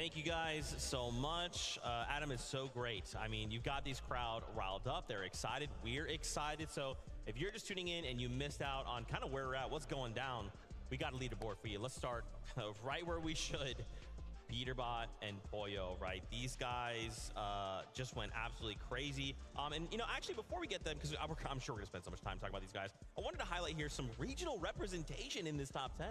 Thank you guys so much. Adam is so great. I mean, you've got these crowd riled up. They're excited. We're excited. So if you're just tuning in and you missed out on kind of where we're at, what's going down, we got a leaderboard for you. Let's start right where we should. Peterbot and Poyo, right? These guys just went absolutely crazy. And, you know, actually, before we get them, because I'm sure we're going to spend so much time talking about these guys, I wanted to highlight here some regional representation in this top 10.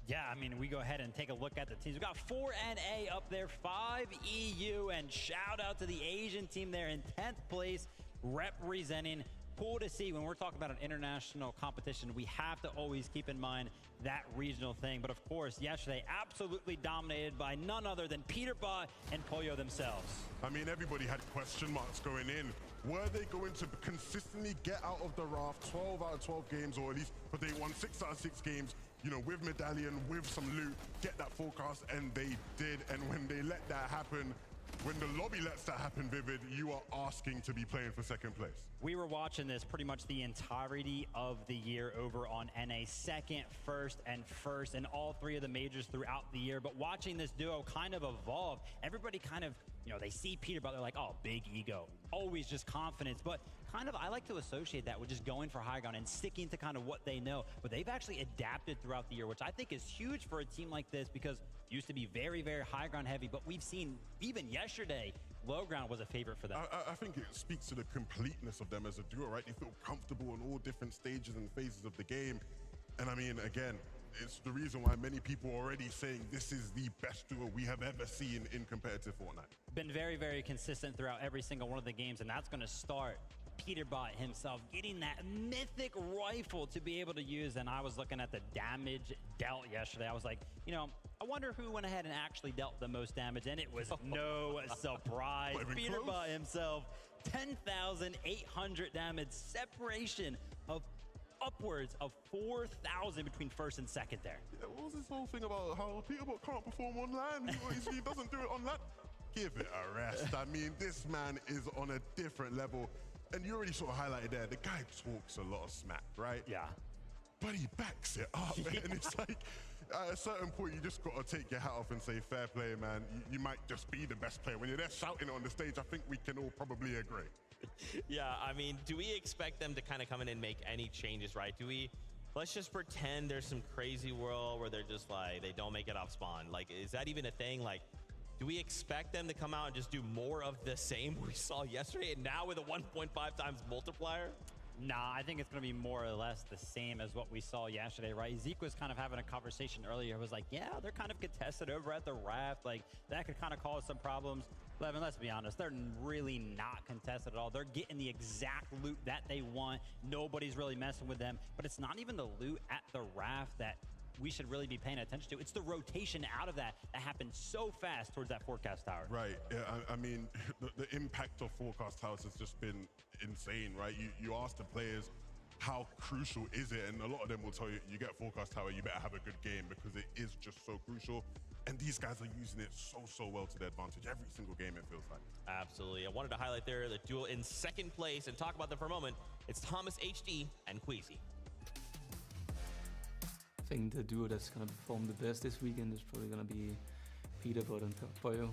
Yeah, I mean, we go ahead and take a look at the teams. We got 4NA up there, 5 EU, and shout out to the Asian team there in 10th place, representing. Cool to see when we're talking about an international competition, we have to always keep in mind that regional thing. But of course, yesterday, absolutely dominated by none other than Peterbot and Poyo themselves. I mean, everybody had question marks going in. Were they going to consistently get out of the raft 12 out of 12 games, or at least, but they won 6 out of 6 games, you know, with medallion, with some loot, get that forecast, and they did. And when they let that happen, when the lobby lets that happen, Vivid, you are asking to be playing for second place. We were watching this pretty much the entirety of the year over on NA, second, first, and all 3 of the majors throughout the year. But watching this duo kind of evolve, everybody kind of, you know, they see Peterbot, they're like, oh, big ego, always just confidence. But kind of, I like to associate that with just going for high ground and sticking to kind of what they know. But they've actually adapted throughout the year, which I think is huge for a team like this, because it used to be very, very high ground heavy. But we've seen even yesterday, low ground was a favorite for them. I think it speaks to the completeness of them as a duo, right? They feel comfortable in all different stages and phases of the game. And I mean, again, it's the reason why many people are already saying this is the best duo we have ever seen in competitive Fortnite. Been very, very consistent throughout every single one of the games, and that's going to start Peterbot himself getting that mythic rifle to be able to use. And I was looking at the damage dealt yesterday. I was like, you know, I wonder who went ahead and actually dealt the most damage, and it was no surprise. Peterbot himself, 10,800 damage, separation of upwards of 4,000 between first and second there. Yeah, what was this whole thing about how Peterbot can't perform on land? He doesn't do it on land. Give it a rest. I mean, this man is on a different level. And you already sort of highlighted there, the guy talks a lot of smack, right? Yeah. But he backs it up. Yeah. And it's like, at a certain point, you just got to take your hat off and say, fair play, man. You might just be the best player. When you're there shouting it on the stage, I think we can all probably agree. Yeah, I mean, do we expect them to kind of come in and make any changes, right? Let's just pretend there's some crazy world where they're just like, they don't make it off spawn. Like, is that even a thing? Like, do we expect them to come out and just do more of the same we saw yesterday, and now with a 1.5 times multiplier? Nah, I think it's going to be more or less the same as what we saw yesterday, right? Zeke was kind of having a conversation earlier. It was like, yeah, they're kind of contested over at the raft. Like, that could kind of cause some problems. Levin, let's be honest, they're really not contested at all. They're getting the exact loot that they want. Nobody's really messing with them. But it's not even the loot at the raft that we should really be paying attention to. It's the rotation out of that happens so fast towards that forecast tower. Right. Yeah, I mean, the impact of forecast towers has just been insane, right? You ask the players, how crucial is it? And a lot of them will tell you, you get forecast tower, you better have a good game, because it is just so crucial. And these guys are using it so well to their advantage every single game, it feels like. Absolutely. I wanted to highlight there the duo in second place and talk about them for a moment. It's Thomas HD and Quezy. I think the duo that's going to perform the best this weekend is probably going to be Peterbot and Poyo.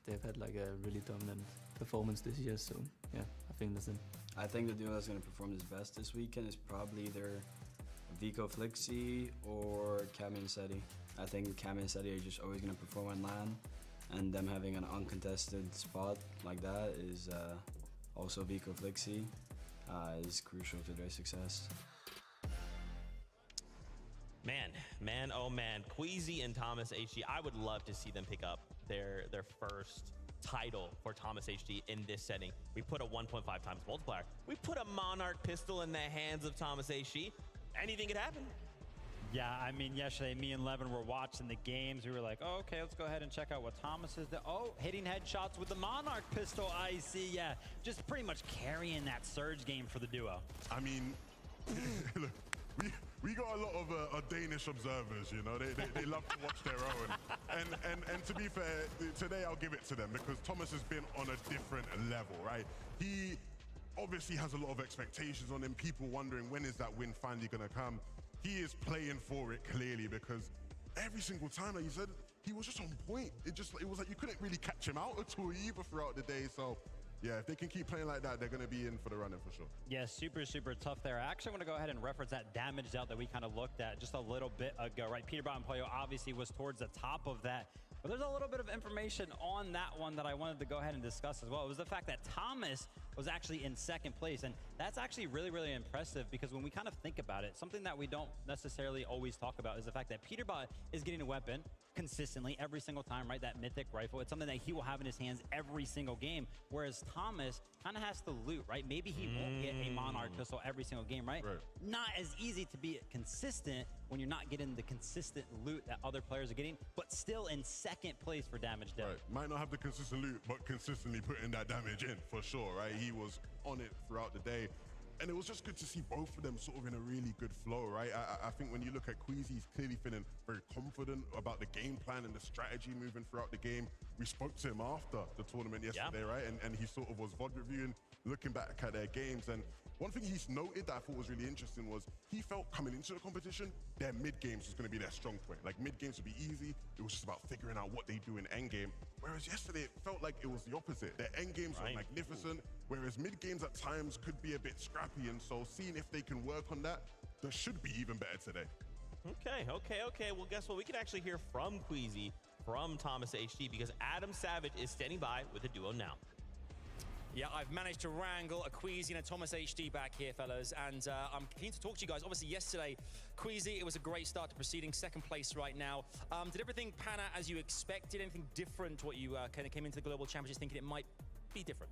They've had like a really dominant performance this year, so yeah, I think that's them. I think the duo that's going to perform his best this weekend is probably either Vico Flixie or Camy and Setty. I think Camy and Setty are just always going to perform on LAN, and them having an uncontested spot like that is also Vico Flixie is crucial to their success. Man, oh man, Quezy and Thomas HD, I would love to see them pick up their first title for Thomas HD in this setting. We put a 1.5 times multiplier. We put a Monarch pistol in the hands of Thomas HD. Anything could happen. Yeah, I mean, yesterday, me and Levin were watching the games. We were like, oh, okay, let's go ahead and check out what Thomas is doing. Oh, hitting headshots with the Monarch pistol, I see. Yeah, just pretty much carrying that surge game for the duo. I mean, look, we got a lot of Danish observers, you know, they love to watch their own. And to be fair, today I'll give it to them, because Thomas has been on a different level, right? He obviously has a lot of expectations on him, people wondering when is that win finally gonna come. He is playing for it clearly, because every single time, like you said, he was just on point. It was like you couldn't really catch him out at all either throughout the day. So yeah, if they can keep playing like that, they're going to be in for the running for sure. Yeah, super, super tough there. I actually want to go ahead and reference that damage out that we kind of looked at just a little bit ago, right? Peterbot and Poyo obviously was towards the top of that. But there's a little bit of information on that one that I wanted to go ahead and discuss as well. It was the fact that Thomas was actually in second place. And that's actually really, really impressive because when we kind of think about it, something that we don't necessarily always talk about is the fact that Peterbot is getting a weapon consistently every single time, right? That mythic rifle. It's something that he will have in his hands every single game. Whereas Thomas kind of has to loot, right? Maybe he won't get a Monarch pistol every single game, right? Not as easy to be consistent when you're not getting the consistent loot that other players are getting, but still in second place for damage dealt. Right. Might not have the consistent loot, but consistently putting that damage in for sure, right? He was on it throughout the day. And it was just good to see both of them sort of in a really good flow, right? I think when you look at Quezy, he's clearly feeling very confident about the game plan and the strategy moving throughout the game. We spoke to him after the tournament yesterday, right? And he sort of was VOD reviewing, looking back at their games. And one thing he's noted that I thought was really interesting was he felt coming into the competition, their mid games was going to be their strong point. Like mid games would be easy. It was just about figuring out what they do in end game. Whereas yesterday, it felt like it was the opposite. Their end games were magnificent, whereas mid games at times could be a bit scrappy. And so seeing if they can work on that, they should be even better today. Okay. Well, guess what? We can actually hear from Quezy, from Thomas HD, because Adam Savage is standing by with the duo now. Yeah, I've managed to wrangle a Quezy and a Thomas HD back here, fellas, and I'm keen to talk to you guys. Obviously, yesterday, Quezy, it was a great start to proceeding, second place right now. Did everything pan out as you expected? Anything different to what you kind of came into the Global Championships thinking it might be different?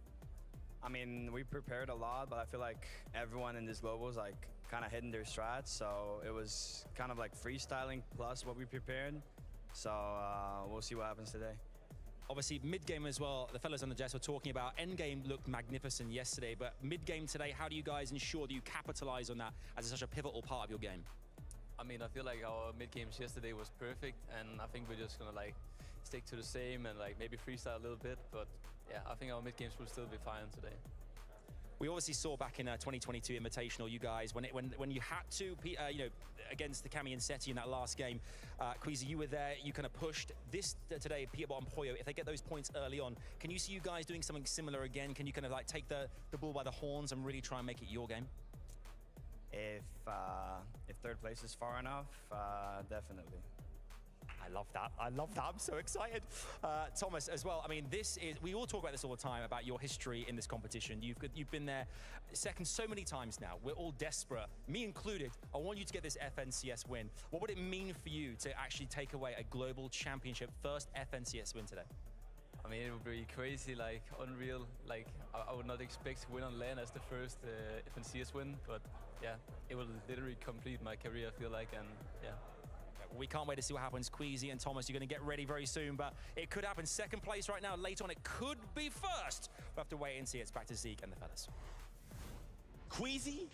I mean, we prepared a lot, but I feel like everyone in this global is like kind of hitting their strats, so it was kind of like freestyling plus what we prepared. So we'll see what happens today. Obviously, mid-game as well, the fellas on the desk were talking about end-game looked magnificent yesterday, but mid-game today, how do you guys ensure that you capitalize on that as such a pivotal part of your game? I mean, I feel like our mid-games yesterday was perfect, and I think we're just gonna like stick to the same and like maybe freestyle a little bit, but yeah, I think our mid-games will still be fine today. We obviously saw back in 2022 Invitational, you guys, when you had to, you know, against the Camy and Setty in that last game, Quezy, you were there, you kind of pushed. This today, Peterbot and Poyo, if they get those points early on, can you see you guys doing something similar again? Can you kind of like take the bull by the horns and really try and make it your game? If third place is far enough, definitely. I love that. I'm so excited. Thomas, as well, I mean, we all talk about this all the time, about your history in this competition. You've been there second so many times now. We're all desperate, me included. I want you to get this FNCS win. What would it mean for you to actually take away a global championship first FNCS win today? I mean, it would be crazy, like unreal. Like I would not expect to win on LAN as the first FNCS win, but yeah, it will literally complete my career, I feel like, and yeah. We can't wait to see what happens. Quezy and Thomas, you're going to get ready very soon, but it could happen. Second place right now. Later on, it could be first. We'll have to wait and see. It's back to Zeke and the fellas. Quezy,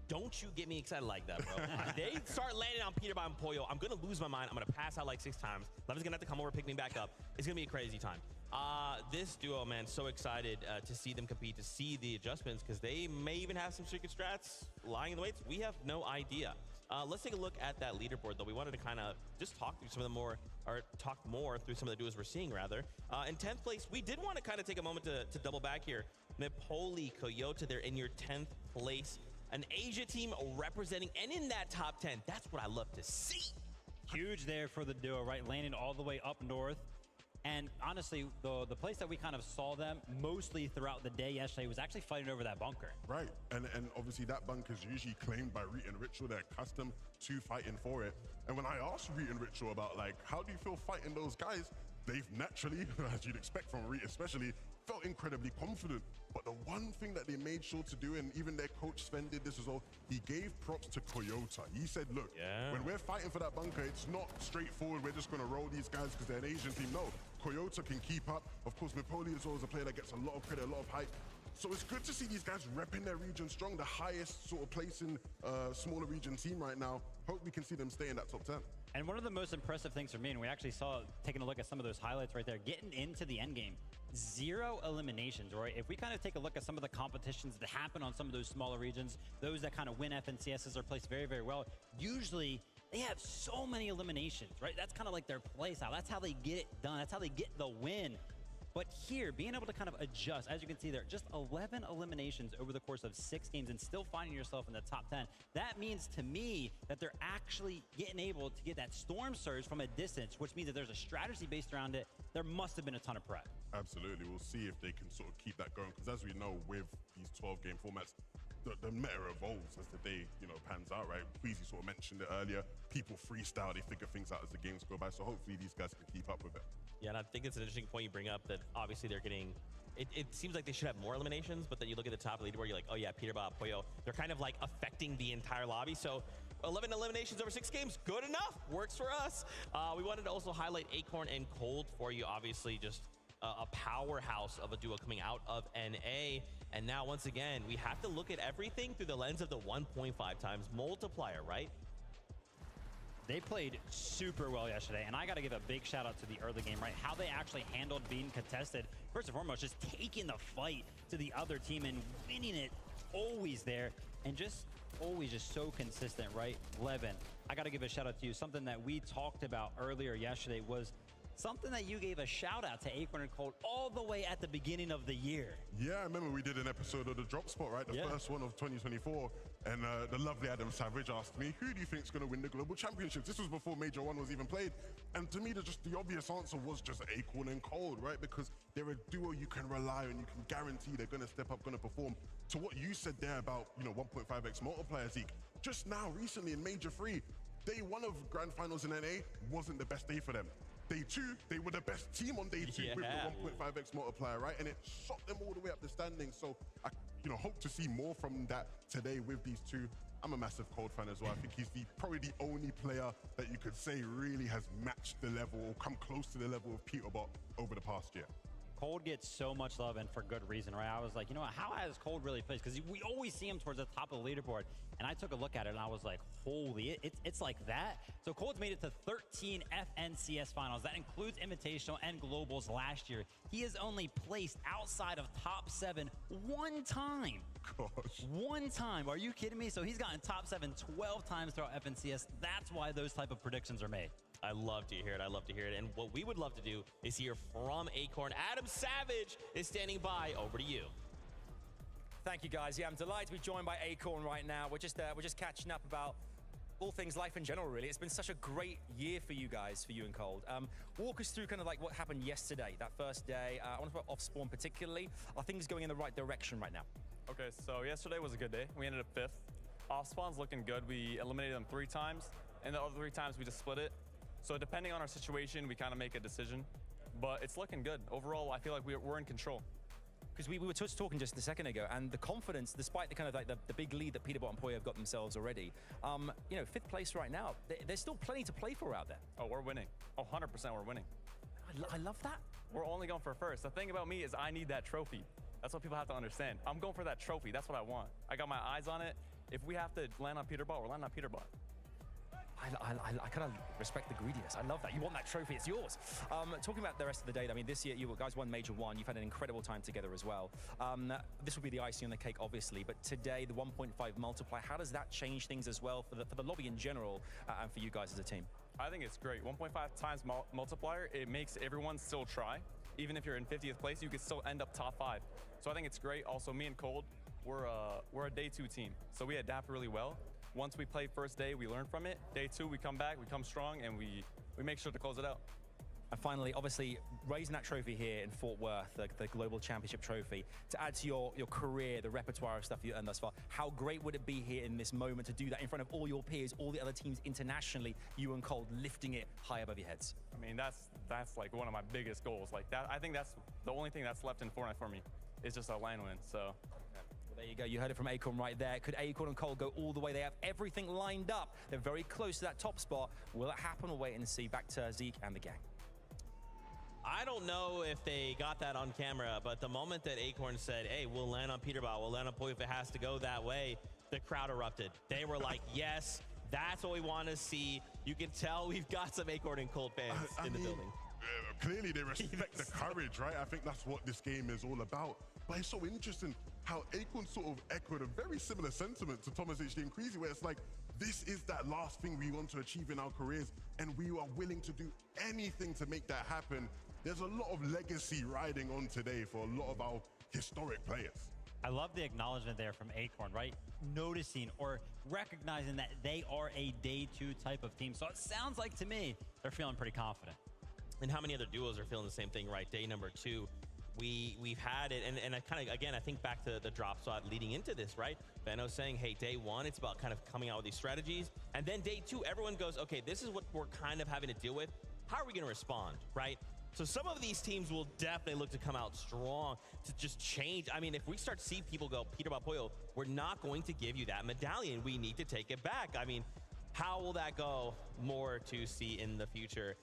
don't you get me excited like that, bro. They start landing on Peterbot and Poyo. I'm going to lose my mind. I'm going to pass out like 6 times. Levin's going to have to come over, pick me back up. It's going to be a crazy time. This duo, man, so excited to see them compete, to see the adjustments, because they may even have some secret strats lying in the weights. We have no idea. Let's take a look at that leaderboard, though. We wanted to kind of just talk through some of the more, or talk more through some of the duos we're seeing, rather. In 10th place, we did want to kind of take a moment to double back here. Napoli, Coyote, they're in your 10th place. An Asia team representing and in that top 10. That's what I love to see. Huge there for the duo, right? Landing all the way up north. And honestly, the place that we kind of saw them mostly throughout the day yesterday was actually fighting over that bunker. Right, and obviously that bunker is usually claimed by Reet and Ritual. They're accustomed to fighting for it. And when I asked Reet and Ritual about like, how do you feel fighting those guys? They've naturally, as you'd expect from Reet especially, felt incredibly confident. But the one thing that they made sure to do, and even their coach Sven did this as well, he gave props to Coyote. He said, look, when we're fighting for that bunker, it's not straightforward. We're just going to roll these guys because they're an Asian team. No, Coyote can keep up. Of course, Napoli as well is a player that gets a lot of credit, a lot of hype. So it's good to see these guys repping their region strong, the highest sort of place in smaller region team right now. Hope we can see them stay in that top 10. And one of the most impressive things for me, and we actually saw, taking a look at some of those highlights right there, getting into the end game, 0 eliminations, right? If we kind of take a look at some of the competitions that happen on some of those smaller regions, those that kind of win FNCSs are placed very, very well. Usually they have so many eliminations, right? That's kind of like their play style. That's how they get it done. That's how they get the win. But here, being able to kind of adjust, as you can see there, just 11 eliminations over the course of 6 games and still finding yourself in the top 10. That means to me that they're actually getting able to get that storm surge from a distance, which means that there's a strategy based around it. There must have been a ton of prep. Absolutely. We'll see if they can sort of keep that going, because as we know, with these 12-game formats, the meta evolves as the day, pans out, right? Quezy sort of mentioned it earlier. People freestyle, they figure things out as the games go by. So hopefully these guys can keep up with it. Yeah, and I think it's an interesting point you bring up that obviously they're getting, it seems like they should have more eliminations, but then you look at the top of the leaderboard, you're like, oh yeah, Peterbot and Poyo, they're kind of like affecting the entire lobby. So 11 eliminations over 6 games, good enough, works for us. We wanted to also highlight Acorn and Cold for you, obviously just a powerhouse of a duo coming out of NA. And now once again, we have to look at everything through the lens of the 1.5 times multiplier, right? They played super well yesterday, and I got to give a big shout out to the early game, right? How they actually handled being contested. First and foremost, just taking the fight to the other team and winning it, always there, and just always just so consistent, right? Levin, I got to give a shout out to you. Something that we talked about earlier yesterday was something that you gave a shout out to Acorn and Cold all the way at the beginning of the year. Yeah, I remember we did an episode of the Drop Spot, right? The first one of 2024. And the lovely Adam Savage asked me, who do you think is going to win the Global Championships? This was before Major 1 was even played. And to me, the obvious answer was just Acorn and Cold, right? Because they're a duo you can rely on. You can guarantee they're going to step up, going to perform. To what you said there about, 1.5x multiplier, Zeke, just now, recently in Major 3, day 1 of Grand Finals in NA wasn't the best day for them. Day 2, they were the best team on day 2 with the 1.5x multiplier, right? And it shot them all the way up the standings. So I, hope to see more from that today with these two. I'm a massive Cold fan as well. I think he's probably the only player that you could say really has matched the level or come close to the level of Peterbot over the past year. Cold gets so much love, and for good reason, right? I was like, how has Cold really played? Because we always see him towards the top of the leaderboard. And I took a look at it, and I was like, holy, it's like that? So Cold's made it to 13 FNCS finals. That includes Invitational and Globals last year. He has only placed outside of top 7 one time. Gosh. One time. Are you kidding me? So he's gotten top 7 12 times throughout FNCS. That's why those type of predictions are made. I love to hear it. I love to hear it. And what we would love to do is hear from Acorn. Adam Savage is standing by. Over to you. Thank you, guys. Yeah, I'm delighted to be joined by Acorn right now. We're just catching up about all things life in general, really. It's been such a great year for you guys, for you and Cold. Walk us through kind of like what happened yesterday, that first day. I want to talk about off-spawn particularly. Are things going in the right direction right now? Okay, so yesterday was a good day. We ended up 5th. Off-spawn's looking good. We eliminated them 3 times, and the other 3 times we just split it. So depending on our situation, we kind of make a decision. But it's looking good. Overall, I feel like we're in control. Because we were just talking just a second ago, and the confidence, despite the kind of like the big lead that Peterbot and Poyo have got themselves already, 5th place right now, there's still plenty to play for out there. Oh, we're winning. Oh, 100% we're winning. I love that. We're only going for first. The thing about me is I need that trophy. That's what people have to understand. I'm going for that trophy. That's what I want. I got my eyes on it. If we have to land on Peterbot, we're landing on Peterbot. I kind of respect the greediness. I love that. You want that trophy, it's yours. Talking about the rest of the day, I mean, this year you guys won Major 1. You've had an incredible time together as well. This will be the icing on the cake, obviously, but today, the 1.5 multiplier, how does that change things as well for the lobby in general and for you guys as a team? I think it's great. 1.5 times multiplier, it makes everyone still try. Even if you're in 50th place, you could still end up top 5. So I think it's great. Also, me and Cold, we're a day 2 team. So we adapt really well. Once we play first day, we learn from it. Day 2, we come back, we come strong, and we make sure to close it out. And finally, obviously, raising that trophy here in Fort Worth, the Global Championship trophy, to add to your career, the repertoire of stuff you've earned thus far, how great would it be here in this moment to do that in front of all your peers, all the other teams internationally, you and Cold lifting it high above your heads? I mean, that's like one of my biggest goals. Like that, I think that's the only thing that's left in FORTNITE for me is just a LAN win, so. There you go. You heard it from Acorn right there. Could Acorn and Cold go all the way? They have everything lined up. They're very close to that top spot. Will it happen? We'll wait and see. Back to Zeke and the gang. I don't know if they got that on camera, but the moment that Acorn said, hey, we'll land on Peterbot, we'll land on Poyo if it has to go that way, the crowd erupted. They were like, yes, that's what we want to see. You can tell we've got some Acorn and Cold fans in the building. Clearly they respect the courage, right? I think that's what this game is all about. But it's so interesting how Acorn sort of echoed a very similar sentiment to Thomas HD and Quezy, where it's like, This is that last thing we want to achieve in our careers, and we are willing to do anything to make that happen. There's a lot of legacy riding on today for a lot of our historic players. I love the acknowledgement there from Acorn, right? Noticing or recognizing that they are a day 2 type of team. So it sounds like to me, they're feeling pretty confident. And how many other duos are feeling the same thing, right? Day number 2. We've had it, and I kind of, again, I think back to the drop spot leading into this, right? Benno saying, hey, day 1, it's about kind of coming out with these strategies. And then day 2, everyone goes, okay, this is what we're kind of having to deal with. How are we going to respond, right? So some of these teams will definitely look to come out strong to just change. I mean, if we start to see people go, Peterbot and Poyo, we're not going to give you that medallion. We need to take it back. I mean, how will that go? More to see in the future.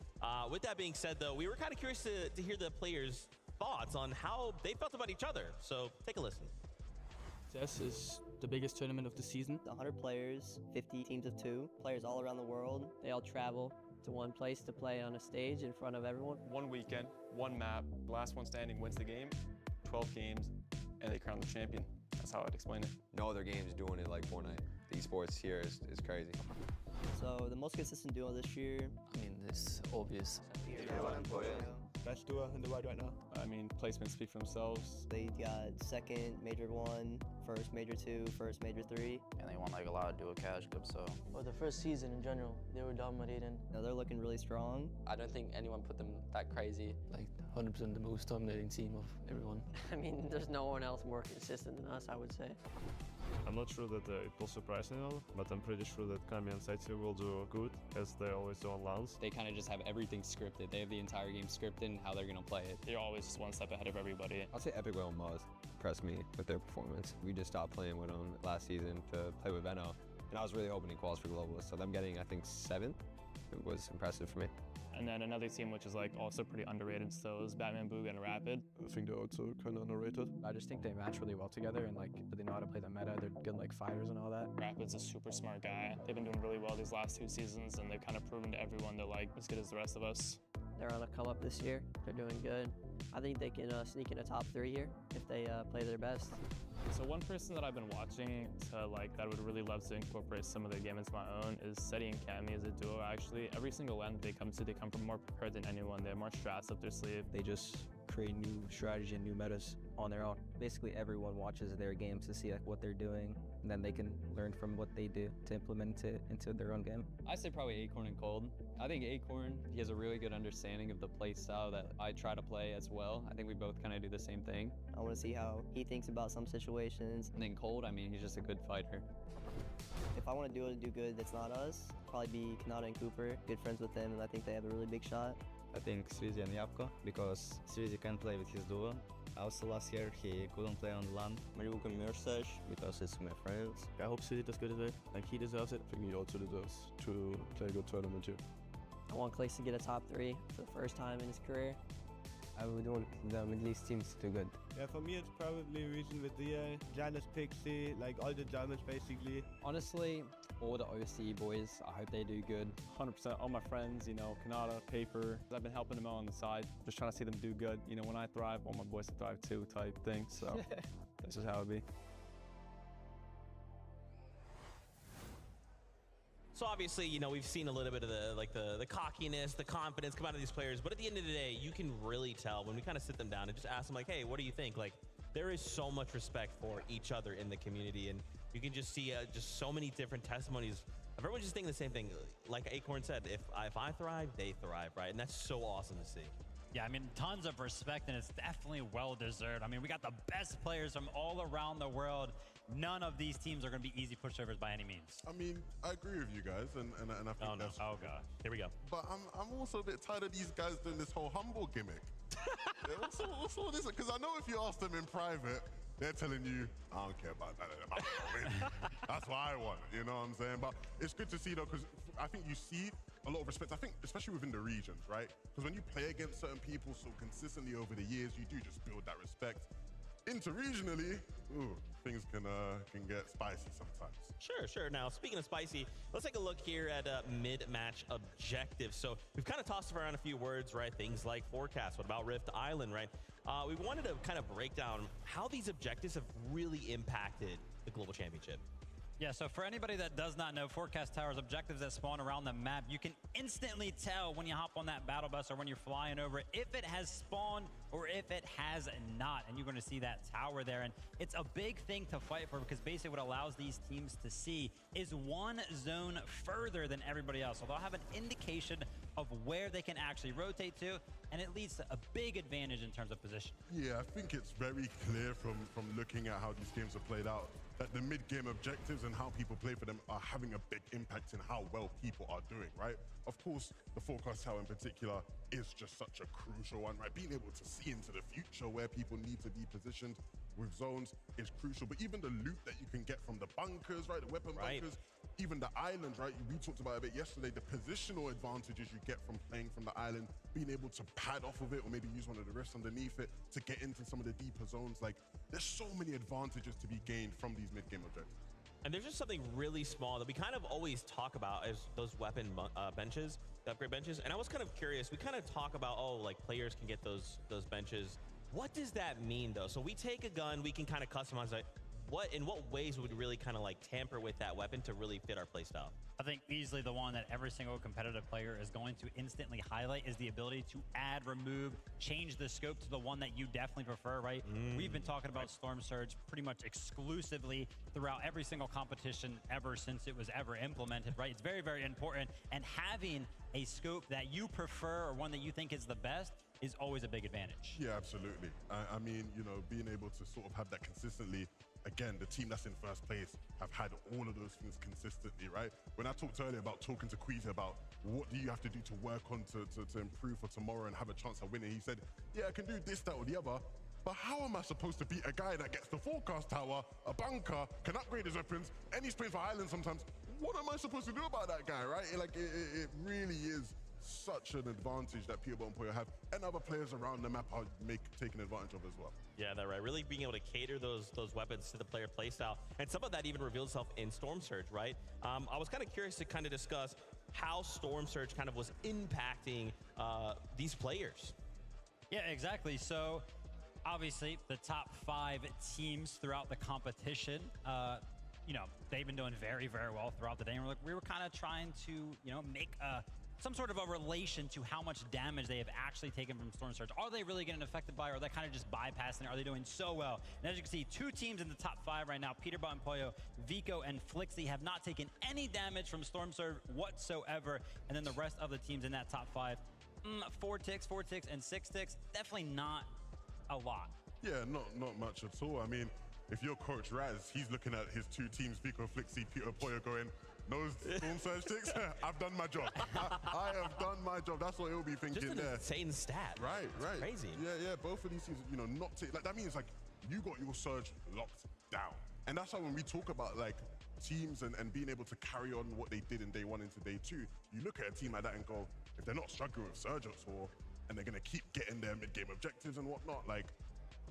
With that being said, though, we were kind of curious to hear the players' thoughts on how they felt about each other. So take a listen. This is the biggest tournament of the season. 100 players, 50 teams of 2, players all around the world. They all travel to one place to play on a stage in front of everyone. One weekend, one map, last one standing wins the game, 12 games, and they crown the champion. That's how I'd explain it. No other games doing it like FORTNITE. The esports here is crazy. So the most consistent duo this year. I mean, it's obvious. Peterbot and Poyo. Best duo in the world right now. I mean, placements speak for themselves. They got second major 1, first major 2, first major 3. And they won like a lot of duo cash cups, so. Well, the first season in general, they were dominating. Now they're looking really strong. I don't think anyone put them that crazy. Like 100% the most dominating team of everyone. I mean, there's no one else more consistent than us, I would say. I'm not sure that it will surprise anyone, but I'm pretty sure that Camy and Setty will do good, as they always do on LANs. They kind of just have everything scripted. They have the entire game scripted and how they're going to play it. They're always just one step ahead of everybody. I'll say Epic Whale Muzz impressed me with their performance. We just stopped playing with them last season to play with Benno, and I was really hoping he qualifies for Globalist. So them getting, I think, 7th, it was impressive for me. And then another team which is like also pretty underrated still is Batman Boog and Rapid. I think they're also kind of underrated. I just think they match really well together and like they know how to play the meta. They're good like fighters and all that. Rapid's a super smart guy. They've been doing really well these last 2 seasons and they've kind of proven to everyone they're like as good as the rest of us. They're on a come up this year. They're doing good. I think they can sneak in a top 3 here if they play their best. So one person that I've been watching to like that I would really love to incorporate some of their game into my own is Setty and Camy as a duo. Actually, every single land they come to, they come from more prepared than anyone. They have more strats up their sleeve. They just create new strategy and new metas on their own. Basically, everyone watches their games to see like what they're doing, and then they can learn from what they do to implement it into their own game. I say probably Acorn and Cold. I think Acorn, he has a really good understanding of the play style that I try to play as well. I think we both kind of do the same thing. I want to see how he thinks about some situations. And then Cold, I mean, he's just a good fighter. If I want to do good that's not us, probably be Kanata and Cooper. Good friends with them, and I think they have a really big shot. I think Quezy and Yapko, because Quezy can play with his duo. Also last year he couldn't play on the LAN. Mariuka and Mirsash, because it's my friends. I hope Quezy does good as well. Like he deserves it. I think he also deserves to play a good tournament too. I want Clay to get a top 3 for the first time in his career. I would want the Middle East teams to do good. Yeah, for me it's probably Region with the Janus Pixie, like all the Germans basically. Honestly, all the OC boys, I hope they do good. 100%, all my friends, you know, Kanata, Paper, I've been helping them out on the side, just trying to see them do good. You know, when I thrive, all my boys to thrive too type thing, so this is how it be. So obviously, you know, we've seen a little bit of the cockiness, the confidence come out of these players. But at the end of the day, you can really tell when we kind of sit them down and just ask them like, hey, what do you think? Like, there is so much respect for each other in the community. And you can just see just so many different testimonies of everyone just thinking the same thing. Like Acorn said, if I thrive, they thrive, right? And that's so awesome to see. Yeah, I mean, tons of respect, and it's definitely well-deserved. I mean, we got the best players from all around the world. None of these teams are going to be easy pushovers by any means. I mean, I agree with you guys, and I think that's... Oh, God. Here we go. But I'm also a bit tired of these guys doing this whole humble gimmick. What's all this? Because I know if you ask them in private, they're telling you, I don't care about that. That's what I want, you know what I'm saying? But it's good to see, though, because I think you see a lot of respect. I think, especially within the regions, right? Because when you play against certain people so consistently over the years, you do just build that respect. Interregionally, ooh, things can get spicy sometimes. Sure. Now, speaking of spicy, let's take a look here at mid-match objectives. So we've kind of tossed around a few words, right? Things like forecast. What about Rift Island, right? We wanted to kind of break down how these objectives have really impacted the Global Championship. Yeah, so for anybody that does not know, Forecast Tower's objectives that spawn around the map, you can instantly tell when you hop on that battle bus or when you're flying over it, if it has spawned or if it has not. And you're going to see that tower there. And it's a big thing to fight for because basically what allows these teams to see is one zone further than everybody else. So they'll have an indication of where they can actually rotate to, and it leads to a big advantage in terms of position. Yeah, I think it's very clear from looking at how these games are played out that the mid-game objectives and how people play for them are having a big impact in how well people are doing, right? Of course, the Forecast Tower in particular is just such a crucial one, right? Being able to see into the future where people need to be positioned with zones is crucial. But even the loot that you can get from the bunkers, right? The weapon bunkers, even the islands, right? We talked about it a bit yesterday, the positional advantages you get from playing from the island, being able to pad off of it or maybe use one of the rifts underneath it to get into some of the deeper zones. Like, there's so many advantages to be gained from these mid-game objectives. And there's just something really small that we kind of always talk about as those weapon benches, the upgrade benches. And I was kind of curious, we kind of talk about, oh, like players can get those benches. What does that mean though? So we take a gun, we can kind of customize it. In what ways would we really kind of like tamper with that weapon to really fit our playstyle? I think easily the one that every single competitive player is going to instantly highlight is the ability to add, remove, change the scope to the one that you definitely prefer, right? We've been talking about Storm Surge pretty much exclusively throughout every single competition ever since it was ever implemented, right? It's very, very important. And having a scope that you prefer or one that you think is the best is always a big advantage. Yeah, absolutely. I mean, you know, being able to sort of have that consistently. Again, the team that's in first place have had all of those things consistently, right? When I talked earlier about talking to Quezy about what do you have to do to work on to improve for tomorrow and have a chance of winning, he said, yeah, I can do this, that, or the other, but how am I supposed to beat a guy that gets the Forecast Tower, a bunker, can upgrade his weapons, and he's playing for Island sometimes? What am I supposed to do about that guy, right? Like, it really is such an advantage that Peterbot and Poyo have, and other players around the map are taking advantage of as well. Yeah, that's right. Really being able to cater those weapons to the player playstyle, and some of that even revealed itself in Storm Surge, right? I was kind of curious to kind of discuss how Storm Surge kind of was impacting these players. Yeah, exactly. So obviously the top 5 teams throughout the competition, you know, they've been doing very, very well throughout the day. And we were kind of trying to, you know, make some sort of a relation to how much damage they have actually taken from Storm Surge. Are they really getting affected by it, or are they kind of just bypassing it? Are they doing so well? And as you can see, 2 teams in the top 5 right now, Peterbot and Poyo, Vico and Flixie, have not taken any damage from Storm Surge whatsoever. And then the rest of the teams in that top 5, 4 ticks, and 6 ticks, definitely not a lot. Yeah, not much at all. I mean, if you're Coach Raz, he's looking at his 2 teams, Vico, Flixie, Peter, Poyo, going, those Storm Surge ticks, I've done my job. I have done my job. That's what he'll be thinking Just an there. insane stat. Right. Crazy. Yeah. Both of these teams, you know, not like that means like you got your Surge locked down, and that's how when we talk about like teams and being able to carry on what they did in day 1 into day 2, you look at a team like that and go, if they're not struggling with Surge at all, and they're gonna keep getting their mid-game objectives and whatnot, like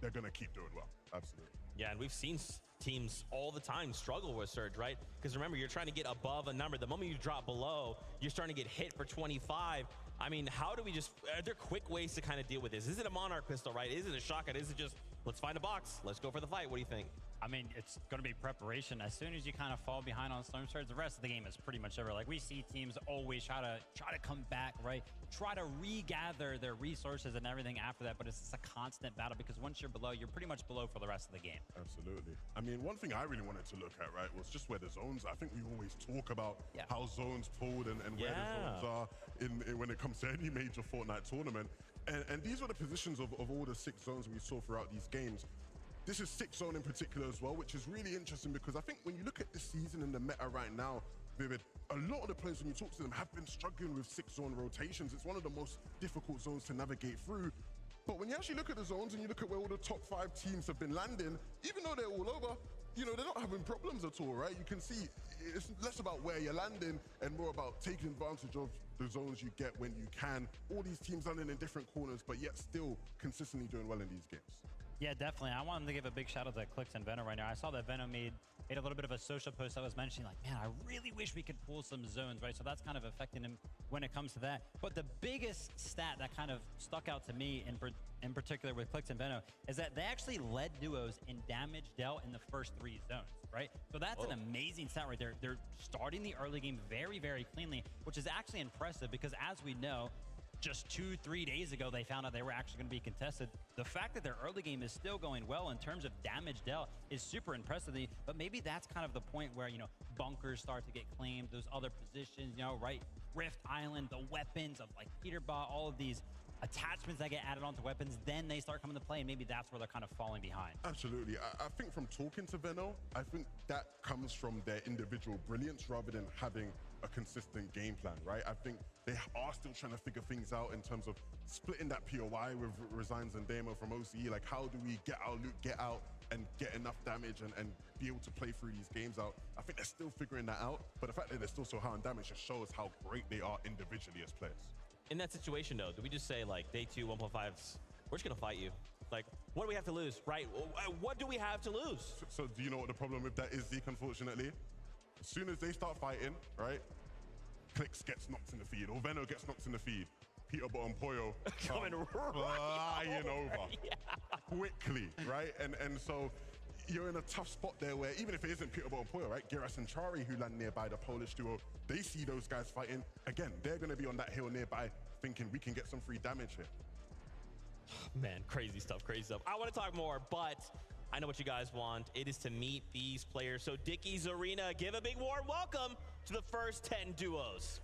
they're gonna keep doing well. Absolutely. Yeah, and we've seen teams all the time struggle with Surge, right? Because remember, you're trying to get above a number. The moment you drop below, you're starting to get hit for 25. I mean, how do we are there quick ways to kind of deal with this? Is it a Monarch pistol, right? Is it a shotgun? Is it just, let's find a box, let's go for the fight? What do you think? I mean, it's going to be preparation. As soon as you kind of fall behind on Storm Surge, the rest of the game is pretty much over. Like, we see teams always try to come back, right? Try to regather their resources and everything after that, but it's just a constant battle because once you're below, you're pretty much below for the rest of the game. Absolutely. I mean, one thing I really wanted to look at, right, was just where the zones are. I think we always talk about how zones pulled and where the zones are in when it comes to any major Fortnite tournament. And these were the positions of all the 6 zones we saw throughout these games. This is 6 zone in particular as well, which is really interesting because I think when you look at this season and the meta right now, Vivid, a lot of the players, when you talk to them, have been struggling with 6 zone rotations. It's one of the most difficult zones to navigate through. But when you actually look at the zones and you look at where all the top 5 teams have been landing, even though they're all over, you know, they're not having problems at all, right? You can see it's less about where you're landing and more about taking advantage of the zones you get when you can. All these teams landing in different corners, but yet still consistently doing well in these games. Yeah, definitely. I wanted to give a big shout out to Clicks and Venom right now. I saw that Venom made a little bit of a social post that was mentioning, like, man, I really wish we could pull some zones, right? So that's kind of affecting him when it comes to that. But the biggest stat that kind of stuck out to me in particular with Clicks and Venom is that they actually led duos in damage dealt in the first 3 zones, right? So that's an amazing stat right there. They're starting the early game very, very cleanly, which is actually impressive because as we know, just 2-3 days ago, they found out they were actually going to be contested. The fact that their early game is still going well in terms of damage dealt is super impressive. But maybe that's kind of the point where, you know, bunkers start to get claimed, those other positions, you know, right? Rift Island, the weapons of like Peterbot, all of these attachments that get added onto weapons, then they start coming to play, and maybe that's where they're kind of falling behind. Absolutely. I think from talking to Venno, I think that comes from their individual brilliance rather than having a consistent game plan, right? I think they are still trying to figure things out in terms of splitting that POI with Resigns and Demo from OCE. Like, how do we get our loot, get out, and get enough damage and be able to play through these games out? I think they're still figuring that out, but the fact that they're still so high on damage just shows how great they are individually as players. In that situation, though, do we just say, like, day 2, 1.5s, we're just going to fight you? Like, what do we have to lose, right? What do we have to lose? So do you know what the problem with that is, Zeke, unfortunately? As soon as they start fighting, right, Clicks gets knocked in the feed, or Venno gets knocked in the feed. Peterbot and Poyo coming flying over yeah. quickly, right? And so you're in a tough spot there where even if it isn't Peterbot and Poyo, right, Giras and Chari, who land nearby, the Polish duo, they see those guys fighting. Again, they're going to be on that hill nearby thinking we can get some free damage here. Man, crazy stuff, crazy stuff. I want to talk more, but I know what you guys want. It is to meet these players. So Dickie's Arena, give a big warm welcome to the first 10 duos.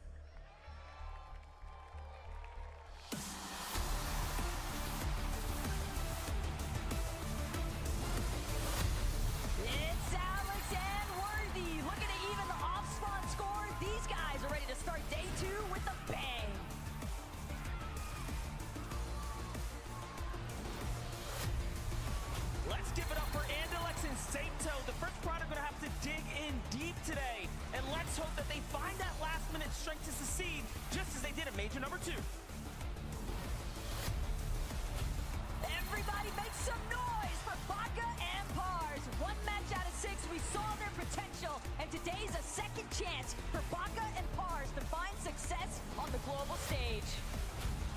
It's Alex and Worthy looking to even the off-spawn score. These guys are ready to start day 2 with a bang. Let's give it up for Andalex and Sato. The first product going to have to dig in deep today. And let's hope that they find that last-minute strength to succeed, just as they did at Major number 2. Everybody make some noise for Baka and Pars. 1 match out of 6, we saw their potential, and today's a second chance for Baka and Pars to find success on the global stage.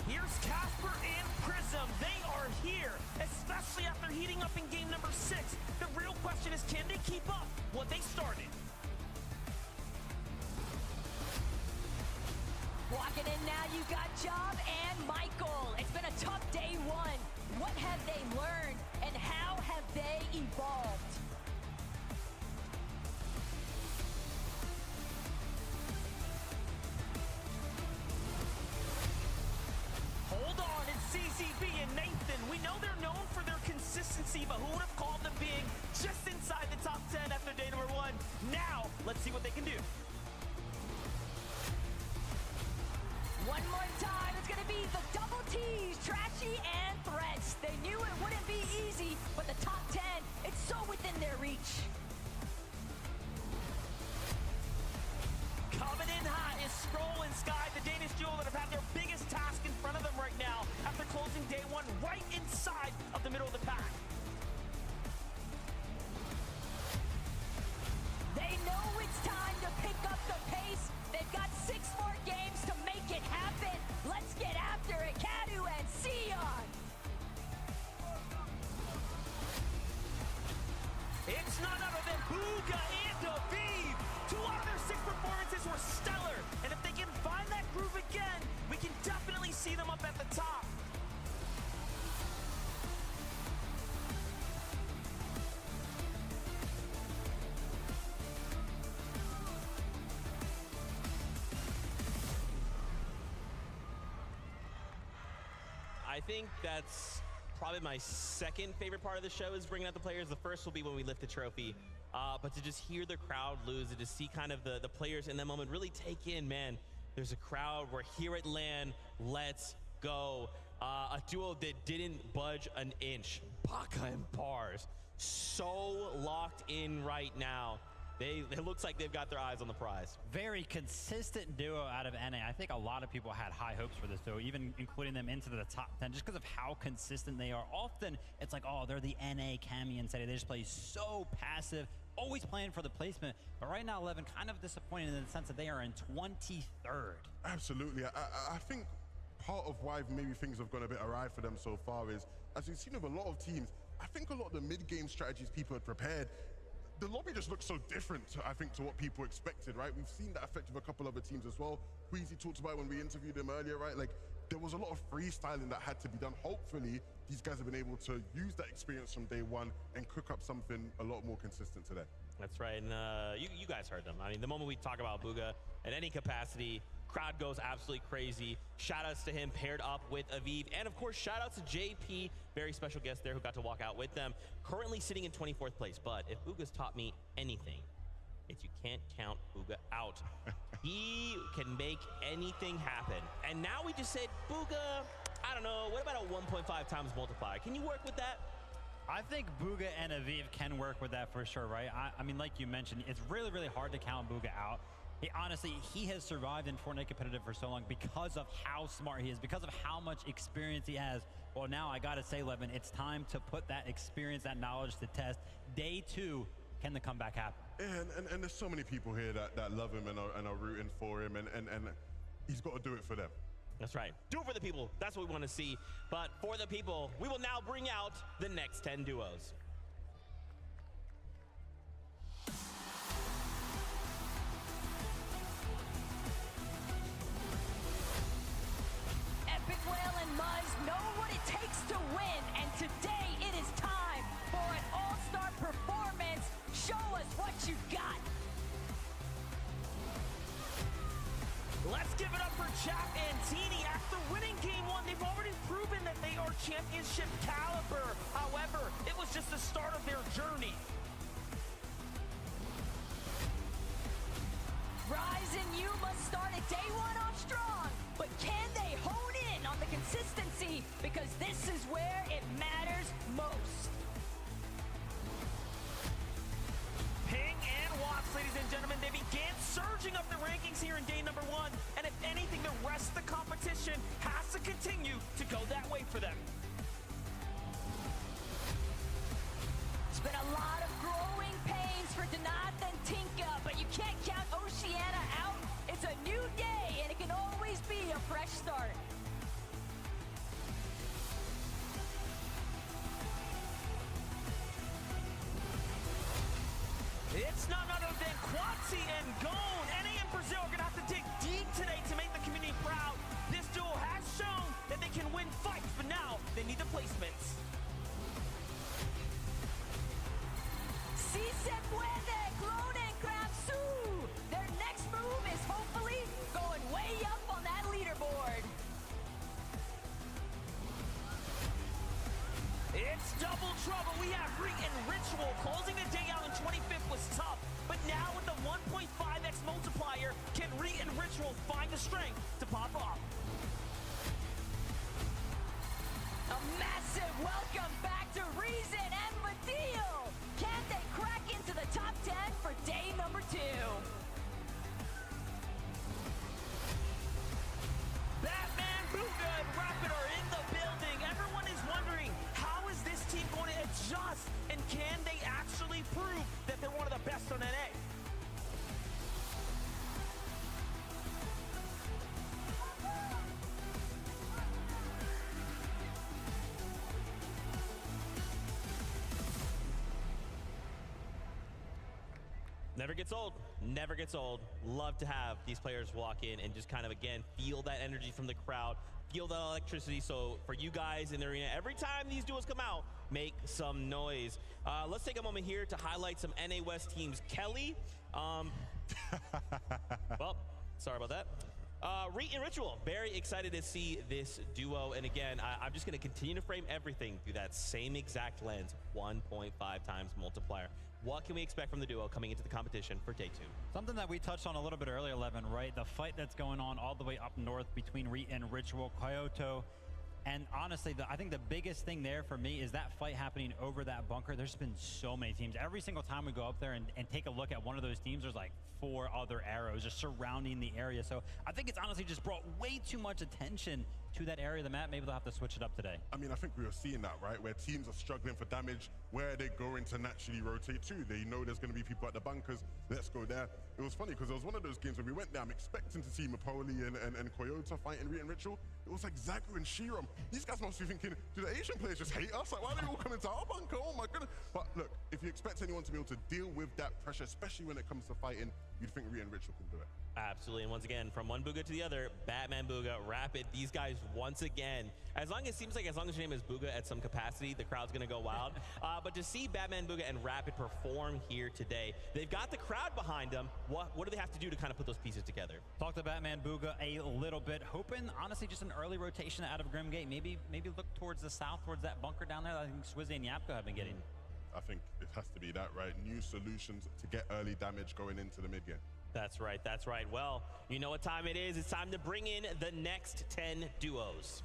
Here's Casper and Prism. They are here, especially after heating up in game number 6. The real question is, can they keep up what they started? Walking in now, you got Job and Michael. It's been a tough day 1. What have they learned, and how have they evolved? Hold on, it's CCB and Nathan. We know they're known for their consistency, but who would have called them being just inside the top 10 after day number 1? Now, let's see what they can do. One more time, it's gonna be the double T's, Trashy and Threats. They knew it wouldn't be easy, but the top 10, it's so within their reach. Coming in hot is Scroll and Sky, the Danish duo that have had their biggest task in front of them right now after closing day 1 right inside of the middle of the pack. They know it's time to pick up the pace. They've got 6 more games to make it happen. Let's get after it, Kadu and Sion. It's none other than Booga and Aviv. 2 out of their 6 performances were stellar. And if they can find that groove again, we can definitely see them up at the top. I think that's probably my second favorite part of the show is bringing out the players. The first will be when we lift the trophy. But to just hear the crowd lose and to see kind of the players in that moment really take in, man, there's a crowd. We're here at LAN. Let's go. A duo that didn't budge an inch. Baka and Pars. So locked in right now. it looks like they've got their eyes on the prize. Very consistent duo out of NA. I think a lot of people had high hopes for this duo, even including them into the top 10, just because of how consistent they are. Often, it's like, oh, they're the NA Camy and Setty. They just play so passive, always playing for the placement. But right now, 11, kind of disappointed in the sense that they are in 23rd. Absolutely. I think part of why maybe things have gone a bit awry for them so far is, as we've seen with a lot of teams, I think a lot of the mid-game strategies people had prepared, the lobby just looks so different, I think, to what people expected, right? We've seen that effect with a couple other teams as well. Quezy talked about when we interviewed him earlier, right? Like, there was a lot of freestyling that had to be done. Hopefully, these guys have been able to use that experience from day one and cook up something a lot more consistent today. That's right, and you guys heard them. I mean, the moment we talk about Bugha in any capacity, crowd goes absolutely crazy. Shout outs to him paired up with Aviv. And of course, shout out to JP, very special guest there who got to walk out with them. Currently sitting in 24th place. But if Bugha's taught me anything, it's you can't count Bugha out. He can make anything happen. And now we just said, Bugha, I don't know, what about a 1.5 times multiplier? Can you work with that? I think Bugha and Aviv can work with that for sure, right? I mean, like you mentioned, it's really, really hard to count Bugha out. Honestly, he has survived in FORTNITE competitive for so long because of how smart he is, because of how much experience he has. Well, now I gotta say, Levin, it's time to put that experience, that knowledge to test. Day 2, can the comeback happen? And there's so many people here that love him and are rooting for him, and he's got to do it for them. That's right. Do it for the people. That's what we want to see. But for the people, we will now bring out the next 10 duos. Epic Whale and Muzz know what it takes to win, and today it is time for an all-star performance. Show us what you got. Let's give it up for Chap and Teeny. After winning Game 1, they've already proven that they are championship caliber. However, it was just the start of their journey. Rise and you must start at day 1 off strong, but can they hone in on the consistency? Because this is where it matters most. Ping and Watts, ladies and gentlemen, they began surging up the rankings here in day number 1, and if anything, the rest of the competition has to continue to go that way for them. It's been a lot of growing pains for Danath and Tinka, but you can't count Oceana out. It's a new day, and it can always be a fresh start. It's none other than Quezy and Gone. NA and Brazil are going to have to dig deep today to make the community proud. This duo has shown that they can win fights, but now they need the placements. Si se puede, Clone and Kramsu. Their next move is hopefully going way up on that leaderboard. It's double trouble. We have Reet and Ritual. Closing the day out in 25th was tough, but now with the 1.5x multiplier, can Reet and Ritual find the strength to pop off? A massive welcome back to Reason and Badil. Can they crack into the top 10 for day number 2? Batman, Bugha, and Rapid are in the building. Everyone is wondering, how is this team going to adjust? And can they actually prove that they're one of the best on NA? Never gets old. Never gets old. Love to have these players walk in and just kind of, again, feel that energy from the crowd, feel that electricity. So for you guys in the arena, every time these duos come out, make some noise. Let's take a moment here to highlight some NA West teams. Kelly, well, sorry about that. Reet and Ritual, very excited to see this duo. And again, I'm just going to continue to frame everything through that same exact lens, 1.5 times multiplier. What can we expect from the duo coming into the competition for day 2? Something that we touched on a little bit earlier, Levin, right? The fight that's going on all the way up north between Reet and Ritual. Kyoto And honestly, I think the biggest thing there for me is that fight happening over that bunker. There's been so many teams. Every single time we go up there and take a look at one of those teams, there's like 4 other arrows just surrounding the area. So I think it's honestly just brought way too much attention to that area of the map. Maybe they'll have to switch it up today. I mean, I think we are seeing that, right? Where teams are struggling for damage, where they're going to naturally rotate to. They know there's going to be people at the bunkers. Let's go there. It was funny because it was one of those games when we went there, I'm expecting to see Mapoli and Koyota fighting Rite and Ritual. It was like Zagu and Shiram. These guys must be thinking, do the Asian players just hate us? Like, why are they all coming to our bunker? Oh my goodness. But look, if you expect anyone to be able to deal with that pressure, especially when it comes to fighting, you'd think Rite and Ritual can do it. Absolutely, and once again, from one Booga to the other, Batman Booga, Rapid, these guys once again, as long as your name is Booga at some capacity, the crowd's gonna go wild. But to see Batman Booga and Rapid perform here today, they've got the crowd behind them. What do they have to do to kind of put those pieces together? Talk to Batman Booga a little bit, hoping honestly just an early rotation out of Grimgate. Maybe look towards the south, towards that bunker down there that I think Swizzy and Yapko have been getting. I think it has to be that, right? New solutions to get early damage going into the mid game. That's right, that's right. Well, you know what time it is. It's time to bring in the next 10 duos.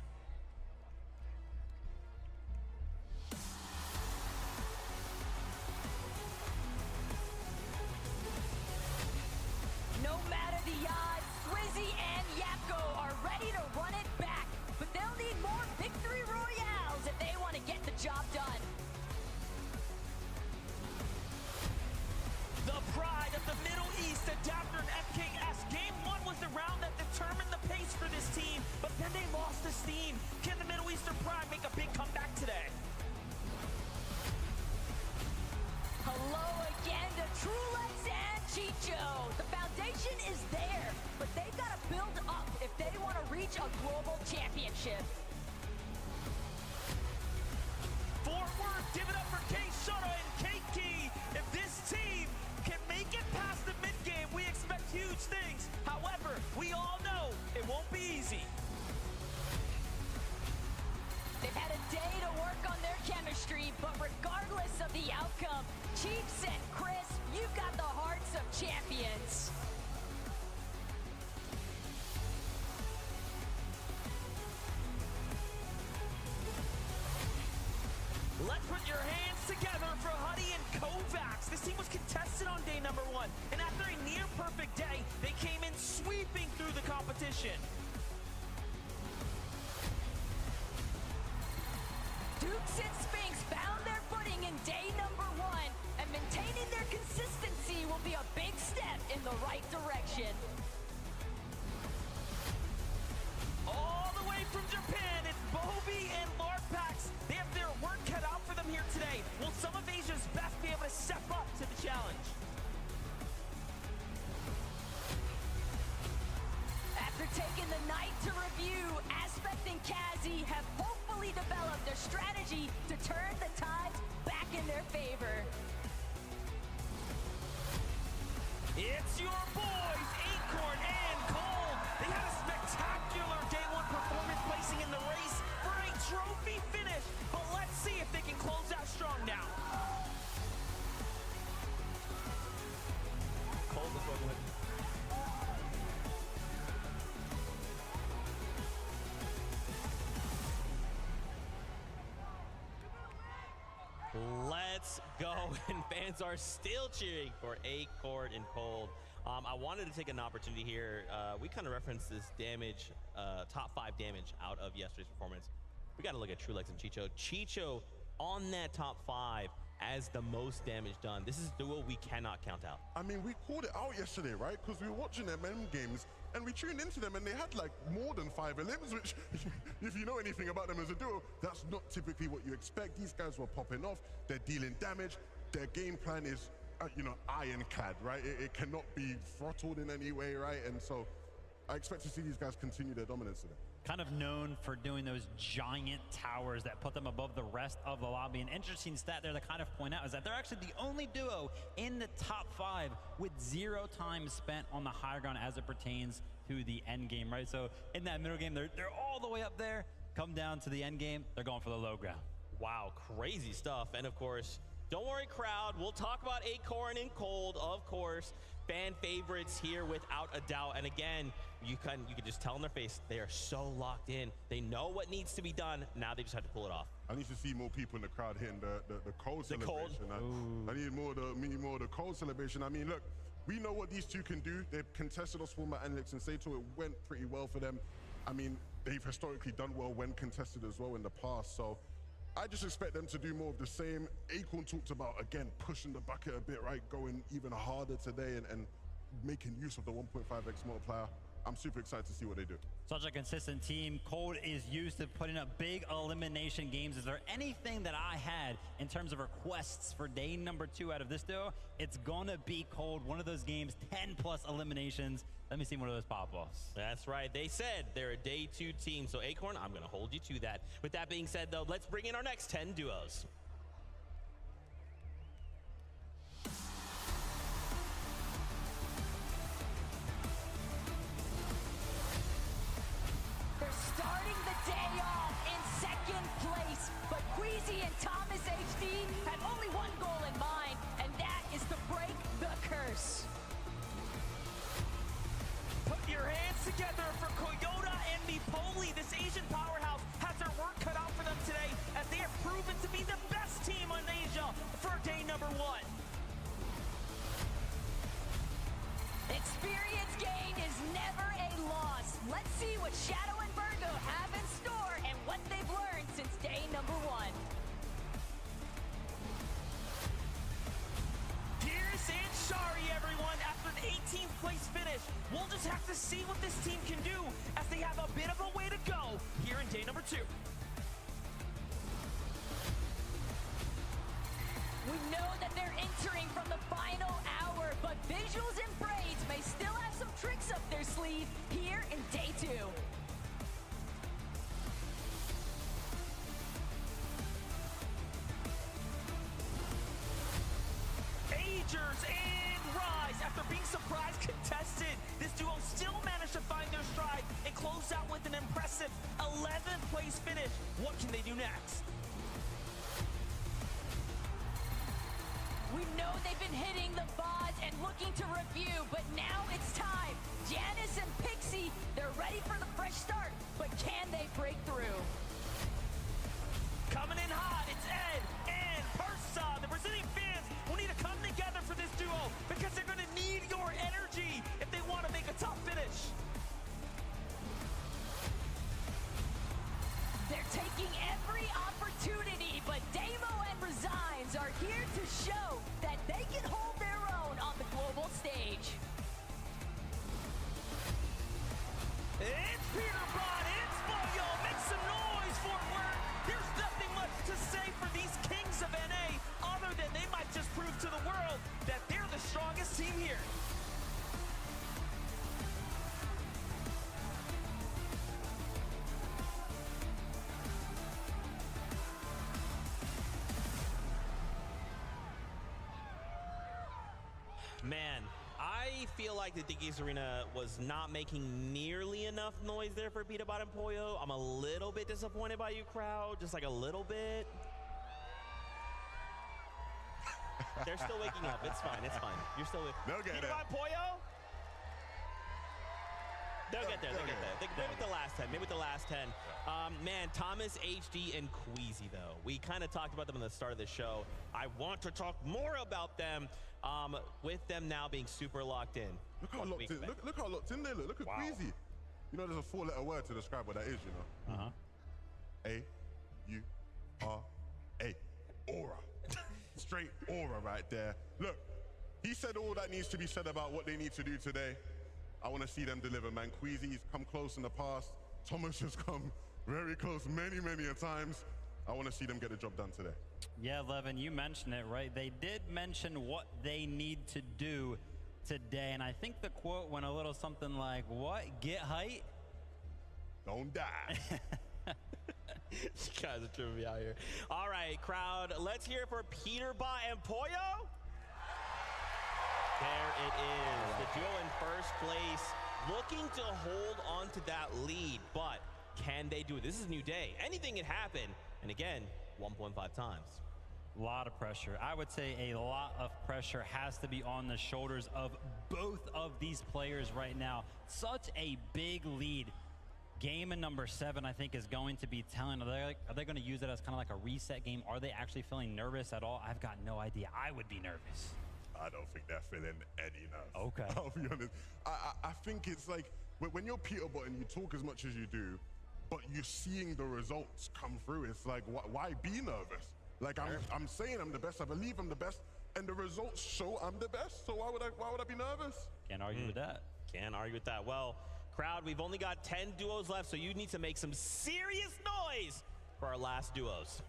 No matter the odds, Swizzy and Yapko are ready to run it back, but they'll need more victory royales if they want to get the job done. The pride of the Middle East, Adapter and FKS. Game 1 was the round that determined the pace for this team, but then they lost the steam. Can the Middle Eastern pride make a big comeback today? Hello again to Trulex and Chicho. The foundation is there, but they've got to build up if they want to reach a global championship. Forward, give it up for K Shuttle and Keiki. If this team can make it past the mid-game, we expect huge things. However, we all know it won't be easy. They've had a day to work on their chemistry, but regardless of the outcome, Chiefs and Chris, you've got the hearts of champions. Let's put your hands together for Huddy and Kovacs. This team was contested on day number 1, and after a near-perfect day, they came in sweeping through the competition. Dukes and Spinks found their footing in day number 1, and maintaining their consistency will be a big step in the right direction. All the way from Japan, it's Bobi and Larpax. They have their work cut out for them here today. Will some of Asia's best be able to step up to the challenge? After taking the night to review, Aspect and Quezy have hopefully developed a strategy to turn the tides back in their favor. It's your boys, Acorn and Cold. They had a spectacular day 1 performance, placing in the race for a trophy finish. But let's see if they can close out strong now. Cold is working with. Let's go, and fans are still cheering for Acorn and Cold. I wanted to take an opportunity here. We kind of referenced this damage, top 5 damage out of yesterday's performance. We got to look at Trulex and Chicho. Chicho on that top 5 as the most damage done. This is a duo we cannot count out. I mean, we called it out yesterday, right? Because we were watching them M games, and we tuned into them, and they had like more than 5 elims, which, if you know anything about them as a duo, that's not typically what you expect. These guys were popping off. They're dealing damage. Their game plan is, ironclad, right? It cannot be throttled in any way, right? And so I expect to see these guys continue their dominance today. Kind of known for doing those giant towers that put them above the rest of the lobby. An interesting stat there to kind of point out is that they're actually the only duo in the top 5 with 0 time spent on the higher ground as it pertains to the end game, right? So in that middle game, they're all the way up there. Come down to the end game, they're going for the low ground. Wow, crazy stuff. And of course, don't worry, crowd. We'll talk about Acorn and Cold, of course. Fan favorites here without a doubt. And again, you can just tell in their face they are so locked in. They know what needs to be done. Now they just have to pull it off. I need to see more people in the crowd hitting the cold celebration. I need more of the cold celebration. I mean, look, we know what these two can do. They've contested us format Analytics and Sato. It went pretty well for them. I mean, they've historically done well when contested as well in the past. So I just expect them to do more of the same. Acorn talked about, again, pushing the bucket a bit, right? Going even harder today and making use of the 1.5x multiplier. I'm super excited to see what they do. Such a consistent team. Cold is used to putting up big elimination games. Is there anything that I had in terms of requests for day number 2 out of this duo? It's gonna be Cold. One of those games, 10+ eliminations. Let me see one of those pop-offs. That's right. They said they're a day 2 team. So Acorn, I'm gonna hold you to that. With that being said, though, let's bring in our next 10 duos. Starting the day off in 2nd place, but Quezy and Thomas HD have only one goal in mind, and that is to break the curse. Put your hands together for Koyota and Mipoli. This Asian powerhouse has their work cut out for them today, as they have proven to be the best team in Asia for day number 1. Experience gain is never a loss. Let's see what Shadow and Virgo have in store and what they've learned since day number 1. Gears and Shari, everyone, after the 18th place finish. We'll just have to see what this team can do, as they have a bit of a way to go here in day number 2. We know that they're entering from the final hour, but Visuals and Braids may still have some tricks up their sleeve here in day 2. Agers and Rise, after being surprise contested, this duo still managed to find their stride and close out with an impressive 11th place finish. What can they do next? We know they've been hitting the VODs and looking to review, but now it's time. Janice and Pixie, they're ready for the fresh start, but can they break through? Coming in hot, it's Ed and Persa. The Brazilian fans will need to come together for this duo, because they're going to need your energy if they want to make a top finish. They're taking every opportunity, but Damo and Resigns are here to show that they can hold their own on the global stage. It's Peterbot and Poyo. Make some noise, Fort Worth. There's nothing much to say for these kings of NA, other than they might just prove to the world that they're the strongest team here. Man, I feel like the Dickies Arena was not making nearly enough noise there for Peterbot and Poyo. I'm a little bit disappointed by you, crowd, just like a little bit. They're still waking up. It's fine. It's fine. You're still with Peterbot and Poyo? They'll get there. They'll get there. Maybe with the last 10. Maybe with the last 10. Man, Thomas, HD, and Quezy, though. We kind of talked about them at the start of the show. I want to talk more about them. With them now being super locked in. Look how locked in. Look how locked in they look. Look at Quezy. You know, there's a 4-letter word to describe what that is, you know? A-U-R-A. Aura. Straight aura right there. Look, he said all that needs to be said about what they need to do today. I want to see them deliver, man. Quezy's come close in the past. Thomas has come very close many a times. I want to see them get the job done today. Yeah, Levin, you mentioned it, right? They did mention what they need to do today, and I think the quote went a little something like, what? Get height? Don't die. You guys are tripping me out here. All right, crowd, let's hear it for Peterbot and Poyo. There it is. The duo in first place, looking to hold on to that lead, but can they do it? This is a new day. Anything can happen. And again, 1.5 times. A lot of pressure. I would say a lot of pressure has to be on the shoulders of both of these players right now. Such a big lead. Game in number 7, I think, is going to be telling. Are they going to use it as kind of like a reset game? Are they actually feeling nervous at all? I've got no idea. I would be nervous. I don't think they're feeling any nerves. Okay. I'll be honest. I think it's like when you're Peterbot and you talk as much as you do, but you're seeing the results come through, it's like, why be nervous? Like, I'm saying I'm the best. I believe I'm the best. And the results show I'm the best. So why would I be nervous? Can't argue with that. Can't argue with that. Well, crowd, we've only got 10 duos left, so you need to make some serious noise for our last duos.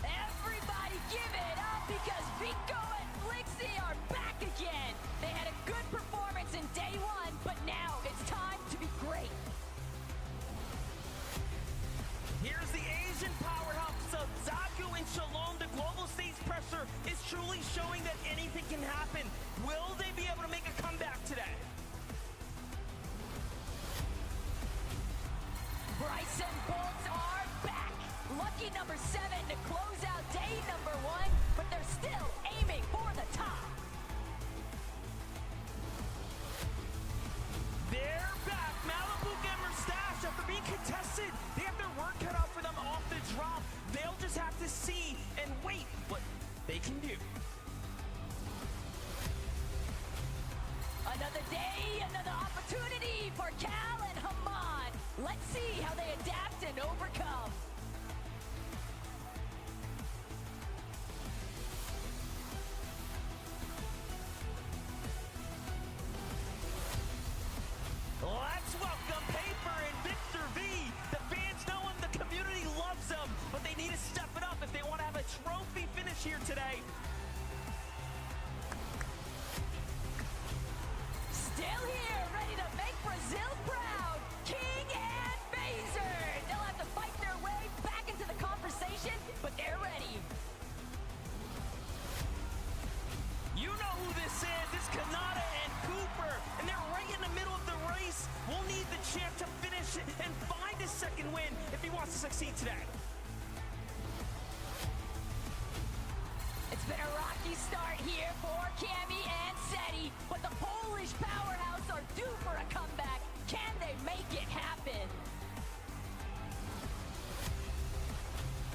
Everybody give it up because Vico and Flixie are back again. They had a good performance in day 1, but now it's time to be great. Here's the Asian powerhouse of Zaku and Shalom. The global stage pressure is truly showing that anything can happen. Will they be able to make a comeback today? Bryce and Bolt are back. Lucky number 7 to close out day number 1, but they're still aiming for the top. They're back. Malibu Gamer Stash, after being contested, they have their work cut out for them off the drop. They'll just have to see and wait what they can do. Another day, another opportunity for Cal and Haman. Let's see how they adapt and overcome. Let's welcome Paper and Victor V. The fans know him, the community loves him, but they need to step it up if they want to have a trophy finish here today. Still here, ready to make Brazil proud. King and Phaser. They'll have to fight their way back into the conversation, but they're ready. You know who this is. It's Kanata and Cooper, and they're right in the middle of the race. We'll need the champ to finish and find his second win if he wants to succeed today. It's been a rocky start here for Camy and Setty, but the Polish powerhouse are due for a comeback. Can they make it happen?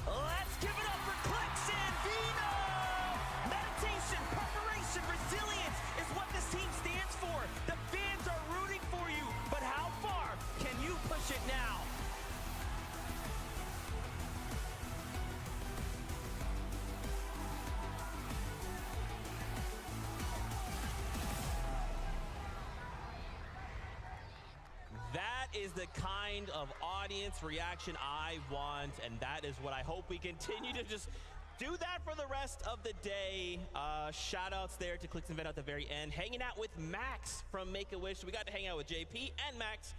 Let's give it up for Clicks and Vino! Meditation, preparation, resilience is what this team stands for. The fans are rooting for you, but how far can you push it now? That is the kind of audience reaction I want, and that is what I hope we continue to just do that for the rest of the day. Shout outs there to Clicks and Ven at the very end. Hanging out with Max from Make-A-Wish. We got to hang out with JP and Max.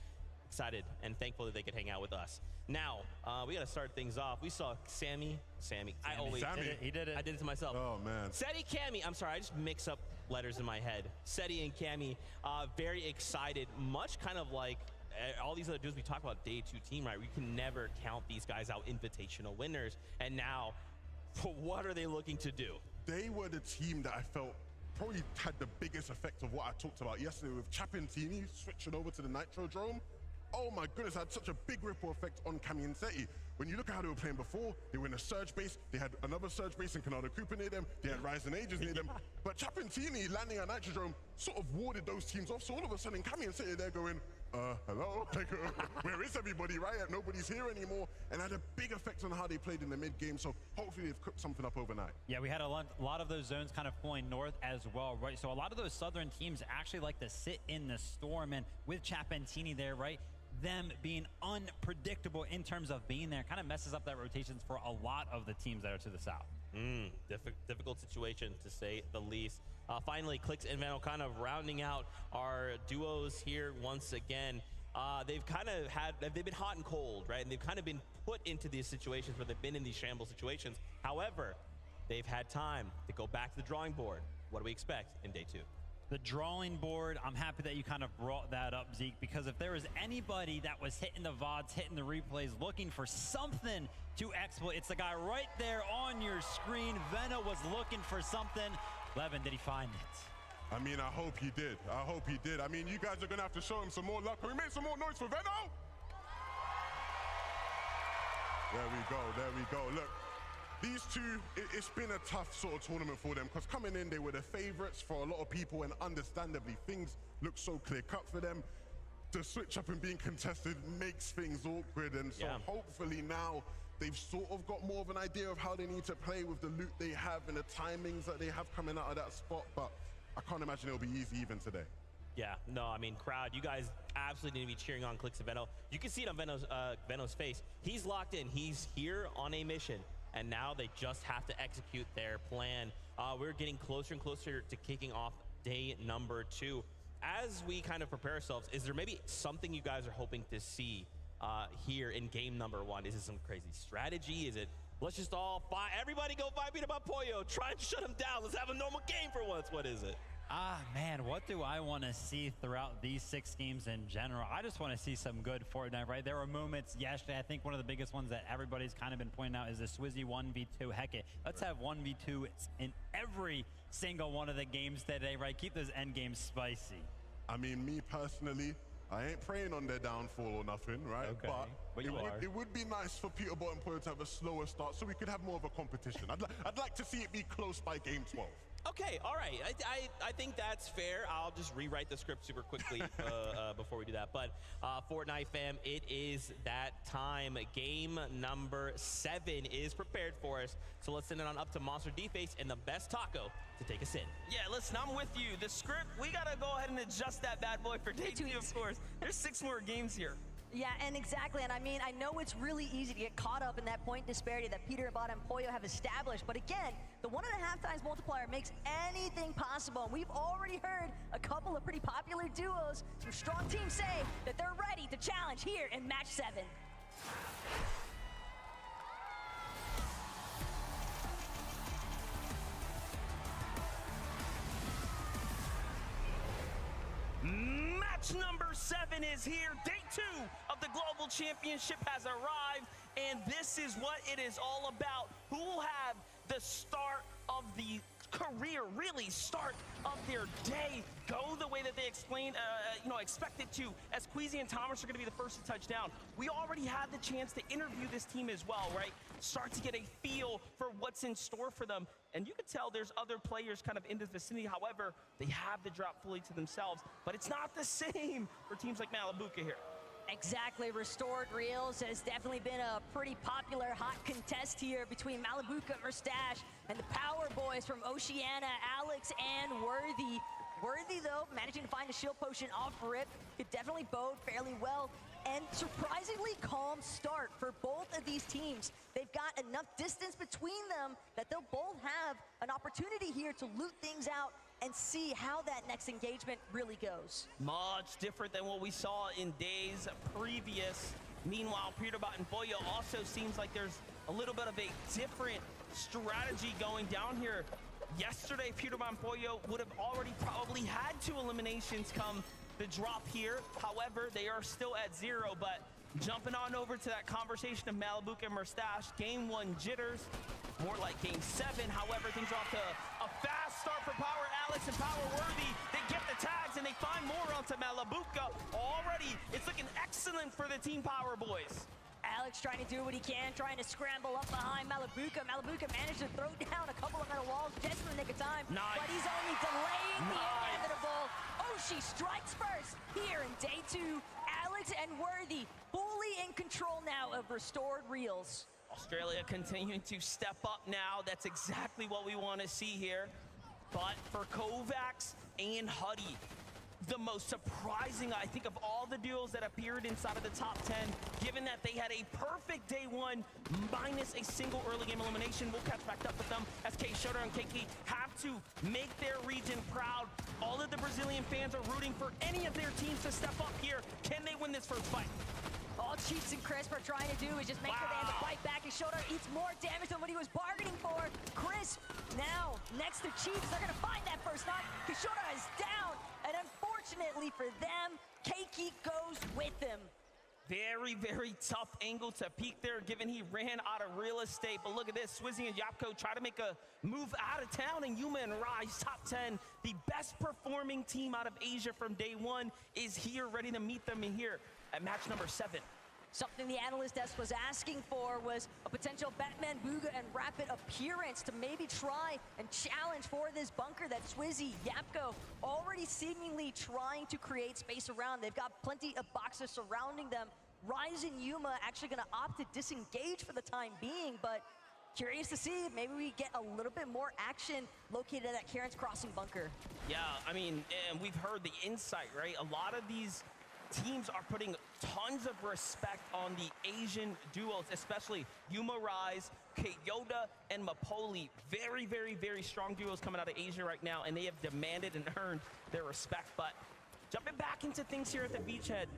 Excited and thankful that they could hang out with us. Now, we got to start things off. We saw Sammy. I always Sammy. did it. He did it. I did it to myself. Oh, man. Setty, Camy. I'm sorry, I just mix up letters in my head. Setty and Camy, very excited. Much kind of like all these other dudes we talk about day 2 team, right? We can never count these guys out invitational winners. And now, what are they looking to do? They were the team that I felt probably had the biggest effect of what I talked about yesterday with Chapentini switching over to the Nitrodrome. Oh my goodness, had such a big ripple effect on Camy and Setty. When you look at how they were playing before, they were in a surge base, they had another surge base and Canada Cooper near them, they had Ryzen Ages near them. But Chapentini landing at Nitrodrome sort of warded those teams off. So all of a sudden, Camy and Setty, they're going, hello? Like, where is everybody, right? Nobody's here anymore. And had a big effect on how they played in the mid-game. So hopefully they've cooked something up overnight. Yeah, we had a lot of those zones kind of flowing north as well, right? So a lot of those southern teams actually like to sit in the storm, and with Chapentini there, right? Them being unpredictable in terms of being there kind of messes up that rotations for a lot of the teams that are to the south. Difficult situation to say the least. Finally, Clicks and Vandal kind of rounding out our duos here once again. They've been hot and cold, right? And they've kind of been put into these situations where they've been in these shambles situations. However, they've had time to go back to the drawing board. What do we expect in day 2? The drawing board, I'm happy that you kind of brought that up, Zeke, because if there was anybody that was hitting the VODs, hitting the replays, looking for something to exploit, it's the guy right there on your screen. Veno was looking for something. Levin, did he find it? I mean, I hope he did. I hope he did. I mean, you guys are going to have to show him some more luck. Can we make some more noise for Veno? There we go. There we go. Look. These two, it's been a tough sort of tournament for them because coming in, they were the favorites for a lot of people, and understandably, things look so clear-cut for them. The switch up and being contested makes things awkward, and so hopefully now they've sort of got more of an idea of how they need to play with the loot they have and the timings that they have coming out of that spot, but I can't imagine it'll be easy even today. Yeah, no, I mean, crowd, you guys absolutely need to be cheering on Clix and Veno. You can see it on Veno's face. He's locked in. He's here on a mission. And now they just have to execute their plan. We're getting closer and closer to kicking off day number 2. As we kind of prepare ourselves, is there maybe something you guys are hoping to see here in game number 1? Is it some crazy strategy? Is it, let's just all fight, everybody go fight Peterbot and Poyo, try and shut him down, let's have a normal game for once? What is it? Man, what do I want to see throughout these 6 games in general? I just want to see some good Fortnite, right? There were moments yesterday. I think one of the biggest ones that everybody's kind of been pointing out is the Swizzy 1v2. Heck it, let's have 1v2 in every single one of the games today, right? Keep those end games spicy. I mean, me personally, I ain't praying on their downfall or nothing, right? Okay, but it would be nice for Peterbot and Poyo to have a slower start so we could have more of a competition. I'd like to see it be close by game 12. Okay, all right. I think that's fair. I'll just rewrite the script super quickly before we do that. But Fortnite fam, it is that time. Game number 7 is prepared for us. So let's send it on up to Monster D-Face and the best taco to take us in. Yeah, listen, I'm with you. The script, we got to go ahead and adjust that bad boy for day 2, of course. There's 6 more games here. Yeah, and exactly, and I mean, I know it's really easy to get caught up in that point disparity that Peterbot and Poyo have established, but again, the 1.5 times multiplier makes anything possible, and we've already heard a couple of pretty popular duos. Some strong teams say that they're ready to challenge here in match 7. Match number 7 is here. Day 2 of the Global Championship has arrived, and this is what it is all about. Who will have the start of the career, really start of their day, go the way that they expect it to, as Quezy and Thomas are going to be the first to touch down. We already had the chance to interview this team as well, right? Start to get a feel for what's in store for them. And you can tell there's other players kind of in the vicinity. However, they have the drop fully to themselves, but it's not the same for teams like Malabuka here. Exactly, Restored Reels has definitely been a pretty popular hot contest here between Malabuka, Merstash, and the Power Boys from Oceania, Alex and Worthy. Worthy, though, managing to find a shield potion off rip, could definitely bode fairly well. And surprisingly calm start for both of these teams. They've got enough distance between them that they'll both have an opportunity here to loot things out and see how that next engagement really goes. Much different than what we saw in days previous. Meanwhile, Peterbot and Poyo also seems like there's a little bit of a different strategy going down here. Yesterday, Peterbot and Poyo would have already probably had 2 eliminations come the drop here. However, they are still at 0, but jumping on over to that conversation of Malabuka and Merstash, game 1 jitters, more like game 7. However, things are off to a fast start for Power Alex and Power Worthy. They get the tags and they find more onto Malabuka. Already, it's looking excellent for the Team Power Boys. Alex trying to do what he can, trying to scramble up behind Malabuka. Malabuka managed to throw down a couple of metal walls just in the nick of time. Nice. But he's only delaying the inevitable. Oshi strikes first here in day 2. Alex and Worthy fully in control now of Restored Reels. Australia continuing to step up now. That's exactly what we want to see here. But for Kovacs and Huddy, the most surprising, I think, of all the duos that appeared inside of the top 10, given that they had a perfect day one, minus a single early game elimination. We'll catch back up with them as Shota and Kiki have to make their region proud. All of the Brazilian fans are rooting for any of their teams to step up here. Can they win this first fight? All Cheeks and Crisp are trying to do is just make sure they have to fight back, and Shota eats more damage than what he was bargaining for. Crisp now next to Cheeks. They're gonna find that first knock. Shota is down, and unfortunately for them, Keiki goes with him. Very, very tough angle to peek there, given he ran out of real estate. But look at this, Swizzy and Yapko try to make a move out of town, and Yuma and Rise, top 10, the best performing team out of Asia from day one, is here, ready to meet them in here at match number 7. Something the analyst desk was asking for was a potential Batman Booga and Rapid appearance to maybe try and challenge for this bunker that Swizzy, Yapko already seemingly trying to create space around. They've got plenty of boxes surrounding them. Rise and Yuma actually gonna opt to disengage for the time being, but curious to see if maybe we get a little bit more action located at that Karen's Crossing bunker. Yeah, I mean, and we've heard the insight, right? A lot of these teams are putting tons of respect on the Asian duos, especially Yuma Rise, Yoda, and Mapoli. Very, very, very strong duos coming out of Asia right now, and they have demanded and earned their respect. But jumping back into things here at the beachhead,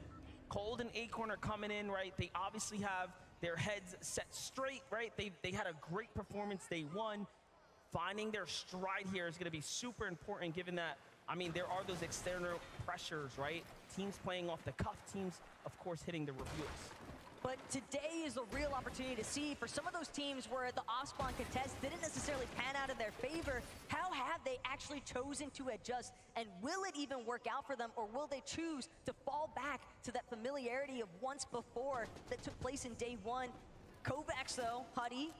Cold and Acorn are coming in, right? They obviously have their heads set straight, right? They had a great performance day one. Finding their stride here is going to be super important, given that, I mean, there are those external pressures, right? Teams playing off the cuff, teams, of course, hitting the reviews. But today is a real opportunity to see for some of those teams where the off-spawn contest didn't necessarily pan out in their favor, how have they actually chosen to adjust? And will it even work out for them, or will they choose to fall back to that familiarity of once before that took place in day one? Kovacs, though, Huddy,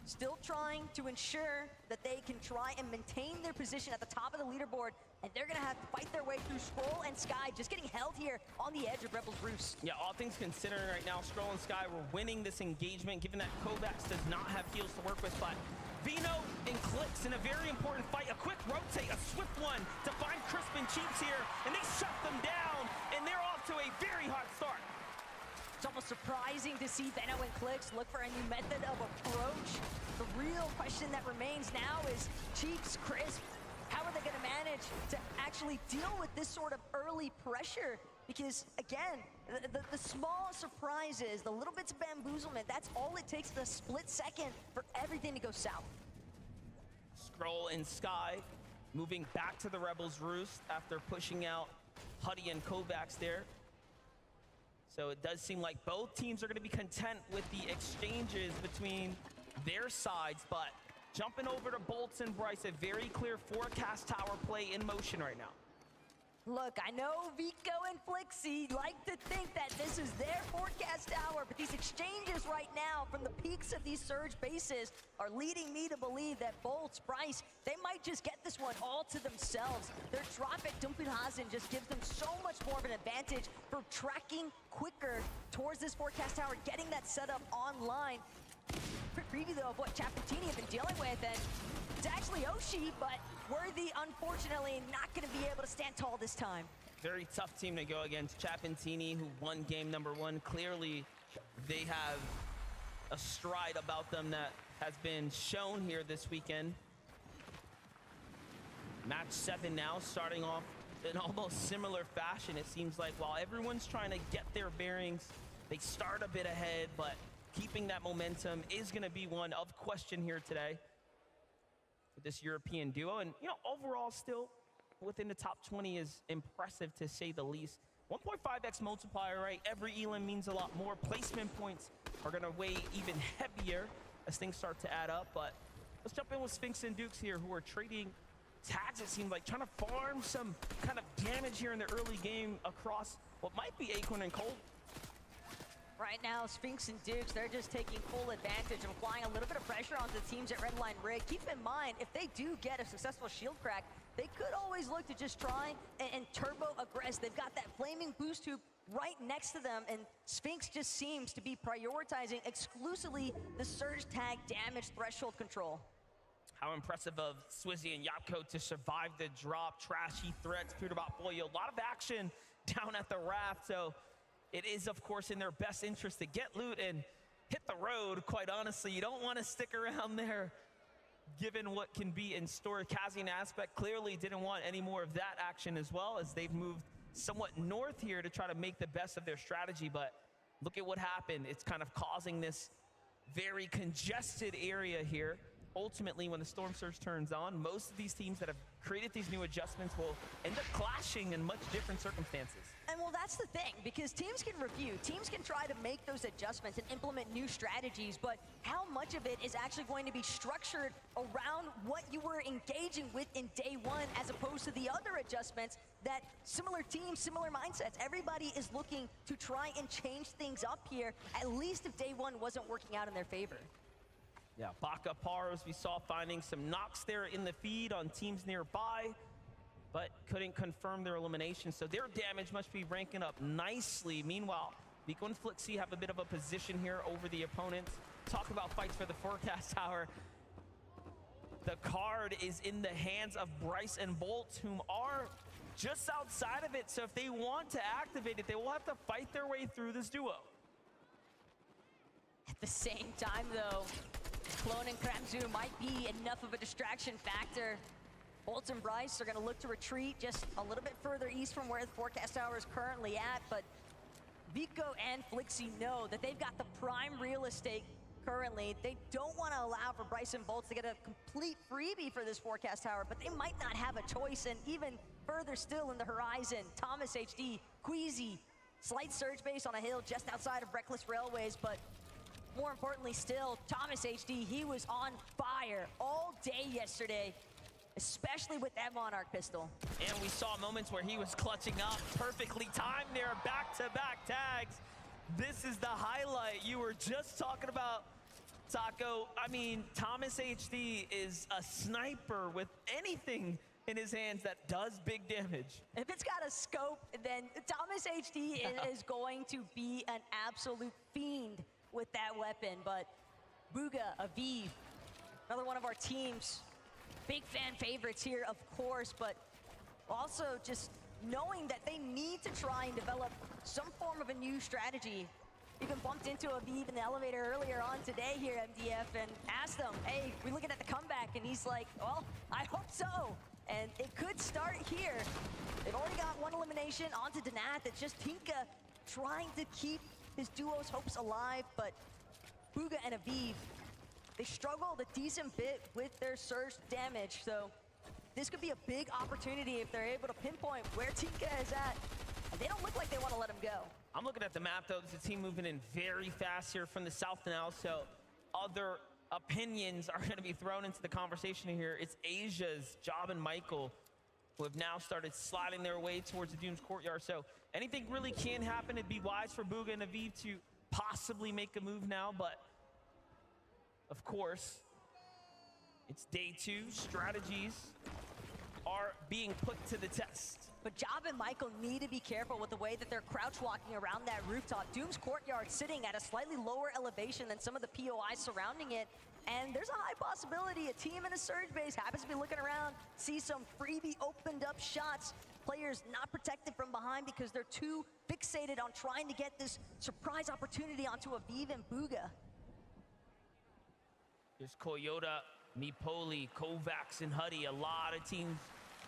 still trying to ensure that they can try and maintain their position at the top of the leaderboard, and they're gonna have to fight their way through Scroll and Sky, just getting held here on the edge of Rebel's Roost. Yeah, all things considering right now, Scroll and Sky were winning this engagement, given that Kovacs does not have heals to work with, but Vino and Clicks in a very important fight, a quick rotate, a swift one to find Crisp and Cheeks here, and they shut them down, and they're off to a very hot start. It's almost surprising to see Veno and Clicks look for a new method of approach. The real question that remains now is Cheeks, Crisp, how are they going to manage to actually deal with this sort of early pressure? Because, again, the small surprises, the little bits of bamboozlement, that's all it takes in a split second for everything to go south. Scroll and Sky moving back to the Rebels' Roost after pushing out Huddy and Kovacs there. So it does seem like both teams are going to be content with the exchanges between their sides, but jumping over to Bolts and Bryce, a very clear forecast tower play in motion right now. Look, I know Vico and Flixie like to think that this is their forecast hour, but these exchanges right now from the peaks of these Surge bases are leading me to believe that Bolts, Bryce, they might just get this one all to themselves. Their drop at Dumpenhausen just gives them so much more of an advantage for tracking quicker towards this forecast tower, getting that setup online. Quick preview, though, of what Chapentini have been dealing with, and it's actually Oshi, but Worthy, unfortunately, not going to be able to stand tall this time. Very tough team to go against. Chapentini, who won game number one. Clearly, they have a stride about them that has been shown here this weekend. Match 7 now, starting off in almost similar fashion. It seems like while everyone's trying to get their bearings, they start a bit ahead, but keeping that momentum is going to be one of question here today with this European duo. And, you know, overall still within the top 20 is impressive to say the least. 1.5x multiplier, right? Every elim means a lot more. Placement points are going to weigh even heavier as things start to add up. But let's jump in with Sphinx and Dukes here, who are trading tags, it seems like, trying to farm some kind of damage here in the early game across what might be Acorn and Cold. Right now, Sphinx and Dukes, they're just taking full advantage of applying a little bit of pressure onto the teams at Redline Rig. Keep in mind, if they do get a successful shield crack, they could always look to just try and turbo aggress. They've got that flaming boost tube right next to them, and Sphinx just seems to be prioritizing exclusively the surge tag damage threshold control. How impressive of Swizzy and Yapko to survive the drop. Trashy threats, Peterbot and Poyo. A lot of action down at the raft, so it is, of course, in their best interest to get loot and hit the road, quite honestly. You don't want to stick around there given what can be in store. Camy and Aspect clearly didn't want any more of that action as well, as they've moved somewhat north here to try to make the best of their strategy. But look at what happened. It's kind of causing this very congested area here. Ultimately, when the Storm Surge turns on, most of these teams that have created these new adjustments will end up clashing in much different circumstances. And well, that's the thing, because teams can review, teams can try to make those adjustments and implement new strategies, but how much of it is actually going to be structured around what you were engaging with in day one, as opposed to the other adjustments that similar teams, similar mindsets, everybody is looking to try and change things up here, at least if day one wasn't working out in their favor. Yeah, Baka Pars, we saw finding some knocks there in the feed on teams nearby, but couldn't confirm their elimination, so their damage must be ranking up nicely. Meanwhile, Vico and Flixie have a bit of a position here over the opponents. Talk about fights for the forecast tower. The card is in the hands of Bryce and Bolt, whom are just outside of it, so if they want to activate it, they will have to fight their way through this duo. At the same time, though, Clone and Kramzu might be enough of a distraction factor. Bolt and Bryce are going to look to retreat just a little bit further east from where the forecast tower is currently at, but Vico and Flixie know that they've got the prime real estate currently. They don't want to allow for Bryce and Bolt to get a complete freebie for this forecast tower, but they might not have a choice. And even further still in the horizon, Thomas HD, Quezy, slight surge base on a hill just outside of Reckless Railways, but more importantly still, Thomas HD, he was on fire all day yesterday, especially with that Monarch pistol. And we saw moments where he was clutching up, perfectly timed there, back-to-back tags. This is the highlight you were just talking about, Taco. I mean, Thomas HD is a sniper with anything in his hands that does big damage. If it's got a scope, then Thomas HD is going to be an absolute fiend with that weapon. But Bugha, Aviv, another one of our team's big fan favorites here, of course, but also just knowing that they need to try and develop some form of a new strategy. Even bumped into Aviv in the elevator earlier on today here at MDF and asked him, hey, we looking at the comeback? And he's like, well, I hope so. And it could start here. They've already got one elimination onto Danath. It's just Tinka trying to keep his duo's hopes alive, but Bugha and Aviv, they struggled a decent bit with their surge damage, so this could be a big opportunity if they're able to pinpoint where Tinka is at. And they don't look like they want to let him go. I'm looking at the map, though. There's a team moving in very fast here from the south now, so other opinions are going to be thrown into the conversation here. It's Asia's Job and Michael, who have now started sliding their way towards the Doom's Courtyard. So anything really can happen. It'd be wise for Bugha and Aviv to possibly make a move now, but of course, it's day two. Strategies are being put to the test. But Job and Michael need to be careful with the way that they're crouch walking around that rooftop. Doom's Courtyard sitting at a slightly lower elevation than some of the POIs surrounding it. And there's a high possibility a team in a surge base happens to be looking around, see some freebie opened up shots. Players not protected from behind because they're too fixated on trying to get this surprise opportunity onto Aviv and Bugha. There's Koyota, Mipoli, Kovacs, and Huddy. A lot of teams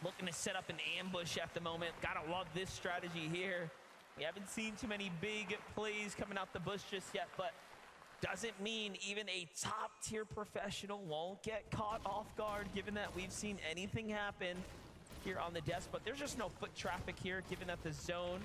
looking to set up an ambush at the moment. Gotta love this strategy here. We haven't seen too many big plays coming out the bush just yet, but doesn't mean even a top-tier professional won't get caught off guard, given that we've seen anything happen here on the desk. But there's just no foot traffic here, given that the zone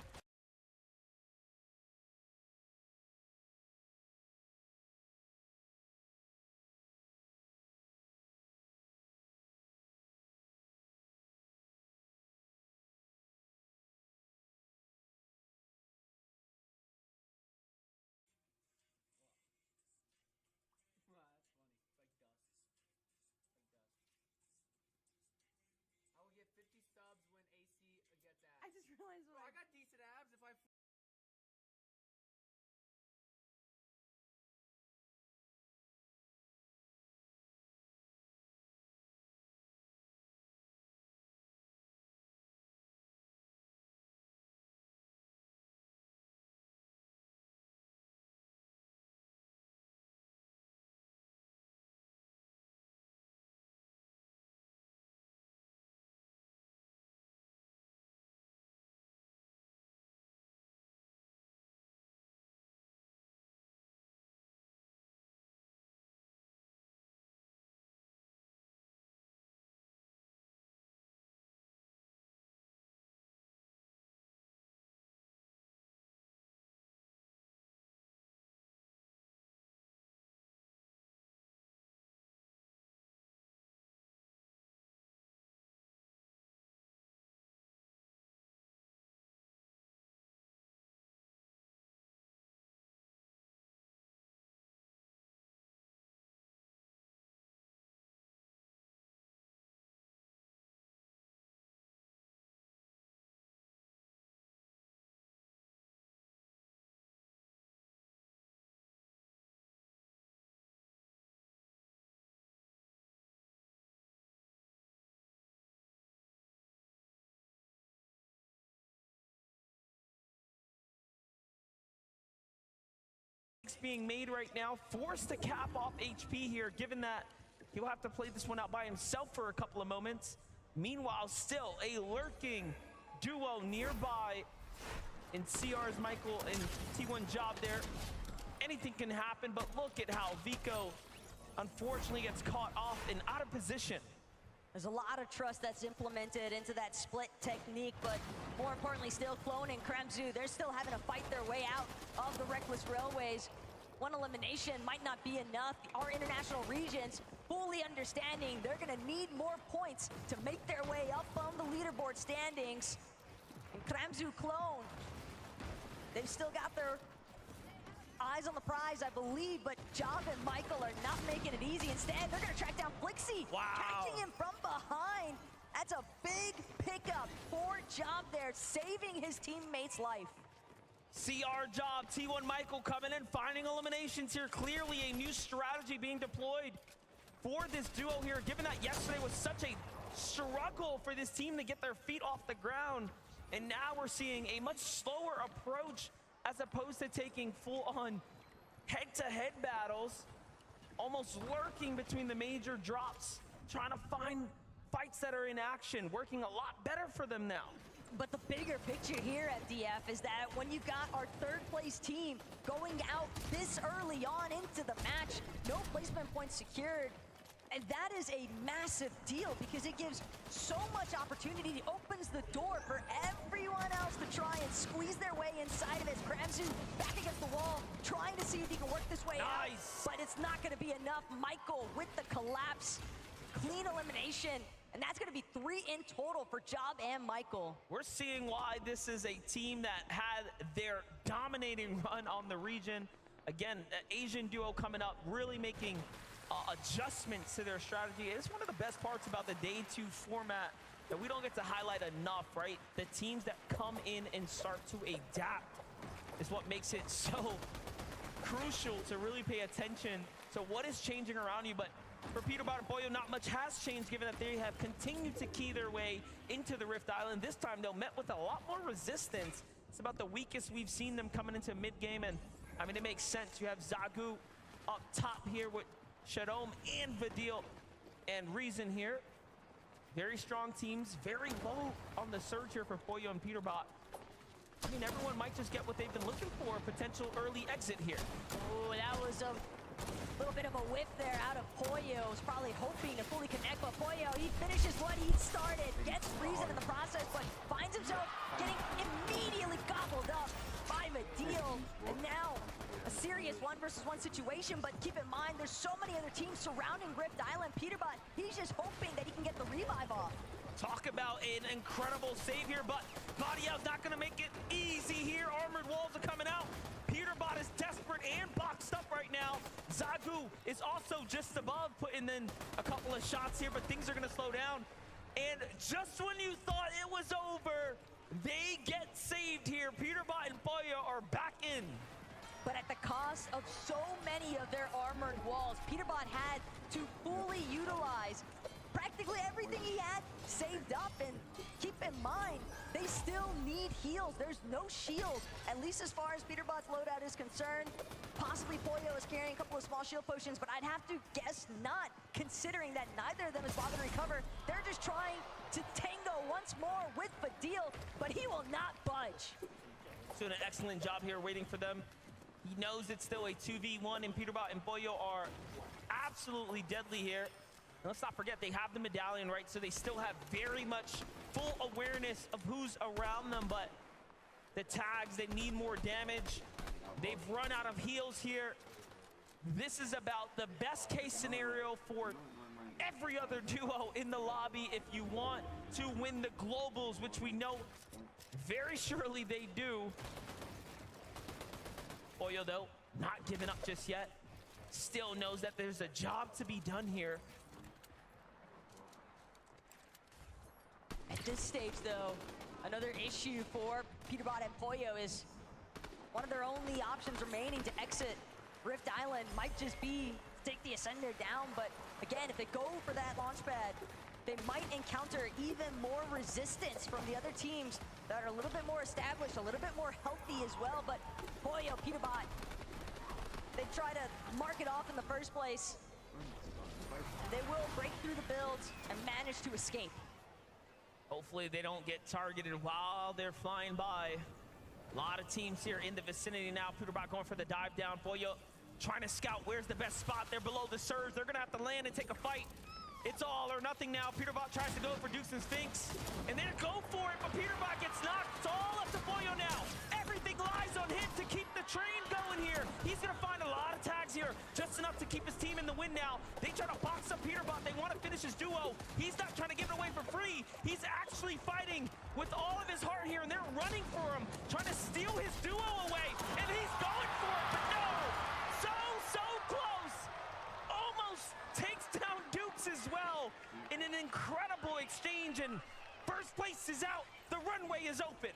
I just realized I got decent average. picks being made right now. Forced to cap off HP here, given that he'll have to play this one out by himself for a couple of moments. Meanwhile, still a lurking duo nearby in CR's Michael and T1 Job there. Anything can happen, but look at how Vico unfortunately gets caught off and out of position. There's a lot of trust that's implemented into that split technique, but more importantly still, Clone and Kremzu, they're still having to fight their way out of the Reckless Railways. One elimination might not be enough. Our international regions fully understanding they're gonna need more points to make their way up on the leaderboard standings. And Kremzu, Clone, they've still got their eyes on the prize, I believe, but Job and Michael are not making it easy. Instead, they're gonna track down Flixie, catching him from behind. That's a big pickup for Job there, saving his teammate's life. CR Job, T1 Michael coming in, finding eliminations here. Clearly a new strategy being deployed for this duo here, given that yesterday was such a struggle for this team to get their feet off the ground. And now we're seeing a much slower approach as opposed to taking full-on head-to-head battles, almost lurking between the major drops, trying to find fights that are in action, working a lot better for them now. But the bigger picture here at DF is that when you've got our third place team going out this early on into the match, no placement points secured, and that is a massive deal because it gives so much opportunity. It opens the door for everyone else to try and squeeze their way inside of it. Kremzu back against the wall, trying to see if he can work this way out. But it's not going to be enough. Michael with the collapse, clean elimination, and that's going to be 3 in total for Job and Michael. We're seeing why this is a team that had their dominating run on the region. Again, the Asian duo coming up, really making adjustments to their strategy. It's one of the best parts about the Day 2 format that we don't get to highlight enough, right? The teams that come in and start to adapt is what makes it so crucial to really pay attention to what is changing around you. But for Peterbot and Poyo, not much has changed, given that they have continued to key their way into the Rift Island. This time, though, met with a lot more resistance. It's about the weakest we've seen them coming into mid-game, and I mean, it makes sense. You have Zagu up top here with Shadom and Vadil and Reason here. Very strong teams, very low on the surge here for Poyo and Peterbot. I mean, everyone might just get what they've been looking for, a potential early exit here. Oh, that was a little bit of a whiff there out of Poyo. Was probably hoping to fully connect, but Poyo, he finishes what he started, gets Reason in the process, but finds himself getting immediately gobbled up by Vadil. And now a serious 1-versus-1 situation, but keep in mind, there's so many other teams surrounding Rift Island. Peterbot, he's just hoping that he can get the revive off. Talk about an incredible save here, but Body Out's not gonna make it easy here. Armored walls are coming out. Peterbot is desperate and boxed up right now. Zagu is also just above, putting in a couple of shots here, but things are gonna slow down. And just when you thought it was over, they get saved here. Peterbot and Poyo are back in. But at the cost of so many of their armored walls, Peterbot had to fully utilize practically everything he had saved up. And keep in mind, they still need heals. There's no shield, at least as far as Peterbot's loadout is concerned. Possibly Poyo is carrying a couple of small shield potions, but I'd have to guess not, considering that neither of them is bothered to recover. They're just trying to tango once more with Vadil, but he will not budge. Doing an excellent job here waiting for them. He knows it's still a 2v1, and Peterbot and Poyo are absolutely deadly here. And let's not forget, they have the medallion, right? So they still have very much full awareness of who's around them, but the tags, they need more damage. They've run out of heals here. This is about the best case scenario for every other duo in the lobby if you want to win the globals, which we know very surely they do. Poyo, though, not giving up just yet. Still knows that there's a job to be done here. At this stage, though, another issue for Peterbot and Poyo is one of their only options remaining to exit Rift Island might just be to take the Ascender down. But again, if they go for that launch pad, they might encounter even more resistance from the other teams that are a little bit more established, a little bit more healthy as well. But Poyo, Peterbot, they try to mark it off in the first place. And they will break through the builds and manage to escape. Hopefully they don't get targeted while they're flying by. A lot of teams here in the vicinity now. Peterbot going for the dive down. Poyo trying to scout where's the best spot. They're below the surge. They're going to have to land and take a fight. It's all or nothing now. Peterbot tries to go for Dukes and Sphinx. And they go for it, but Peterbot gets knocked. It's all up to Poyo now. Everything lies on him to keep the train going here. He's going to find a lot of tags here, just enough to keep his team in the win now. They try to box up Peterbot. They want to finish his duo. He's not trying to give it away for free. He's actually fighting with all of his heart here, and they're running for him, trying to steal his duo away. And he's going for it, but no! So close! Almost takes down Dukes as well in an incredible exchange, and first place is out. The runway is open.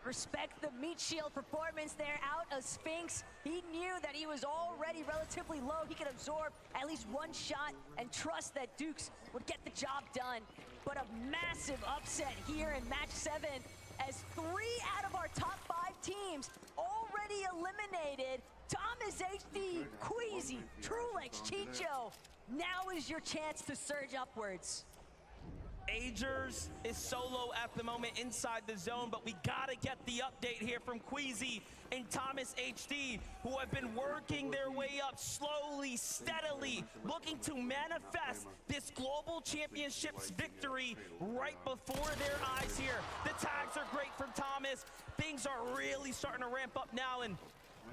Respect the meat shield performance there out of Sphinx. He knew that he was already relatively low. He could absorb at least one shot and trust that Dukes would get the job done. But a massive upset here in match 7 as 3 out of our top 5 teams already eliminated. Thomas, HD, Quezy, Trulex, Chicho. Now is your chance to surge upwards. Agers is solo at the moment inside the zone, but we gotta get the update here from Quezy and Thomas HD, who have been working their way up slowly, steadily, looking to manifest this global championships victory right before their eyes here. The tags are great from Thomas. Things are really starting to ramp up now, and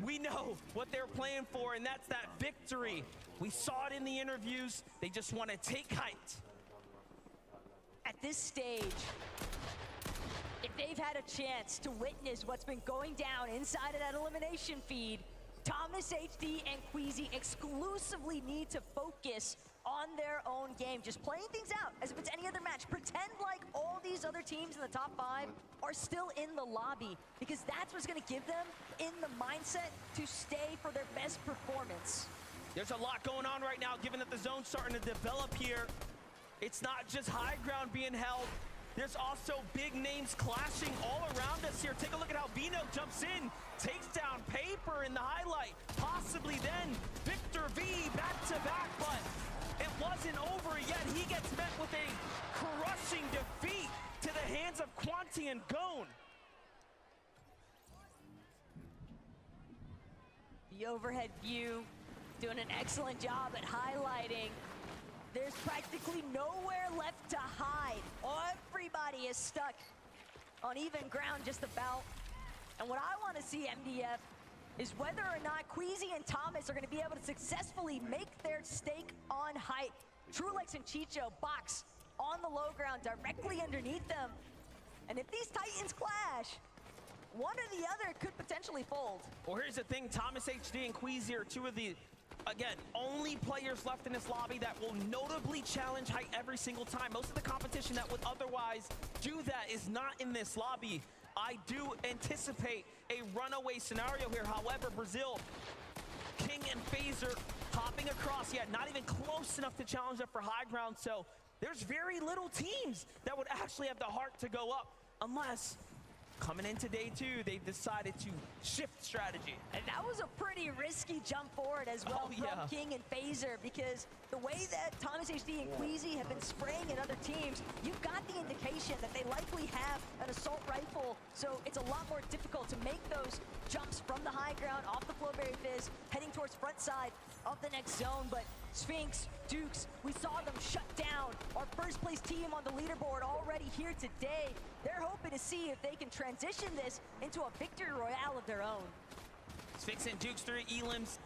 we know what they're playing for, and that's that victory. We saw it in the interviews. They just want to take height. At this stage, if they've had a chance to witness what's been going down inside of that elimination feed, Thomas HD and Quezy exclusively need to focus on their own game, just playing things out as if it's any other match. Pretend like all these other teams in the top 5 are still in the lobby, because that's what's going to give them in the mindset to stay for their best performance. There's a lot going on right now, given that the zone's starting to develop here. It's not just high ground being held. There's also big names clashing all around us here. Take a look at how Vino jumps in, takes down Paper in the highlight. Possibly then Victor V back-to-back, but it wasn't over yet. He gets met with a crushing defeat to the hands of Quanti and Gone. The overhead view doing an excellent job at highlighting. There's practically nowhere left to hide. Everybody is stuck on even ground just about. And what I want to see, MDF, is whether or not Quezy and Thomas are going to be able to successfully make their stake on height. Trulex and Chicho box on the low ground directly underneath them. And if these Titans clash, one or the other could potentially fold. Well, here's the thing. Thomas HD and Quezy are two of the, again, only players left in this lobby that will notably challenge height every single time. Most of the competition that would otherwise do that is not in this lobby. I do anticipate a runaway scenario here. However, Brazil, King and Phaser hopping across, yet not even close enough to challenge up for high ground. So there's very little teams that would actually have the heart to go up, unless coming into day 2, they've decided to shift strategy. And that was a pretty risky jump forward as well from King and Phaser, because the way that Thomas HD and Quezy have been spraying at other teams, you've got the indication that they likely have an assault rifle, so it's a lot more difficult to make those jumps from the high ground off the Flowberry Fizz, heading towards front side of the next zone. But Sphinx, Dukes, we saw them shut down our first place team on the leaderboard already here today. They're hoping to see if they can transition this into a victory royale of their own. Sphinx and Dukes through elims.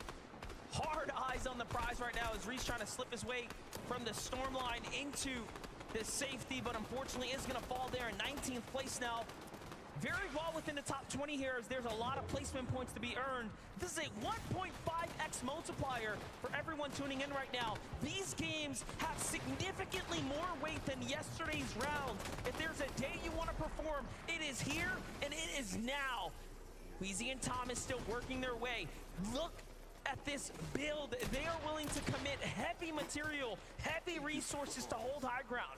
Hard eyes on the prize right now as Reese trying to slip his way from the storm line into the safety, but unfortunately is going to fall there in 19th place now. Very well within the top 20 here, as there's a lot of placement points to be earned. This is a 1.5x multiplier for everyone tuning in right now. These games have significantly more weight than yesterday's round. If there's a day you want to perform, it is here and it is now. Quezy and Thomas still working their way. Look at this build. They are willing to commit heavy material, heavy resources to hold high ground.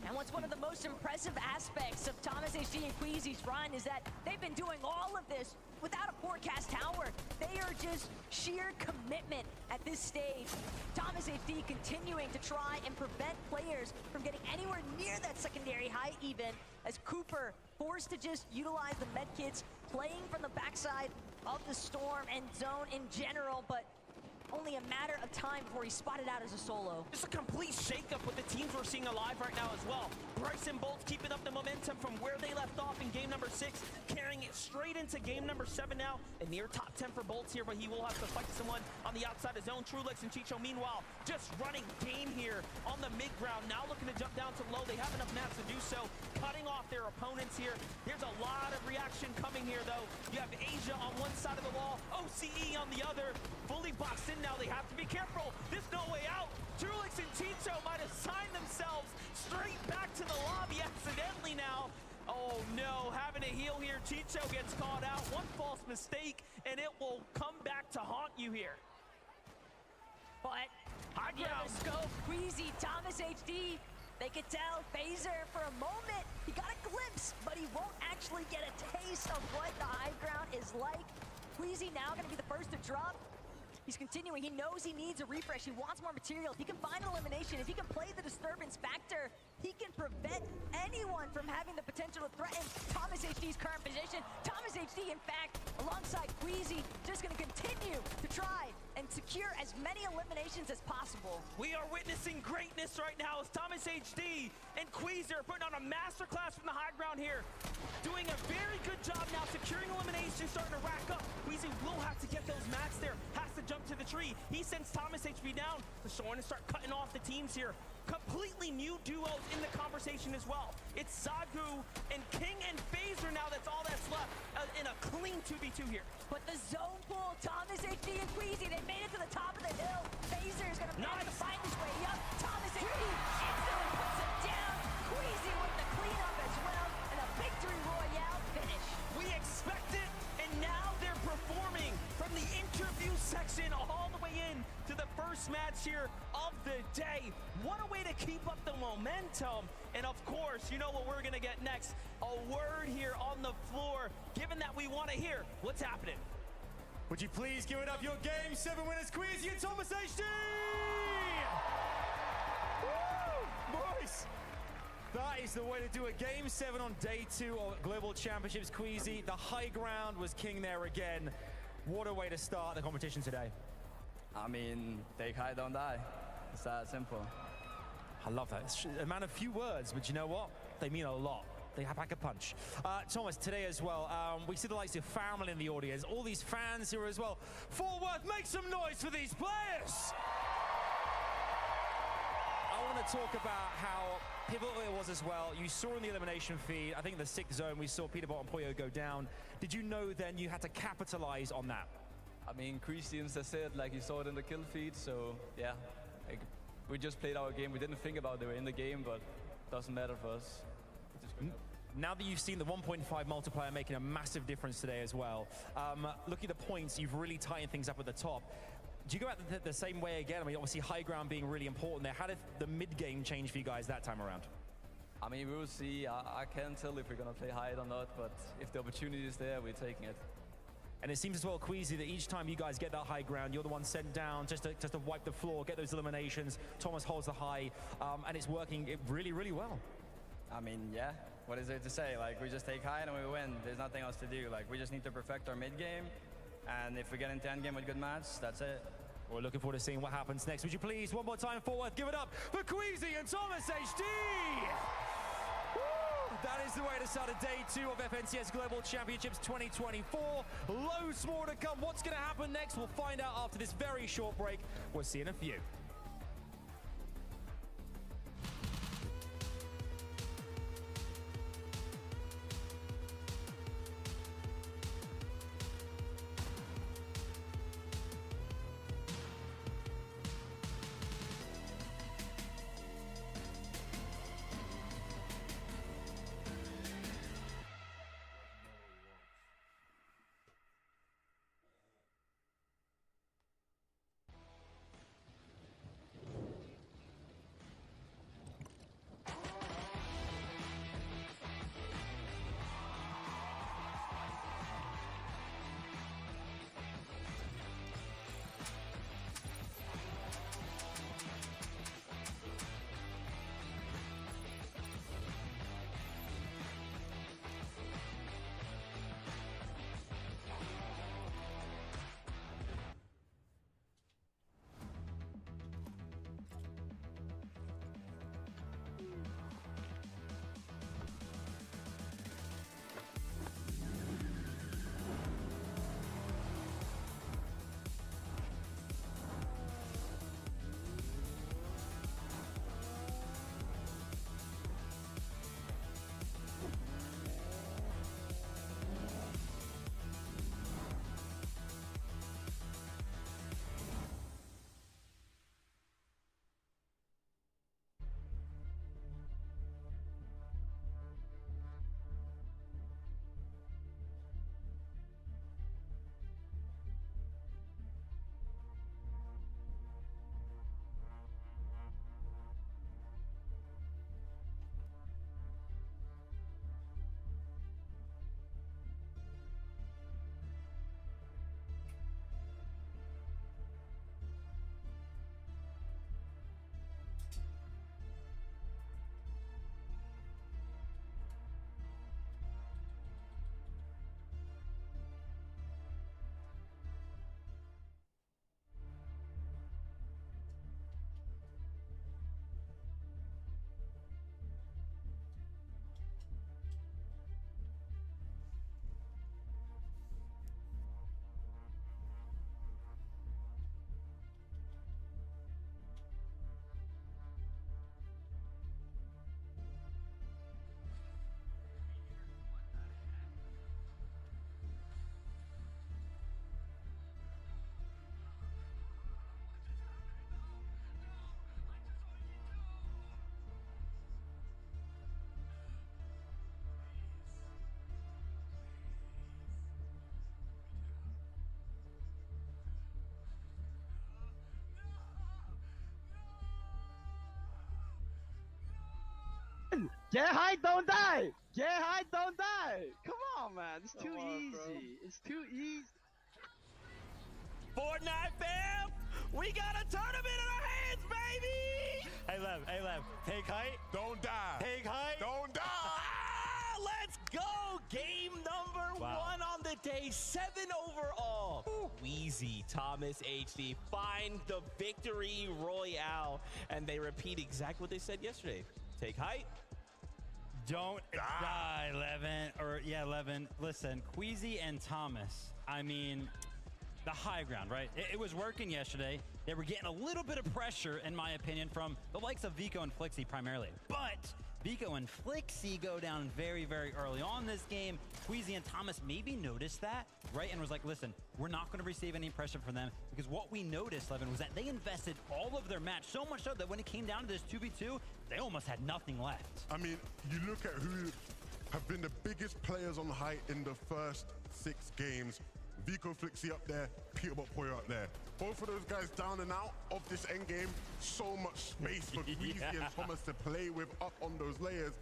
And what's one of the most impressive aspects of Thomas HD and Quezy's run is that they've been doing all of this without a forecast tower. They are just sheer commitment at this stage. Thomas HD continuing to try and prevent players from getting anywhere near that secondary height even, as Cooper forced to just utilize the med kits, playing from the backside of the storm and zone in general, but only a matter of time before he's spotted out as a solo. Just a complete shakeup with the teams we're seeing alive right now as well. Bryson Bolts keeping up the momentum from where they left off in game number 6, carrying it straight into game number 7 now. A near top 10 for Bolts here, but he will have to fight someone on the outside of zone. Trulix and Chicho, meanwhile, just running game here on the mid-ground. Now looking to jump down to low. They have enough mats to do so, cutting off their opponents here. There's a lot of reaction coming here, though. You have Asia on one side of the wall, OCE on the other, fully boxed in now. They have to be careful. There's no way out. Trulix and Chicho might have signed themselves straight back to the lobby accidentally now. Oh no, having a heal here. Chicho gets caught out. One false mistake, and it will come back to haunt you here. But high ground scope, Quezy, Thomas HD. They could tell Phaser for a moment. He got a glimpse, but he won't actually get a taste of what the high ground is like. Quezy now going to be the first to drop. He's continuing. He knows he needs a refresh. He wants more material. If he can find an elimination, if he can play the disturbance factor, he can prevent anyone from having the potential to threaten Thomas HD's current position. Thomas HD, in fact, alongside Quezy, just going to continue to try and secure as many eliminations as possible. We are witnessing greatness right now as Thomas HD and Quezy are putting on a masterclass from the high ground here. Doing a very good job now, securing eliminations, starting to rack up. Quezy will have to get those mats there, has to jump to the tree. He sends Thomas HB down. They're starting to start cutting off the teams here. Completely new duos in the conversation as well. It's Zagu and King and Phaser now. That's all that's left in a clean 2v2 here. But the zone pool, Thomas HD and Quezy, they made it to the top of the hill. Phaser is going to manage to find his way up. Thomas HD instantly puts him down. Quezy with the cleanup as well, and a victory royale finish. We expect it, and now they're performing from the interview section all the way in to the first match here of the day. What a way to keep up the momentum. And of course, you know what we're gonna get next. A word here on the floor, given that we wanna hear what's happening. Would you please give it up your Game 7 winners, Quezy and Thomas HD! Woo! Boys! That is the way to do a Game 7 on day 2 of Global Championships. Quezy, the high ground was king there again. What a way to start the competition today. I mean, take high, don't die. It's that simple. I love that. It's a man of few words, but you know what? They mean a lot. They pack a punch. Thomas, today as well, we see the likes of family in the audience, all these fans here as well. Fort Worth, make some noise for these players! I want to talk about how pivotal it was as well. You saw in the elimination feed, I think in the 6th zone, we saw Peterbot and Poyo go down. Did you know then you had to capitalize on that? I mean, Christians said, like, you saw it in the kill feed, so yeah. Like, we just played our game. We didn't think about it. They were in the game, but it doesn't matter for us. Now that you've seen the 1.5 multiplier making a massive difference today as well, looking at the points, you've really tightened things up at the top. Do you go out the same way again? I mean, obviously high ground being really important there. How did the mid-game change for you guys that time around? I mean, we will see. I can't tell if we're going to play high or not, but if the opportunity is there, we're taking it. And it seems as well, Quezy, that each time you guys get that high ground, you're the one sent down just to wipe the floor, get those eliminations. Thomas holds the high, and it's working really, really well. I mean, yeah. What is there to say? Like, we just take high and we win. There's nothing else to do. Like, we just need to perfect our mid-game, and if we get into endgame with good match, that's it. We're looking forward to seeing what happens next. Would you please, one more time, Fort Worth, give it up for Quezy and Thomas HD! Woo! That is the way to start a day 2 of FNCS Global Championships 2024. Loads more to come. What's going to happen next? We'll find out after this very short break. We'll see you in a few. win! Get high, don't die! Get high, don't die! Come on, man. It's too easy. It's too easy. Fortnite fam, we got a tournament in our hands, baby! Hey Lev, take height. Don't die. Take height. Don't die. Let's go! Game number 1 on the day, 7 overall. Quezy, Thomas, HD find the victory royale, and they repeat exactly what they said yesterday. Take height. Don't die, Levin. Or, yeah, Levin. Listen, Quezy and Thomas, I mean, the high ground, right? It was working yesterday. They were getting a little bit of pressure, in my opinion, from the likes of Vico and Flixie primarily. But Vico and Flixie go down very, very early on this game. Quezy and Thomas maybe noticed that, right? And was like, listen, we're not going to receive any pressure from them, because what we noticed, Levin, was that they invested all of their match, so much so that when it came down to this 2v2, they almost had nothing left. I mean, you look at who have been the biggest players on height in the first 6 games. Vico, Flixie up there, Peterbot, Poyo up there. Both of those guys down and out of this end game. So much space for Quezy and Thomas to play with up on those layers.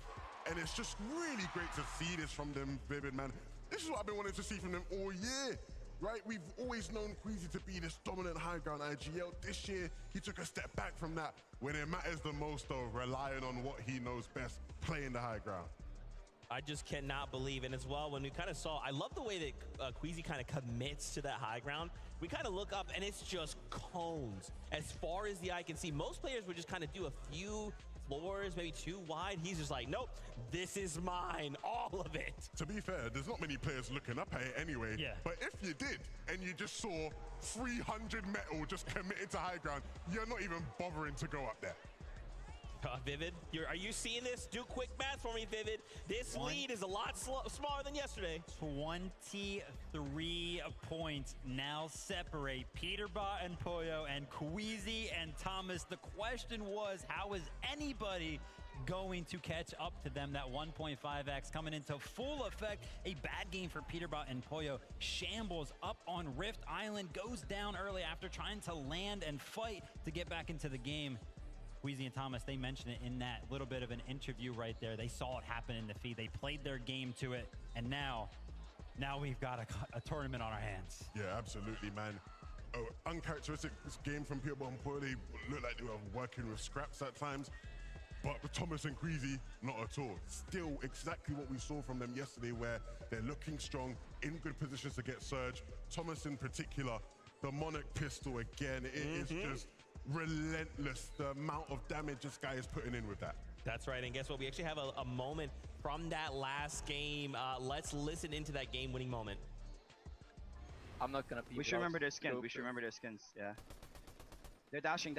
And it's just really great to see this from them, Vivid, man. This is what I've been wanting to see from them all year, right? We've always known Quezy to be this dominant high ground IGL. This year, he took a step back from that. When it matters the most, though, relying on what he knows best, playing the high ground. I just cannot believe it. As well, when we kind of saw, I love the way that Quezy kind of commits to that high ground. We kind of look up and it's just cones as far as the eye can see. Most players would just kind of do a few floors, maybe 2 wide. He's just like, nope, this is mine, all of it. To be fair, there's not many players looking up at it anyway. Yeah. But if you did, and you just saw 300 metal just committed to high ground, you're not even bothering to go up there. Vivid, are you seeing this? Do quick math for me, Vivid. This lead is a lot smaller than yesterday. 23 points now separate Peterbot and Poyo and Quezy and Thomas. The question was, how is anybody going to catch up to them? That 1.5x coming into full effect. A bad game for Peterbot and Poyo. Shambles up on Rift Island, goes down early after trying to land and fight to get back into the game. Quezy and Thomas, they mentioned it in that little bit of an interview right there. They saw it happen in the feed. They played their game to it, and now we've got a tournament on our hands. Yeah, absolutely, man. Oh, uncharacteristic game from Peterbot and Poyo. They look like they were working with scraps at times, but with Thomas and Quezy, not at all. Still exactly what we saw from them yesterday, where they're looking strong, in good positions to get surge. Thomas in particular, the Monarch pistol again, it is just relentless, the amount of damage this guy is putting in with that. That's right, and guess what? We actually have a moment from that last game. Let's listen into that game-winning moment. I'm not gonna peek. We should remember their skins. We should remember their skins. Yeah. They're dashing.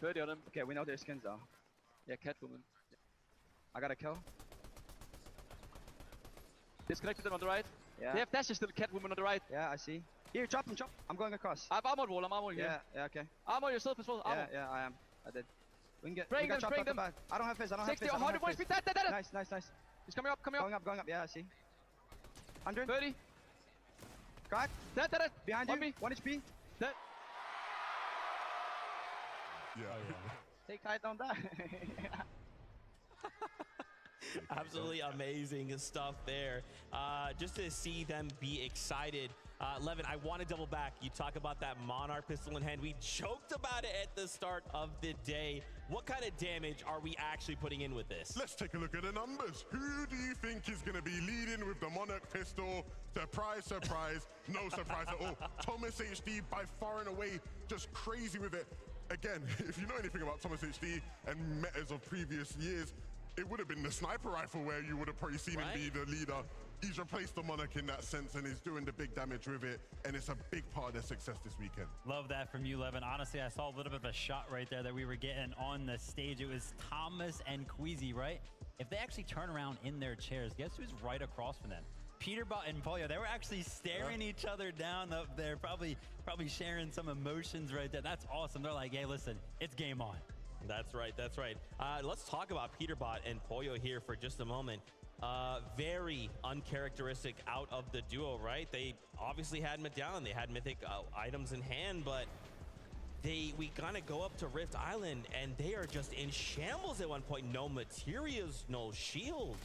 30 on them. Okay, we know their skins though. Yeah, Catwoman. I got a kill. Disconnected them on the right. Yeah. They have dashes still. Catwoman on the right. Yeah, I see. Here, chop him, chop. I'm going across. I have armor wall. I'm armor here. Yeah, okay. Armor yourself as well. Armor. Yeah, I am. I did. We can get. Bring them. I don't have fizz. 60 or 100 points. Dead. Nice. He's coming up. Going up. Yeah, I see. 100. 30. Crack. Dead. Behind you. 1 HP. Dead. Yeah. Take height, don't die. Absolutely amazing stuff there. Just to see them be excited. Levin, I want to double back. You talk about that Monarch pistol in hand. We joked about it at the start of the day. What kind of damage are we actually putting in with this? Let's take a look at the numbers. Who do you think is going to be leading with the Monarch pistol? Surprise, surprise. No surprise at all. Thomas HD by far and away just crazy with it. Again, if you know anything about Thomas HD and metas of previous years, it would have been the sniper rifle where you would have probably seen him be the leader. He's replaced the Monarch in that sense, and he's doing the big damage with it, and it's a big part of their success this weekend. Love that from you, Levin. Honestly, I saw a little bit of a shot right there that we were getting on the stage. It was Thomas and Quezy, right? If they actually turn around in their chairs, guess who's right across from them? Peterbot and Poyo. They were actually staring each other down up there, probably sharing some emotions right there. That's awesome. They're like, hey, listen, it's game on. That's right. Let's talk about Peterbot and Poyo here for just a moment. Very uncharacteristic out of the duo, right? They obviously had Medallion. They had mythic items in hand, but we kind of go up to Rift Island, and they are just in shambles at one point. No materials, no shield.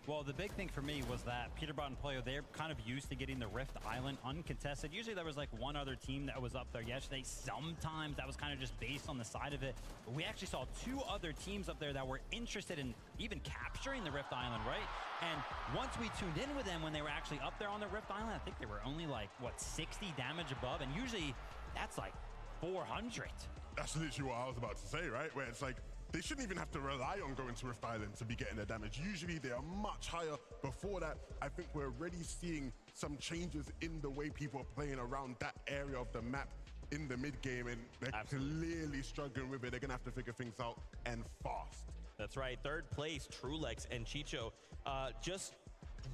Well, the big thing for me was that Peterbot and Poyo, they're kind of used to getting the Rift Island uncontested. Usually there was like one other team that was up there yesterday. Sometimes that was kind of just based on the side of it. But we actually saw 2 other teams up there that were interested in even capturing the Rift Island, right? And once we tuned in with them when they were actually up there on the Rift Island, I think they were only like, what, 60 damage above? And usually that's like 400. That's literally what I was about to say, right? Where it's like, they shouldn't even have to rely on going to Rift Island to be getting their damage. Usually they are much higher. Before that, I think we're already seeing some changes in the way people are playing around that area of the map in the mid game, and they're clearly struggling with it. They're gonna have to figure things out, and fast. That's right. 3rd place, Trulex and Chicho just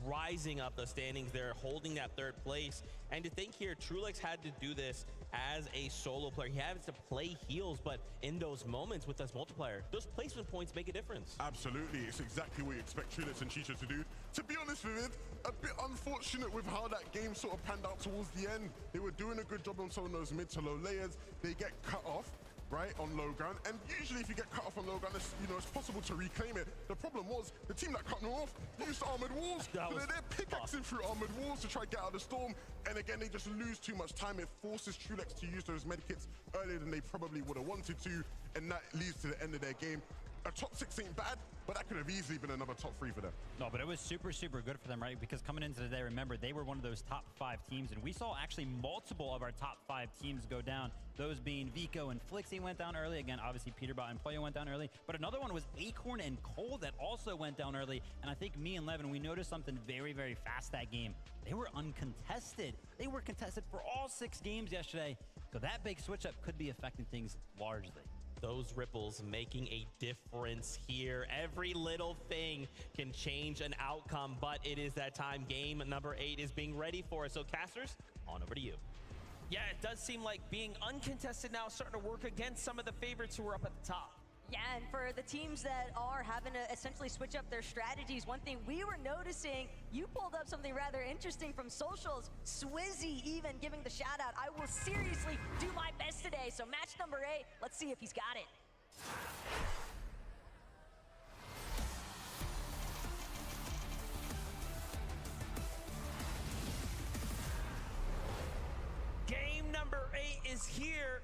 rising up the standings there, holding that 3rd place. And to think here, Trulex had to do this as a solo player. He has to play heals, but in those moments with this multiplier, those placement points make a difference. Absolutely. It's exactly what you expect Trulex and Chicho to do. To be honest with it, a bit unfortunate with how that game sort of panned out towards the end. They were doing a good job on some of those mid to low layers. They get cut off, right, on low ground. And usually if you get cut off on low ground, it's, you know, it's possible to reclaim it. The problem was the team that cut them off used armored walls. So they're pickaxing through armored walls to try to get out of the storm. And again, they just lose too much time. It forces Trulex to use those medkits earlier than they probably would have wanted to. And that leads to the end of their game. A top 6 ain't bad, but that could have easily been another top 3 for them. No, but it was super, super good for them, right? Because coming into today, remember, they were one of those top 5 teams, and we saw actually multiple of our top 5 teams go down. Those being Vico and Flixie went down early. Again, obviously, Peterbot and Poyo went down early. But another one was Acorn and Cold that also went down early. And I think me and Levin, we noticed something very, very fast that game. They were uncontested. They were contested for all 6 games yesterday. So that big switch-up could be affecting things largely. Those ripples making a difference here. Every little thing can change an outcome, but it is that time. Game number 8 is being ready for us. So casters, on over to you. Yeah, it does seem like being uncontested now is starting to work against some of the favorites who are up at the top. Yeah, and for the teams that are having to essentially switch up their strategies, one thing we were noticing, you pulled up something rather interesting from socials. Swizzy even giving the shout out. I will seriously do my best today. So match number 8, let's see if he's got it. Game number 8 is here.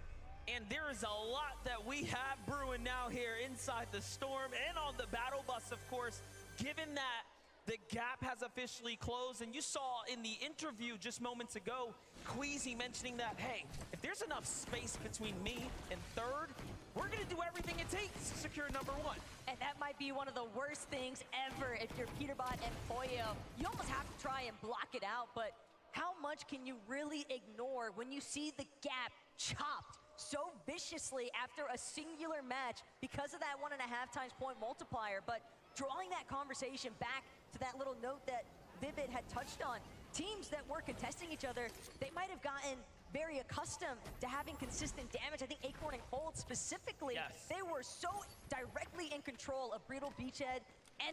And there is a lot that we have brewing now here inside the Storm and on the battle bus, of course, given that the gap has officially closed. And you saw in the interview just moments ago, Quezy mentioning that, hey, if there's enough space between me and 3rd, we're going to do everything it takes to secure number 1. And that might be one of the worst things ever if you're Peterbot and Poyo. You almost have to try and block it out, but how much can you really ignore when you see the gap chopped so viciously after a singular match because of that 1.5 times point multiplier? But drawing that conversation back to that little note that Vivid had touched on, teams that were contesting each other, they might have gotten very accustomed to having consistent damage. I think Acorn and Cold specifically, they were so directly in control of Brutal Beachhead,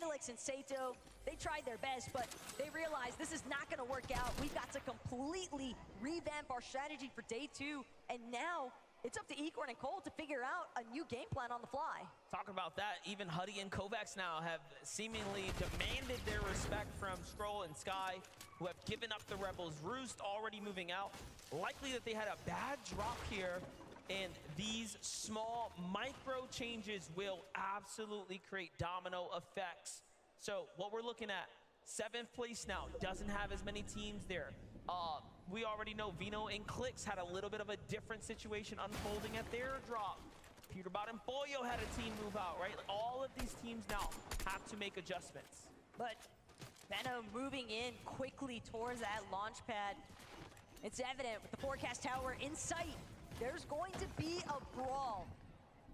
Alex and Sato. They tried their best, but they realized this is not gonna work out. We've got to completely revamp our strategy for day 2, and now it's up to Acorn and Cold to figure out a new game plan on the fly. Talking about that, even Huddy and Kovacs now have seemingly demanded their respect from Skrull and Sky, who have given up the Rebels. Roost already moving out. Likely that they had a bad drop here, and these small micro changes will absolutely create domino effects. So what we're looking at, 7th place now, doesn't have as many teams there. We already know Vino and Clicks had a little bit of a different situation unfolding at their drop. Peterbot and Poyo had a team move out, right? Like, all of these teams now have to make adjustments. But Venom moving in quickly towards that launch pad. It's evident with the forecast tower in sight, there's going to be a brawl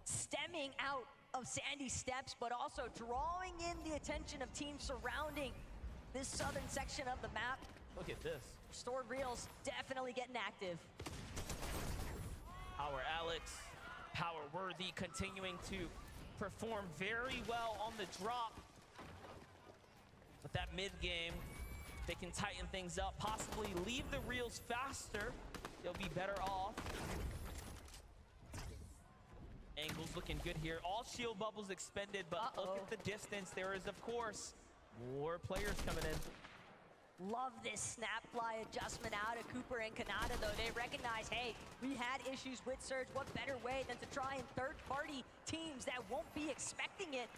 stemming out of Sandy Steps, but also drawing in the attention of teams surrounding this southern section of the map. Look at this. Restored Reels definitely getting active. Power Alex, Power Worthy continuing to perform very well on the drop. But that mid game, they can tighten things up, possibly leave the Reels faster. They'll be better off. angles looking good here. All shield bubbles expended, but look at the distance. There is, of course, more players coming in. Love this snap fly adjustment out of Cooper and Kanata, though. They recognize, hey, we had issues with Surge. What better way than to try and third-party teams that won't be expecting it?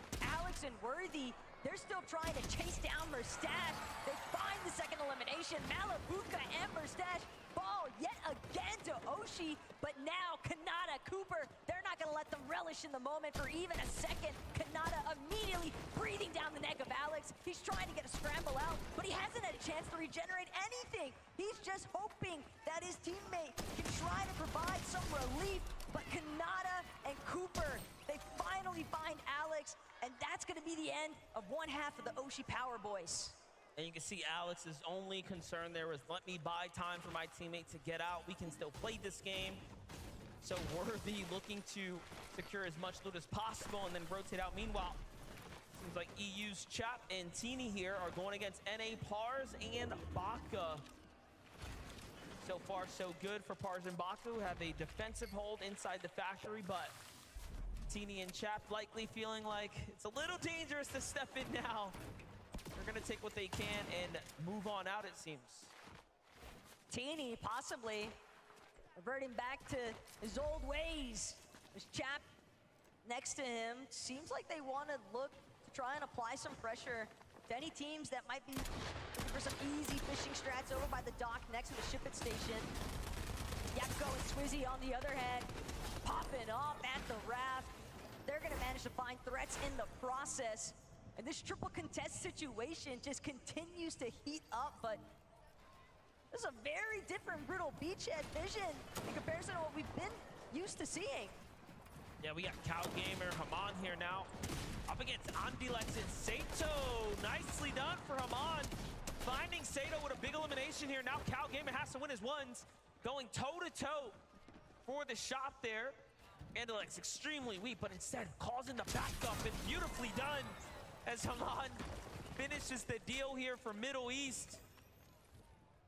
Alex and Worthy, they're still trying to chase down Mustache. They find the second elimination. Malabuka and Mustache fall yet again to Oshi, but now Kanata, Cooper, they're not gonna let them relish in the moment for even a second. Kanata immediately breathing down the neck of Alex. He's trying to get a scramble out, but he hasn't had a chance to regenerate anything. He's just hoping that his teammate can try to provide some relief, but Kanata and Cooper, they finally find Alex, and that's gonna be the end of one half of the Oshi Power Boys. And you can see Alex's only concern there was, let me buy time for my teammate to get out. We can still play this game. So Worthy looking to secure as much loot as possible and then rotate out. Meanwhile, seems like EU's Chap and Teeny here are going against NA Pars and Baka. So far, so good for Pars and Baka, who have a defensive hold inside the factory, but Teeny and Chap likely feeling like it's a little dangerous to step in now. They're gonna take what they can and move on out, it seems. Teeny possibly reverting back to his old ways. There's Chap next to him. Seems like they want to look to try and apply some pressure to any teams that might be looking for some easy fishing strats over by the dock next to the ship-it station. Yapko and Quezy on the other hand, popping off at the raft. They're gonna manage to find threats in the process. And this triple contest situation just continues to heat up, but this is a very different Brutal Beachhead vision in comparison to what we've been used to seeing. Yeah, we got Cow Gamer, Haman here now, up against Andilex and Sato. Nicely done for Haman. Finding Sato with a big elimination here. Now Cow Gamer has to win his ones, going toe-to-toe for the shot there. Andilex extremely weak, but instead calls in the backup, and beautifully done as Haman finishes the deal here for Middle East.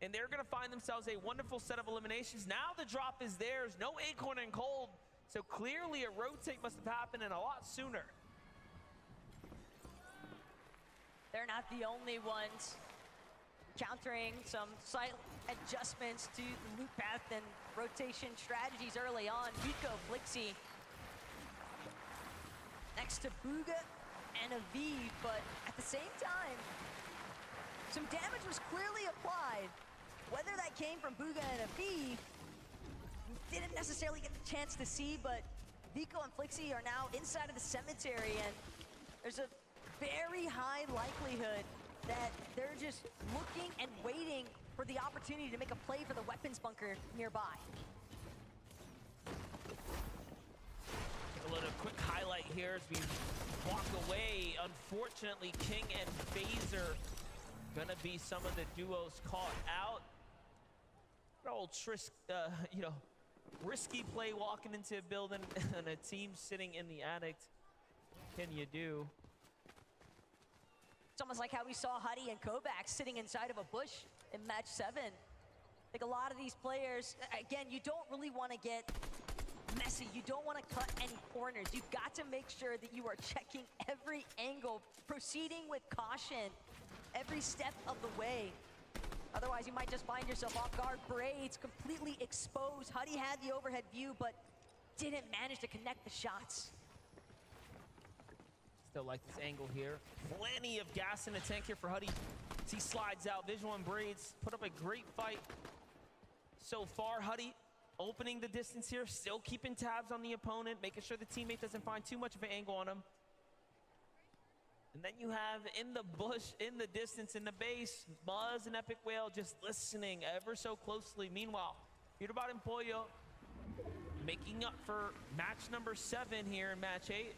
And they're gonna find themselves a wonderful set of eliminations. Now the drop is theirs, no Acorn and Cold. So clearly a rotate must have happened and a lot sooner. They're not the only ones countering some slight adjustments to the loop path and rotation strategies early on. Vico, Flixie next to Booga and Aviv, but at the same time, some damage was clearly applied. Whether that came from Booga and Aviv, didn't necessarily get the chance to see, but Vico and Flixie are now inside of the cemetery, and there's a very high likelihood that they're just looking and waiting for the opportunity to make a play for the weapons bunker nearby. A little quick highlight here as we walk away. Unfortunately, King and Phaser gonna be some of the duos caught out. An old risky play walking into a building and a team sitting in the attic. What can you do? It's almost like how we saw Huddy and Kovacs sitting inside of a bush in match 7. I think a lot of these players, again, you don't really want to get messy. You don't want to cut any corners. You've got to make sure that you are checking every angle, proceeding with caution every step of the way. Otherwise, you might just find yourself off guard. Braids completely exposed. Huddy had the overhead view, but didn't manage to connect the shots. Still like this angle here. Plenty of gas in the tank here for Huddy. As he slides out, Visual and Braids put up a great fight so far. Huddy opening the distance here, still keeping tabs on the opponent, making sure the teammate doesn't find too much of an angle on him. And then you have in the bush, in the distance, in the base, Muzz and Epic Whale just listening ever so closely. Meanwhile, Peterbot and Poyo making up for match number 7 here in match 8.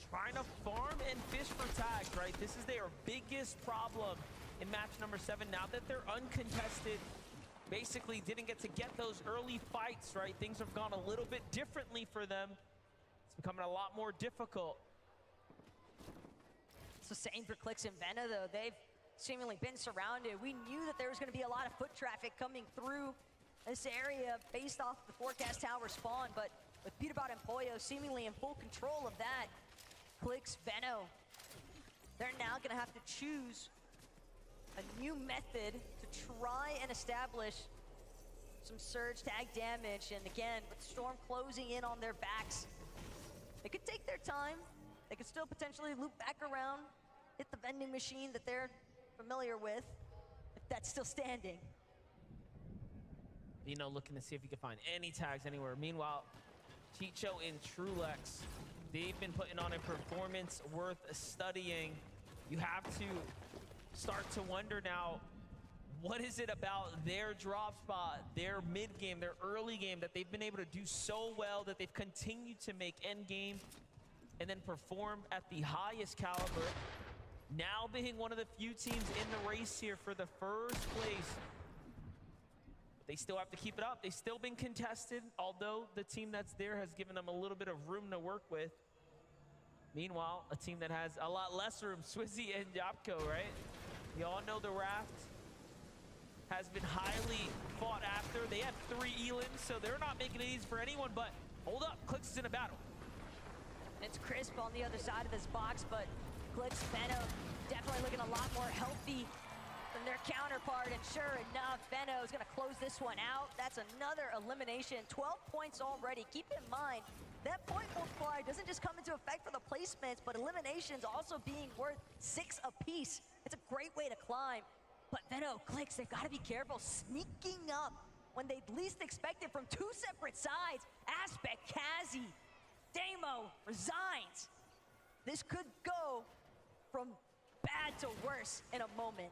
Trying to farm and fish for tags, right? This is their biggest problem in match number 7. Now that they're uncontested, basically didn't get to get those early fights, right? Things have gone a little bit differently for them. It's becoming a lot more difficult. It's the same for Clix and Vena, though. They've seemingly been surrounded. We knew that there was going to be a lot of foot traffic coming through this area based off the forecast tower spawn, but with Peterbot and Poyo seemingly in full control of that. Clix, Veno, they're now gonna have to choose a new method to try and establish some surge tag damage. And again, with Storm closing in on their backs, they could take their time. They could still potentially loop back around, hit the vending machine that they're familiar with, if that's still standing. Vino looking to see if he can find any tags anywhere. Meanwhile, Chicho and Trulex, they've been putting on a performance worth studying. You have to start to wonder now, what is it about their drop spot, their mid game, their early game that they've been able to do so well that they've continued to make end game and then perform at the highest caliber. Now being one of the few teams in the race here for the first place. But they still have to keep it up. They've still been contested, although the team that's there has given them a little bit of room to work with. Meanwhile, a team that has a lot less room, Swizzy and Yapko, right? You all know the Raft has been highly fought after. They have 3 Elans, so they're not making it easy for anyone, but hold up, Clix is in a battle. It's Crisp on the other side of this box, but Clix, Veno definitely looking a lot more healthy than their counterpart, and sure enough, Veno is gonna close this one out. That's another elimination, 12 points already. Keep in mind, that point multiplier doesn't just come into effect for the placements, but eliminations also being worth 6 apiece. It's a great way to climb. But Veno, Clix, they've gotta be careful sneaking up when they least expect it from 2 separate sides. Aspect, Quezy, Damo resigns. This could go from bad to worse in a moment.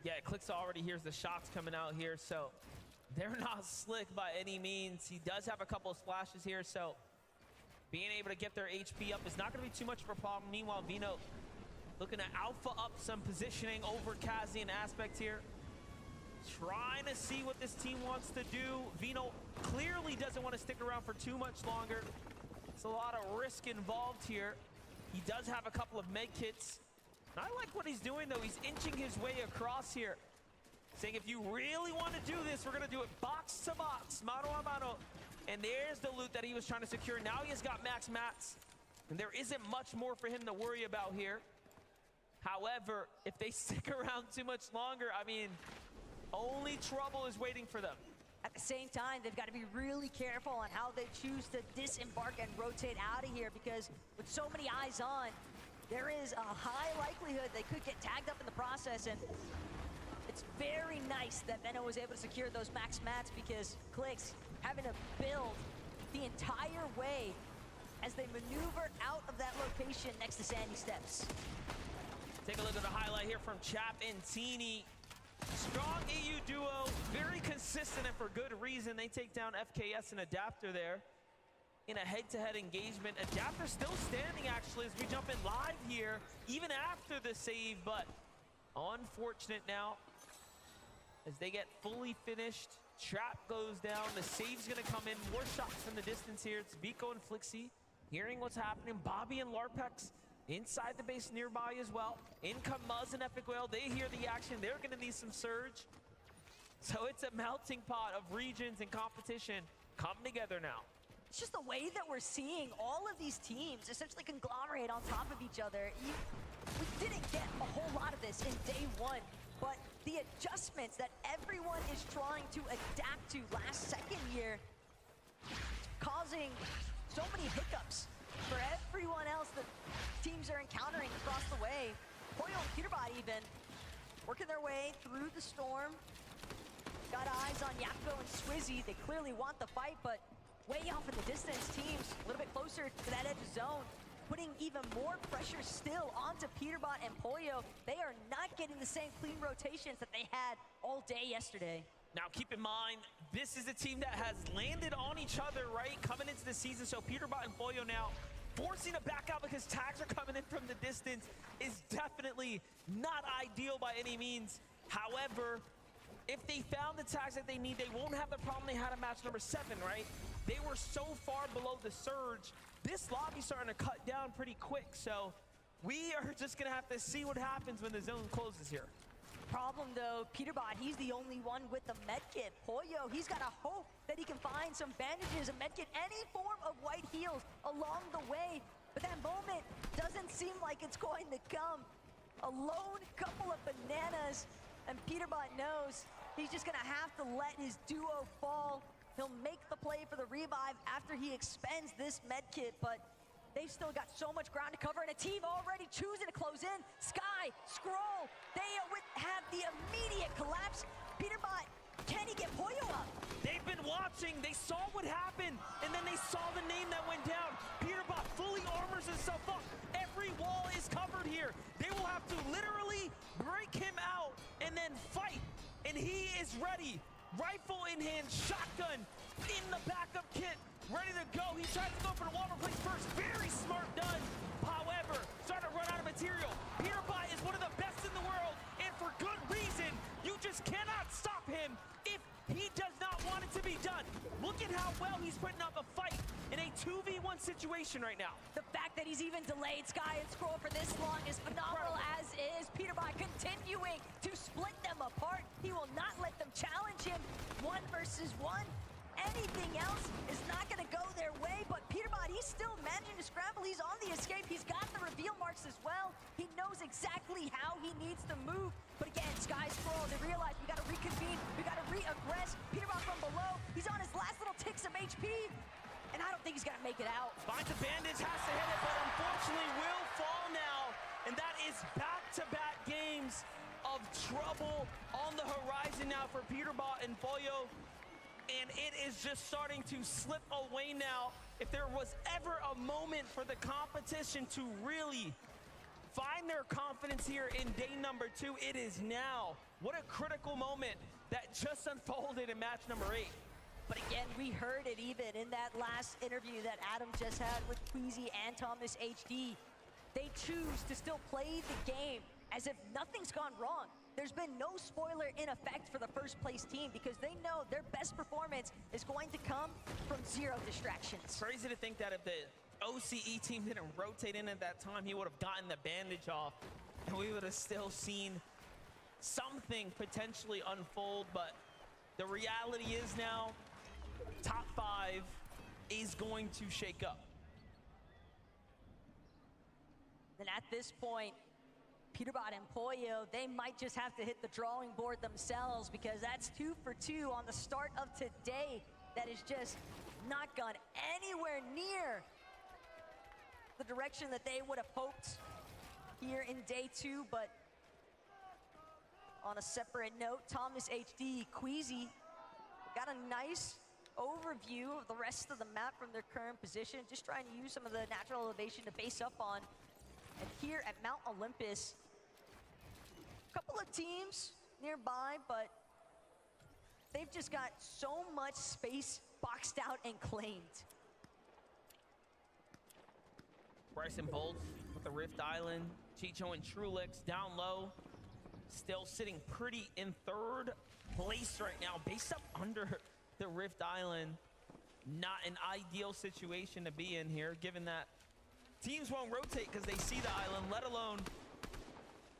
Yeah, Clix already hears the shots coming out here, so they're not slick by any means. He does have a couple of splashes here, so being able to get their HP up is not going to be too much of a problem. Meanwhile, Vino looking to alpha up some positioning over Quezy and Aspect here. Trying to see what this team wants to do. Vino clearly doesn't want to stick around for too much longer. It's a lot of risk involved here. He does have a couple of med kits. And I like what he's doing, though. He's inching his way across here, saying if you really want to do this, we're going to do it box to box, mano a mano. And there's the loot that he was trying to secure. Now he has got max mats, and there isn't much more for him to worry about here. However, if they stick around too much longer, I mean, only trouble is waiting for them. At the same time, they've got to be really careful on how they choose to disembark and rotate out of here, because with so many eyes on, there is a high likelihood they could get tagged up in the process. And it's very nice that Veno was able to secure those max mats, because Clix having to build the entire way as they maneuver out of that location next to Sandy Steps. Take a look at the highlight here from Chap and Teeny. Strong EU duo, very consistent and for good reason. They take down FKS and Adapter there in a head-to-head engagement. Adapter still standing, actually, as we jump in live here, even after the save, but unfortunate now as they get fully finished. Trap goes down, the save's gonna come in. More shots from the distance here. It's Vico and Flixie hearing what's happening. Bobby and Larpex inside the base nearby as well. In come Muzz and Epic Whale. They hear the action. They're going to need some surge. So it's a melting pot of regions and competition come together now. It's just the way that we're seeing all of these teams essentially conglomerate on top of each other. We didn't get a whole lot of this in day one, but the adjustments that everyone is trying to adapt to last second year, causing so many hiccups for everyone else that teams are encountering across the way. Poyo and Peterbot even working their way through the storm. Got eyes on Yapko and Swizzy. They clearly want the fight, but way off in the distance. Teams a little bit closer to that edge of zone, putting even more pressure still onto Peterbot and Poyo. They are not getting the same clean rotations that they had all day yesterday. Now keep in mind, this is a team that has landed on each other, right, coming into the season. So Peterbot and Poyo now forcing a back out because tags are coming in from the distance is definitely not ideal by any means. However, if they found the tags that they need, they won't have the problem they had in match number 7, right? They were so far below the surge. This lobby's starting to cut down pretty quick, so we are just gonna have to see what happens when the zone closes here. problem, though. Peterbot, he's the only one with the medkit. Poyo, he's got to hope that he can find some bandages, a medkit, any form of white heals along the way. But that moment doesn't seem like it's going to come. A lone couple of bananas, and Peterbot knows he's just going to have to let his duo fall. He'll make the play for the revive after he expends this medkit, but they've still got so much ground to cover, and a team already choosing to close in. Sky, Scroll, they have the immediate collapse. Peterbot, can he get Poyo up? They've been watching, they saw what happened, and then they saw the name that went down. Peterbot fully armors himself up. Every wall is covered here. They will have to literally break him out and then fight, and he is ready. Rifle in hand, shotgun in the backup kit, ready to go. He tries to go for the wall replace first. Very smart done. However, starting to run out of material. Peterbot is one of the best in the world, and for good reason. You just cannot stop him if he does not want it to be done. Look at how well he's putting up a fight in a 2v1 situation right now. The fact that he's even delayed Sky and Scroll for this long is phenomenal, as is Peterbot continuing to split them apart. He will not let them challenge him 1 versus 1. Anything else is not going to go their way, but Peterbot, he's still managing to scramble. He's on the escape. He's got the reveal marks as well. He knows exactly how he needs to move. But again, Sky, Scroll, they realize we got to reconvene. We got to re-aggress. Peterbot from below. He's on his last little ticks of HP. And I don't think he's going to make it out. Finds a bandage, has to hit it, but unfortunately will fall now. And that is back-to-back games of trouble on the horizon now for Peterbot and Poyo. And it is just starting to slip away now. If there was ever a moment for the competition to really find their confidence here in day number 2, it is now. What a critical moment that just unfolded in match number 8. But again, we heard it even in that last interview that Adam just had with Quezy and Thomas HD. They choose to still play the game as if nothing's gone wrong. There's been no spoiler in effect for the first place team because they know their best performance is going to come from 0 distractions. Crazy to think that if the OCE team didn't rotate in at that time, he would have gotten the bandage off and we would have still seen something potentially unfold. But the reality is now, top 5 is going to shake up. And at this point, Peterbot and Poyo, they might just have to hit the drawing board themselves because that's 2 for 2 on the start of today. That is just not gone anywhere near the direction that they would have hoped here in day 2. But on a separate note, Thomas HD, Quezy got a nice overview of the rest of the map from their current position, just trying to use some of the natural elevation to base up on. And here at Mount Olympus, a couple of teams nearby, but they've just got so much space boxed out and claimed. Bryson Bolt with the Rift Island. Chicho and Trulix down low. Still sitting pretty in 3rd place right now, based up under the Rift Island. Not an ideal situation to be in here, given that teams won't rotate because they see the island, let alone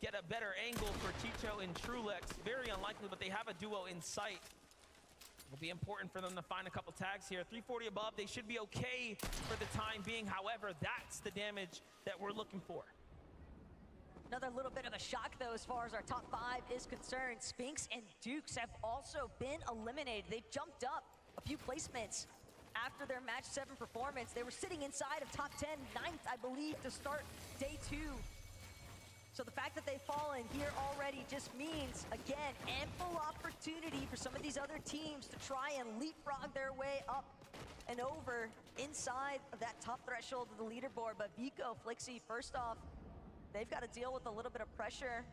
get a better angle for Chicho and Trulix. Very unlikely, but they have a duo in sight. It'll be important for them to find a couple tags here. 340 above, they should be okay for the time being. However, that's the damage that we're looking for. Another little bit of a shock, though, as far as our top 5 is concerned. Spinks and Dukes have also been eliminated. They've jumped up a few placements after their match 7 performance. They were sitting inside of top 10, 9th, I believe, to start day 2. So the fact that they've fallen here already just means, again, ample opportunity for some of these other teams to try and leapfrog their way up and over inside of that top threshold of the leaderboard. But Vico, Flixie, first off, they've got to deal with a little bit of pressure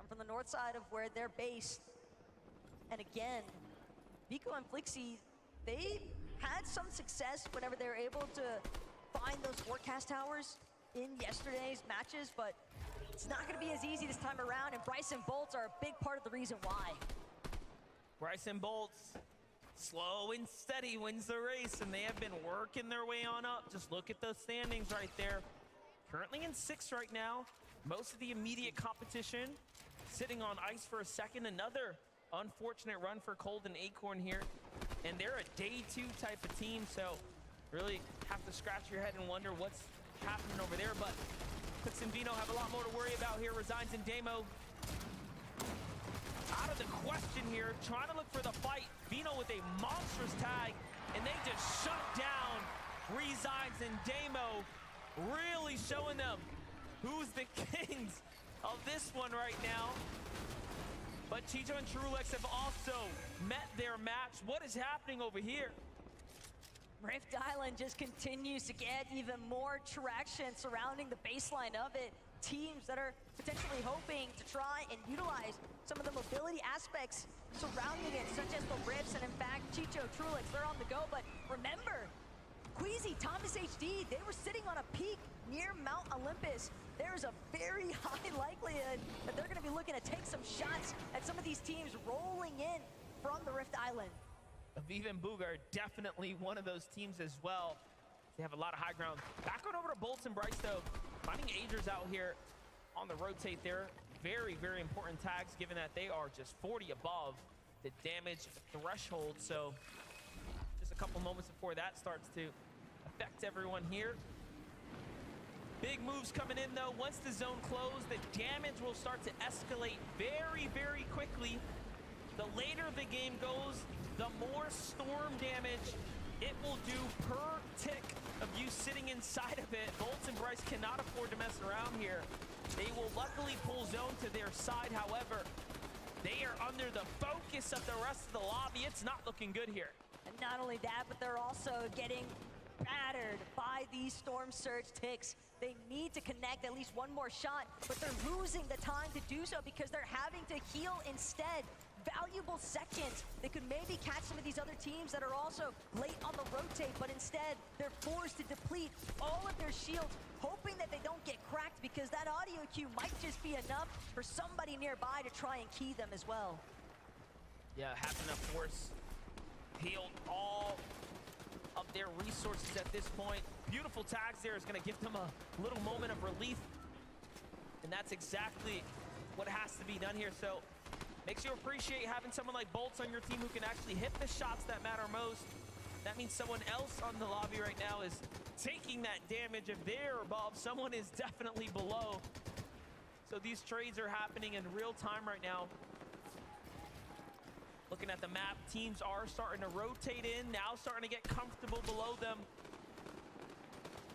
from the north side of where they're based. And again, Vico and Flixie, they had some success whenever they were able to find those forecast towers in yesterday's matches, but it's not going to be as easy this time around, and Bryson Bolts are a big part of the reason why. Bryson Bolts, slow and steady, wins the race, and they have been working their way on up. Just look at those standings right there. Currently in 6th right now. Most of the immediate competition sitting on ice for a second. Another unfortunate run for Cold and Acorn here. And they're a day 2 type of team, so really have to scratch your head and wonder what's happening over there. But Clix and Vino have a lot more to worry about here. Resigns and Demo out of the question here, trying to look for the fight. Vino with a monstrous tag, and they just shut down Resigns and Demo, really showing them who's the kings of this one right now. But Chicho and Trulex have also met their match. What is happening over here? Rift Island just continues to get even more traction surrounding the baseline of it. Teams that are potentially hoping to try and utilize some of the mobility aspects surrounding it, such as the rifts, and in fact, Chicho, Trulex, they're on the go. But remember, Quezy, Thomas HD, they were sitting on a peak near Mount Olympus. There's a very high likelihood that they're gonna be looking to take some shots at some of these teams rolling in from the Rift Island. Aviv and Boog are definitely one of those teams as well. They have a lot of high ground. Back on over to Bolts and Bryce though. Finding Agers out here on the rotate there. Very, very important tags given that they are just 40 above the damage threshold. So just a couple moments before that starts to affect everyone here. Big moves coming in though. Once the zone closed, the damage will start to escalate very, very quickly. The later the game goes, the more storm damage it will do per tick of you sitting inside of it. Bolts and Bryce cannot afford to mess around here. They will luckily pull zone to their side. However, they are under the focus of the rest of the lobby. It's not looking good here. And not only that, but they're also getting battered by these Storm Surge ticks. They need to connect at least one more shot, but they're losing the time to do so because they're having to heal instead. Valuable seconds. They could maybe catch some of these other teams that are also late on the rotate, but instead they're forced to deplete all of their shields, hoping that they don't get cracked because that audio cue might just be enough for somebody nearby to try and key them as well. Yeah, having to force heal all of their resources at this point. Beautiful tags there is going to give them a little moment of relief, and that's exactly what has to be done here. So makes you appreciate having someone like Bolts on your team who can actually hit the shots that matter most. That means someone else on the lobby right now is taking that damage. If they're above, someone is definitely below. So these trades are happening in real time right now. Looking at the map, teams are starting to rotate in, now starting to get comfortable below them.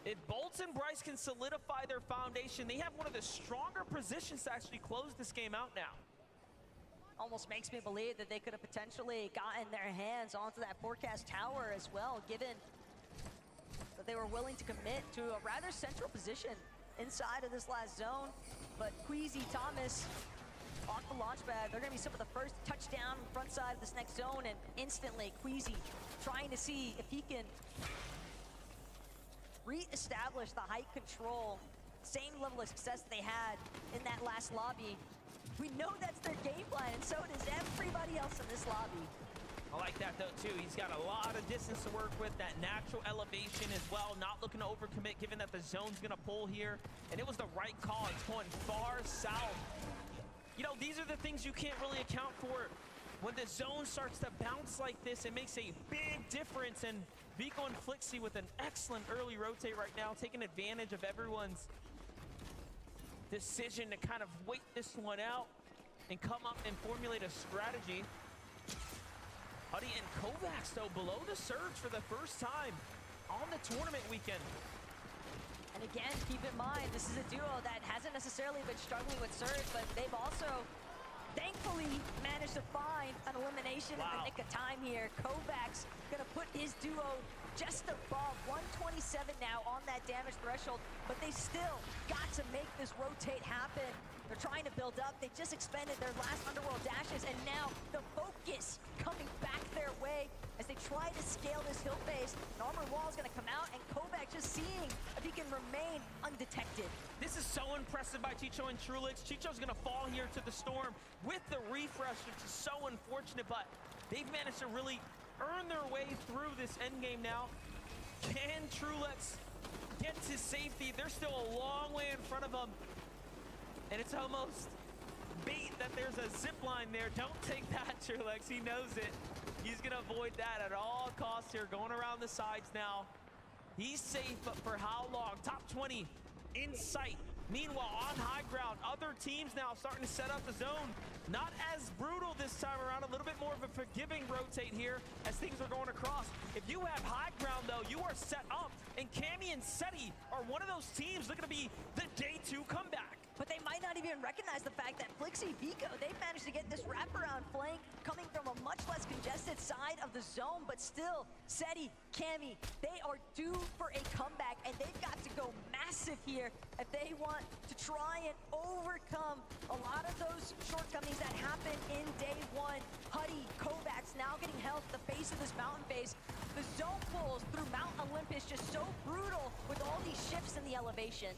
If Bolts and Bryce can solidify their foundation, they have one of the stronger positions to actually close this game out now. Almost makes me believe that they could have potentially gotten their hands onto that forecast tower as well, given that they were willing to commit to a rather central position inside of this last zone. But Quezy, Thomas, off the launch pad, they're gonna be some of the first touchdown front side of this next zone, and instantly Quezy trying to see if he can re-establish the height control, same level of success that they had in that last lobby. We know that's their game plan, and so does everybody else in this lobby. I like that though too. He's got a lot of distance to work with, that natural elevation as well, not looking to overcommit given that the zone's gonna pull here. And it was the right call. It's going far south. You know, these are the things you can't really account for. When the zone starts to bounce like this, it makes a big difference. And Vico and Flixie with an excellent early rotate right now, taking advantage of everyone's decision to kind of wait this one out and come up and formulate a strategy. Huddy and Kovacs, though, below the surge for the first time on the tournament weekend. And again, keep in mind, this is a duo that hasn't necessarily been struggling with surge, but they've also thankfully managed to find an elimination in the nick of time here. Kovacs gonna put his duo just above 127 now on that damage threshold, but they still got to make this rotate happen. They're trying to build up. They just expended their last Underworld dashes, and now the focus coming back their way as they try to scale this hill face. An armored wall is going to come out, and Kovac just seeing if he can remain undetected. This is so impressive by Chicho and Trulex. Chicho's going to fall here to the storm with the refresh, which is so unfortunate, but they've managed to really earn their way through this endgame now. Can Trulex get to safety? They're still a long way in front of them. And it's almost bait that there's a zip line there. Don't take that, Trulex. He knows it. He's going to avoid that at all costs here. Going around the sides now. He's safe, but for how long? Top 20 in sight. Meanwhile, on high ground, other teams now starting to set up the zone. Not as brutal this time around, a little bit more of a forgiving rotate here as things are going across. If you have high ground, though, you are set up. And Camy and Setty are one of those teams looking to be the day 2 comeback. But they might not even recognize the fact that Flixie, Vico, they managed to get this wraparound flank coming from a much less congested side of the zone, but still, Setty, Camy, they are due for a comeback, and they've got to go massive here if they want to try and overcome a lot of those shortcomings that happened in day 1. Huddy, Kovacs now getting health at the base of this mountain base. The zone pulls through Mount Olympus just so brutal with all these shifts in the elevation.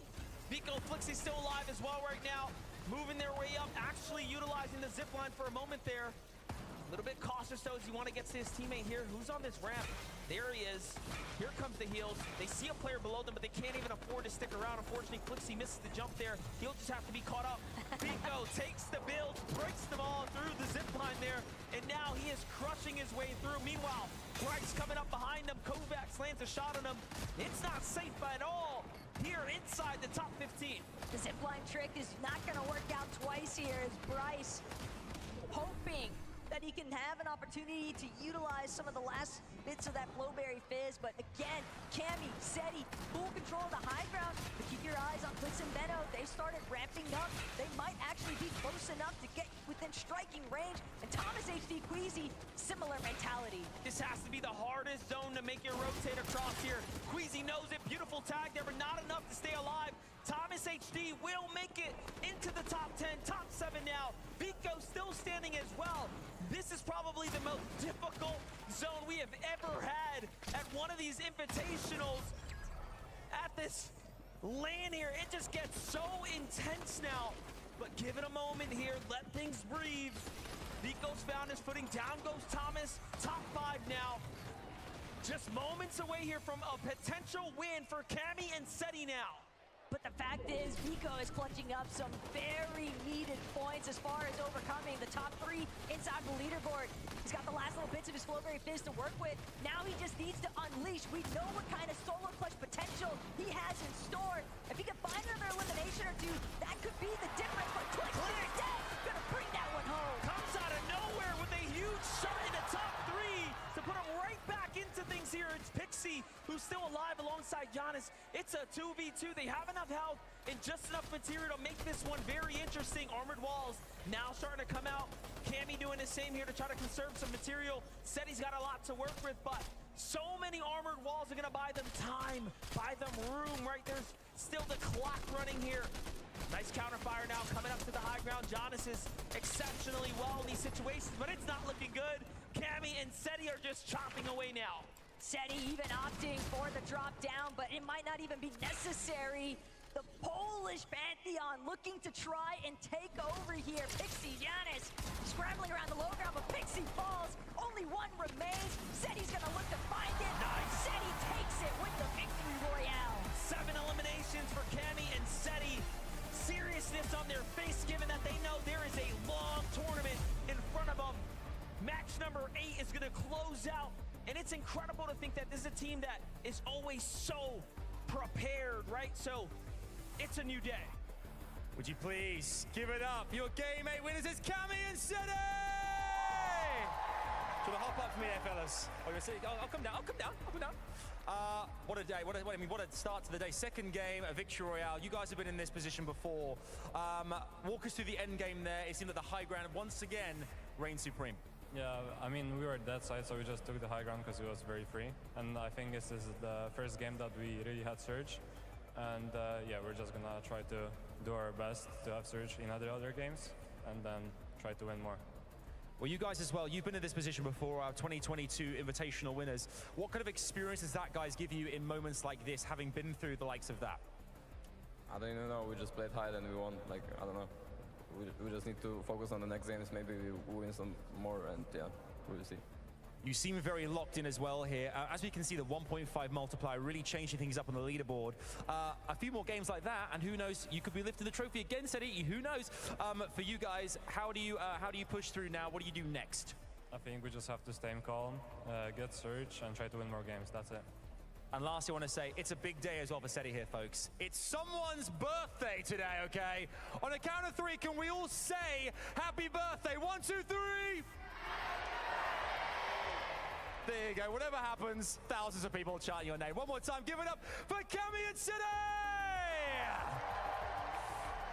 Vico, Flixie still alive as well right now. Moving their way up, actually utilizing the zip line for a moment there. A little bit cautious though as he want to get to his teammate here. Who's on this ramp? There he is. Here comes the heals. They see a player below them, but they can't even afford to stick around. Unfortunately, Flixie misses the jump there. He'll just have to be caught up. Vico takes the build, breaks them all through the zip line there, and now he is crushing his way through. Meanwhile, Bryce coming up behind him. Kovacs lands a shot on him. It's not safe at all here inside the top 15. The zipline trick is not going to work out twice here as Bryce hoping that he can have an opportunity to utilize some of the last bits of that Flowberry Fizz. But again, Camy, Setty, full control of the high ground. But keep your eyes on Blitz and Benno. They started ramping up. They might actually be close enough to get within striking range. And Thomas HD Quezy, similar mentality. This has to be the hardest zone to make your rotate across here. Quezy knows it. Beautiful tag there, but not enough to stay alive. Thomas HD will make it into the top 10, top 7 now. Vico still standing as well. This is probably the most difficult zone we have ever had at one of these invitationals. At this lane here, it just gets so intense now. But give it a moment here, let things breathe. Vico's found his footing, down goes Thomas, top 5 now. Just moments away here from a potential win for Camy and Setty now. But the fact is, Vico is clutching up some very needed points as far as overcoming the top 3 inside the leaderboard. He's got the last little bits of his Flowberry Fizz to work with. Now he just needs to unleash. We know what kind of solo clutch potential he has in store. If he can find another elimination or 2, that could be the difference. But Click is dead. Gonna bring that one home. Comes out of nowhere with a huge shot in the top 3 to put him right back into things here. It's Pixie who's still alive alongside Giannis. It's a 2v2. They have enough health and just enough material to make this one very interesting. Armored walls now starting to come out. Camy doing the same here to try to conserve some material. Setty's got a lot to work with, but so many armored walls are gonna buy them time, buy them room, right? There's still the clock running here. Nice counterfire now coming up to the high ground. Giannis is exceptionally well in these situations, but it's not looking good. Camy and Setty are just chopping away now. Setty even opting for the drop down, but it might not even be necessary. The Polish Pantheon looking to try and take over here. Pixie, Giannis scrambling around the low ground, but Pixie falls. Only one remains. Setty's gonna look to find it. Nice. Setty takes it with the victory royale. 7 eliminations for Camy and Setty. Seriousness on their face, given that they know there is a long tournament in front of them. Match number 8 is gonna close out. And it's incredible to think that this is a team that is always so prepared, right? So it's a new day. Would you please give it up? Your game 8 winners is Camy and Setty! Should I hop up for me there, fellas? I'll come down, I'll come down. What a day, what a start to the day. Second game, a victory royale. You guys have been in this position before. Walk us through the end game there. It seemed that the high ground once again reigned supreme. Yeah, I mean, we were at that side, so we just took the high ground because it was very free. And I think this is the first game that we really had Surge. And yeah, we're just gonna try to do our best to have Surge in other games and then try to win more. Well, you guys as well, you've been in this position before, our 2022 Invitational winners. What kind of experience does that, guys, give you in moments like this, having been through the likes of that? I don't even know, we just played high and we won, like, I don't know. We just need to focus on the next games, maybe we win some more, and yeah, we'll see. You seem very locked in as well here. As we can see, the 1.5 multiplier really changing things up on the leaderboard. A few more games like that, and who knows, you could be lifting the trophy again, Setty. Who knows? For you guys, how do you push through now? What do you do next? I think we just have to stay calm, get Surge, and try to win more games. That's it. And lastly, I want to say, it's a big day as well for Setty here, folks. It's someone's birthday today, okay? On a count of 3, can we all say happy birthday? 1, 2, 3! There you go. Whatever happens, thousands of people chanting your name. One more time, give it up for Camy and Setty!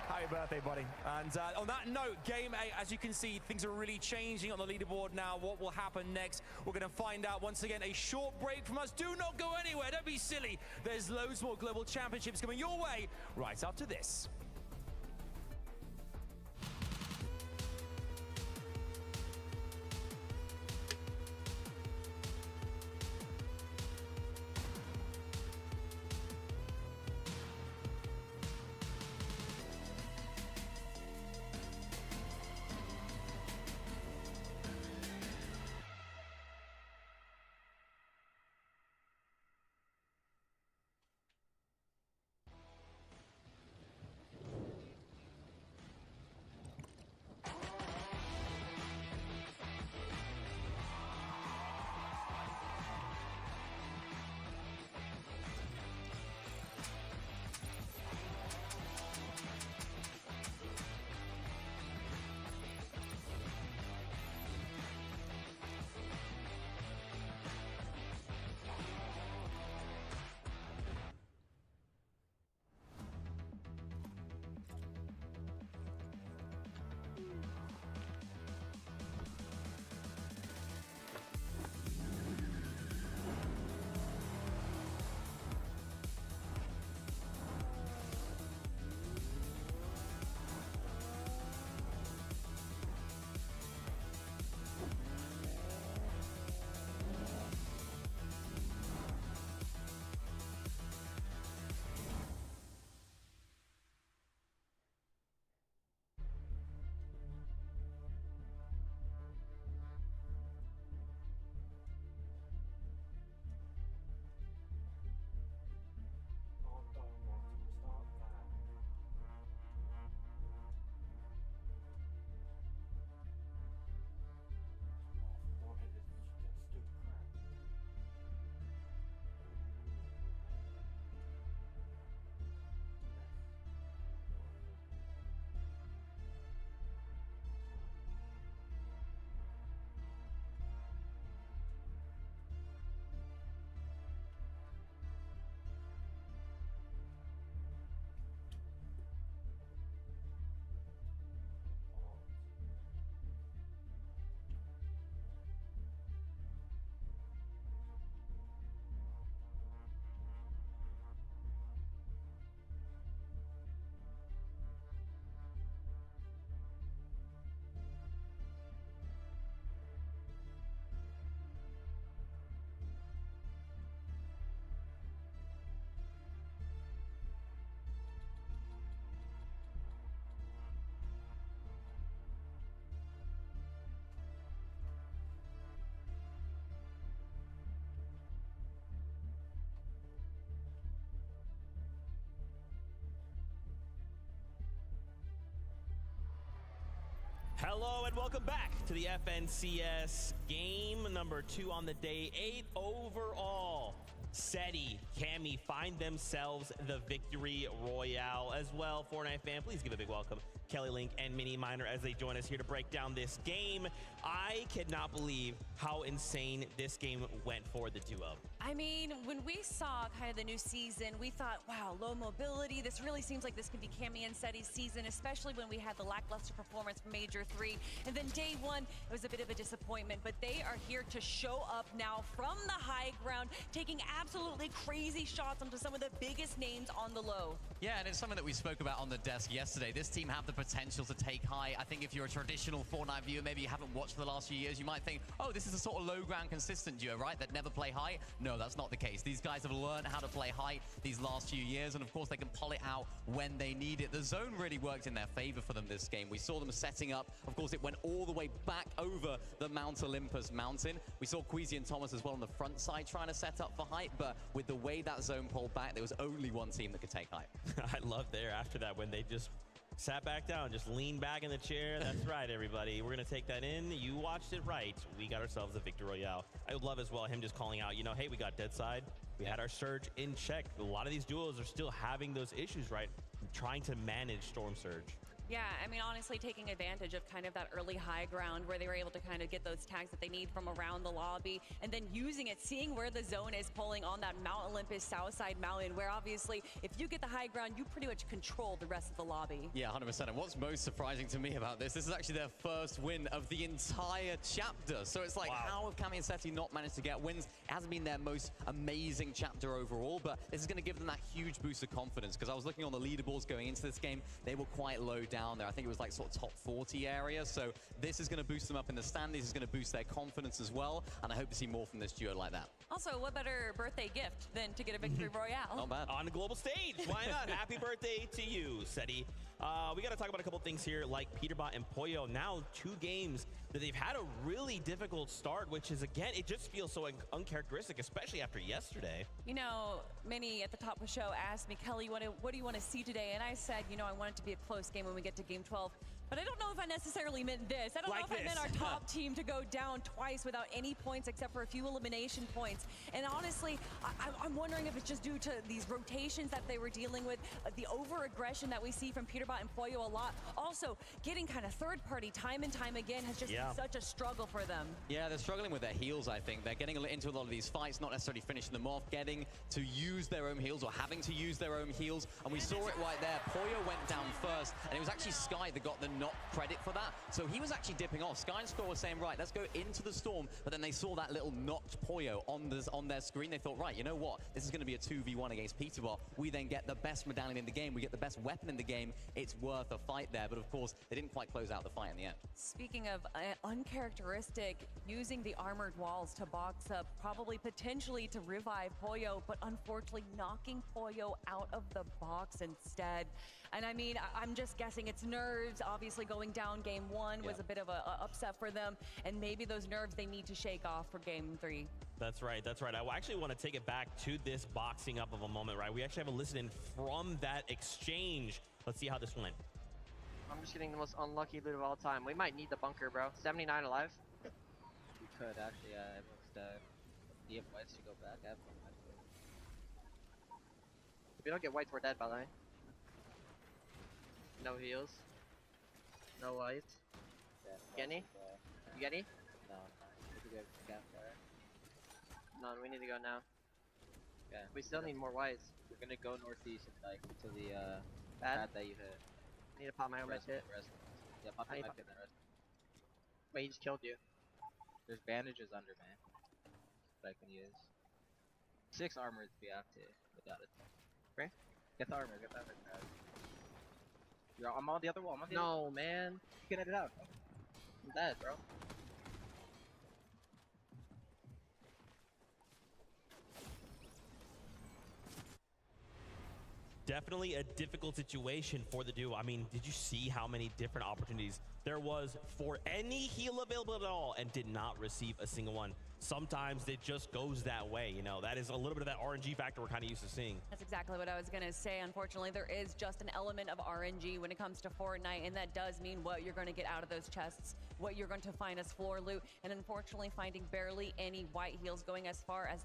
Happy birthday, buddy. And on that note, Game 8, as you can see, things are really changing on the leaderboard now. What will happen next? We're going to find out once again. A short break from us. Do not go anywhere. Don't be silly. There's loads more global championships coming your way right after this. Hello and welcome back to the FNCS game number 2 on the day. 8 overall. Setty, Camy find themselves the victory royale as well. Fortnite fan, please give a big welcome Kelly Link and Mini Miner as they join us here to break down this game. I cannot believe how insane this game went for the duo. I mean, when we saw kind of the new season, we thought, wow, low mobility. This really seems like this could be Camy and Setty's season, especially when we had the lackluster performance from Major 3. And then day 1, it was a bit of a disappointment, but they are here to show up now from the high ground, taking absolutely crazy shots onto some of the biggest names on the low. Yeah, and it's something that we spoke about on the desk yesterday. This team have the potential to take high. I think if you're a traditional Fortnite viewer, maybe you haven't watched for the last few years, you might think, oh, this is a sort of low ground consistent duo, right? That never play high. No, that's not the case. These guys have learned how to play high these last few years, and of course they can pull it out when they need it. The zone really worked in their favor for them this game. We saw them setting up. Of course, it went all the way back over the Mount Olympus mountain. We saw Quezy and Thomas as well on the front side trying to set up for height, but with the way that zone pulled back, there was only one team that could take height. I love there after that when they just sat back down, just leaned back in the chair. That's right, everybody. We're going to take that in. You watched it right. We got ourselves a victory royale. I would love as well him just calling out, you know, hey, we got dead side. We had our surge in check. A lot of these duos are still having those issues, right? Trying to manage Storm Surge. Yeah, I mean, honestly, taking advantage of kind of that early high ground where they were able to kind of get those tags that they need from around the lobby, and then using it, seeing where the zone is pulling on that Mount Olympus south side mountain, where obviously if you get the high ground, you pretty much control the rest of the lobby. Yeah, 100%. And what's most surprising to me about this is actually their first win of the entire chapter. So it's like, how have Camy and Setty not managed to get wins? It hasn't been their most amazing chapter overall, but this is going to give them that huge boost of confidence, because I was looking on the leaderboards going into this game. They were quite low down there. I think it was like sort of top 40 area. So this is going to boost them up in the standings. It's going to boost their confidence as well. And I hope to see more from this duo like that. Also, what better birthday gift than to get a victory royale? Not bad. On the global stage. Why not? Happy birthday to you, Setty. We got to talk about a couple things here, like Peterbot and Poyo. Now 2 games that they've had a really difficult start, which is, again, it just feels so uncharacteristic, especially after yesterday. You know, Minnie at the top of the show asked me, Kelly, what do you want to see today? And I said, you know, I want it to be a close game when we get to game 12. But I don't know if I necessarily meant this. I don't know if I meant our top team to go down twice without any points except for a few elimination points. And honestly, I'm wondering if it's just due to these rotations that they were dealing with, the over-aggression that we see from Peterbot and Poyo a lot. Also, getting kind of third-party time and time again has just been such a struggle for them. Yeah, they're struggling with their heals, I think. They're getting into a lot of these fights, not necessarily finishing them off, getting to use their own heals or having to use their own heals. And we saw it right there. Poyo went down first, and it was actually Sky that got the knock credit for that. So he was actually dipping off. Sky and Score was saying, right, let's go into the storm. But then they saw that little knocked Poyo on their screen. They thought, right, you know what? This is going to be a 2v1 against Peterbot. We then get the best medallion in the game. We get the best weapon in the game. It's worth a fight there. But of course, they didn't quite close out the fight in the end. Speaking of uncharacteristic, using the armored walls to box up, probably potentially to revive Poyo, but unfortunately knocking Poyo out of the box instead. And I mean, I'm just guessing it's nerves. Obviously going down game 1 was a bit of a upset for them, and maybe those nerves they need to shake off for game 3. That's right, that's right. I actually want to take it back to this boxing up of a moment, right? We actually have a listen in from that exchange. Let's see how this went. I'm just getting the most unlucky loot of all time. We might need the bunker, bro. 79 alive. We could actually, the whites to go back. I have one. If we don't get whites, we're dead, by the way. No heals. No whites. Yeah, you get any? You get any? No. We could go campfire. None. We need to go now. Okay. We still need more whites. We're gonna go northeast, like to the pad that you hit. I need to pop my own med kit. Yeah, pop my med kit then. Wait, he just killed you. There's bandages under me that I can use. 6 armor if we have to. Without it. Okay. Get the armor. Get the armor. I'm on the other wall. I'm on the No, man. Get it out. I'm dead, bro. Definitely a difficult situation for the duo. I mean, did you see how many different opportunities there was for any heal available at all and did not receive a single one? Sometimes it just goes that way, you know. That is a little bit of that RNG factor we're kind of used to seeing. That's exactly what I was going to say. Unfortunately, there is just an element of RNG when it comes to Fortnite, and that does mean what you're going to get out of those chests, what you're going to find as floor loot, and unfortunately finding barely any white heals going as far as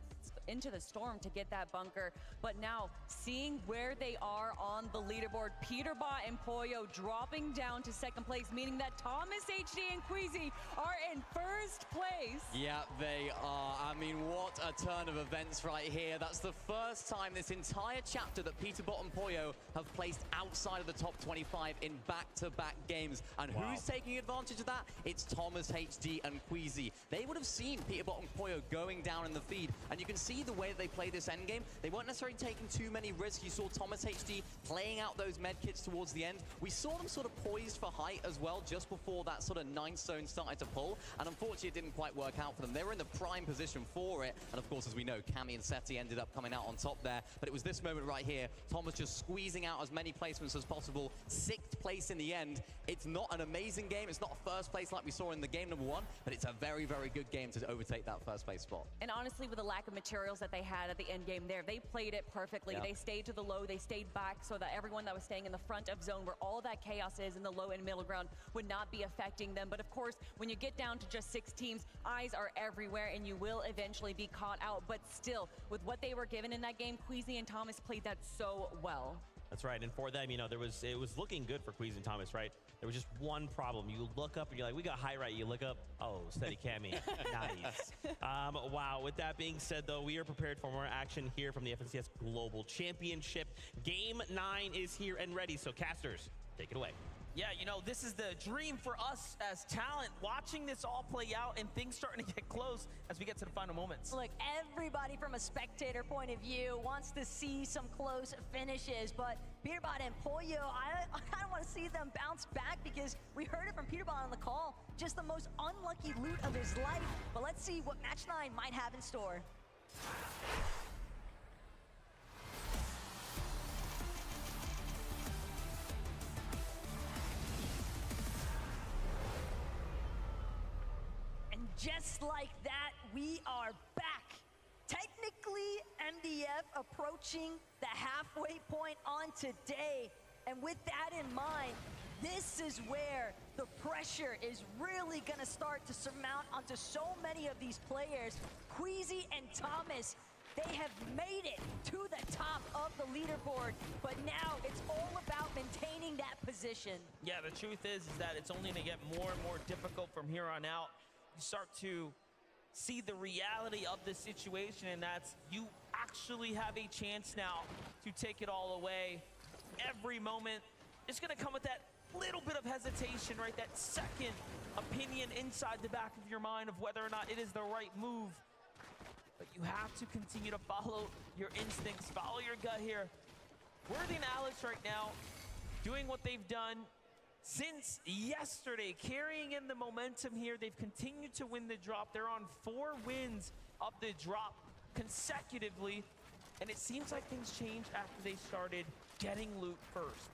into the storm to get that bunker. But now, seeing where they are on the leaderboard, Peterbot and Poyo dropping down to second place, meaning that Thomas, HD, and Quezy are in first place. place. Yeah, they are. I mean, what a turn of events right here. That's the first time this entire chapter that Peterbot and Poyo have placed outside of the top 25 in back-to-back games. And who's taking advantage of that? It's Thomas, HD, and Quezy. They would have seen Peterbot and Poyo going down in the feed, and you can see the way that they play this endgame. They weren't necessarily taking too many risks. You saw Thomas, HD playing out those med kits towards the end. We saw them sort of poised for height as well just before that sort of 9 stone started to pull, and unfortunately it didn't quite work out for them. They were in the prime position for it, and of course, as we know, Camy and Setty ended up coming out on top there, but it was this moment right here, Thomas just squeezing out as many placements as possible, 6th place in the end. It's not an amazing game, it's not a first place like we saw in the game number 1, but it's a very, very good game to overtake that first place spot. And honestly, with the lack of materials that they had at the end game there, they played it perfectly. Yeah. They stayed to the low, they stayed back so that everyone that was staying in the front of zone where all that chaos is in the low and middle ground would not be affecting them. But of course, when you get down to just 6 teams, eyes are everywhere and you will eventually be caught out. But still, with what they were given in that game, Quezy and Thomas played that so well. That's right, and for them, you know, it was looking good for Quezy and Thomas, right? There was just one problem. You look up and you're like, we got high right. You look up, oh, steady Camy. Nice. Wow, with that being said, though, we are prepared for more action here from the FNCS Global Championship. Game 9 is here and ready, so casters, take it away. Yeah, you know, this is the dream for us as talent, watching this all play out and things starting to get close as we get to the final moments. Look, everybody from a spectator point of view wants to see some close finishes, but Peterbot and Poyo, I kind of want to see them bounce back because we heard it from Peterbot on the call, just the most unlucky loot of his life. But let's see what Match 9 might have in store. Just like that, we are back. Technically, MDF approaching the halfway point on today. And with that in mind, this is where the pressure is really gonna start to surmount onto so many of these players. Quezy and Thomas, they have made it to the top of the leaderboard, but now it's all about maintaining that position. Yeah, the truth is that it's only gonna get more and more difficult from here on out. You start to see the reality of the situation, and that's you actually have a chance now to take it all away. Every moment is going to come with that little bit of hesitation, right? That second opinion inside the back of your mind of whether or not it is the right move. But you have to continue to follow your instincts, follow your gut here. Worthy and Alex right now doing what they've done since yesterday, carrying in the momentum here. They've continued to win the drop. They're on 4 wins of the drop consecutively, and it seems like things changed after they started getting loot first.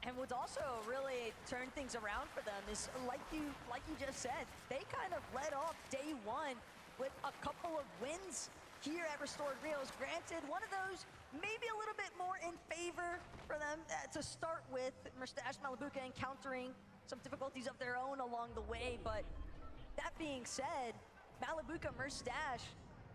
And what's also really turned things around for them is, like you just said, they kind of led off day 1 with a couple of wins here at Restored Reels. Granted, one of those maybe a little bit more in favor for them to start with. Mustache Malabuka encountering some difficulties of their own along the way, but that being said, Malabuka, Mustache,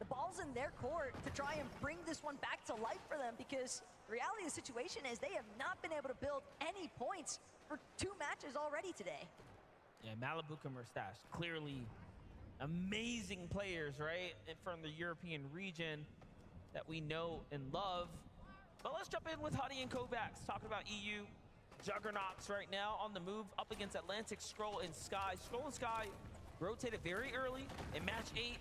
the ball's in their court to try and bring this one back to life for them, because the reality of the situation is they have not been able to build any points for 2 matches already today. Yeah, Malabuka, Mustache, clearly amazing players, right? And from the European region that we know and love. But let's jump in with Huddy and Kovacs, talking about EU juggernauts right now on the move up against Atlantic, Skrull, and Sky. Skrull and Sky rotated very early in match 8.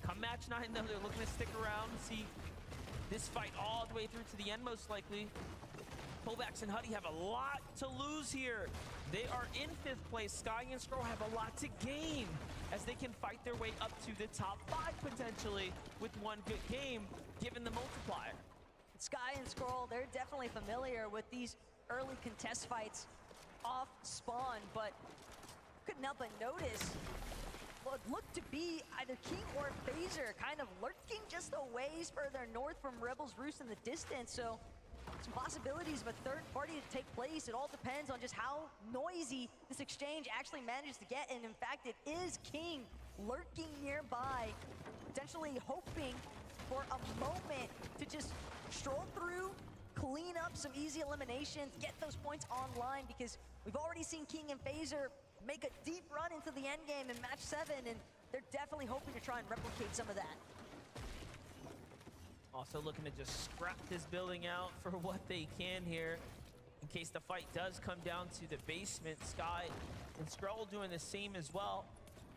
Come match 9, though, they're looking to stick around and see this fight all the way through to the end, most likely. Kovacs and Huddy have a lot to lose here. They are in 5th place. Sky and Skrull have a lot to gain as they can fight their way up to the top 5 potentially with one good game, given the multiplier. Sky and Skrull, they're definitely familiar with these early contest fights off spawn, but couldn't help but notice what looked to be either King or Phaser kind of lurking just a ways further north from Rebel's Roost in the distance. So some possibilities of a third party to take place. It all depends on just how noisy this exchange actually manages to get. And in fact, it is King lurking nearby, potentially hoping for a moment to just stroll through, clean up some easy eliminations, get those points online, because we've already seen King and Phaser make a deep run into the end game in match 7, and they're definitely hoping to try and replicate some of that. Also looking to just scrap this building out for what they can here in case the fight does come down to the basement. Sky and Skrull doing the same as well.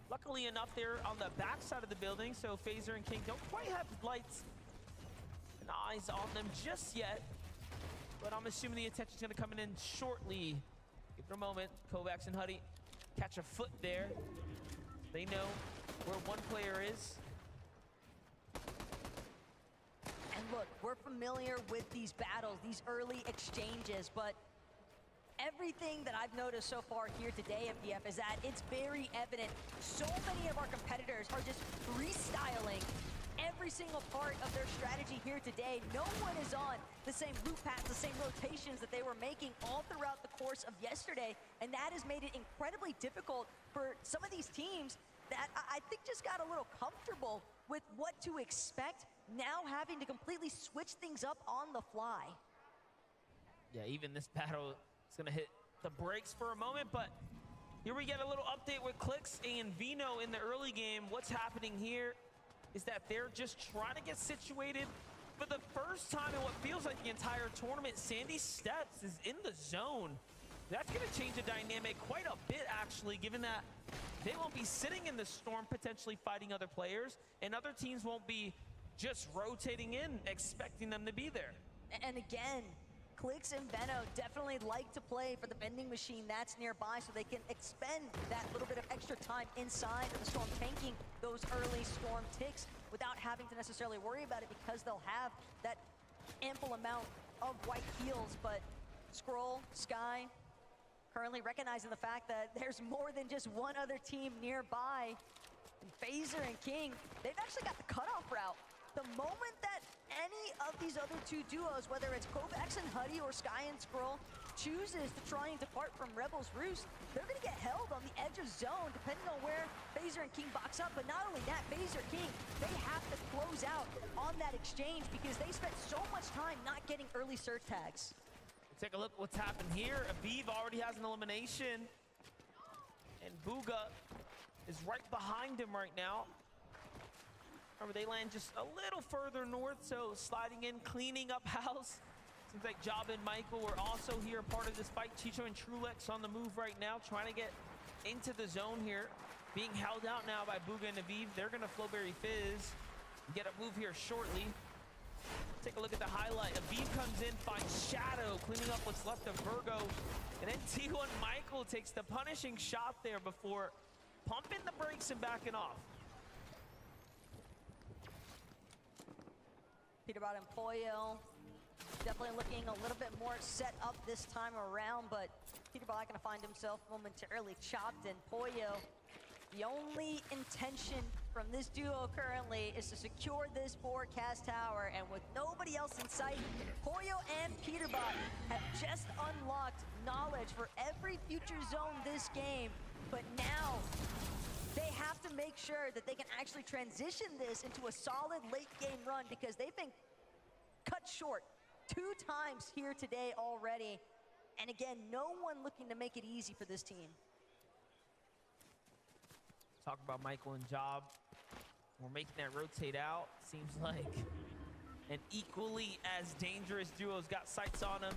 Luckily enough, they're on the back side of the building, so Phaser and King don't quite have lights and eyes on them just yet. But I'm assuming the attention's gonna come in shortly. Give it a moment. Kovacs and Huddy catch a foot there. They know where one player is. And look, we're familiar with these battles, these early exchanges, but everything that I've noticed so far here today, FDF, is that it's very evident so many of our competitors are just freestyling every single part of their strategy here today. No one is on the same loop paths, the same rotations that they were making all throughout the course of yesterday, and that has made it incredibly difficult for some of these teams that I think just got a little comfortable with what to expect, now having to completely switch things up on the fly. Yeah, even this battle is gonna hit the brakes for a moment, but here we get a little update with Clix and Vino in the early game. What's happening here is that they're just trying to get situated for the first time in what feels like the entire tournament. Sandy Steps is in the zone. That's gonna change the dynamic quite a bit, actually, given that they won't be sitting in the storm potentially fighting other players, and other teams won't be just rotating in, expecting them to be there. And again, Clix and Veno definitely like to play for the vending machine that's nearby so they can expend that little bit of extra time inside of the storm, tanking those early storm ticks without having to necessarily worry about it because they'll have that ample amount of white heals. But Skrull, Sky, currently recognizing the fact that there's more than just one other team nearby. And Phaser and King, they've actually got the cutoff route. The moment that any of these other two duos, whether it's Kovacs and Huddy or Sky and Skrull, chooses to try and depart from Rebel's Roost, they're gonna get held on the edge of zone depending on where Phaser and King box up. But not only that, Phaser King, they have to close out on that exchange because they spent so much time not getting early surge tags. Take a look at what's happened here. Aviv already has an elimination, and Booga is right behind him right now. Remember, they land just a little further north, so sliding in, cleaning up house. Seems like Job and Michael were also here, part of this fight. Chicho and Trulex on the move right now, trying to get into the zone here. Being held out now by Booga and Aviv. They're going to Flowberry Fizz. Get a move here shortly. Take a look at the highlight. Aviv comes in, finds Shadow, cleaning up what's left of Virgo. And then T1 Michael takes the punishing shot there before pumping the brakes and backing off. Peterbot and Poyo definitely looking a little bit more set up this time around, but Peterbot gonna find himself momentarily chopped, and Poyo, the only intention from this duo currently is to secure this forecast tower, and with nobody else in sight, Poyo and Peterbot have just unlocked knowledge for every future zone this game, but now they have to make sure that they can actually transition this into a solid late game run because they've been cut short 2 times here today already. And again, no one looking to make it easy for this team. Talk about Michael and Job. We're making that rotate out. Seems like an equally as dangerous duo's got sights on him.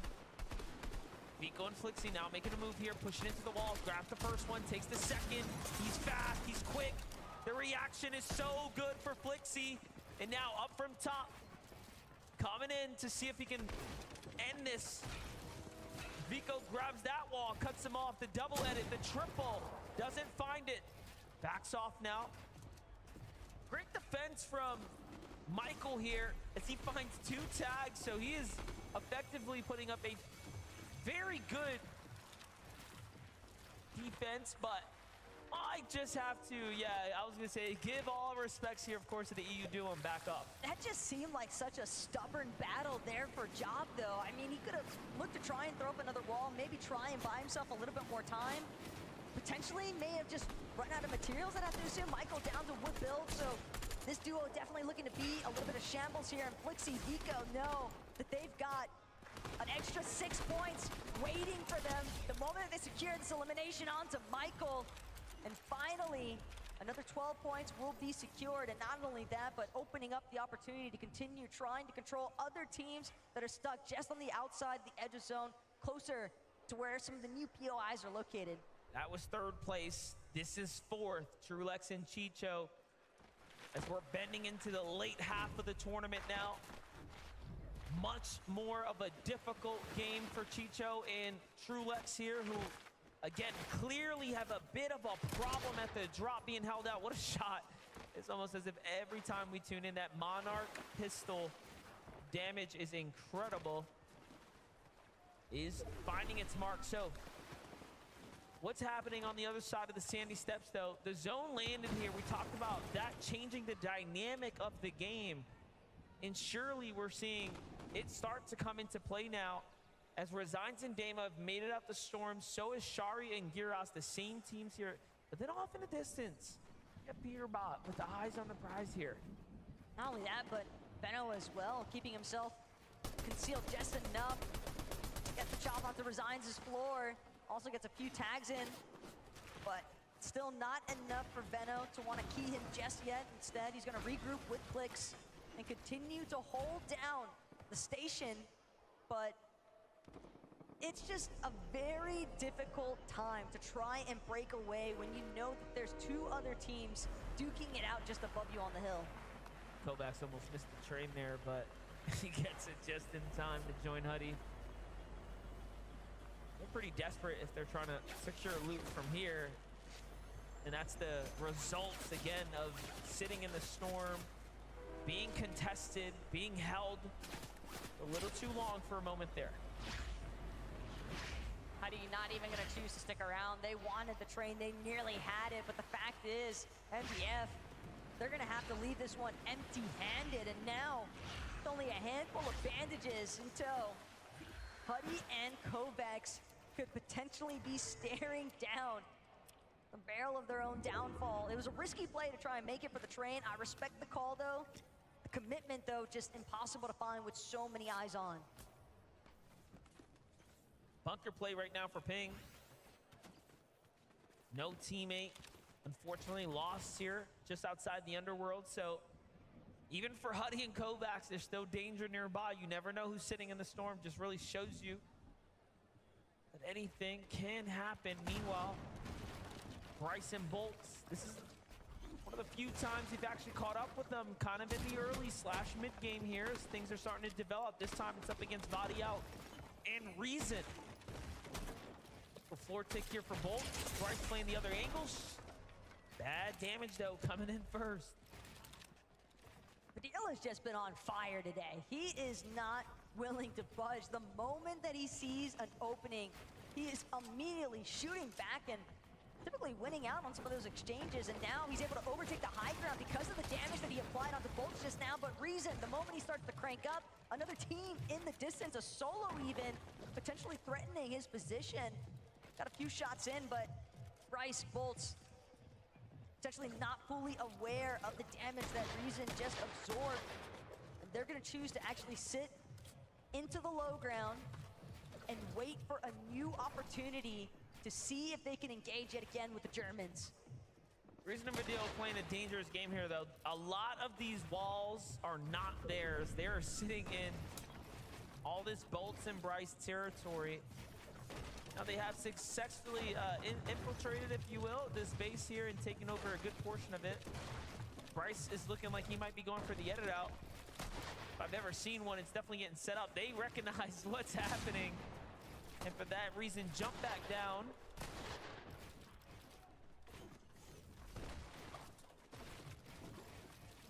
Vico and Flixie now making a move here, pushing into the wall, grabs the first one, takes the second. He's fast, he's quick. The reaction is so good for Flixie. And now up from top, coming in to see if he can end this. Vico grabs that wall, cuts him off, the double edit, the triple, doesn't find it. Backs off now. Great defense from Michael here as he finds 2 tags, so he is effectively putting up a very good defense, but I just have to, I was gonna say, give all respects here, of course, to the EU duo and back up. That just seemed like such a stubborn battle there for Job, though. I mean, he could have looked to try and throw up another wall, maybe try and buy himself a little bit more time. Potentially may have just run out of materials, I'd have to assume. Michael down to wood build, so this duo definitely looking to be a little bit of shambles here. And Flixie, Vico know that they've got an extra 6 points waiting for them the moment they secure this elimination onto Michael. And finally, Another 12 points will be secured, and not only that, but opening up the opportunity to continue trying to control other teams that are stuck just on the outside, the edge of zone, closer to where some of the new POIs are located. That was third place. This is fourth. Trulex and Chicho, as we're bending into the late half of the tournament now. Much more of a difficult game for Chicho and Trulex here, who, again, clearly have a bit of a problem at the drop being held out. What a shot. It's almost as if every time we tune in, that Monarch pistol damage is incredible. Is finding its mark. So what's happening on the other side of the sandy steps, though? The zone landed here. We talked about that changing the dynamic of the game. And surely we're seeing it start to come into play now, as Resigns and Dama have made it up the storm. So is Shari and Giras, the same teams here. But then off in the distance, we got Peterbot with the eyes on the prize here. Not only that, but Benno as well, keeping himself concealed just enough. Gets the chop onto Resigns' floor. Also gets a few tags in, but still not enough for Benno to want to key him just yet. Instead, he's going to regroup with Clicks and continue to hold down the station, but it's just a very difficult time to try and break away when you know that there's two other teams duking it out just above you on the hill. Kovacs almost missed the train there, but he gets it just in time to join Huddy. They're pretty desperate if they're trying to secure loot from here. And that's the results, again, of sitting in the storm, being contested, being held a little too long for a moment there. Huddy not even going to choose to stick around. They wanted the train. They nearly had it. But the fact is, MBF, they're going to have to leave this one empty-handed. And now, with only a handful of bandages in tow, Huddy and Kovacs could potentially be staring down the barrel of their own downfall. It was a risky play to try and make it for the train. I respect the call, though. The commitment, though, just impossible to find with so many eyes on. Bunker play right now for Ping. No teammate, unfortunately, lost here just outside the underworld. So even for Huddy and Kovacs, there's still danger nearby. You never know who's sitting in the storm. Just really shows you that anything can happen. Meanwhile, Bryson Bolts, this is one of the few times he's actually caught up with them kind of in the early / mid game here as things are starting to develop. This time it's up against Body Out and Reason. The floor tick here for Bolt. Bryce playing the other angles. Bad damage though coming in first. Padilla has just been on fire today. He is not willing to budge. The moment that he sees an opening, he is immediately shooting back and typically winning out on some of those exchanges. And now he's able to overtake the high ground because of the damage that he applied onto Bolts just now. But Reason, the moment he starts to crank up, another team in the distance, a solo even, potentially threatening his position. Got a few shots in, but Bryce Bolts potentially not fully aware of the damage that Reason just absorbed. And they're gonna choose to actually sit into the low ground and wait for a new opportunity to see if they can engage yet again with the Germans. Reason and Vidal playing a dangerous game here though. A lot of these walls are not theirs. They are sitting in all this Bolts and Bryce territory. Now they have successfully infiltrated, if you will, this base here and taken over a good portion of it. Bryce is looking like he might be going for the edit out. If I've ever seen one, it's definitely getting set up. They recognize what's happening, and for that reason, jump back down.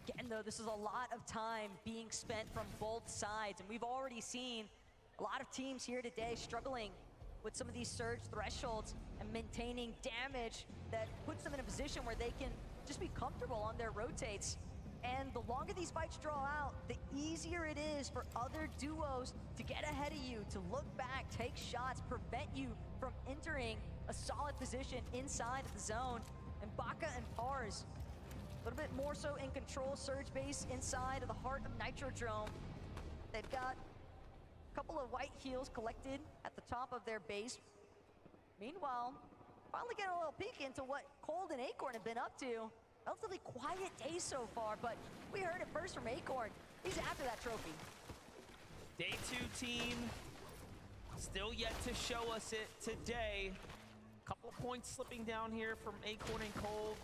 Again, though, this is a lot of time being spent from both sides, and we've already seen a lot of teams here today struggling with some of these surge thresholds and maintaining damage that puts them in a position where they can just be comfortable on their rotates. And the longer these fights draw out, the easier it is for other duos to get ahead of you, to look back, take shots, prevent you from entering a solid position inside of the zone. And Baka and Pars, a little bit more so in control, surge base inside of the heart of Nitrodrome. They've got a couple of white heals collected at the top of their base. Meanwhile, finally getting a little peek into what Cold and Acorn have been up to. Relatively quiet day so far, but we heard it first from Acorn. He's after that trophy. Day 2 team still yet to show us it today. Couple of points slipping down here from Acorn and Cold.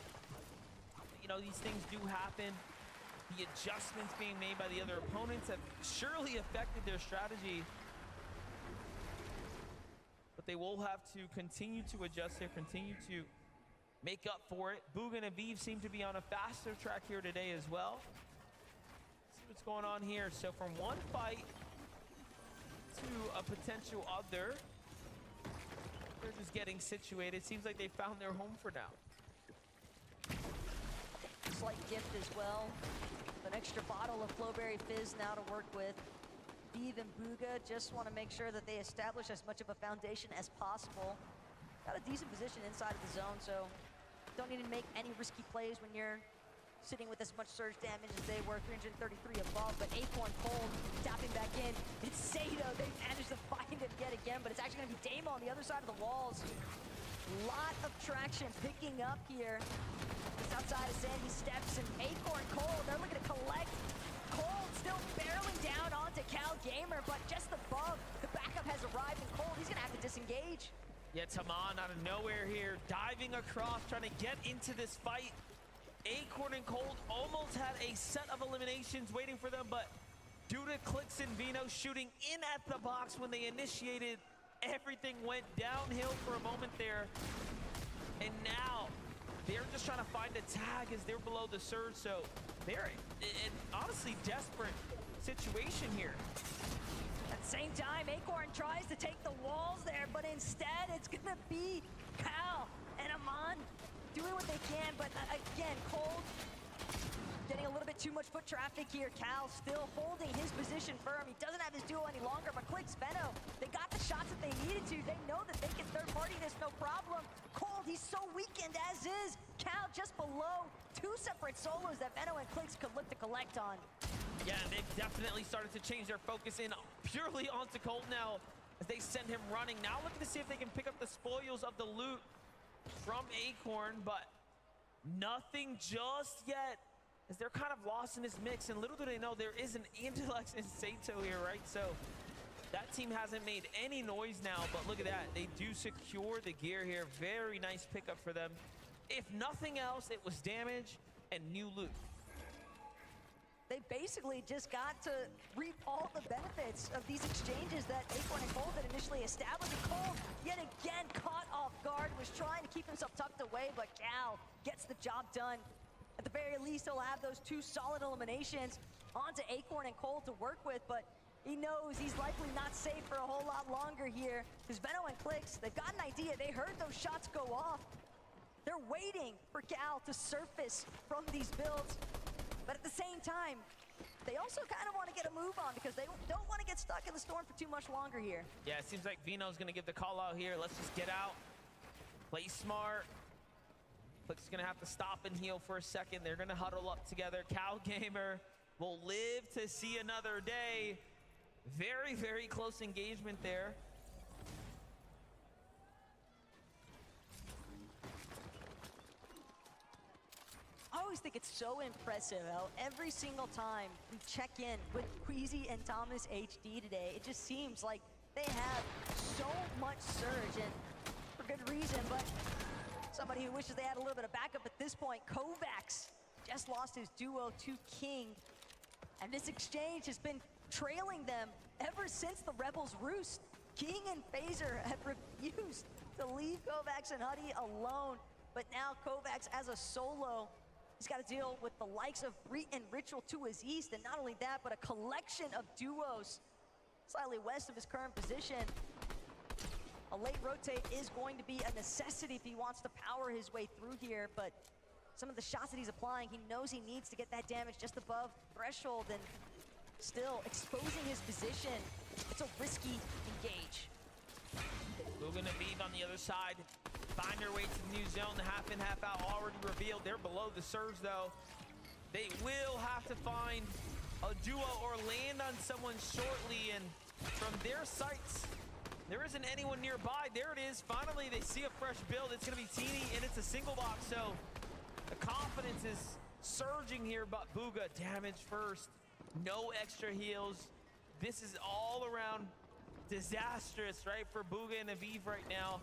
You know, these things do happen. The adjustments being made by the other opponents have surely affected their strategy. But they will have to continue to adjust here, continue to make up for it. Bugha and Aviv seem to be on a faster track here today as well. Let's see what's going on here. So from one fight to a potential other, they're just getting situated. Seems like they found their home for now. Slight gift as well. An extra bottle of Flowberry Fizz now to work with. Aviv and Bugha just want to make sure that they establish as much of a foundation as possible. Got a decent position inside of the zone, so don't need to make any risky plays when you're sitting with as much surge damage as they were, 333 above. But Acorn Cold tapping back in. It's Sato. They managed to find him yet again, but it's actually going to be Damo on the other side of the walls. Lot of traction picking up here. Just outside of Sandy Steps and Acorn Cold. They're looking to collect. Cold still barreling down onto Cal Gamer, but just above. The backup has arrived, and Cold, he's going to have to disengage. Yeah, Taman out of nowhere here, diving across, trying to get into this fight. Acorn and Cold almost had a set of eliminations waiting for them, but due to Clicks and Vino shooting in at the box when they initiated, everything went downhill for a moment there. And now they're just trying to find a tag as they're below the surge, so they're in honestly desperate situation here. At the same time, Acorn tries to take the walls there, but instead it's gonna be Cal and Amon doing what they can, but again, Cold getting a little bit too much foot traffic here. Cal still holding his position firm. He doesn't have his duo any longer, but Clicks, Veno, they got the shots that they needed to. They know that they can third party this, no problem. Cold, he's so weakened as is. Cal just below. Two separate solos that Veno and Clicks could look to collect on. Yeah, they've definitely started to change their focus in purely onto Cold now as they send him running. Now looking to see if they can pick up the spoils of the loot from Acorn, but nothing just yet as they're kind of lost in this mix. And little do they know there is an Antilex and Sato here, right? So that team hasn't made any noise now, but look at that. They do secure the gear here. Very nice pickup for them. If nothing else, it was damage and new loot. They basically just got to reap all the benefits of these exchanges that Acorn and Cold had initially established. And Cold, yet again, caught off guard, was trying to keep himself tucked away, but Cal gets the job done. At the very least, he'll have those two solid eliminations onto Acorn and Cold to work with, but he knows he's likely not safe for a whole lot longer here. Because Veno and Clicks, they've got an idea. They heard those shots go off. They're waiting for Cal to surface from these builds. But at the same time, they also kind of want to get a move on because they don't want to get stuck in the storm for too much longer here. Yeah, it seems like Vino's going to give the call out here. Let's just get out, play smart. Click's going to have to stop and heal for a second. They're going to huddle up together. Cal Gamer will live to see another day. Very, very close engagement there. I always think it's so impressive how every single time we check in with Quezy and Thomas HD today, it just seems like they have so much surge, and for good reason, but somebody who wishes they had a little bit of backup at this point. Kovacs just lost his duo to King, and this exchange has been trailing them ever since the Rebels roost. King and Phaser have refused to leave Kovacs and Huddy alone, but now Kovacs as a solo, he's got to deal with the likes of Breet and Ritual to his east, and not only that, but a collection of duos slightly west of his current position. A late rotate is going to be a necessity if he wants to power his way through here, but some of the shots that he's applying, he knows he needs to get that damage just above threshold, and still exposing his position. It's a risky engage. Bugha and Aviv on the other side find their way to the new zone. The half in, half out already revealed. They're below the surge though. They will have to find a duo or land on someone shortly, and from their sights, There isn't anyone nearby. There it is. Finally, they see a fresh build. It's going to be teeny, and it's a single box. So the confidence is surging here, but Bugha damage first. No extra heals. This is all around disastrous, right, for Bugha and Aviv right now.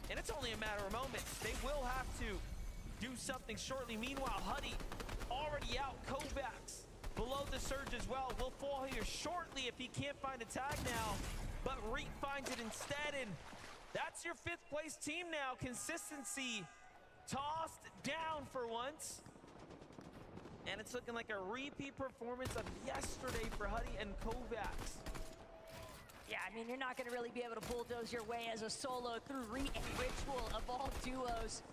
And it's only a matter of moments. They will have to do something shortly. Meanwhile, Huddy already out. Kovacs below the surge as well. Will fall here shortly if he can't find a tag now. But Reet finds it instead, and that's your 5th place team now. Consistency tossed down for once. And it's looking like a repeat performance of yesterday for Huddy and Kovacs. Yeah, I mean, you're not going to really be able to bulldoze your way as a solo through Reet and Ritual of all duos.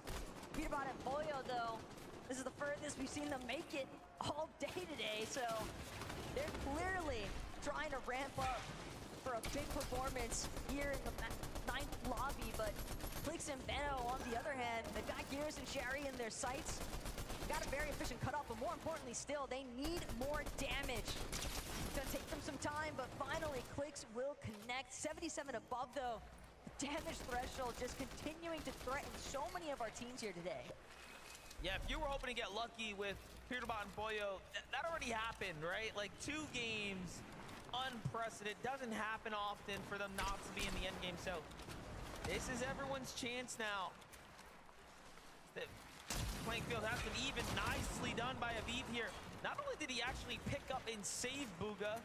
Peterbot and Poyo, though, this is the furthest we've seen them make it all day today, so they're clearly trying to ramp up for a big performance here in the 9th lobby, but Clix and Benno, on the other hand, they've got Gears and Sherry in their sights. Got a very efficient cutoff, but more importantly still, they need more damage. It's gonna take them some time, but finally Clix will connect. 77 above though. Damage threshold just continuing to threaten so many of our teams here today. Yeah, if you were hoping to get lucky with Peterbot and Poyo, that already happened, right? Like 2 games, unprecedented. Doesn't happen often for them not to be in the end game. So this is everyone's chance now. The playing field has been even. Nicely done by Aviv here. Not only did he actually pick up and save Bugha,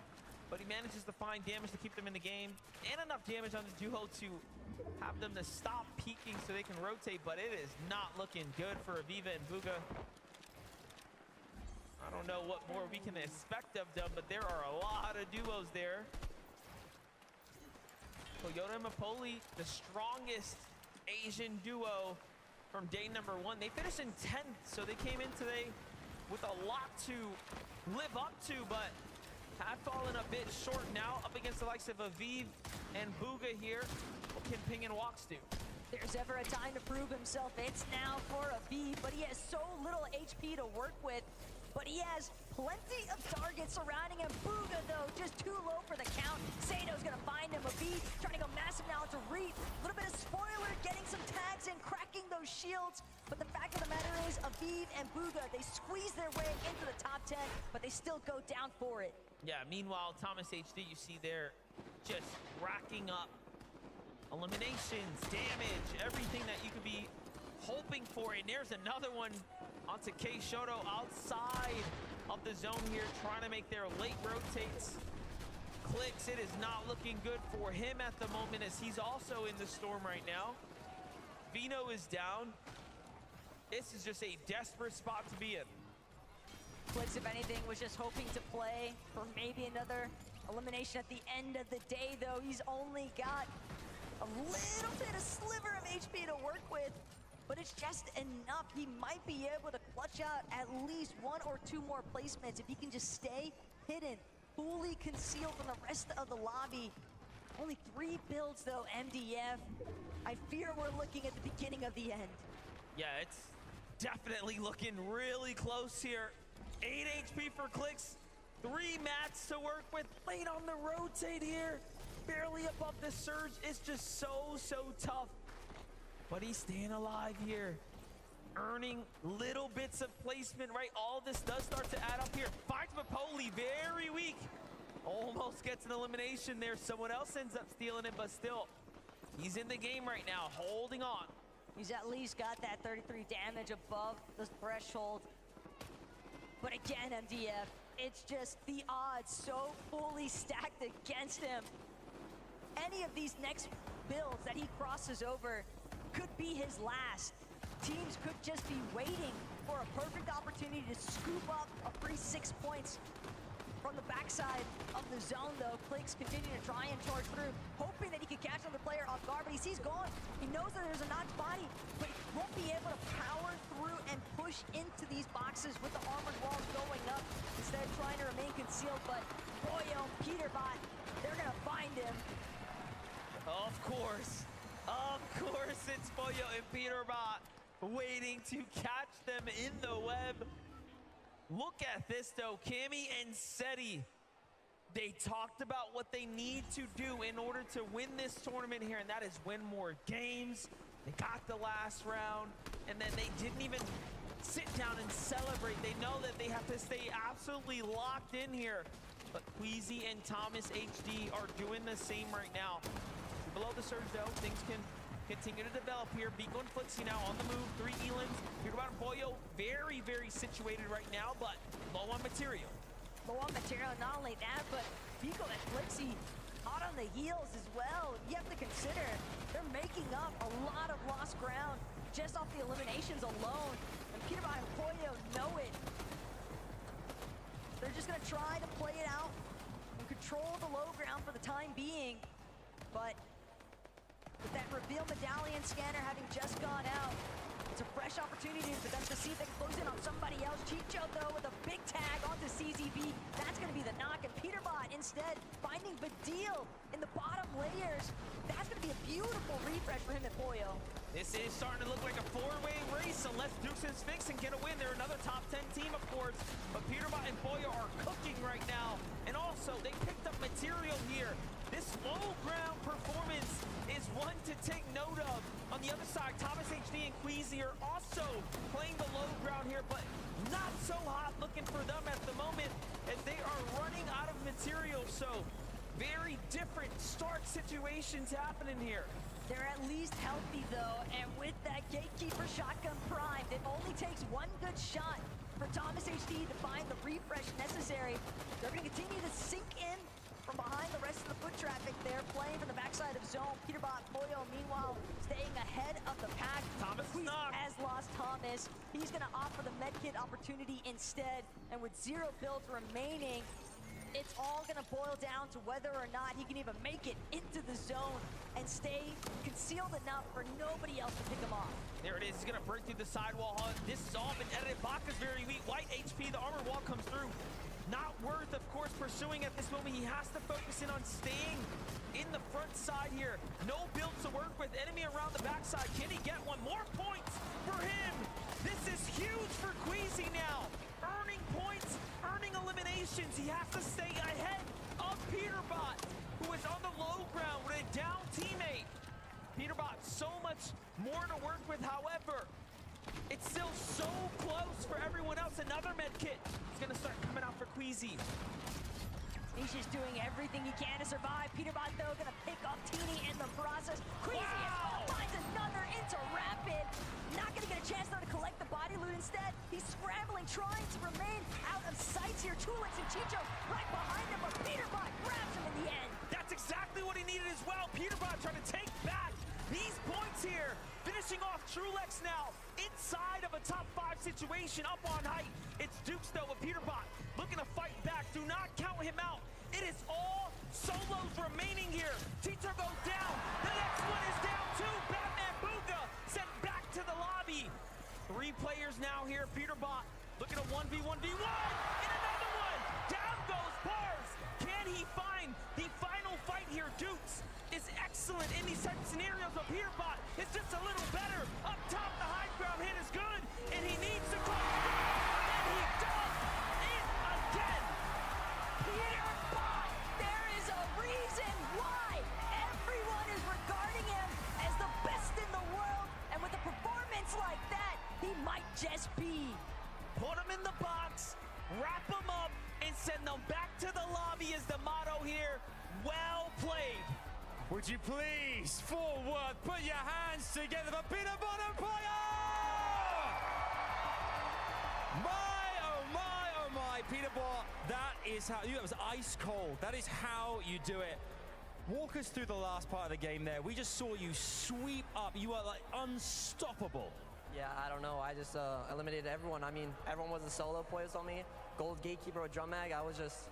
but he manages to find damage to keep them in the game and enough damage on the duo to have them to stop peeking so they can rotate, but it is not looking good for Aviva and Bugha. I don't know what more we can expect of them, but there are a lot of duos there. Toyota and Mapoli, the strongest Asian duo from day number 1. They finished in 10th, so they came in today with a lot to live up to, but had fallen a bit short. Now up against the likes of Aviv and Bugha here. What can Ping and Walks do? There's ever a time to prove himself. It's now for Aviv, but he has so little HP to work with. But he has plenty of targets surrounding him. Bugha, though, just too low for the count. Sato's gonna find him. Aviv trying to go massive now to Reet. A little bit of spoiler, getting some tags and cracking those shields. But the fact of the matter is, Aviv and Bugha, they squeeze their way into the top 10, but they still go down for it. Yeah, meanwhile, Thomas HD, you see there, just racking up eliminations, damage, everything that you could be hoping for. And there's another one onto K Shoto outside of the zone here, trying to make their late rotates. Clix, it is not looking good for him at the moment, as he's also in the storm right now. Vino is down. This is just a desperate spot to be in. Clix, if anything, was just hoping to play for maybe another elimination at the end of the day, though. He's only got a little bit, a sliver of HP to work with, but it's just enough. He might be able to clutch out at least 1 or 2 more placements if he can just stay hidden, fully concealed from the rest of the lobby. Only 3 builds, though, MDF. I fear we're looking at the beginning of the end. Yeah, it's definitely looking really close here. 8 HP for Clix, 3 mats to work with, late on the rotate here, barely above the surge. It's just so tough, but he's staying alive here, earning little bits of placement, right? All this does start to add up here. Finds Mapoli, very weak, almost gets an elimination there. Someone else ends up stealing it, but still, he's in the game right now, holding on. He's at least got that 33 damage above the threshold. But again, MDF, it's just the odds so fully stacked against him. Any of these next builds that he crosses over could be his last. Teams could just be waiting for a perfect opportunity to scoop up a free 6 points from the backside of the zone, though. Clix continuing to try and charge through, hoping that he could catch another player off guard, but he sees gone. He knows that there's a notch body, but he won't be able to power through and push into these boxes with the armored walls going up, instead trying to remain concealed. But Poyo, Peterbot, they're gonna find him. Of course, it's Poyo and Peterbot waiting to catch them in the web. Look at this, though. Camy and Setty They talked about what they need to do in order to win this tournament here, and that is win more games. They got the last round, and then they didn't even sit down and celebrate. They know that they have to stay absolutely locked in here. But Quezy and Thomas HD are doing the same right now. Below the surge, though, things can continue to develop here. Biko and Flixie now on the move. 3 Elans. Peterbot and Poyo very, very situated right now, but low on material. Low on material, not only that, but Biko and Flixie hot on the heels as well. You have to consider they're making up a lot of lost ground just off the eliminations alone. And Peterbot and Poyo know it. They're just gonna try to play it out and control the low ground for the time being. But with that reveal medallion scanner having just gone out, it's a fresh opportunity for them to see if they can close in on somebody else. Chicho, though, with a big tag onto CZB. That's going to be the knock. And Peterbot, instead, finding Badil in the bottom layers. That's going to be a beautiful refresh for him at Poyo. This is starting to look like a 4-way race unless Dukes and Sphinx can get a win. They're another top 10 team, of course. But Peterbot and Poyo are cooking right now. And also, they picked up material here. This low ground performance is one to take note of. On the other side, Thomas HD and Quezy are also playing the low ground here, but not so hot looking for them at the moment as they are running out of material. So very different start situations happening here. They're at least healthy, though, and with that Gatekeeper shotgun primed, it only takes one good shot for Thomas HD to find the refresh necessary. They're going to continue to sink in from behind the rest of the foot traffic there, playing from the backside of zone. Peterbot, Poyo, meanwhile, staying ahead of the pack. Thomas has lost Thomas. He's going to opt for the medkit opportunity instead, and with 0 builds remaining, it's all going to boil down to whether or not he can even make it into the zone and stay concealed enough for nobody else to pick him off. There it is. He's going to break through the sidewall. This has all been edited. Baka's very weak. White HP. The armor wall comes through. Not worth, of course, pursuing at this moment. He has to focus in on staying in the front side here. No build to work with. Enemy around the backside. Can he get one? More points for him. This is huge for Quezy now. Earning points, earning eliminations. He has to stay ahead of Peterbot, who is on the low ground with a down teammate. Peterbot, so much more to work with. However, it's still so close for everyone else. Another med kit is going to start coming out for Quezy. He's just doing everything he can to survive. Peterbot, though, going to pick off Teeny in the process. Quezy finds another into Rapid. Not going to get a chance, though, to collect the body loot. Instead, he's scrambling, trying to remain out of sight here. Tulix and Chicho right behind him, but Peterbot grabs him in the end. That's exactly what he needed as well. Peterbot trying to take back these points here. Finishing off Trulex now inside of a top 5 situation up on height. It's Dukes, though, with Peterbot looking to fight back. Do not count him out. It is all solos remaining here. Tito goes down. The next one is down too. Batman Booga sent back to the lobby. 3 players now here. Peterbot looking at 1v1v1 and another one. Down goes Pars. Can he find the final fight here? Dukes is excellent in these type of scenarios, but Peterbot is just a little better. Up top, the high ground hit is good, and he needs to close it down, and he does it again. Peterbot, there is a reason why everyone is regarding him as the best in the world, and with a performance like that, he might just be. Put him in the box, wrap him up, and send them back to the lobby is the motto here. Well played. Would you please, forward, put your hands together for Peterbot and Poyo! Oh my, Peterbot, that is how, that was ice cold. That is how you do it. Walk us through the last part of the game there. We just saw you sweep up. You are like unstoppable. Yeah, I don't know. I just eliminated everyone. I mean, everyone was a solo. Poyo on me. Gold Gatekeeper with Drum Mag. I was just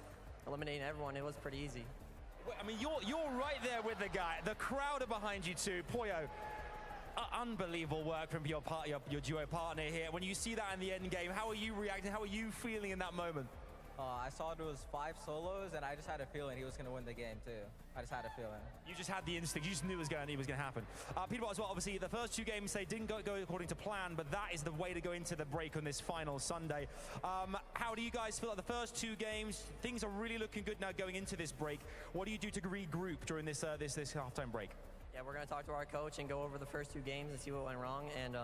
eliminating everyone. It was pretty easy. I mean, you're right there with the guy. The crowd are behind you too. Poyo, unbelievable work from your duo partner here. When you see that in the end game, how are you reacting? How are you feeling in that moment? I saw it was 5 solos, and I just had a feeling he was going to win the game, too. I just had a feeling. You just had the instinct. You just knew it was going to happen. Peterbot as well, obviously, the first 2 games, they didn't go according to plan, but that is the way to go into the break on this final Sunday. How do you guys feel like the first 2 games, things are really looking good now going into this break? What do you do to regroup during this this halftime break? Yeah, we're going to talk to our coach and go over the first 2 games and see what went wrong, and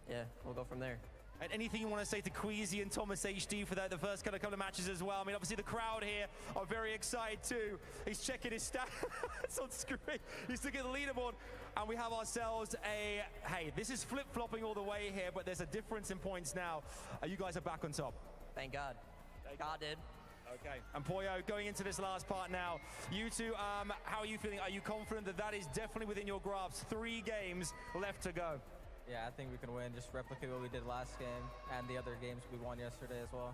yeah, we'll go from there. And anything you want to say to Quezy and Thomas HD for the first couple of matches as well? I mean, obviously the crowd here are very excited too. He's checking his stats on screen. He's looking at the leaderboard, and we have ourselves hey, this is flip-flopping all the way here, but there's a difference in points now. You guys are back on top. Thank God. God did. Okay. And Poyo, going into this last part now, you two, how are you feeling? Are you confident that is definitely within your grasp? 3 games left to go. Yeah, I think we can win. Just replicate what we did last game and the other games we won yesterday as well.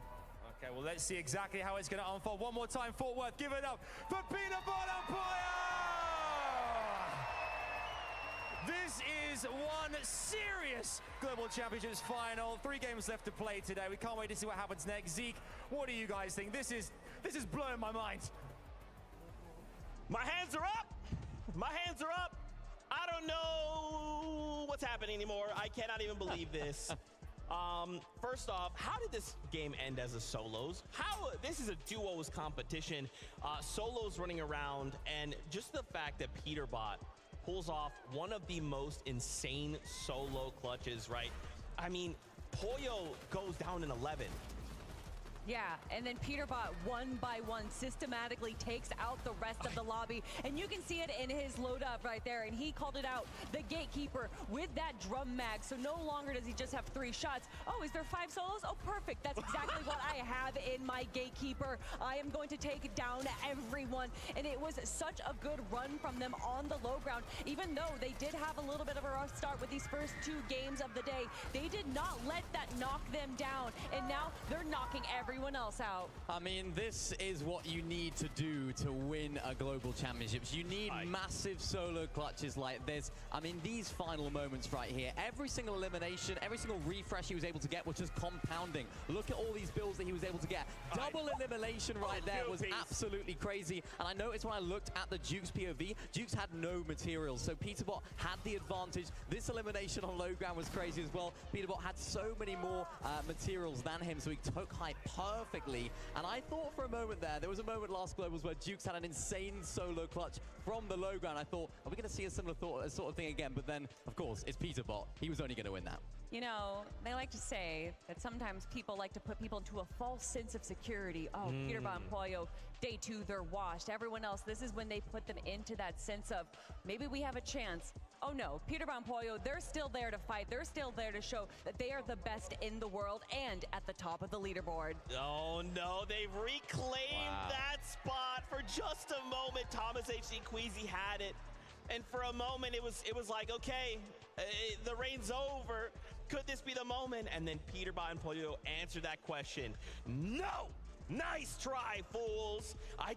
Okay, well, let's see exactly how it's going to unfold. One more time, Fort Worth, give it up for Peterbot and Poyo! This is one serious Global Championships final. 3 games left to play today. We can't wait to see what happens next. Zeke, what do you guys think? This is blowing my mind. My hands are up. My hands are up. I don't know what's happening anymore. I cannot even believe this. First off, how did this game end as a solos? This is a duos competition. Solos running around, and just the fact that Peterbot pulls off one of the most insane solo clutches, right? I mean, Poyo goes down in 11. Yeah, and then Peterbot, 1 by 1, systematically takes out the rest of the lobby. And you can see it in his load up right there. And he called it out, the gatekeeper, with that drum mag. So no longer does he just have 3 shots. Oh, is there 5 solos? Oh, perfect. That's exactly what I have in my gatekeeper. I am going to take down everyone. And it was such a good run from them on the low ground. Even though they did have a little bit of a rough start with these first 2 games of the day, they did not let that knock them down. And now they're knocking everyone else out. I mean, this is what you need to do to win a global championships. You need massive solo clutches like this. I mean, these final moments right here, every single elimination, every single refresh he was able to get was just compounding. Look at all these builds that he was able to get. Double elimination right there was absolutely crazy. And I noticed when I looked at the Duke's POV, Duke's had no materials, so Peterbot had the advantage. This elimination on low ground was crazy as well. Peterbot had so many more materials than him, so he took height perfectly. And I thought for a moment there was a moment last Globals where Dukes had an insane solo clutch from the low ground. I thought, are we going to see a similar sort of thing again? But then, of course, it's Peterbot. He was only going to win that. You know, they like to say that sometimes people like to put people into a false sense of security. Oh, Peterbot and Poyo, day 2, they're washed. Everyone else, this is when they put them into that sense of, maybe we have a chance. Oh no, Peterbot and Poyo, they're still there to fight. They're still there to show that they are the best in the world and at the top of the leaderboard. Oh no, they've reclaimed that spot for just a moment. Thomas HD Quezy had it. And for a moment, it was like, okay, the reign's over. Could this be the moment? And then Peterbot and Poyo answered that question. No! Nice try, fools! I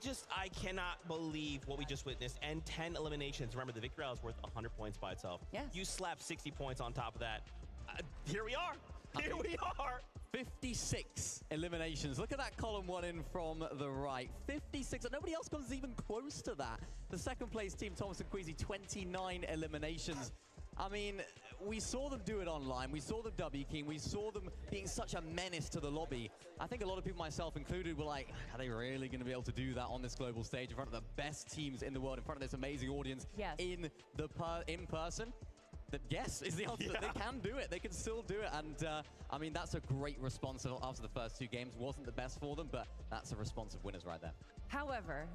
cannot believe what we just witnessed. And 10 eliminations. Remember, the victory round is worth 100 points by itself. Yes. You slap 60 points on top of that. Here we are. Here we are. 56 eliminations. Look at that column 1 in from the right. 56. Nobody else comes even close to that. The second place team, Thomas and Quezy, 29 eliminations. I mean, we saw them do it online. We saw them W King. We saw them being such a menace to the lobby. I think a lot of people, myself included, were like, are they really going to be able to do that on this global stage in front of the best teams in the world, in front of this amazing audience in person? Yes is the answer. They can do it. They can still do it. And I mean, that's a great response after the first 2 games. Wasn't the best for them, but that's a response of winners right there. However,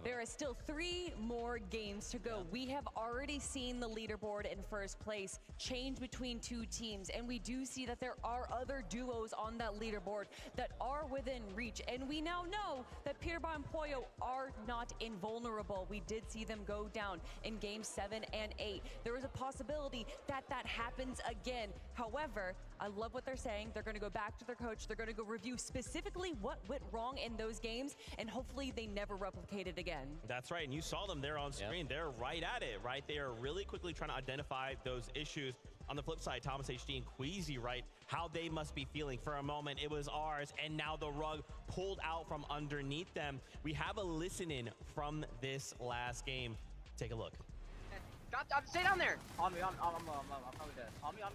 there are still 3 more games to go. We have already seen the leaderboard in first place change between 2 teams, and we do see that there are other duos on that leaderboard that are within reach. And we now know that Peterbot and Poyo are not invulnerable. We did see them go down in games 7 and 8. There is a possibility that that happens again. However, I love what they're saying. They're going to go back to their coach. They're going to go review specifically what went wrong in those games, and hopefully they never replicate it again. That's right, and you saw them there on screen. They're right at it, right? They are really quickly trying to identify those issues. on the flip side, Thomas HD and Quezy, right? How they must be feeling. For a moment, it was ours, and now the rug pulled out from underneath them. We have a listen-in from this last game. Take a look. Stay down there! On me, I'm probably dead. On me. I'm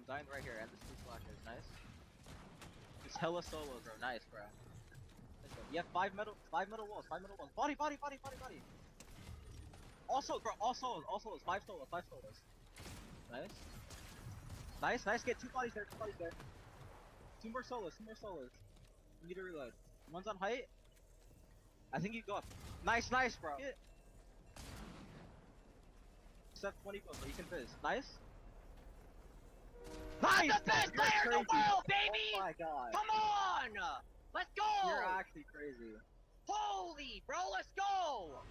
dying right here, and this 2 splashes. Nice. It's hella solos, bro. Nice, bro. You have 5 metal walls. Body. Also, bro, all solos. 5 solos. Nice. Get 2 bodies there. 2 more solos. You need to reload. One's on height. I think you go up. Nice, bro. Except 20 bucks, but you can fizz. Nice. I'm the best player in the world, baby! Oh my god. Come on! Let's go! You're actually crazy. Holy, bro, let's go!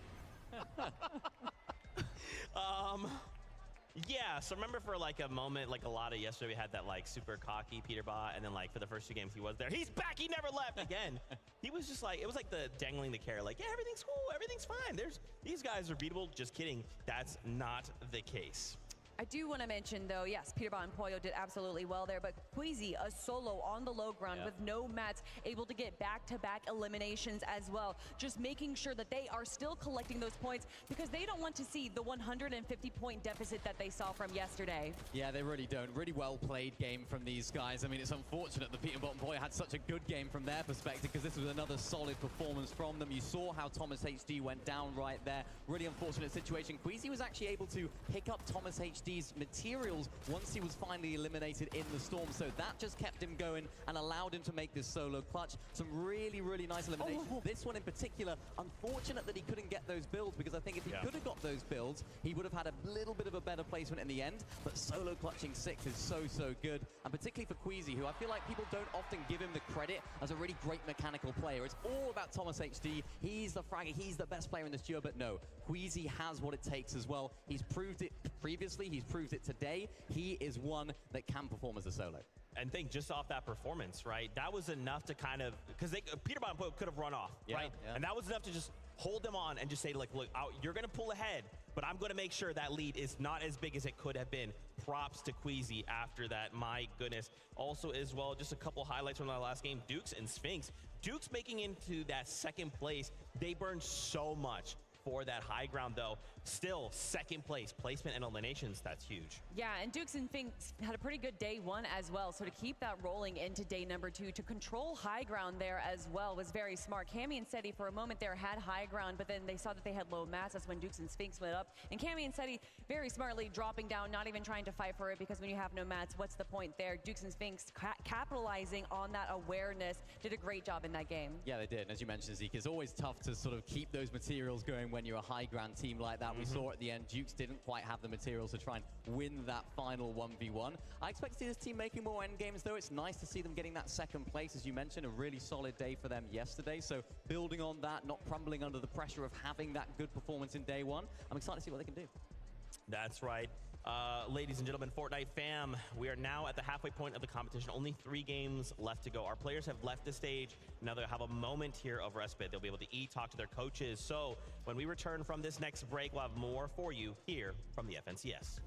Yeah, so remember for like a moment, like a lot of yesterday, we had that like super cocky Peterbot, and then like for the first 2 games he was there. He's back, he never left again. He was just like, it was like the dangling the carrot, like, yeah, everything's cool, everything's fine. These guys are beatable, just kidding. That's not the case. I do want to mention, though, yes, Peterbot and Poyo did absolutely well there, but Quezy, a solo on the low ground with no mats, able to get back-to-back eliminations as well, just making sure that they are still collecting those points because they don't want to see the 150-point deficit that they saw from yesterday. Yeah, they really don't. Really well-played game from these guys. I mean, it's unfortunate that Peterbot and Poyo had such a good game from their perspective because this was another solid performance from them. You saw how Thomas HD went down right there. Really unfortunate situation. Quezy was actually able to pick up Thomas HD's materials once he was finally eliminated in the storm, so that just kept him going and allowed him to make this solo clutch. Some really, really nice eliminations. This one in particular, unfortunate that he couldn't get those builds, because I think if he could have got those builds, he would have had a little bit of a better placement in the end, but solo clutching 6 is so good, and particularly for Quezy, who I feel like people don't often give him the credit as a really great mechanical player. It's all about Thomas HD. He's the fragger, he's the best player in this duo, but no, Quezy has what it takes as well. He's proved it previously, he's proved it today. He is one that can perform as a solo. And think just off that performance, right? That was enough to kind of, because Peterbot and Poyo could have run off, right? Yeah. And that was enough to just hold them on and just say, like, look, you're going to pull ahead, but I'm going to make sure that lead is not as big as it could have been. Props to Quezy after that, my goodness. Also as well, just a couple highlights from that last game, Dukes and Sphinx. Dukes making into that 2nd place, they burned so much for that high ground, though. Still 2nd place, placement and eliminations, that's huge. Yeah, and Dukes and Sphinx had a pretty good day 1 as well, so to keep that rolling into day number 2, to control high ground there as well was very smart. Camy and Setty for a moment there had high ground, but then they saw that they had low mats. That's when Dukes and Sphinx went up, and Camy and Setty very smartly dropping down, not even trying to fight for it, because when you have no mats, what's the point there? Dukes and Sphinx capitalizing on that awareness, did a great job in that game. Yeah, they did, and as you mentioned, Zeke, it's always tough to sort of keep those materials going when you're a high ground team like that. We saw at the end, Dukes didn't quite have the materials to try and win that final 1v1. I expect to see this team making more end games, though. It's nice to see them getting that 2nd place, as you mentioned, a really solid day for them yesterday. So building on that, not crumbling under the pressure of having that good performance in day 1. I'm excited to see what they can do. That's right. Ladies and gentlemen, FORTNITE fam, we are now at the halfway point of the competition. Only 3 games left to go. Our players have left the stage. Now they'll have a moment here of respite. They'll be able to eat, talk to their coaches. So when we return from this next break, we'll have more for you here from the FNCS.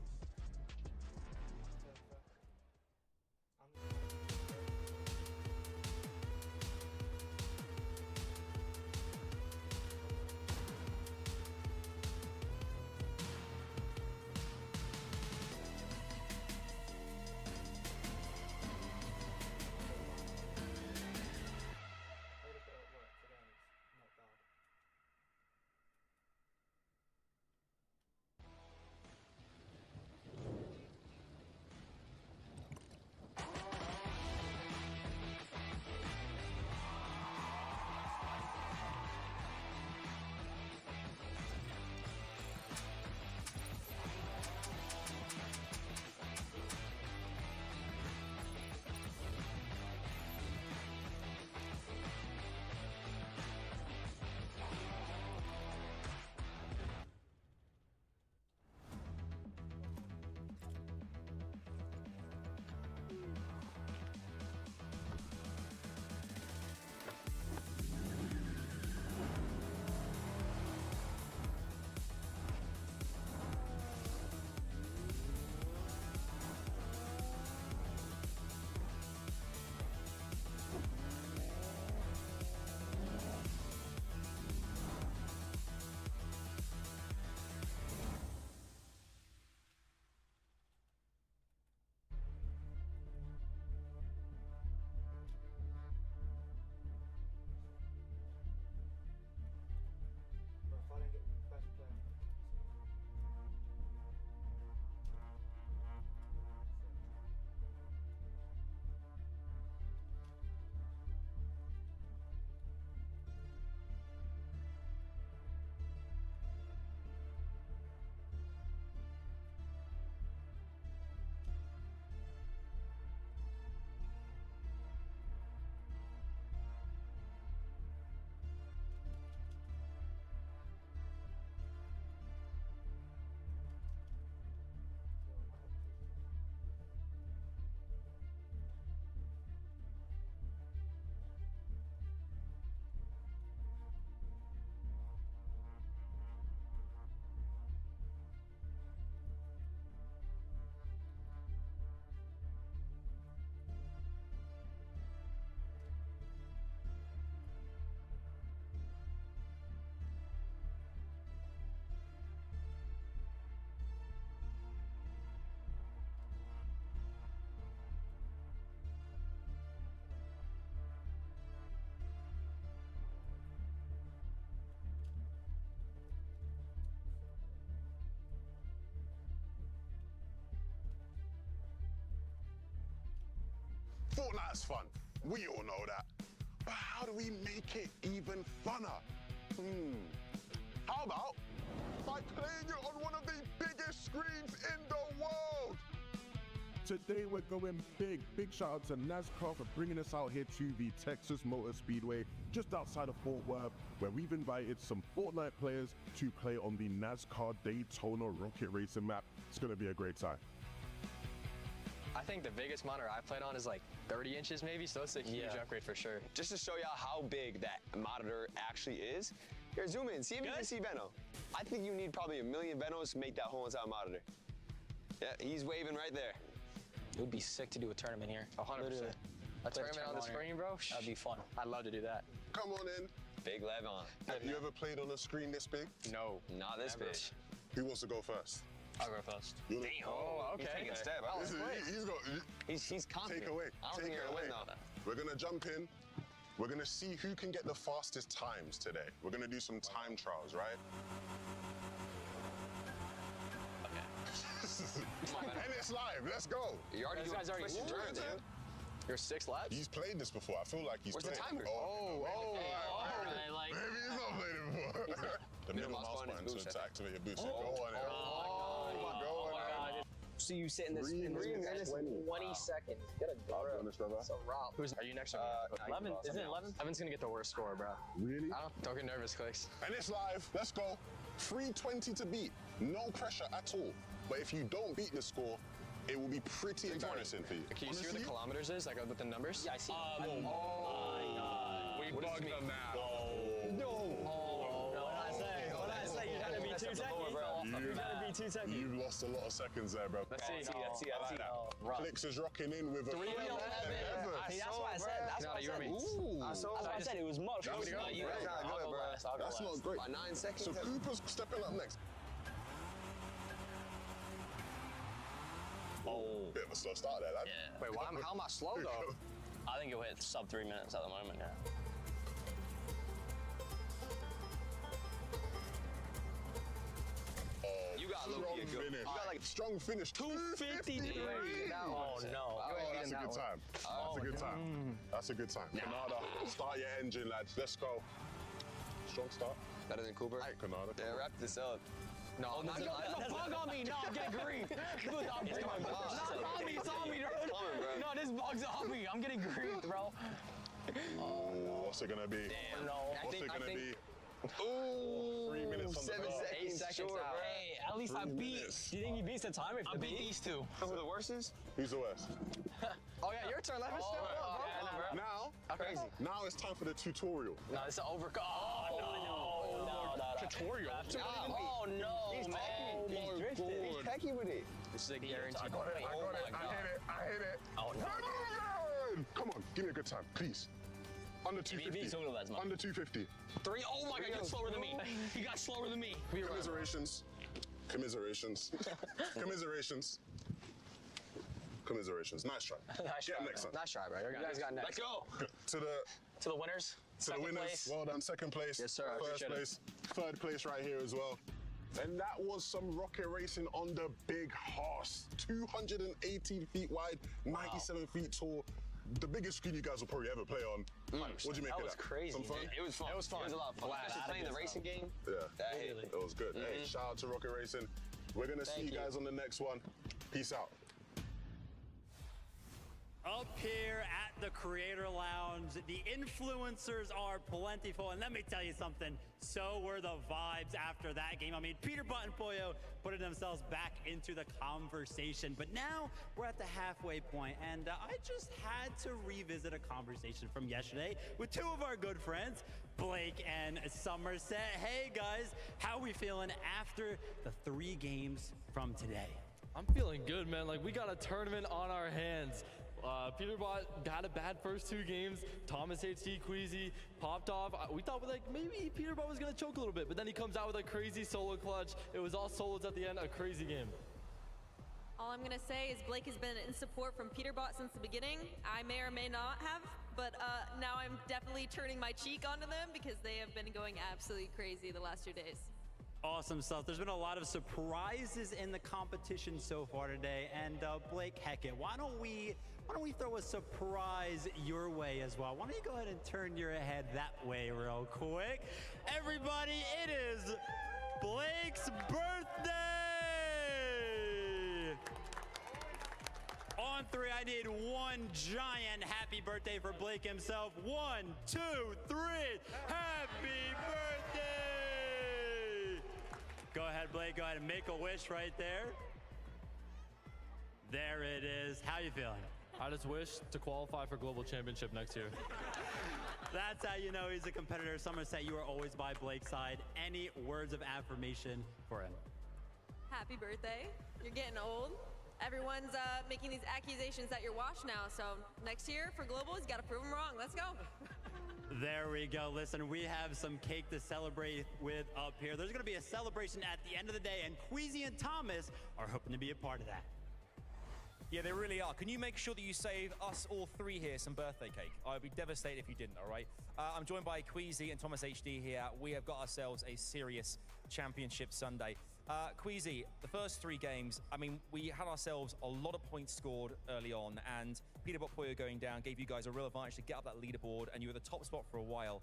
That's fun. We all know that. But how do we make it even funner? How about by playing it on one of the biggest screens in the world? Today we're going big. Big shout out to NASCAR for bringing us out here to the Texas Motor Speedway, just outside of Fort Worth, where we've invited some Fortnite players to play on the NASCAR Daytona rocket racing map. It's gonna be a great time. I think the biggest monitor I played on is like 30 inches maybe, so it's a huge upgrade for sure. Just to show y'all how big that monitor actually is, here, zoom in, see if you can see Venno. I think you need probably 1 million Vennos to make that whole entire monitor. Yeah, he's waving right there. It would be sick to do a tournament here. 100%. A tournament on the screen, bro? That'd be fun. I'd love to do that. Come on in. Big lev on. Have you ever played on a screen this big? No. Not this big. Who wants to go first? I'll go first. Damn. Oh, okay. He's taking a step. He's confident. Take away. I don't think you're gonna win though. We're gonna jump in. We're gonna see who can get the fastest times today. We're gonna do some time trials, right? And it's live. Let's go. You already guys already started, dude. You're 6 laps? He's played this before. I feel like he's Where's played the timer? Maybe he's not played it before. The middle mouse button to activate your boost. Go on, go on. So you sit in this 3 minutes and 20 seconds. Get a grip. So Rob. Are you next? 11. Is it 11? 11's gonna get the worst score, bro. Really? Don't get nervous, Clicks. And it's live. Let's go. 320 to beat. No pressure at all. But if you don't beat the score, it will be pretty embarrassing for you. Can you see where the kilometers is? Like with the numbers? Yeah, I see. Oh my God. We bugged them now. You gotta be 2 seconds. You've lost a lot of seconds there, bro. Let's see. Clicks is rocking in with a 3:11. That's what I said. That's what I said. That's what I said. It was much. That's not great. By 9 seconds. So Cooper's stepping up next. Bit of a slow start there, lad. Yeah. Wait, how am I slow though? I think you'll hit sub 3 minutes at the moment, yeah. You got low-key a good finish. You got like strong finish. 253. Oh no. That's a good time. That's a good time. That's a good time. Canada, start your engine, lads. Let's go. Strong start. Better than Cooper. Canada. Yeah, wrap this up. No, there's a bug on me. No, I'm getting green. It's on me. It's on me, bro. No, this bug's on me. I'm getting green, bro. Oh, what's it gonna be? Damn. No. What's it gonna be? Ooh, 3 minutes on the 7 clock. seconds. 8 seconds short, out. bro. Hey, at least I beat. minutes. Do you think he beats the time? I beat these two. Who the worst is? Who's the worst? Oh yeah, your turn. Let me step up, bro. Now, Crazy. now it's time for the tutorial. No, it's an overcut. Oh no. Tutorial. Oh no, He's man. He's drifting. He's pecky with it. This is a guarantee. I got it. I hit it. Oh no. Come on, give me a good time, please. Under 250. Under 250. 3. Oh my God, you got slower than me. He got slower than me. Commiserations. Commiserations. Commiserations. Commiserations. Nice try. Nice try, next time. Nice try, bro. You guys got next. Let's go. To the winners. the winners. Place. Well done. Second place. Yes, sir. First place. Third place right here as well. And that was some rocket racing on the big horse. 218 feet wide, 97 feet tall. The biggest screen you guys will probably ever play on. What'd you make of that? That was crazy. Some fun? It was fun. It was fun. It was a lot of fun. Especially playing the racing game. Yeah. That hit. It was good. Hey, shout out to Rocket Racing. We're going to see you guys on the next one. Peace out. Up here at the Creator Lounge, the influencers are plentiful, and let me tell you something, so were the vibes after that game. I mean, Peterbot and Poyo putting themselves back into the conversation, but now we're at the halfway point, and I just had to revisit a conversation from yesterday with two of our good friends, Blake and Somerset. Hey guys, how are we feeling after the 3 games from today? I'm feeling good, man. Like, we got a tournament on our hands. Peterbot got a bad first 2 games. Thomas HT Quezy popped off. We thought like maybe Peterbot was gonna choke a little bit, but then he comes out with a crazy solo clutch. It was all solos at the end, a crazy game. All I'm gonna say is Blake has been in support from Peterbot since the beginning. I may or may not have, but now I'm definitely turning my cheek onto them because they have been going absolutely crazy the last 2 days. Awesome stuff. There's been a lot of surprises in the competition so far today. And Blake, heck it, why don't we throw a surprise your way as well? Why don't you go ahead and turn your head that way real quick? Everybody, it is Blake's birthday! On 3, I need one giant happy birthday for Blake himself. 1, 2, 3, happy birthday! Go ahead, Blake, go ahead and make a wish right there. There it is. How you feeling? I just wish to qualify for Global Championship next year. That's how you know he's a competitor. Somerset, you are always by Blake's side. Any words of affirmation for him? Happy birthday. You're getting old. Everyone's making these accusations that you're washed now. So next year for Global, you got to prove them wrong. Let's go. There we go. Listen, we have some cake to celebrate with up here. There's going to be a celebration at the end of the day, and Quezy and Thomas are hoping to be a part of that. Yeah, they really are. Can you make sure that you save us all 3 here some birthday cake? I would be devastated if you didn't, all right? I'm joined by Quezy and Thomas HD here. We have got ourselves a serious championship Sunday. Quezy, the first 3 games, I mean, we had ourselves a lot of points scored early on, and Peterbot and Poyo going down gave you guys a real advantage to get up that leaderboard, and you were the top spot for a while.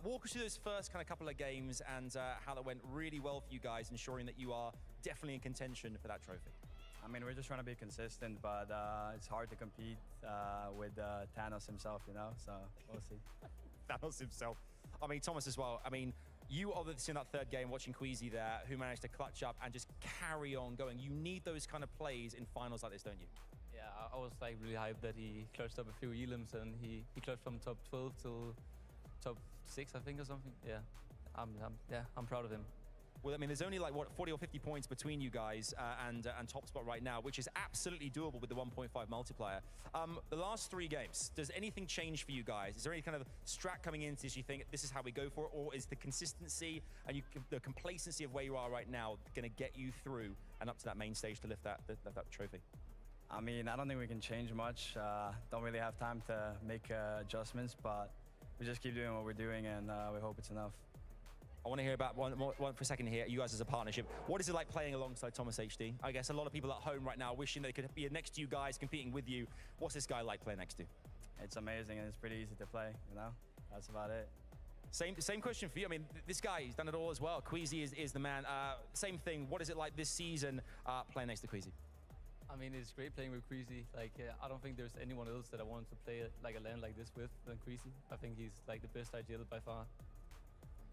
Walk us through those first kind of couple of games and how that went really well for you guys, ensuring that you are definitely in contention for that trophy. I mean, we're just trying to be consistent, but it's hard to compete with Thanos himself, you know, so we'll see. Thanos himself. I mean, Thomas as well. I mean, you obviously in that 3rd game watching Quezy there, who managed to clutch up and just carry on going. You need those kind of plays in finals like this, don't you? Yeah, I was like really hyped that he clutched up a few elims and he clutched from top 12 till top 6, I think, or something. Yeah, I'm proud of him. Well, I mean, there's only like, what, 40 or 50 points between you guys and top spot right now, which is absolutely doable with the 1.5 multiplier. The last 3 games, does anything change for you guys? Is there any kind of strat coming into this you think this is how we go for it, or is the consistency and the complacency of where you are right now going to get you through and up to that main stage to lift that trophy? I mean, I don't think we can change much. Don't really have time to make adjustments, but we just keep doing what we're doing, and we hope it's enough. I want to hear about one for a second here, you guys as a partnership. What is it like playing alongside Thomas HD? I guess a lot of people at home right now wishing they could be next to you guys, competing with you. What's this guy like playing next to? It's amazing, and it's pretty easy to play, you know? That's about it. Same question for you. I mean, this guy, he's done it all as well. Quezy is the man. Same thing. What is it like this season playing next to Quezy? I mean, it's great playing with Quezy. Like, I don't think there's anyone else that I want to play like a LAN like this with than Quezy. I think he's like the best IGL by far.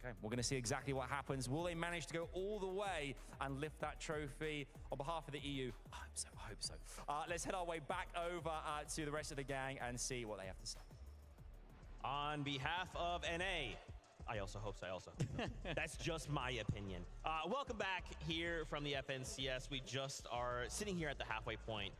Okay, we're going to see exactly what happens. Will they manage to go all the way and lift that trophy on behalf of the EU? I hope so. Let's head our way back over to the rest of the gang and see what they have to say. On behalf of NA, I also hope so. That's just my opinion. Welcome back here from the FNCS. We just are sitting here at the halfway point.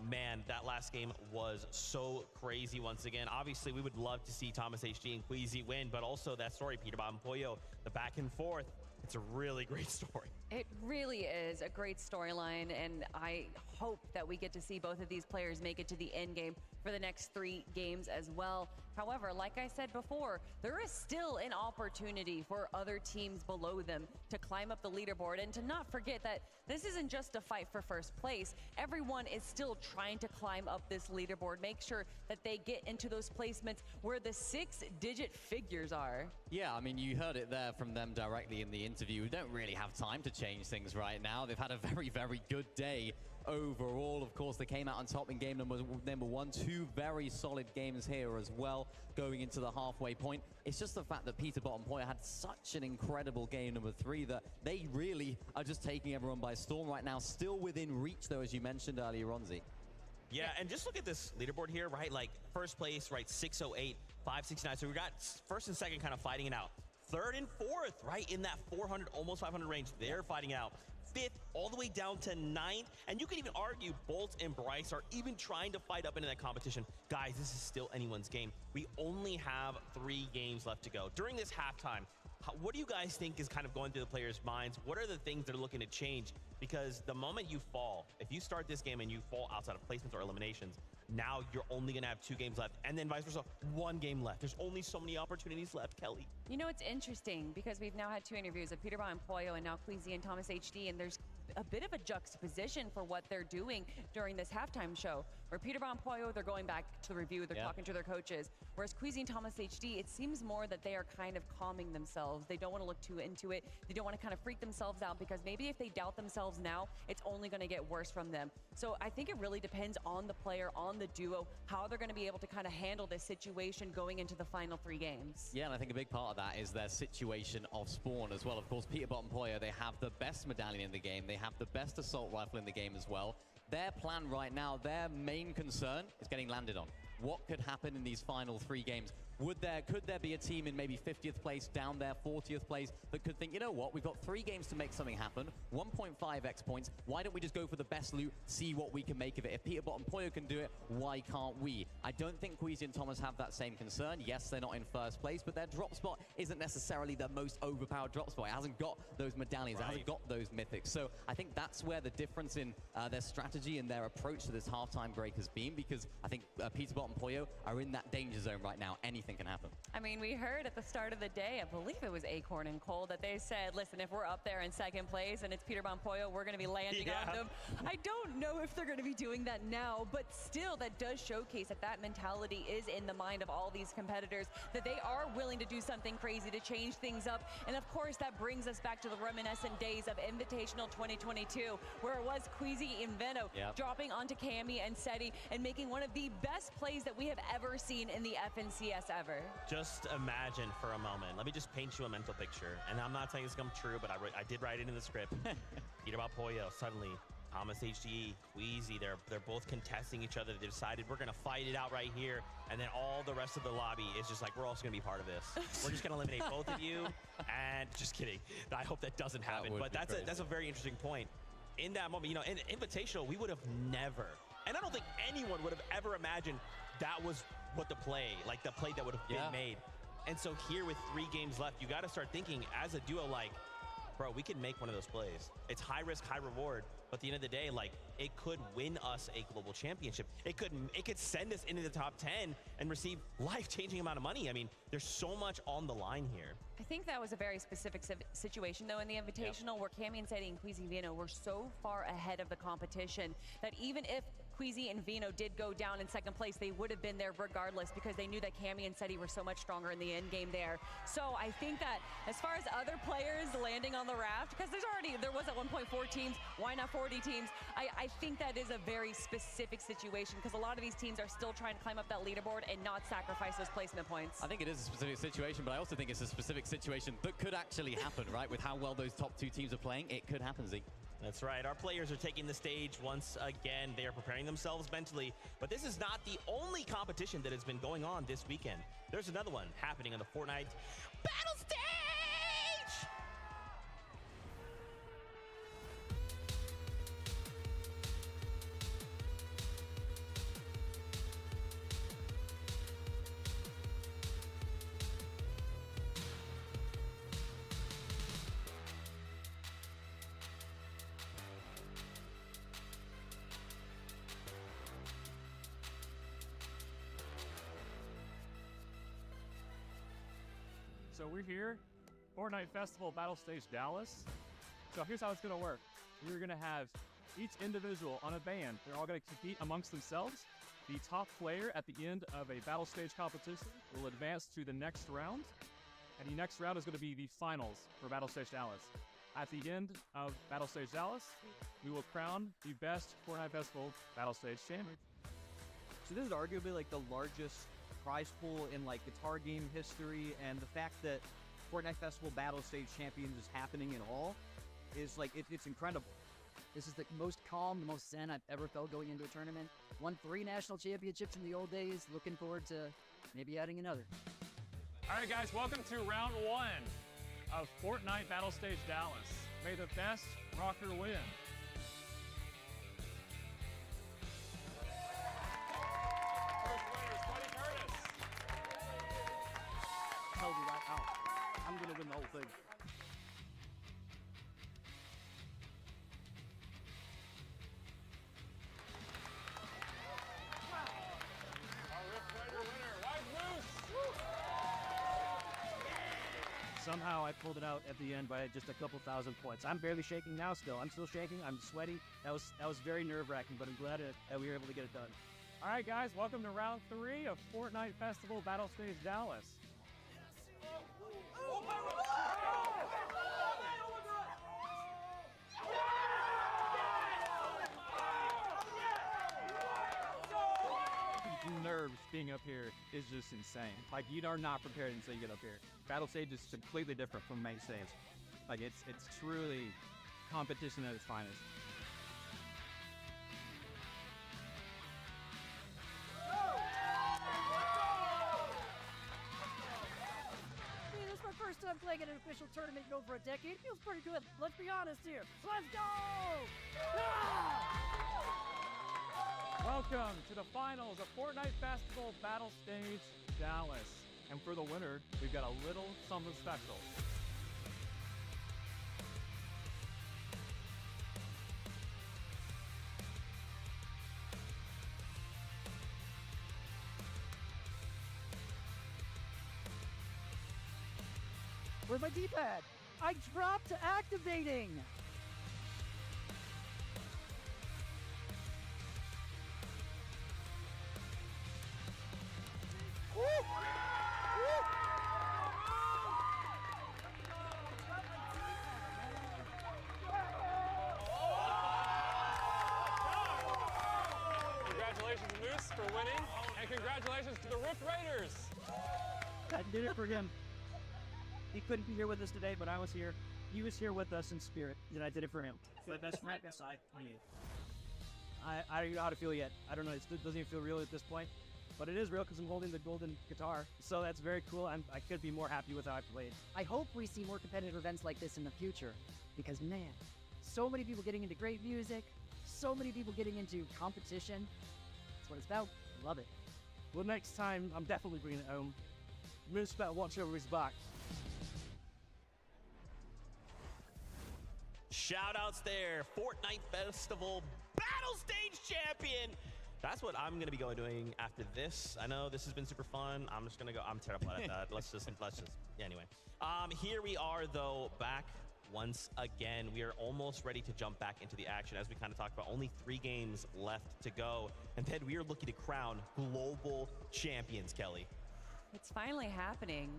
Man, that last game was so crazy once again. Obviously, we would love to see Thomas HD and Quezy win, but also that story, Peterbot and Poyo, the back and forth. It's a really great story. It really is a great storyline, and I hope that we get to see both of these players make it to the end game for the next 3 games as well. However, like I said before, there is still an opportunity for other teams below them to climb up the leaderboard, and to not forget that this isn't just a fight for first place. Everyone is still trying to climb up this leaderboard, make sure that they get into those placements where the 6-digit figures are. Yeah, I mean, you heard it there from them directly in the interview. We don't really have time to change things right now. They've had a very, very good day overall. Of course, they came out on top in game number 1. 2 very solid games here as well, going into the halfway point. It's just the fact that Peterbot and Poyo had such an incredible game number 3 that they really are just taking everyone by storm right now. Still within reach, though, as you mentioned earlier, Ronzi. Yeah, and just look at this leaderboard here, right? Like, first place, right, 608, 569. So we got first and second kind of fighting it out. Third and fourth, right, in that 400, almost 500 range, they're fighting it out. 5th, all the way down to 9th. And you could even argue Bolt and Bryce are even trying to fight up into that competition. Guys, this is still anyone's game. We only have 3 games left to go. During this halftime, what do you guys think is kind of going through the players' minds? What are the things they're looking to change because the moment you fall, if you start this game and you fall outside of placements or eliminations, now you're only going to have 2 games left, and then vice versa, 1 game left. There's only so many opportunities left, Kelly. You know, it's interesting because we've now had 2 interviews of Peterbot and Poyo and now Quezy and Thomas HD, and there's a bit of a juxtaposition for what they're doing during this halftime show. Where Peterbot and Poyo, they're going back to the review, they're talking to their coaches. Whereas Quezy and Thomas HD, it seems more that they are kind of calming themselves. They don't want to look too into it. They don't want to kind of freak themselves out because maybe if they doubt themselves now, it's only going to get worse from them. So I think it really depends on the player, on the duo, how they're going to be able to kind of handle this situation going into the final 3 games. Yeah, and I think a big part of that is their situation of spawn as well. Of course, Peterbot and Poyo, they have the best medallion in the game. They have the best assault rifle in the game as well. Their plan right now, their main concern is getting landed on. What could happen in these final 3 games? Could there be a team in maybe 50th place, down there, 40th place, that could think, you know what, we've got 3 games to make something happen, 1.5x points, why don't we just go for the best loot, see what we can make of it? If Peterbot and Poyo can do it, why can't we? I don't think Quezy and Thomas have that same concern. Yes, they're not in first place, but their drop spot isn't necessarily the most overpowered drop spot. It hasn't got those medallions, it hasn't got those mythics. So I think that's where the difference in their strategy and their approach to this halftime break has been, because I think Peterbot and Poyo are in that danger zone right now. Anything can happen. I mean, we heard at the start of the day, I believe it was Acorn and Cold, that they said, listen, if we're up there in 2nd place and it's Peterbot and Poyo, we're going to be landing on them. I don't know if they're going to be doing that now, but still that does showcase that that mentality is in the mind of all these competitors, that they are willing to do something crazy to change things up. And of course, that brings us back to the reminiscent days of Invitational 2022, where it was Quezy and Veno dropping onto Camy and Setty and making one of the best plays that we have ever seen in the FNCS ever. Just imagine for a moment. Let me just paint you a mental picture. And I'm not saying it's come true, but I did write it in the script. Peterbot Poyo, suddenly Thomas HDE, Quezy, they're both contesting each other. They decided we're gonna fight it out right here. And then all the rest of the lobby is just like, we're also gonna be part of this. We're just gonna eliminate both of you. And just kidding. I hope that doesn't happen. But that's a very interesting point. In that moment, you know, in Invitational, we would have never, and I don't think anyone would have ever imagined that was what the play that would have been made. And so here with 3 games left, you got to start thinking as a duo, like, bro, we can make one of those plays. It's high risk, high reward. But at the end of the day, like, it could win us a global championship. It could send us into the top 10 and receive life-changing amount of money. I mean, there's so much on the line here. I think that was a very specific situation, though, in the Invitational, where Camy and Setty and Quezy and Veno were so far ahead of the competition that even if Quezy and Veno did go down in 2nd place, they would have been there regardless, because they knew that Camy and Setty were so much stronger in the end game there. So I think that as far as other players landing on the raft, because there was at 1.4 teams, why not 40 teams? I think that is a very specific situation, because a lot of these teams are still trying to climb up that leaderboard and not sacrifice those placement points. I think it is a specific situation, but I also think it's a specific situation that could actually happen, right? With how well those top 2 teams are playing, it could happen, Zeke. That's right. Our players are taking the stage once again. They are preparing themselves mentally. But this is not the only competition that has been going on this weekend. There's another one happening on the FORTNITE Battle Stage! So we're here, FORTNITE Festival Battle Stage Dallas. So here's how it's gonna work. You're gonna have each individual on a band. They're all gonna compete amongst themselves. The top player at the end of a battle stage competition will advance to the next round. And the next round is gonna be the finals for Battle Stage Dallas. At the end of Battle Stage Dallas, we will crown the best FORTNITE Festival Battle Stage champion. So this is arguably like the largest prize pool in like guitar game history, and the fact that FORTNITE Festival Battle Stage Champions is happening at all is like, it's incredible. This is the most calm, the most zen I've ever felt going into a tournament. Won 3 national championships in the old days. Looking forward to maybe adding another. All right, guys, welcome to round 1 of FORTNITE Battle Stage Dallas. May the best rocker win. Told you right now, I'm gonna win the whole thing. somehow I pulled it out at the end by just a couple thousand points. I'm barely shaking now still. I'm still shaking. I'm sweaty. That was very nerve-wracking, but I'm glad that we were able to get it done. All right, guys, welcome to round 3 of Fortnite Festival Battle Stage Dallas. Nerves being up here is just insane. Like, you are not prepared until you get up here. Battle stage is completely different from main stage. Like, it's truly competition at its finest. Hey, this is my first time playing in an official tournament in over a decade. Feels pretty good. Let's be honest here. So let's go! Welcome to the finals of Fortnite Festival Battle Stage Dallas. And for the winner, we've got a little something special. Where's my D-pad? I dropped activating! Congratulations, Moose, for winning, and congratulations to the Rift Raiders! I did it for him. He couldn't be here with us today, but I was here. He was here with us in spirit, and I did it for him. My best friend, I don't know how to feel yet. I don't know. It doesn't even feel real at this point. But it is real because I'm holding the golden guitar. So that's very cool. I could be more happy with how I played. I hope we see more competitive events like this in the future. Because, man, so many people getting into great music, so many people getting into competition. That's what it's about. Love it. Well, next time, I'm definitely bringing it home. Moose better watch over his back. Shout-outs there. Fortnite Festival Battle Stage Champion. That's what I'm going to be doing after this. I know this has been super fun. I'm just going to go. I'm terrible at that. Let's just, yeah, anyway. Here we are, though, back once again. We are almost ready to jump back into the action. As we kind of talked about, only 3 games left to go. And then we are looking to crown global champions, Kelly. It's finally happening.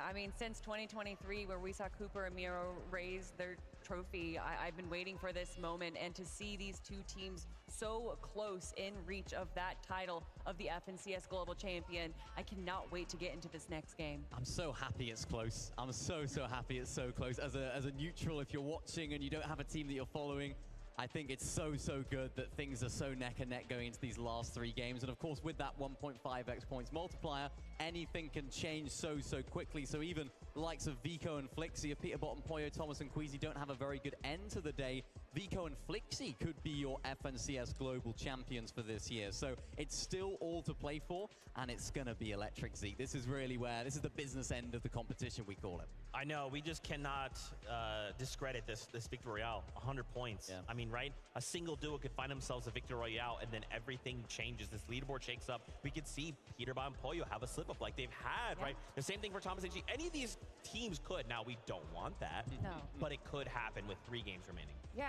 I mean, since 2023, where we saw Cooper and Miro raise their trophy, I've been waiting for this moment, and to see these 2 teams so close in reach of that title of the FNCS Global Champion, I cannot wait to get into this next game. I'm so happy it's close. I'm so happy it's so close. As a neutral, if you're watching and you don't have a team that you're following, I think it's so good that things are so neck and neck going into these last 3 games. And of course, with that 1.5x points multiplier, anything can change so quickly. So even the likes of Vico and Flixie, if Peterbot and Poyo, Thomas and Quezy don't have a very good end to the day, Vico and Flixie could be your FNCS Global Champions for this year. So it's still all to play for, and it's going to be electric, Zeke. This is really where, this is the business end of the competition, we call it. I know, we just cannot discredit this Victory Royale. 100 points. Yeah. I mean, right? A single duo could find themselves a Victory Royale, and then everything changes. This leaderboard shakes up. We could see Peterbot and Poyo have a slip-up like they've had, right? The same thing for Thomas and Quezy. Any of these teams could. Now, we don't want that, but it could happen with 3 games remaining. Yeah,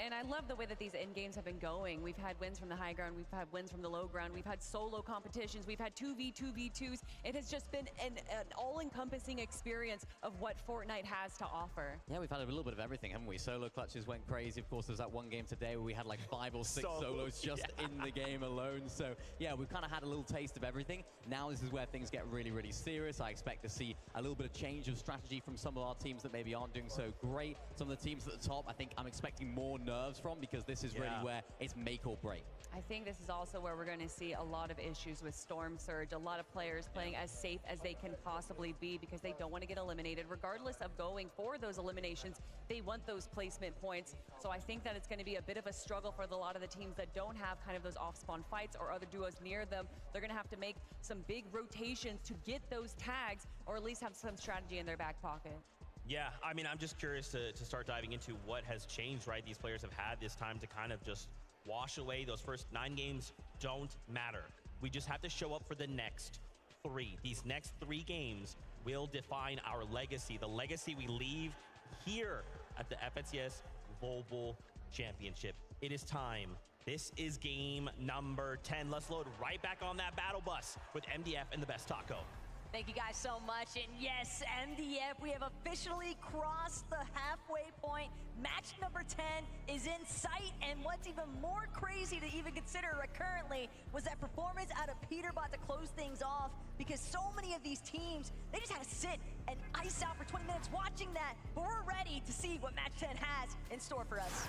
and I love the way that these end games have been going. We've had wins from the high ground, we've had wins from the low ground, we've had solo competitions, we've had 2v2v2s. It has just been an all-encompassing experience of what Fortnite has to offer. Yeah, we've had a little bit of everything, haven't we? Solo clutches went crazy. Of course, there's that one game today where we had like 5 or 6 solos just in the game alone. So yeah, we've kind of had a little taste of everything. Now this is where things get really serious. I expect to see a little bit of change of strategy from some of our teams that maybe aren't doing so great. Some of the teams at the top, I think I'm expecting more nerves from, because this is really where it's make or break. I think this is also where we're going to see a lot of issues with Storm Surge. A lot of players playing as safe as they can possibly be because they don't want to get eliminated. Regardless of going for those eliminations, they want those placement points. So I think that it's going to be a bit of a struggle for a lot of the teams that don't have kind of those off-spawn fights or other duos near them. They're going to have to make some big rotations to get those tags, or at least have some strategy in their back pocket. Yeah, I mean, I'm just curious to start diving into what has changed, right? These players have had this time to kind of just wash away. Those first 9 games don't matter. We just have to show up for the next 3. These next 3 games will define our legacy, the legacy we leave here at the FNCS Global Championship. It is time. This is game number 10. Let's load right back on that battle bus with MDF and the best taco. Thank you guys so much. And yes, MDF, we have officially crossed the halfway point. Match number 10 is in sight. And what's even more crazy to even consider currently was that performance out of Peterbot to close things off, because so many of these teams, they just had to sit and ice out for 20 minutes watching that. But we're ready to see what match 10 has in store for us.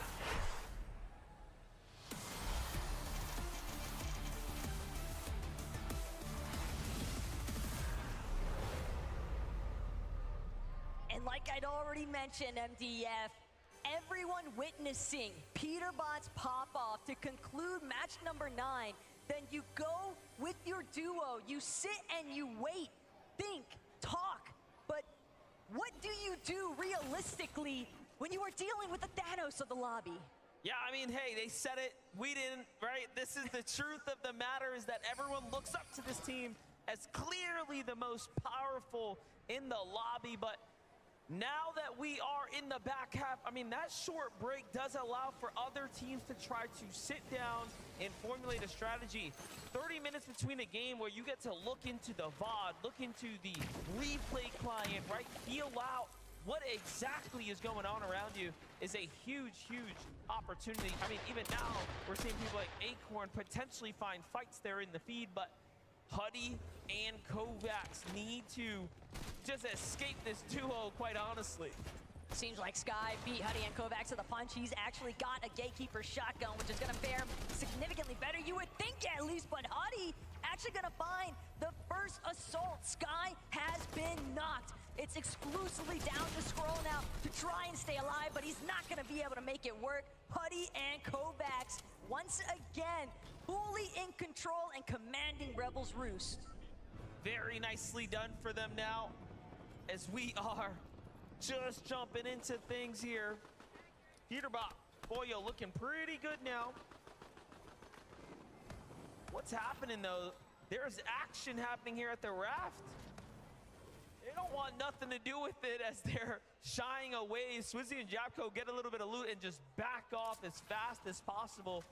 And like I'd already mentioned, MDF, everyone witnessing Peterbot's pop-off to conclude match number 9, then you go with your duo, you sit and you wait, think, talk, but what do you do realistically when you are dealing with the Thanos of the lobby? Yeah, I mean, hey, they said it, we didn't, right? This is the truth of the matter, is that everyone looks up to this team as clearly the most powerful in the lobby, but now that we are in the back half, I mean, that short break does allow for other teams to try to sit down and formulate a strategy. 30 minutes between a game where you get to look into the VOD, look into the replay client, right? Feel out what exactly is going on around you is a huge, huge opportunity. I mean, even now, we're seeing people like Acorn potentially find fights there in the feed, but Huddy and Kovacs need to just escape this duo, quite honestly. Seems like Sky beat Huddy and Kovacs to the punch. He's actually got a Gatekeeper shotgun, which is going to fare significantly better, you would think at least, but Huddy actually going to find the first assault. Sky has been knocked. It's exclusively down to Scroll now to try and stay alive, but he's not going to be able to make it work. Huddy and Kovacs, once again, fully in control and commanding Rebels Roost. Very nicely done for them now, as we are just jumping into things here. Peterbot, Poyo looking pretty good now. What's happening though? There's action happening here at the raft. They don't want nothing to do with it as they're shying away. Swizzy and Japko get a little bit of loot and just back off as fast as possible.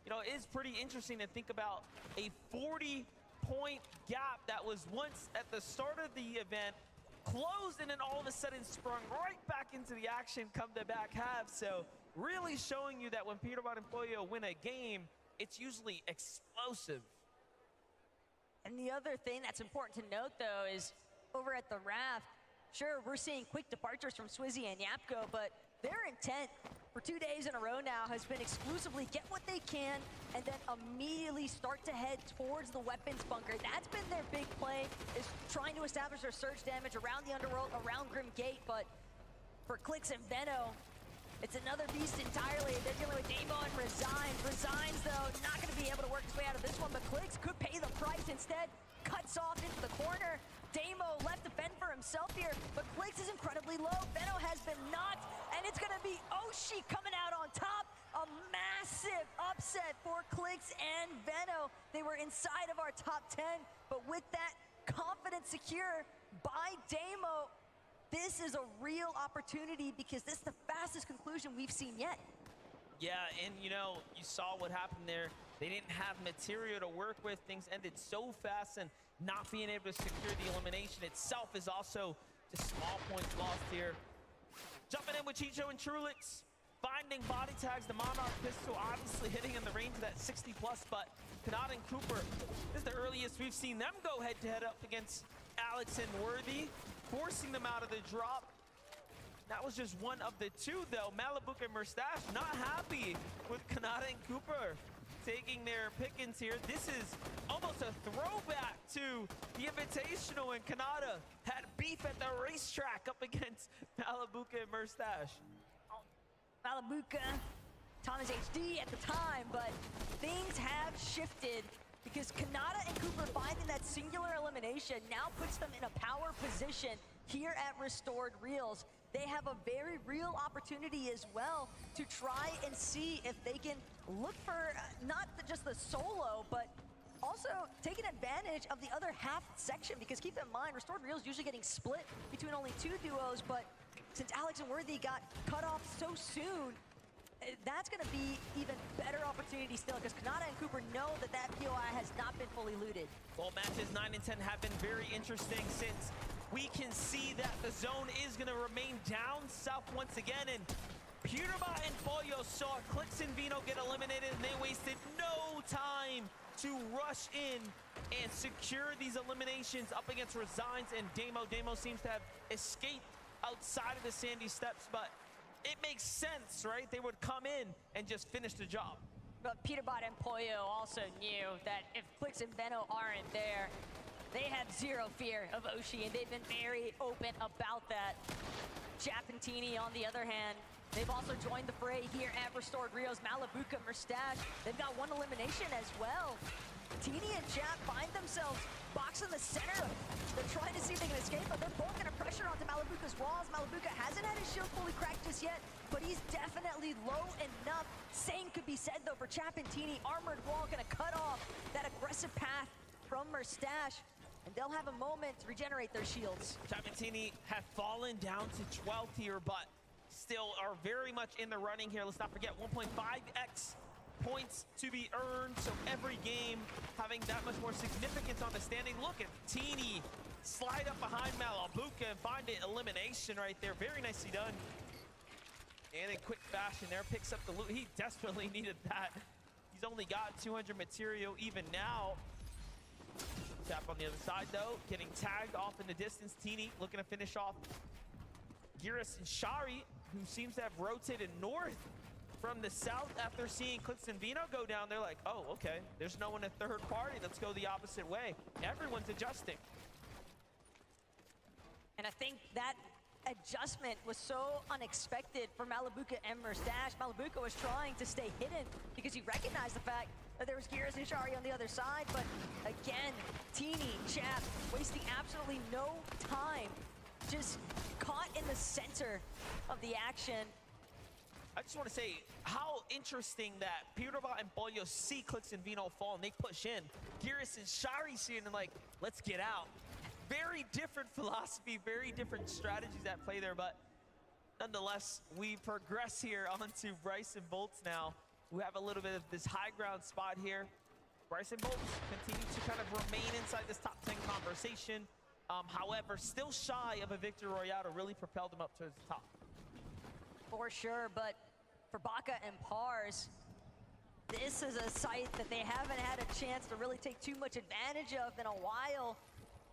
You know, it is pretty interesting to think about a 40-point gap that was once at the start of the event, closed, and then all of a sudden sprung right back into the action come the back half. So really showing you that when Peterbot and Poyo win a game, it's usually explosive. And the other thing that's important to note, though, is over at the raft, sure, we're seeing quick departures from Swizzy and Yapko, but their intent for 2 days in a row now has been exclusively get what they can and then immediately start to head towards the weapons bunker. That's been their big play, is trying to establish their surge damage around the underworld, around Grim Gate, but for Clix and Veno, it's another beast entirely. They're dealing with Damo and Resigns. Resigns, though, not going to be able to work his way out of this one, but Clix could pay the price instead. Cuts off into the corner. Damo left to fend for himself here, but Clix is incredibly low. Veno has been knocked, and it's going to be Oshi coming out on top. A massive upset for Clix and Veno. They were inside of our top 10, but with that confidence secure by Damo, this is a real opportunity because this is the fastest conclusion we've seen yet. Yeah, and you know, you saw what happened there. They didn't have material to work with. Things ended so fast, and not being able to secure the elimination itself is also just small points lost here. Jumping in with Chicho and Trulix, finding body tags. The Monarch pistol obviously hitting in the range of that 60+, but Kanata and Cooper, this is the earliest we've seen them go head-to-head up against Alex and Worthy, forcing them out of the drop. That was just one of the two, though. Malabuk and Murstache not happy with Kanata and Cooper taking their pickings here. This is almost a throwback to the Invitational, and Kanata had beef at the racetrack up against Malabuka and Murstache. Malabuka, Thomas HD at the time, but things have shifted because Kanata and Cooper finding that singular elimination now puts them in a power position here at Restored Reels. They have a very real opportunity as well to try and see if they can look for not just the solo, but also taking advantage of the other half section, because keep in mind, Restored Real's usually getting split between only 2 duos, but since Alex and Worthy got cut off so soon, that's going to be even better opportunity still, because Kanata and Cooper know that that POI has not been fully looted. Well, matches 9 and 10 have been very interesting, since we can see that the zone is going to remain down south once again, and Peterbot and Poyo saw Clix and Vino get eliminated, and they wasted no time to rush in and secure these eliminations up against Resigns and Damo. Damo seems to have escaped outside of the Sandy Steps, but it makes sense, right? They would come in and just finish the job. But Peterbot and Poyo also knew that if Clix and Veno aren't there, they have zero fear of Oshi, and they've been very open about that. Chap and Teeny, on the other hand, they've also joined the fray here at Restored Rios. Malabuka, Mustache, they've got one elimination as well. Teeny and Chap find themselves boxed in the center. They're trying to see if they can escape, but they're both gonna pressure onto Malabuka's walls. Malabuka hasn't had his shield fully cracked just yet, but he's definitely low enough. Same could be said though for Chap and Teeny. Armored wall gonna cut off that aggressive path from Mustache, and they'll have a moment to regenerate their shields. Chap and Teeny have fallen down to 12th here, but still are very much in the running here. Let's not forget 1.5x points to be earned, so every game having that much more significance on the standing. Look at Teeny slide up behind Malabuka and find an elimination right there. Very nicely done. And in quick fashion there, picks up the loot. He desperately needed that. He's only got 200 material even now. Tap on the other side though, getting tagged off in the distance. Teeny looking to finish off Giras and Shari, who seems to have rotated north from the south after seeing Clix and Vino go down. They're like, oh, okay, there's no one in third party. Let's go the opposite way. Everyone's adjusting. And I think that adjustment was so unexpected for Malabuka and Mustache. Malabuka was trying to stay hidden because he recognized the fact that there was Giras and Shari on the other side. But again, Teeny, Chap, wasting absolutely no time. Just caught in the center of the action. I just want to say how interesting that Peterbot and Poyo see Clix and Vino fall and they push in. Giras and Shari see it and like, let's get out. Very different philosophy, very different strategies at play there, but nonetheless, we progress here onto Bryson Bolts now, who have a little bit of this high ground spot here. Bryson Bolts continue to kind of remain inside this top 10 conversation. However, still shy of a Victor Royale to really propel them up towards the top. For sure, but for Baka and Pars, this is a site that they haven't had a chance to really take too much advantage of in a while.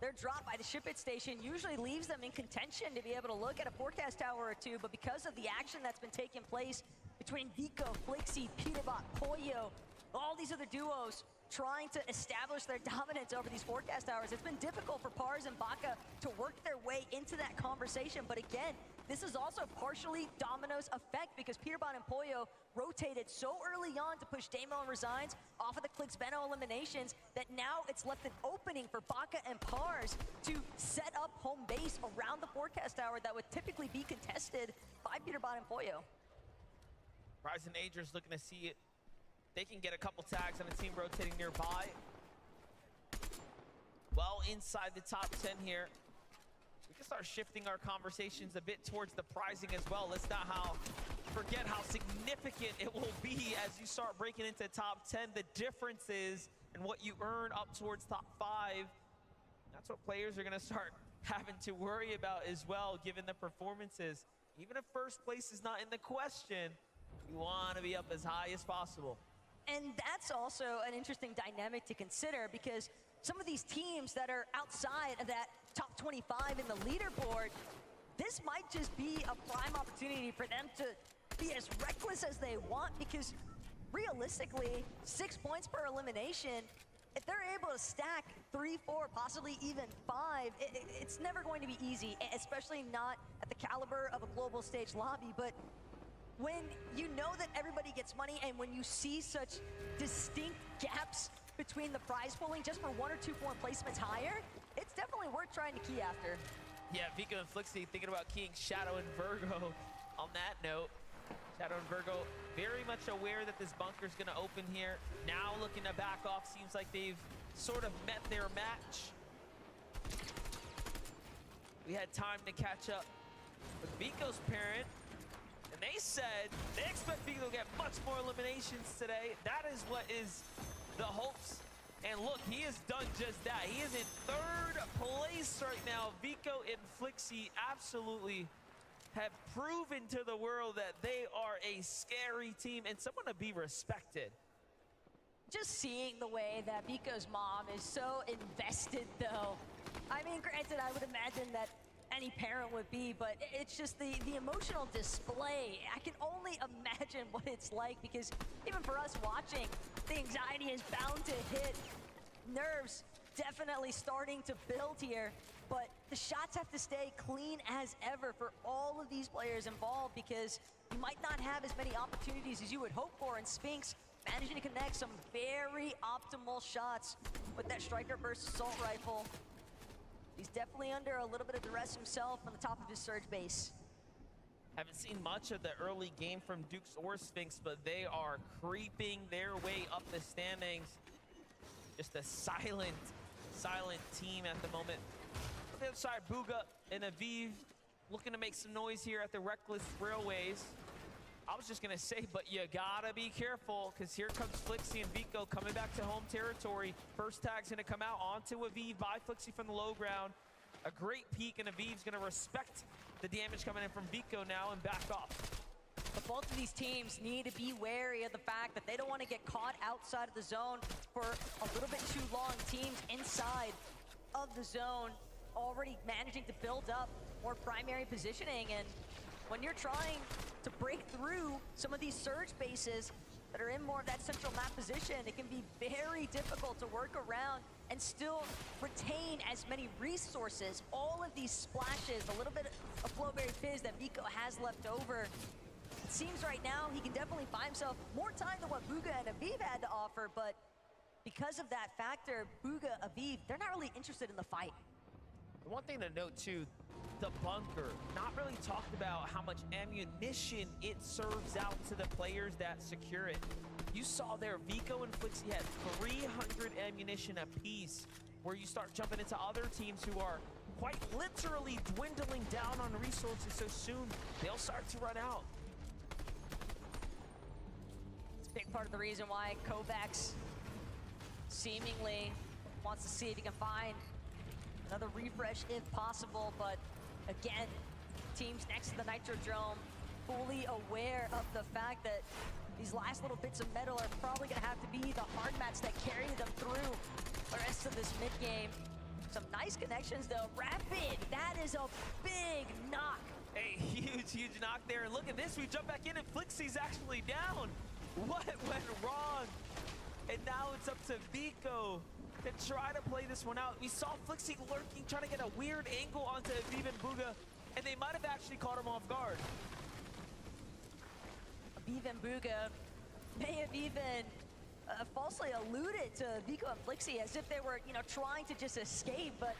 Their drop by the ship-it station usually leaves them in contention to be able to look at a forecast tower or two, but because of the action that's been taking place between Vico, Flixie, Peterbot, Poyo, all these other duos trying to establish their dominance over these forecast towers, it's been difficult for Pars and Baka to work their way into that conversation. But again, this is also partially Domino's effect because Peterbot and Poyo rotated so early on to push Damo and Resigns off of the Clix Veno eliminations that now it's left an opening for Baka and Pars to set up home base around the forecast tower that would typically be contested by Peterbot and Poyo. Ryzen Agers looking to see it. They can get a couple tags on a team rotating nearby. Well, inside the top 10 here, we can start shifting our conversations a bit towards the pricing as well. Let's not forget how significant it will be as you start breaking into top 10. The difference is in what you earn up towards top 5. That's what players are going to start having to worry about as well, given the performances. Even if first place is not in the question, you want to be up as high as possible. And that's also an interesting dynamic to consider because some of these teams that are outside of that top 25 in the leaderboard, this might just be a prime opportunity for them to be as reckless as they want because realistically, 6 points per elimination, if they're able to stack 3, 4, possibly even 5, it's never going to be easy, especially not at the caliber of a global stage lobby. But when you know that everybody gets money and when you see such distinct gaps between the prize pooling just for 1 or 2 more placements higher, it's definitely worth trying to key after. Yeah, Vico and Flixie thinking about keying Shadow and Virgo on that note. Shadow and Virgo very much aware that this bunker's going to open here. Now looking to back off. Seems like they've sort of met their match. We had time to catch up with Vico's parent, and they said they expect Vico to get much more eliminations today. That is what is the hopes. And look, he has done just that. He is in 3rd place right now. Vico and Flixie absolutely have proven to the world that they are a scary team and someone to be respected. Just seeing the way that Vico's mom is so invested, though. I mean, granted, I would imagine that any parent would be, but it's just the emotional display. I can only imagine what it's like, because even for us watching, the anxiety is bound to hit. Nerves definitely starting to build here, but the shots have to stay clean as ever for all of these players involved, because you might not have as many opportunities as you would hope for, and Spinks managing to connect some very optimal shots with that striker burst assault rifle. He's definitely under a little bit of duress himself on the top of his surge base. Haven't seen much of the early game from Dukes or Spinks, but they are creeping their way up the standings. Just a silent team at the moment. On the other side, Bugha and Aviv looking to make some noise here at the Reckless Railways. I was just gonna say, but you gotta be careful, because here comes Flixie and Vico coming back to home territory. First tag's gonna come out onto Aviv by Flixie from the low ground. A great peek, and Aviv's gonna respect the damage coming in from Vico now and back off. But both of these teams need to be wary of the fact that they don't want to get caught outside of the zone for a little bit too long. Teams inside of the zone already managing to build up more primary positioning, and when you're trying to break through some of these surge bases that are in more of that central map position, it can be very difficult to work around and still retain as many resources. All of these splashes, a little bit of Flowberry Fizz that Vico has left over. It seems right now he can definitely buy himself more time than what Bugha and Aviv had to offer, but because of that factor, Bugha, Aviv, they're not really interested in the fight. The one thing to note too, the bunker, not really talked about how much ammunition it serves out to the players that secure it. You saw there, Vico and Flixie had 300 ammunition apiece, where you start jumping into other teams who are quite literally dwindling down on resources so soon, they'll start to run out. It's a big part of the reason why Kovacs seemingly wants to see if he can find another refresh if possible, but again, teams next to the Nitrodrome fully aware of the fact that these last little bits of metal are probably gonna have to be the hard mats that carry them through the rest of this mid game. Some nice connections though. Rapid, that is a big knock. A huge knock there. And look at this, we jump back in and Flixie's actually down. What went wrong? And now it's up to Vico to try to play this one out. We saw Flixie lurking, trying to get a weird angle onto Aviv and Bugha, and they might have actually caught him off guard. Aviv and Bugha may have even falsely alluded to Vico and Flixie as if they were, trying to just escape, but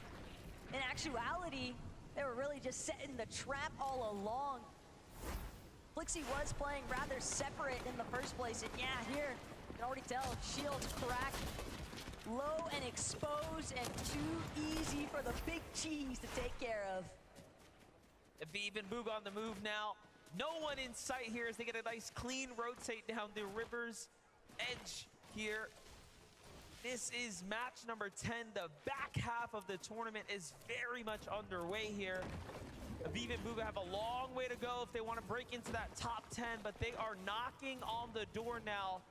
in actuality, they were really just setting the trap all along. Flixie was playing rather separate in the first place, and yeah, here, you can already tell, shields cracked, low and exposed, and too easy for the big cheese to take care of. Aviv and Bugha on the move now. No one in sight here as they get a nice clean rotate down the river's edge here. This is match number 10. The back half of the tournament is very much underway here. Aviv and Bugha have a long way to go if they want to break into that top 10, but they are knocking on the door now,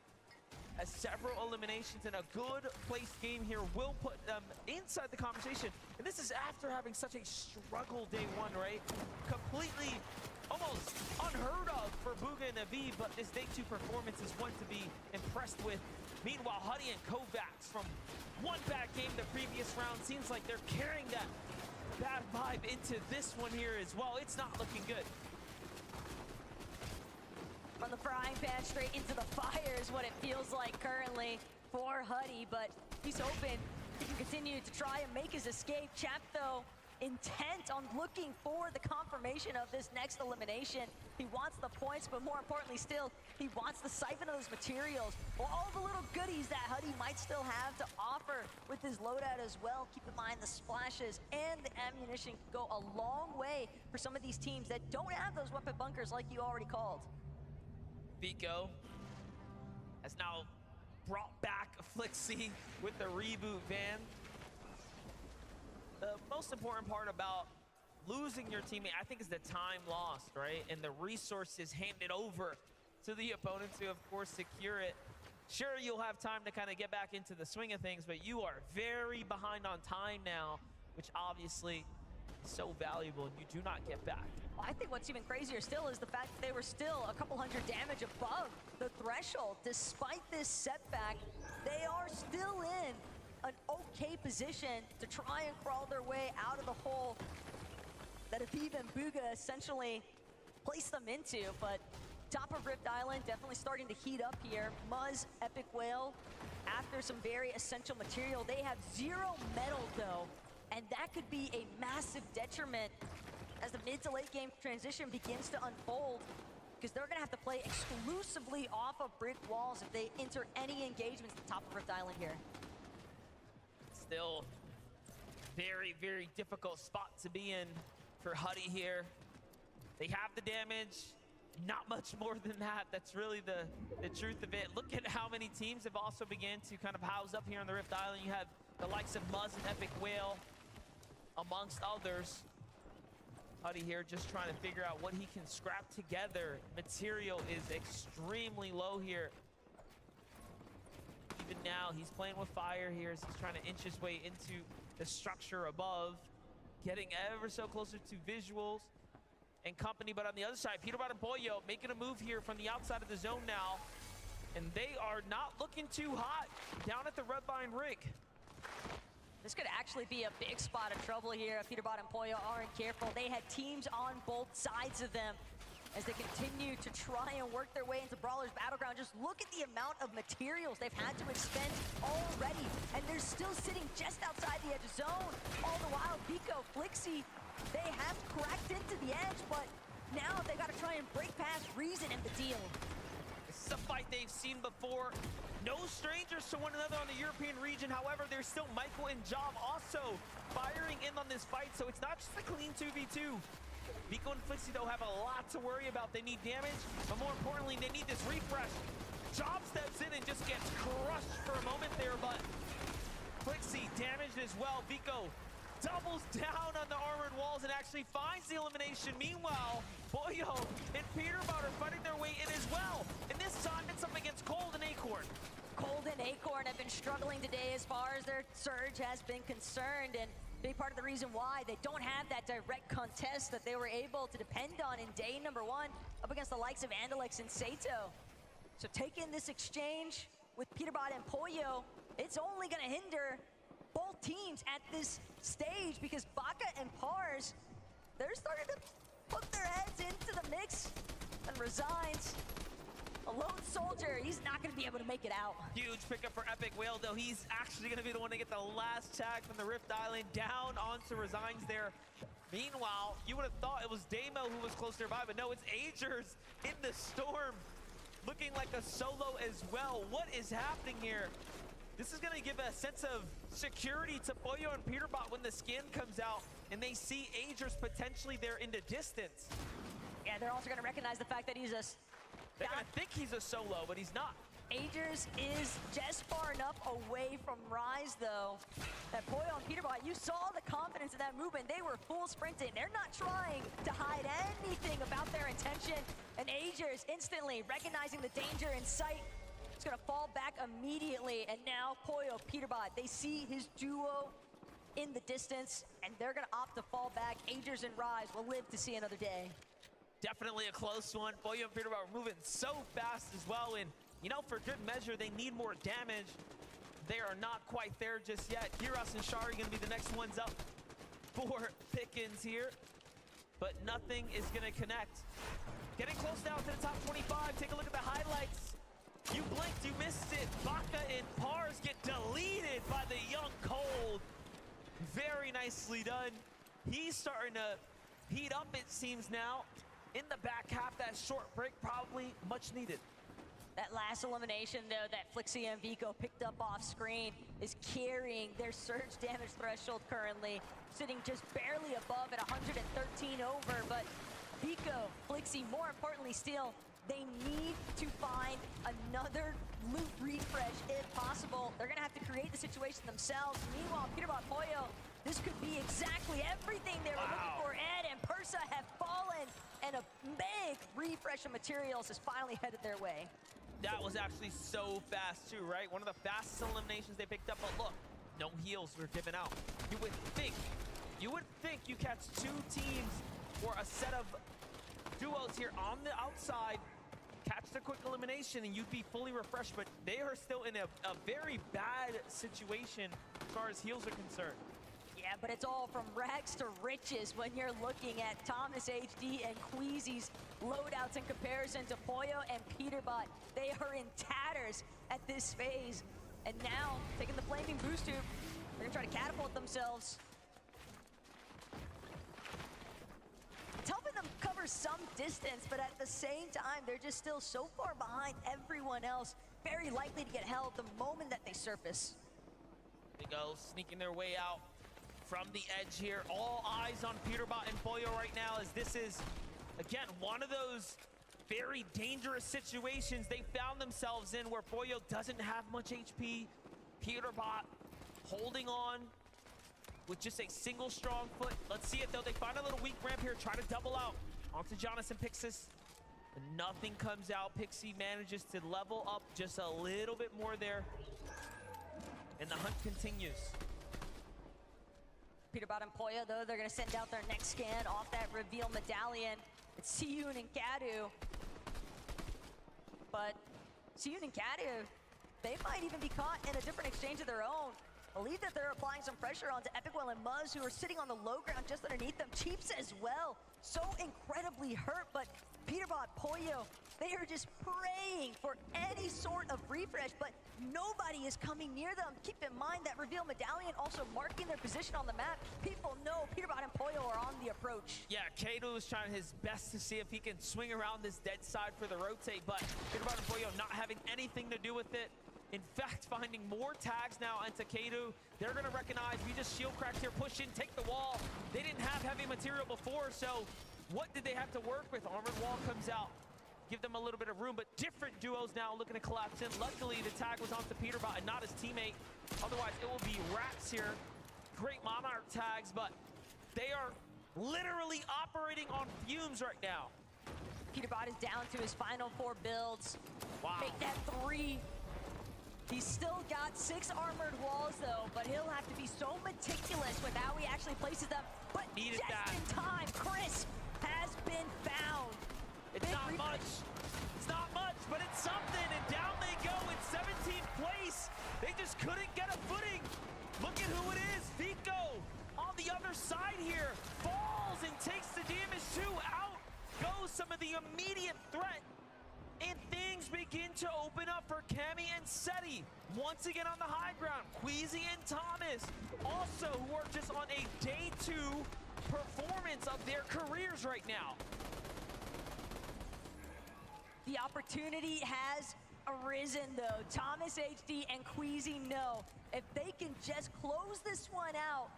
as several eliminations and a good placed game here will put them inside the conversation. And this is after having such a struggle day one, right? Completely, almost unheard of for Bugha and Aviv, but this day two performance is one to be impressed with. Meanwhile, Huddy and Kovacs, from one bad game the previous round, seems like they're carrying that bad vibe into this one here as well. It's not looking good. From the frying pan straight into the fire is what it feels like currently for Huddy, but he's hoping he can continue to try and make his escape. Chap, though, intent on looking for the confirmation of this next elimination. He wants the points, but more importantly still, he wants the siphon of those materials, or all the little goodies that Huddy might still have to offer with his loadout as well. Keep in mind the splashes and the ammunition can go a long way for some of these teams that don't have those weapon bunkers like you already called. Vico has now brought back Flixie with the reboot van. The most important part about losing your teammate, I think, is the time lost, right? And the resources handed over to the opponents to, of course, secure it. Sure, you'll have time to kind of get back into the swing of things, but you are very behind on time now, which obviously is so valuable, and you do not get back. I think what's even crazier still is the fact that they were still a couple hundred damage above the threshold. Despite this setback, they are still in an okay position to try and crawl their way out of the hole that Aviv and Bugha essentially placed them into. But top of Rift Island definitely starting to heat up here. Muzz, Epic Whale, after some very essential material. They have 0 metal though, and that could be a massive detriment as the mid to late game transition begins to unfold, because they're gonna have to play exclusively off of brick walls if they enter any engagements at the top of Rift Island here. Still very, very difficult spot to be in for Huddy here. They have the damage, not much more than that. That's really the truth of it. Look at how many teams have also began to kind of house up here on the Rift Island. You have the likes of Muzz and Epic Whale, amongst others. Huddy here just trying to figure out what he can scrap together. Material is extremely low here. Even now, he's playing with fire here as he's trying to inch his way into the structure above, getting ever so closer to visuals and company. But on the other side, Peterbot and Poyo making a move here from the outside of the zone now, and they are not looking too hot down at the Red Vine rig. This could actually be a big spot of trouble here if Peterbot and Poyo aren't careful. They had teams on both sides of them as they continue to try and work their way into Brawler's Battleground. Just look at the amount of materials they've had to expend already, and they're still sitting just outside the edge of zone. All the while, Vico, Flixie, they have cracked into the edge, but now they got to try and break past Reason in the deal. This is a fight they've seen before. No strangers to one another on the European region. However, there's still Michael and Job also firing in on this fight, so it's not just a clean 2v2. Vico and Flixie, though, have a lot to worry about. They need damage, but more importantly, they need this refresh. Job steps in and just gets crushed for a moment there, but Flixie damaged as well. Vico doubles down on the armored walls and actually finds the elimination. Meanwhile, Poyo and Peterbot are fighting their way in as well. And this time, it's up against Cold and Acorn. Cold and Acorn have been struggling today as far as their surge has been concerned, and big part of the reason why they don't have that direct contest that they were able to depend on in day number 1 up against the likes of Andalex and Sato. So taking this exchange with Peterbot and Poyo, it's only gonna hinder both teams at this stage, because Baka and Pars, they're starting to put their heads into the mix, and Resigns, a lone soldier, he's not going to be able to make it out. Huge pickup for Epic Whale, though. He's actually going to be the one to get the last tag from the Rift Island down onto Resigns there. Meanwhile, you would have thought it was Damo who was close nearby, but no, it's Agers in the storm, looking like a solo as well. What is happening here? This is going to give a sense of security to Poyo and Peterbot when the scan comes out and they see Agers potentially there in the distance. Yeah, they're also going to recognize the fact that he's a... They're going to think he's a solo, but he's not. Agers is just far enough away from Rise, though, that Poyo and Peterbot, you saw the confidence in that movement. They were full sprinting. They're not trying to hide anything about their intention. And Agers instantly recognizing the danger in sight. It's going to fall back immediately. And now Poyo, Peterbot, they see his duo in the distance, and they're going to opt to fall back. Agers and Rise will live to see another day. Definitely a close one. Poyo and Peterbot are moving so fast as well. And, you know, for good measure, they need more damage. They are not quite there just yet. Giras and Shari going to be the next ones up for Pickens here. But nothing is going to connect. Getting close now to the top 25. Take a look at the highlights. You blinked, you missed it. Baka and Pars get deleted by the young Cold. Very nicely done. He's starting to heat up, it seems now. In the back half, that short break probably much needed. That last elimination, though, that Flixie and Vico picked up off screen is carrying their surge damage threshold currently, sitting just barely above at 113 over. But Vico, Flixie, more importantly still, they need to find another loot refresh if possible. They're going to have to create the situation themselves. Meanwhile, Peterbot and Poyo, this could be exactly everything they were looking for. Ed and Persa have fallen, and a big refresh of materials is finally headed their way. That was actually so fast too, right? One of the fastest eliminations they picked up, but look, no heals were given out. You would think you catch two teams or a set of duos here on the outside, catch the quick elimination, and you'd be fully refreshed, but they are still in a very bad situation as far as heals are concerned. Yeah, but it's all from rags to riches when you're looking at Thomas HD and Queezy's loadouts in comparison to Poyo and Peterbot. They are in tatters at this phase. And now, taking the flaming boost tube, they're gonna try to catapult themselves. It's helping them cover some distance, but at the same time, they're just still so far behind everyone else, very likely to get held the moment that they surface. They go sneaking their way out from the edge here. All eyes on Peterbot and Poyo right now, as this is, again, one of those very dangerous situations they found themselves in where Poyo doesn't have much HP. Peterbot holding on with just a single strong foot. Let's see it though. They find a little weak ramp here, try to double out onto Jonathan Pixis. And nothing comes out. Pixie manages to level up just a little bit more there. And the hunt continues. Peterbot and Poyo, though, they're going to send out their next scan off that reveal medallion. It's Siyun and Kadu. But Siyun and Kadu, they might even be caught in a different exchange of their own. Believe that they're applying some pressure onto Epicwell and Muzz, who are sitting on the low ground just underneath them. Cheeps as well, so incredibly hurt, but Peterbot, Poyo, they are just praying for any sort of refresh, but nobody is coming near them. Keep in mind that reveal medallion also marking their position on the map. People know Peterbot and Poyo are on the approach. Yeah, Kato is trying his best to see if he can swing around this dead side for the rotate, but Peterbot and Poyo not having anything to do with it. In fact, finding more tags now into Kato. They're going to recognize we just shield cracked here, push in, take the wall. They didn't have heavy material before, so what did they have to work with? Armored wall comes out. Give them a little bit of room, but different duos now looking to collapse in. Luckily, the tag was onto Peterbot and not his teammate. Otherwise, it will be rats here. Great Monarch tags, but they are literally operating on fumes right now. Peterbot is down to his final 4 builds. Wow. Make that 3. He's still got 6 armored walls, though, but he'll have to be so meticulous with how he actually places them. But needed just that in time, Chris has been found. It's not much. It's not much, but it's something. And down they go in 17th place. They just couldn't get a footing. Look at who it is. Vico on the other side here. Falls and takes the damage too. Out goes some of the immediate threat. And things begin to open up for Camy and Setty. Once again on the high ground. Quezy and Thomas also, who are just on a day 2 performance of their careers right now. The opportunity has arisen, though. Thomas HD and Quezy know if they can just close this one out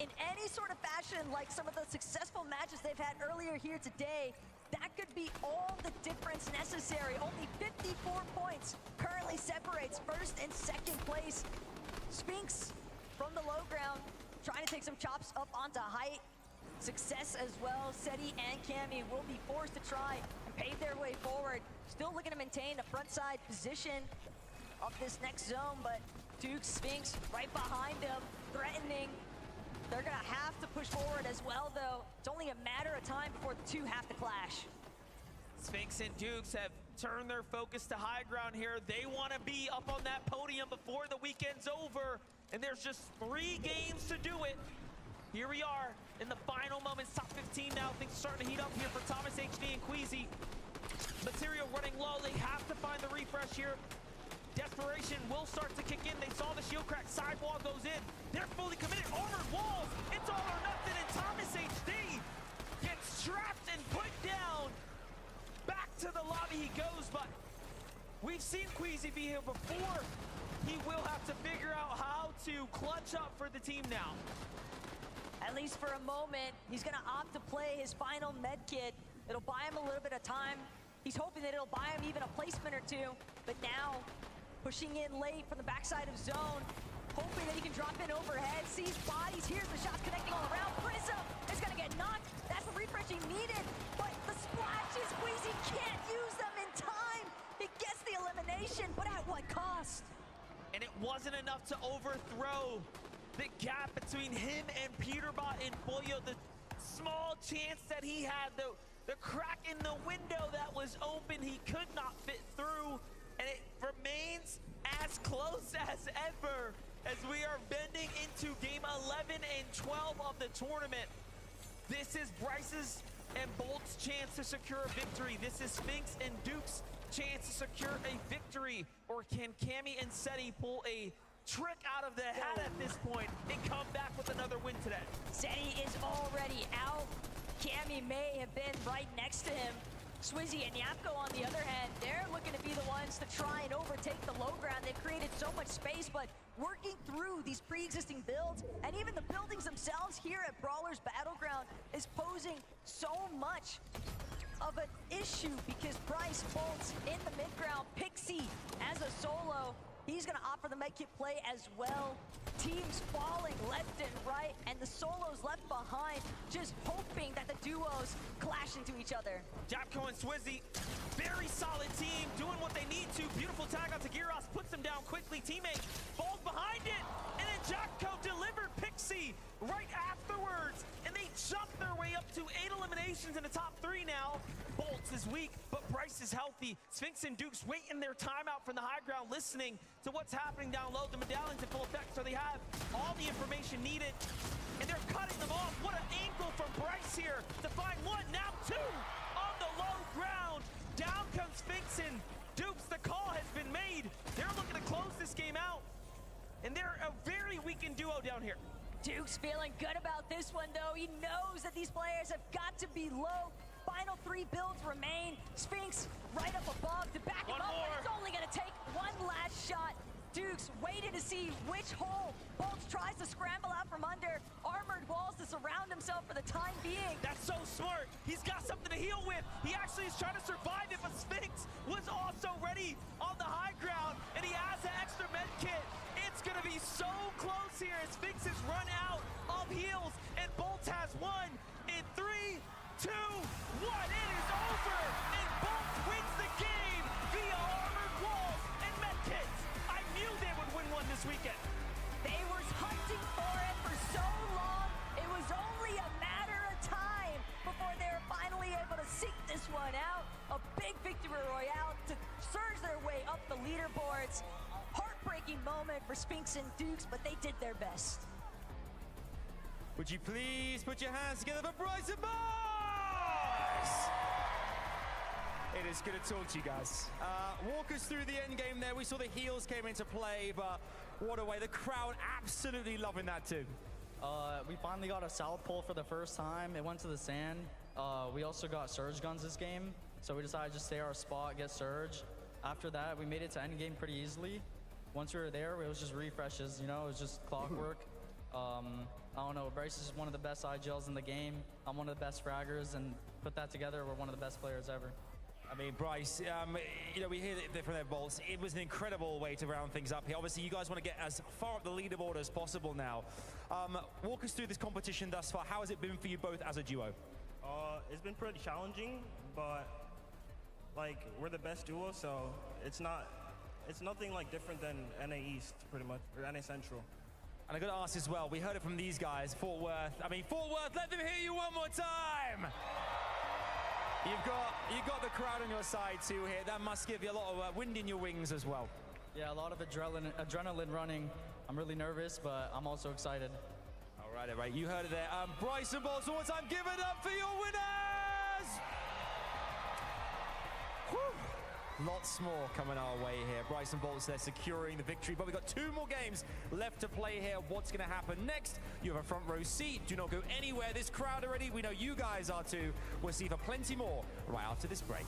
in any sort of fashion, like some of the successful matches they've had earlier here today, that could be all the difference necessary. Only 54 points currently separates first and second place. Spinks from the low ground, trying to take some chops up onto height. Success as well. Setty and Camy will be forced to try and pave their way forward. Still looking to maintain a front side position of this next zone, but Duke, Spinks right behind them, threatening. They're gonna have to push forward as well, though. It's only a matter of time before the two have to clash. Spinks and Dukes have turned their focus to high ground here. They want to be up on that podium before the weekend's over, and there's just 3 games to do it. Here we are in the final moments, top 15 now. Things are starting to heat up here for Thomas HD and Quezy. Material running low. They have to find the refresh here. Desperation will start to kick in. They saw the shield crack. Sidewall goes in. They're fully committed. Armored walls. It's all or nothing. And Thomas trapped and put down. Back to the lobby he goes, but we've seen Quezy be here before. He will have to figure out how to clutch up for the team now. At least for a moment, he's gonna opt to play his final med kit. It'll buy him a little bit of time. He's hoping that it'll buy him even a placement or two. But now, pushing in late from the backside of zone, hoping that he can drop in overhead, sees bodies, here's the shots connecting all around. Prism is gonna get knocked. That's the refresh he needed. But the splashes, Quezy can't use them in time. He gets the elimination, but at what cost? And it wasn't enough to overthrow the gap between him and Peterbot and Poyo. The small chance that he had, the crack in the window that was open, he could not fit through. And it remains as close as ever as we are bending into game 11 and 12 of the tournament. This is Bryce's and Bolt's chance to secure a victory. This is Sphinx and Duke's chance to secure a victory. Or can Camy and Setty pull a trick out of the hat at this point and come back with another win today? Setty is already out. Camy may have been right next to him. Quezy and Yapko, on the other hand, they're looking to be the ones to try and overtake the low ground. They've created so much space, but working through these pre-existing builds and even the buildings themselves here at Brawler's Battleground is posing so much of an issue because Bryce Bolt's in the mid-ground. Pixie as a solo, he's gonna opt for the medkit play as well. Teams falling left and right, and the solos left behind, just hoping that the duos clash into each other. Japko and Swizzy, very solid team, doing what they need to. Beautiful tag out to Gyros, puts him down quickly. Teammate falls behind it, and then Japko delivered Pixie right afterwards, and they jump their way up to 8 eliminations in the top 3 now. Bolts is weak, but Bryce is healthy. Sphinx and Dukes waiting their timeout from the high ground, listening to what's happening down low. The medallion's in full effect, so they have all the information needed, and they're cutting them off. What an angle from Bryce here to find one, now 2 on the low ground. Down comes Sphinx and Dukes. The call has been made. They're looking to close this game out, and they're a very weakened duo down here. Duke's feeling good about this one, though. He knows that these players have got to be low. Final 3 builds remain. Sphinx right up above to back him up, but it's only gonna take one last shot. Dukes waiting to see which hole Bolts tries to scramble out from under. Armored walls to surround himself for the time being. That's so smart. He's got something to heal with. He actually is trying to survive it, but Sphinx was also ready on the high ground, and he has an extra med kit. It's gonna be so close here as Sphinx has run out of heals, and Bolts has one in 3, 2, 1. It is over, and Bolts wins the game via armored walls and medkits. I knew they would win one this weekend. They were hunting for it for so long. It was only a matter of time before they were finally able to seek this one out. A big victory royale to surge their way up the leaderboards. Heartbreaking moment for Sphinx and Dukes, but they did their best. Would you please put your hands together for Bryce and Bars? It is good to talk to you guys. Walk us through the end game there. We saw the heals came into play, but what a way. The crowd absolutely loving that too. We finally got a south pole for the first time. It went to the sand. We also got surge guns this game, so we decided to just stay our spot, get surge. After that, we made it to end game pretty easily. Once we were there, it was just refreshes, you know, it was just clockwork. I don't know, Bryce is one of the best IGLs in the game. I'm one of the best fraggers, and put that together, we're one of the best players ever. I mean, Bryce, you know, we hear that from their Bolts. It was an incredible way to round things up here. Obviously, you guys want to get as far up the leaderboard as possible now. Walk us through this competition thus far. How has it been for you both as a duo? It's been pretty challenging, but like we're the best duo, so it's nothing like different than NA East, pretty much, or NA Central. And I got to ask as well, we heard it from these guys, Fort Worth. I mean, Fort Worth, let them hear you one more time. You've got the crowd on your side too here. That must give you a lot of wind in your wings as well. Yeah, a lot of adrenaline running. I'm really nervous, but I'm also excited. All right. You heard it there. Bryce and Bolts, one more time, give it up for your winners! Whew. Lots more coming our way here. Bryce and Boltz, they're securing the victory, but we've got 2 more games left to play here. What's going to happen next? You have a front row seat. Do not go anywhere. This crowd already, we know you guys are too. We'll see for plenty more right after this break.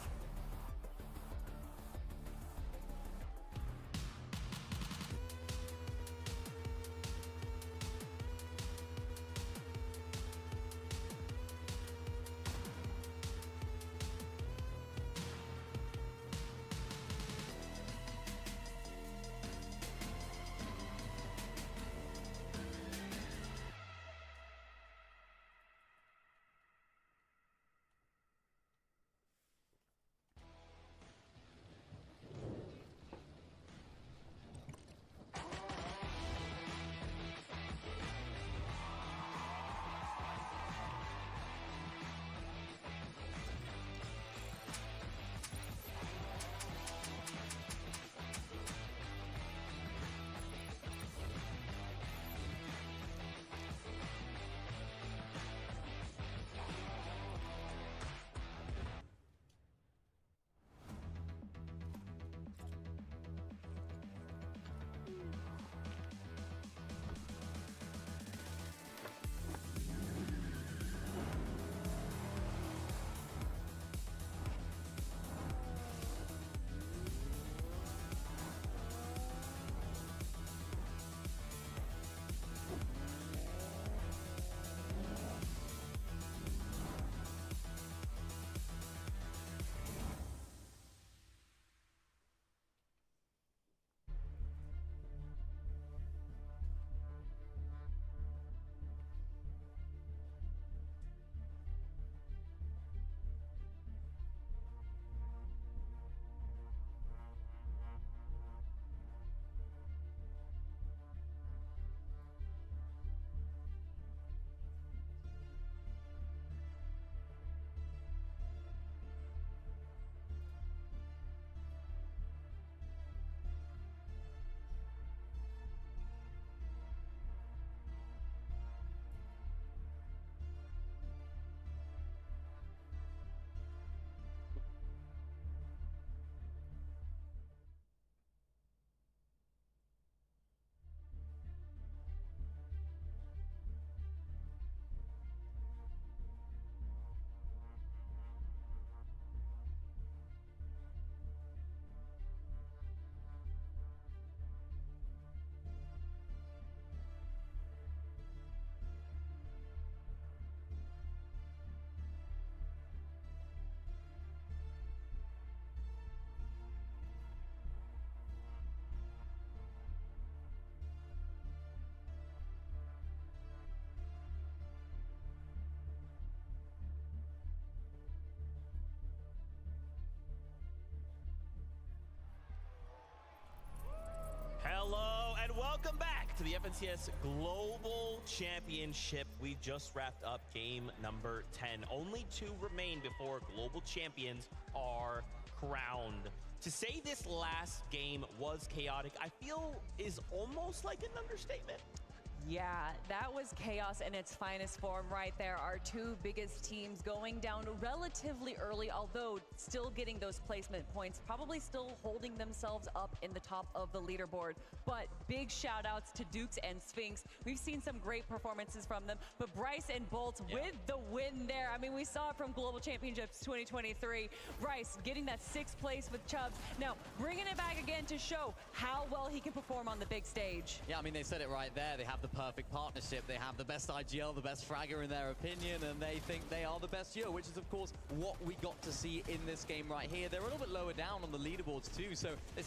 Hello and welcome back to the FNCS Global Championship. We just wrapped up game number 10. Only 2 remain before global champions are crowned. To say this last game was chaotic, I feel is almost like an understatement. Yeah, that was chaos in its finest form right there. Our 2 biggest teams going down relatively early, although still getting those placement points, probably still holding themselves up in the top of the leaderboard. But big shout outs to Dukes and Sphinx. We've seen some great performances from them, but Bryce and Boltz with the win there. I mean, we saw it from Global Championships 2023. Bryce getting that 6th place with Chubbs. Now, bringing it back again to show how well he can perform on the big stage. Yeah, I mean, they said it right there. They have the perfect partnership. They have the best IGL, the best fragger in their opinion, and they think they are the best duo, which is, of course, what we got to see in this game right here. They're a little bit lower down on the leaderboards, too, so this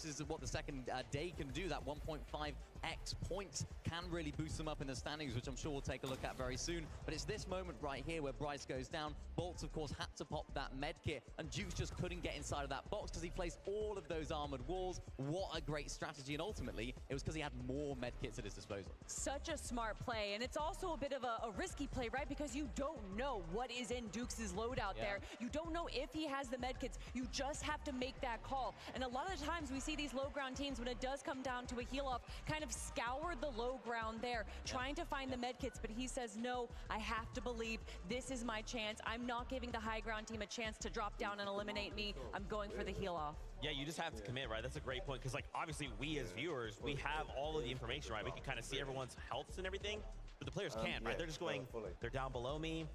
is what the second day can do. That 1.5x points can really boost them up in the standings, which I'm sure we'll take a look at very soon. But it's this moment right here where Bryce goes down. Boltz, of course, had to pop that med kit, and Dukes just couldn't get inside of that box because he placed all of those armored walls. What a great strategy, and ultimately, it was because he had more med kits at his disposal. Such a smart play, and it's also a bit of a risky play, right? Because you don't know what is in Dukes' loadout there. You don't know if he has the medkits. You just have to make that call. And a lot of the times we see these low ground teams, when it does come down to a heal off, kind of They've scoured the low ground there, trying to find the med kits, but he says, no, I have to believe this is my chance. I'm not giving the high ground team a chance to drop down and eliminate me. I'm going for the heal off. Yeah, you just have to commit, right? That's a great point, because like obviously we as viewers, we have all of the information, right? We can kind of see everyone's healths and everything, but the players can't, right? They're just going, they're down below me,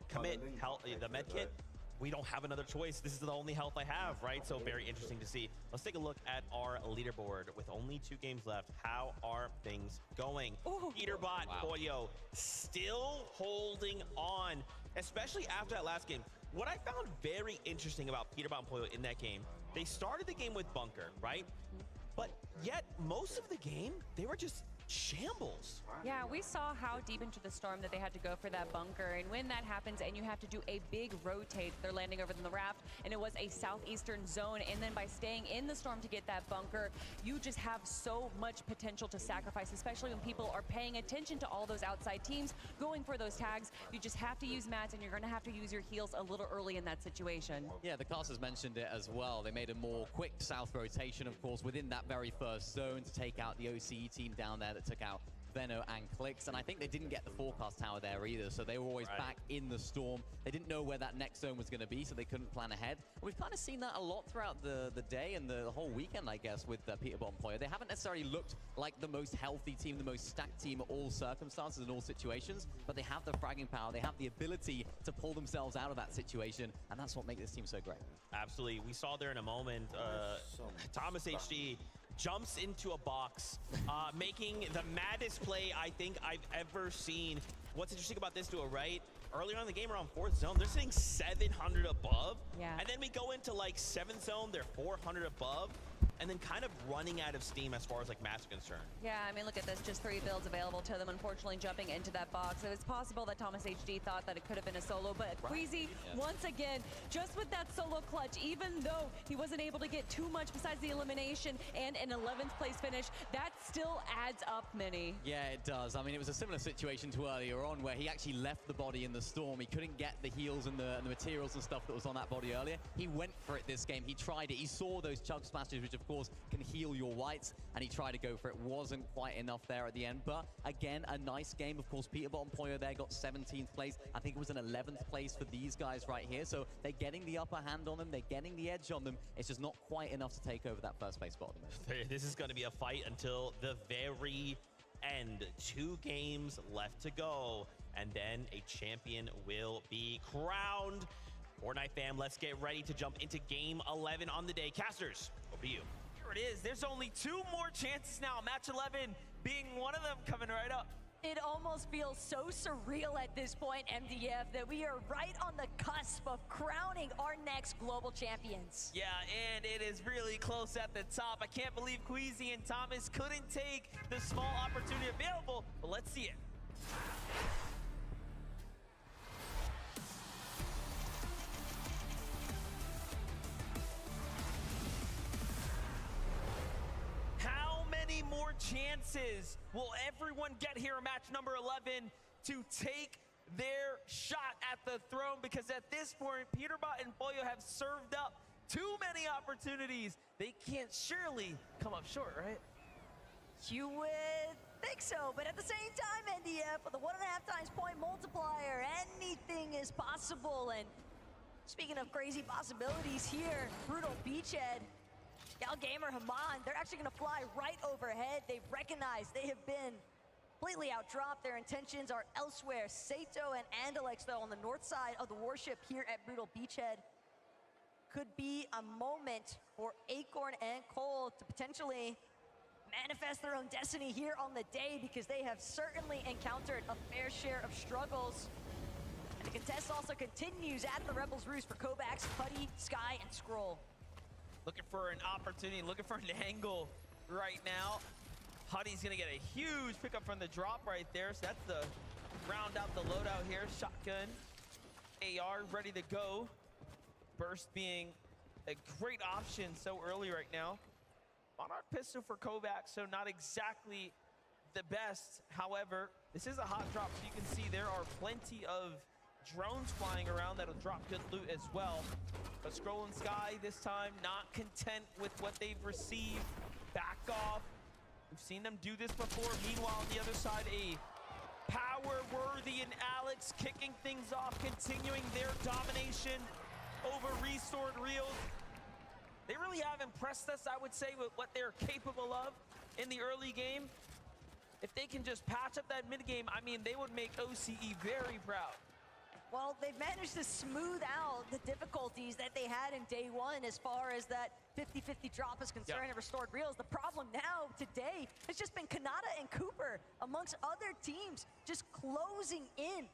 commit health, the med kit. We don't have another choice. This is the only health I have, right? So very interesting to see. Let's take a look at our leaderboard with only 2 games left. How are things going? Peterbot, Poyo still holding on, especially after that last game. What I found very interesting about Peterbot and Poyo in that game, they started the game with bunker, right? But yet most of the game, they were just shambles. Yeah, we saw how deep into the storm that they had to go for that bunker, and when that happens and you have to do a big rotate, they're landing over the raft, and it was a southeastern zone, and then by staying in the storm to get that bunker, you just have so much potential to sacrifice, especially when people are paying attention to all those outside teams going for those tags. You just have to use mats, and you're going to have to use your heals a little early in that situation. Yeah, the casters mentioned it as well. They made a more quick south rotation, of course, within that very first zone to take out the OCE team down there that took out Veno and Clicks, and I think they didn't get the forecast tower there either, so they were always back in the storm. They didn't know where that next zone was going to be, so they couldn't plan ahead. And we've kind of seen that a lot throughout the day and the whole weekend, I guess, with Peterbot and Poyo. They haven't necessarily looked like the most healthy team, the most stacked team at all circumstances and all situations, but they have the fragging power, they have the ability to pull themselves out of that situation, and that's what makes this team so great. Absolutely. We saw there in a moment, Thomas HD jumps into a box, making the maddest play I think I've ever seen. What's interesting about this duo, right? Earlier on in the game, around 4th zone, they're sitting 700 above. Yeah. And then we go into like 7th zone, they're 400 above. And then kind of running out of steam as far as like maps are concerned. Yeah, I mean, look at this, just 3 builds available to them, unfortunately jumping into that box. It was possible that Thomas HD thought that it could have been a solo, but Quezy, once again, just with that solo clutch, even though he wasn't able to get too much besides the elimination and an 11th place finish, that still adds up, Mini. Yeah, it does. I mean, it was a similar situation to earlier on where he actually left the body in the storm. He couldn't get the heals and the materials and stuff that was on that body earlier. He went for it this game. He tried it. He saw those chug smashes, which of course can heal your whites, and he tried to go for it. Wasn't quite enough there at the end, but again, a nice game. Of course, Peterbot and Poyo there got 17th place. I think it was an 11th place for these guys right here, so they're getting the upper hand on them. They're getting the edge on them. It's just not quite enough to take over that first place spot at the moment. This is going to be a fight until the very end. 2 games left to go, and then a champion will be crowned. FORTNITE fam, let's get ready to jump into game 11 on the day. Casters, over to you. Here it is. There's only 2 more chances now. Match 11 being one of them coming right up. It almost feels so surreal at this point, MDF, that we are right on the cusp of crowning our next global champions. Yeah, and it is really close at the top. I can't believe Quezy and Thomas couldn't take the small opportunity available, but let's see it. More chances will everyone get here in match number 11 to take their shot at the throne, because at this point Peterbot and Poyo have served up too many opportunities. They can't surely come up short, right? You would think so, but at the same time, NDF, with a 1.5 times point multiplier, anything is possible. And speaking of crazy possibilities here, Brutal Beachhead, Gal Gamer, Haman, they're actually going to fly right overhead. They've recognized they have been completely outdropped. Their intentions are elsewhere. Sato and Andalex, though, on the north side of the warship here at Brutal Beachhead. Could be a moment for Acorn and Cold to potentially manifest their own destiny here on the day, because they have certainly encountered a fair share of struggles. And the contest also continues at the Rebels Roost for Kovacs, Putty, Sky, and Scroll. Looking for an opportunity, looking for an angle right now. Putty's gonna get a huge pickup from the drop right there, so that's the round out the loadout here. Shotgun, AR ready to go. Burst being a great option so early right now. Monarch pistol for Kovacs, so not exactly the best. However, this is a hot drop, so you can see there are plenty of drones flying around that'll drop good loot as well. But Scroll and Sky this time not content with what they've received. Back off. We've seen them do this before. Meanwhile, on the other side, a power-worthy and Alex kicking things off, continuing their domination over Restored Reels. They really have impressed us, I would say, with what they're capable of in the early game. If they can just patch up that mid-game, I mean, they would make OCE very proud. Well, they've managed to smooth out the difficulties that they had in day one as far as that 50-50 drop is concerned in Restored Reels. The problem now today has just been Kanata and Cooper amongst other teams just closing in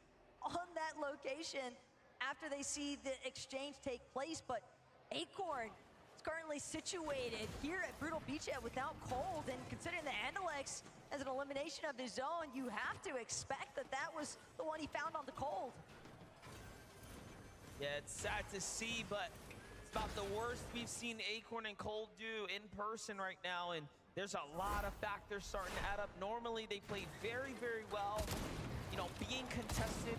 on that location after they see the exchange take place. But Acorn is currently situated here at Brutal Beachhead without Cold, and considering the Andalex as an elimination of his own, you have to expect that that was the one he found on the Cold. Yeah, it's sad to see, but it's about the worst we've seen Acorn and Cold do in person right now, and there's a lot of factors starting to add up. Normally, they play very, very well, you know, being contested.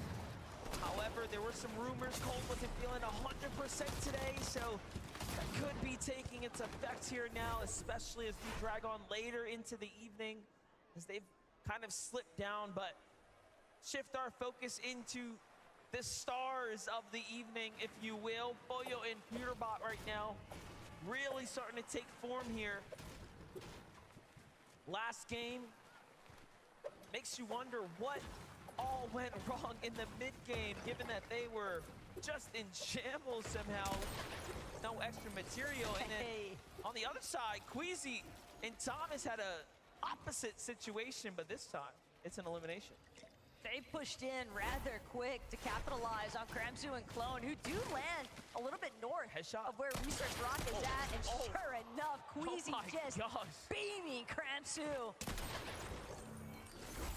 However, there were some rumors Cold wasn't feeling 100% today, so that could be taking its effect here now, especially as we drag on later into the evening, as they've kind of slipped down, but shift our focus into the stars of the evening, if you will. Poyo and Peterbot right now really starting to take form here. Last game makes you wonder what all went wrong in the mid-game, given that they were just in shambles somehow. No extra material. And then on the other side, Quezy and Thomas had a opposite situation, but this time it's an elimination. They pushed in rather quick to capitalize on Kramsu and Clone, who do land a little bit north of where Research Rock is at. And sure enough, Quezy just beaming Kramsu.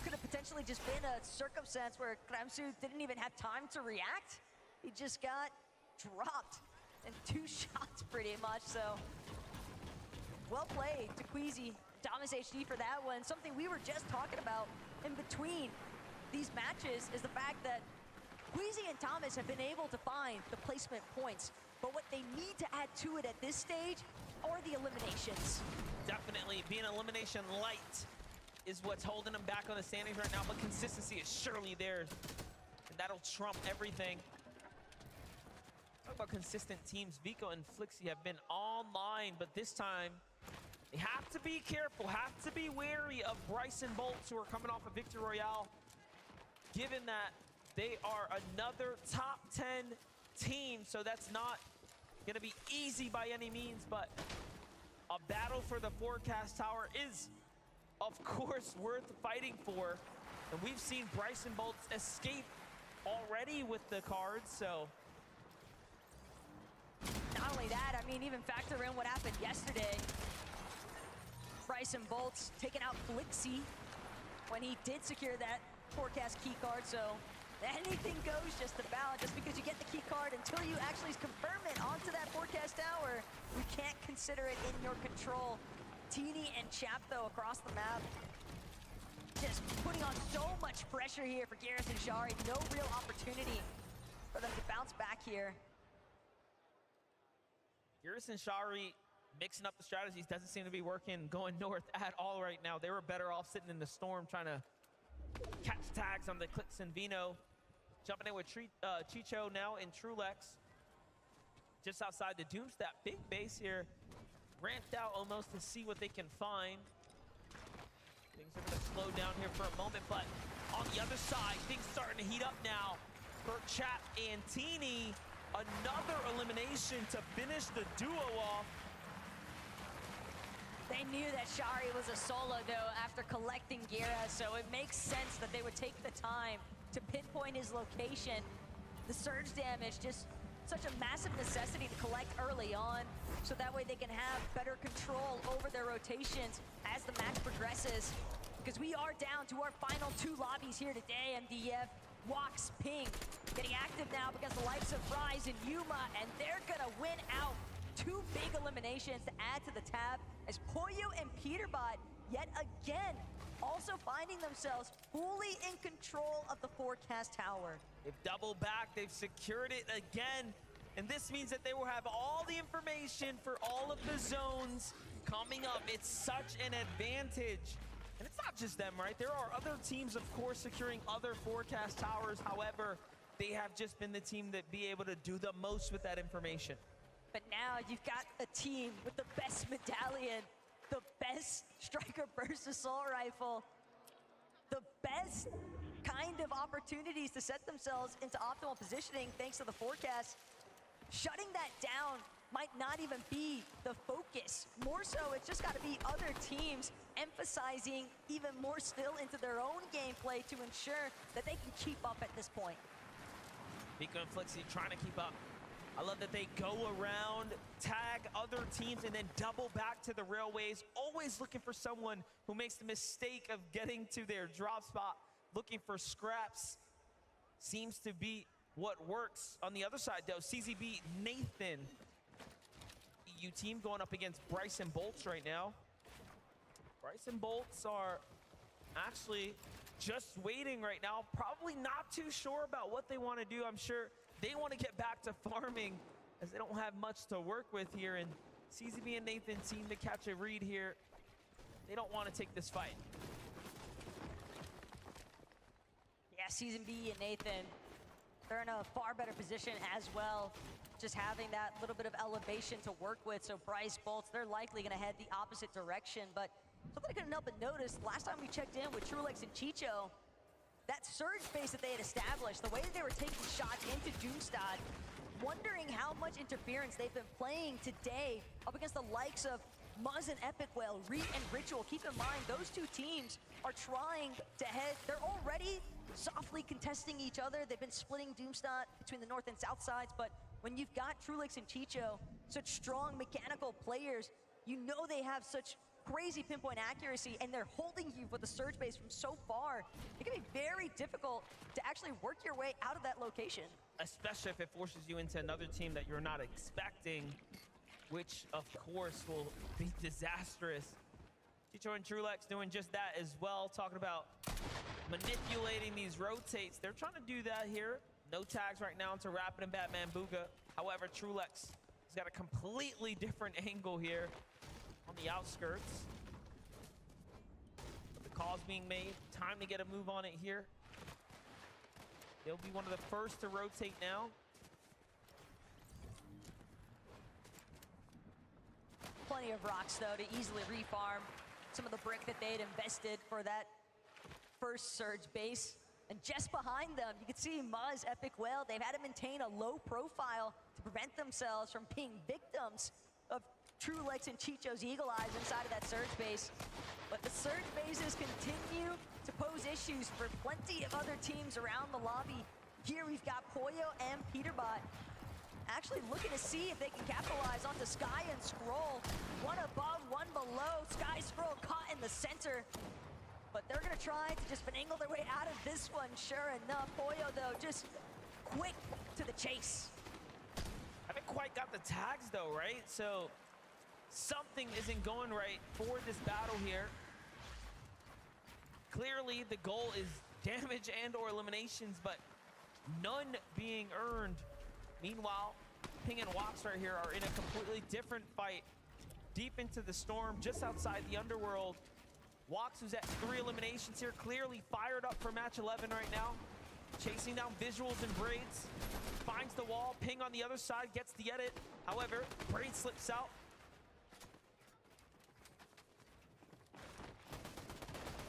Could have potentially just been a circumstance where Kramsu didn't even have time to react. He just got dropped in 2 shots pretty much. So well played to Quezy, Thomas HD for that one. Something we were just talking about in between these matches is the fact that Quezy and Thomas have been able to find the placement points, but what they need to add to it at this stage are the eliminations. Definitely being elimination light is what's holding them back on the standings right now, but consistency is surely theirs, and that'll trump everything. Talk about consistent teams. Vico and Flixie have been online, but this time they have to be careful, have to be wary of Bryson Bolts, who are coming off a Victory Royale, given that they are another top 10 team. So that's not gonna be easy by any means, but a battle for the forecast tower is, of course, worth fighting for. And we've seen Bryson Bolts escape already with the cards, so. Not only that, I mean, even factor in what happened yesterday. Bryson Bolts taking out Flixie when he did secure that forecast key card, so anything goes just about. Just because you get the key card, until you actually confirm it onto that forecast tower, you can't consider it in your control. Teeny and Chap, though, across the map, just putting on so much pressure here for Garrison Shari. No real opportunity for them to bounce back here. Garrison Shari mixing up the strategies doesn't seem to be working going north at all right now. They were better off sitting in the storm trying to catch tags on the Clix and Vino. Jumping in with Chicho now in Trulex. Just outside the Doomstat. Big base here. Ramped out almost to see what they can find. Things are going to slow down here for a moment, but on the other side, things starting to heat up now for Chap and Teeny. Another elimination to finish the duo off. They knew that Shari was a solo, though, after collecting Gira, so it makes sense that they would take the time to pinpoint his location. The surge damage, just such a massive necessity to collect early on, so that way they can have better control over their rotations as the match progresses. Because we are down to our final 2 lobbies here today, MDF. Walks Ping getting active now because the likes of Rise and Yuma, and they're gonna win out. 2 big eliminations to add to the tab as Poyo and Peterbot yet again also finding themselves fully in control of the forecast tower. They've doubled back, they've secured it again, and this means that they will have all the information for all of the zones coming up. It's such an advantage. And it's not just them, right? There are other teams, of course, securing other forecast towers. However, they have just been the team that be able to do the most with that information. But now you've got a team with the best medallion, the best striker burst assault rifle, the best kind of opportunities to set themselves into optimal positioning thanks to the forecast. Shutting that down might not even be the focus. More so, it's just got to be other teams emphasizing even more still into their own gameplay to ensure that they can keep up at this point. Pico and Flixie trying to keep up. I love that they go around, tag other teams, and then double back to the railways, always looking for someone who makes the mistake of getting to their drop spot, looking for scraps. Seems to be what works. On the other side, though, CZB, Nathan. EU team going up against Bryson Bolts right now. Bryson Bolts are actually just waiting right now, probably not too sure about what they want to do. I'm sure they want to get back to farming as they don't have much to work with here, and CZB and Nathan seem to catch a read here. They don't want to take this fight. Yeah, CZB and Nathan, they're in a far better position as well, just having that little bit of elevation to work with. So Bryce Bolts, they're likely going to head the opposite direction, but something I couldn't help but notice, last time we checked in with Trulex and Chicho, that surge base that they had established, the way that they were taking shots into Doomstad, wondering how much interference they've been playing today up against the likes of Muzz and Epic Whale, Reet and Ritual. Keep in mind, those two teams are trying to head, they're already softly contesting each other. They've been splitting Doomstad between the north and south sides, but when you've got Trulex and Chicho, such strong mechanical players, you know they have such crazy pinpoint accuracy, and they're holding you with the surge base from so far. It can be very difficult to actually work your way out of that location. Especially if it forces you into another team that you're not expecting, which of course will be disastrous. Chicho and Trulex doing just that as well, talking about manipulating these rotates. They're trying to do that here. No tags right now into Rapid and Batman Booga. However, Trulex has got a completely different angle here on the outskirts. But the call's being made. Time to get a move on it here. They'll be one of the first to rotate now. Plenty of rocks, though, to easily refarm some of the brick that they had invested for that first surge base. And just behind them, you can see Muzz, Epic Whale. They've had to maintain a low profile to prevent themselves from being victims of Trulex and Chicho's Eagle Eyes inside of that surge base. But the surge bases continue to pose issues for plenty of other teams around the lobby. Here we've got Poyo and Peterbot actually looking to see if they can capitalize onto Sky and Scroll. One above, one below. Sky Scroll caught in the center. But they're gonna try to just finagle their way out of this one, sure enough. Poyo, though, just quick to the chase. Haven't quite got the tags, though, right? So something isn't going right for this battle here. Clearly, the goal is damage and or eliminations, but none being earned. Meanwhile, Ping and Wox right here are in a completely different fight. Deep into the storm, just outside the underworld. Wox, who's at 3 eliminations here, clearly fired up for match 11 right now. Chasing down visuals and Braids. Finds the wall. Ping on the other side, gets the edit. However, Braid slips out.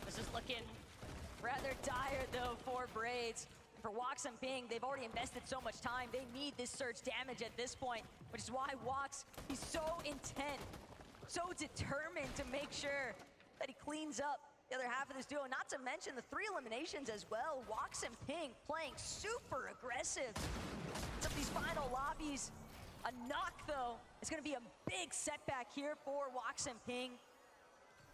This is looking rather dire, though, for Braids. For Wox and Ping, they've already invested so much time. They need this surge damage at this point, which is why Wox, he's so intent, so determined to make sure that he cleans up the other half of this duo. Not to mention the 3 eliminations as well. Wox and Ping playing super aggressive. Some of these final lobbies. A knock, though, is going to be a big setback here for Wox and Ping.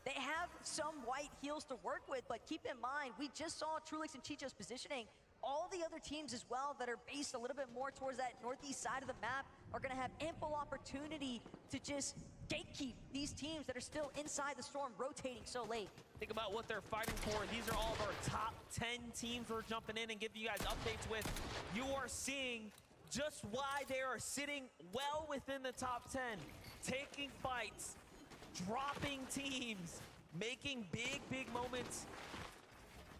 They have some white heals to work with, but keep in mind, we just saw Trulex and Chicho's positioning. All the other teams as well that are based a little bit more towards that northeast side of the map are going to have ample opportunity to just gatekeep these teams that are still inside the storm, rotating so late. Think about what they're fighting for. These are all of our top 10 teams we're jumping in and giving you guys updates with. You are seeing just why they are sitting well within the top 10, taking fights dropping teams, making big moments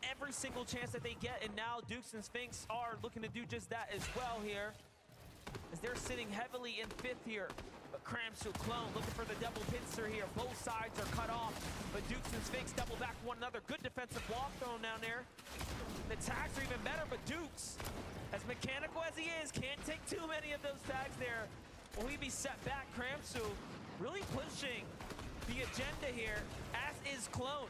every single chance that they get, and now Dukes and Sphinx are looking to do just that as well here, as they're sitting heavily in 5th here. But Cramsu Clone looking for the double pincer here. Both sides are cut off, but Dukes and Sphinx double back one another. Good defensive block thrown down there. The tags are even better, but Dukes, as mechanical as he is, can't take too many of those tags there. Will he be set back? Cramsu really pushing the agenda here, as is Clone.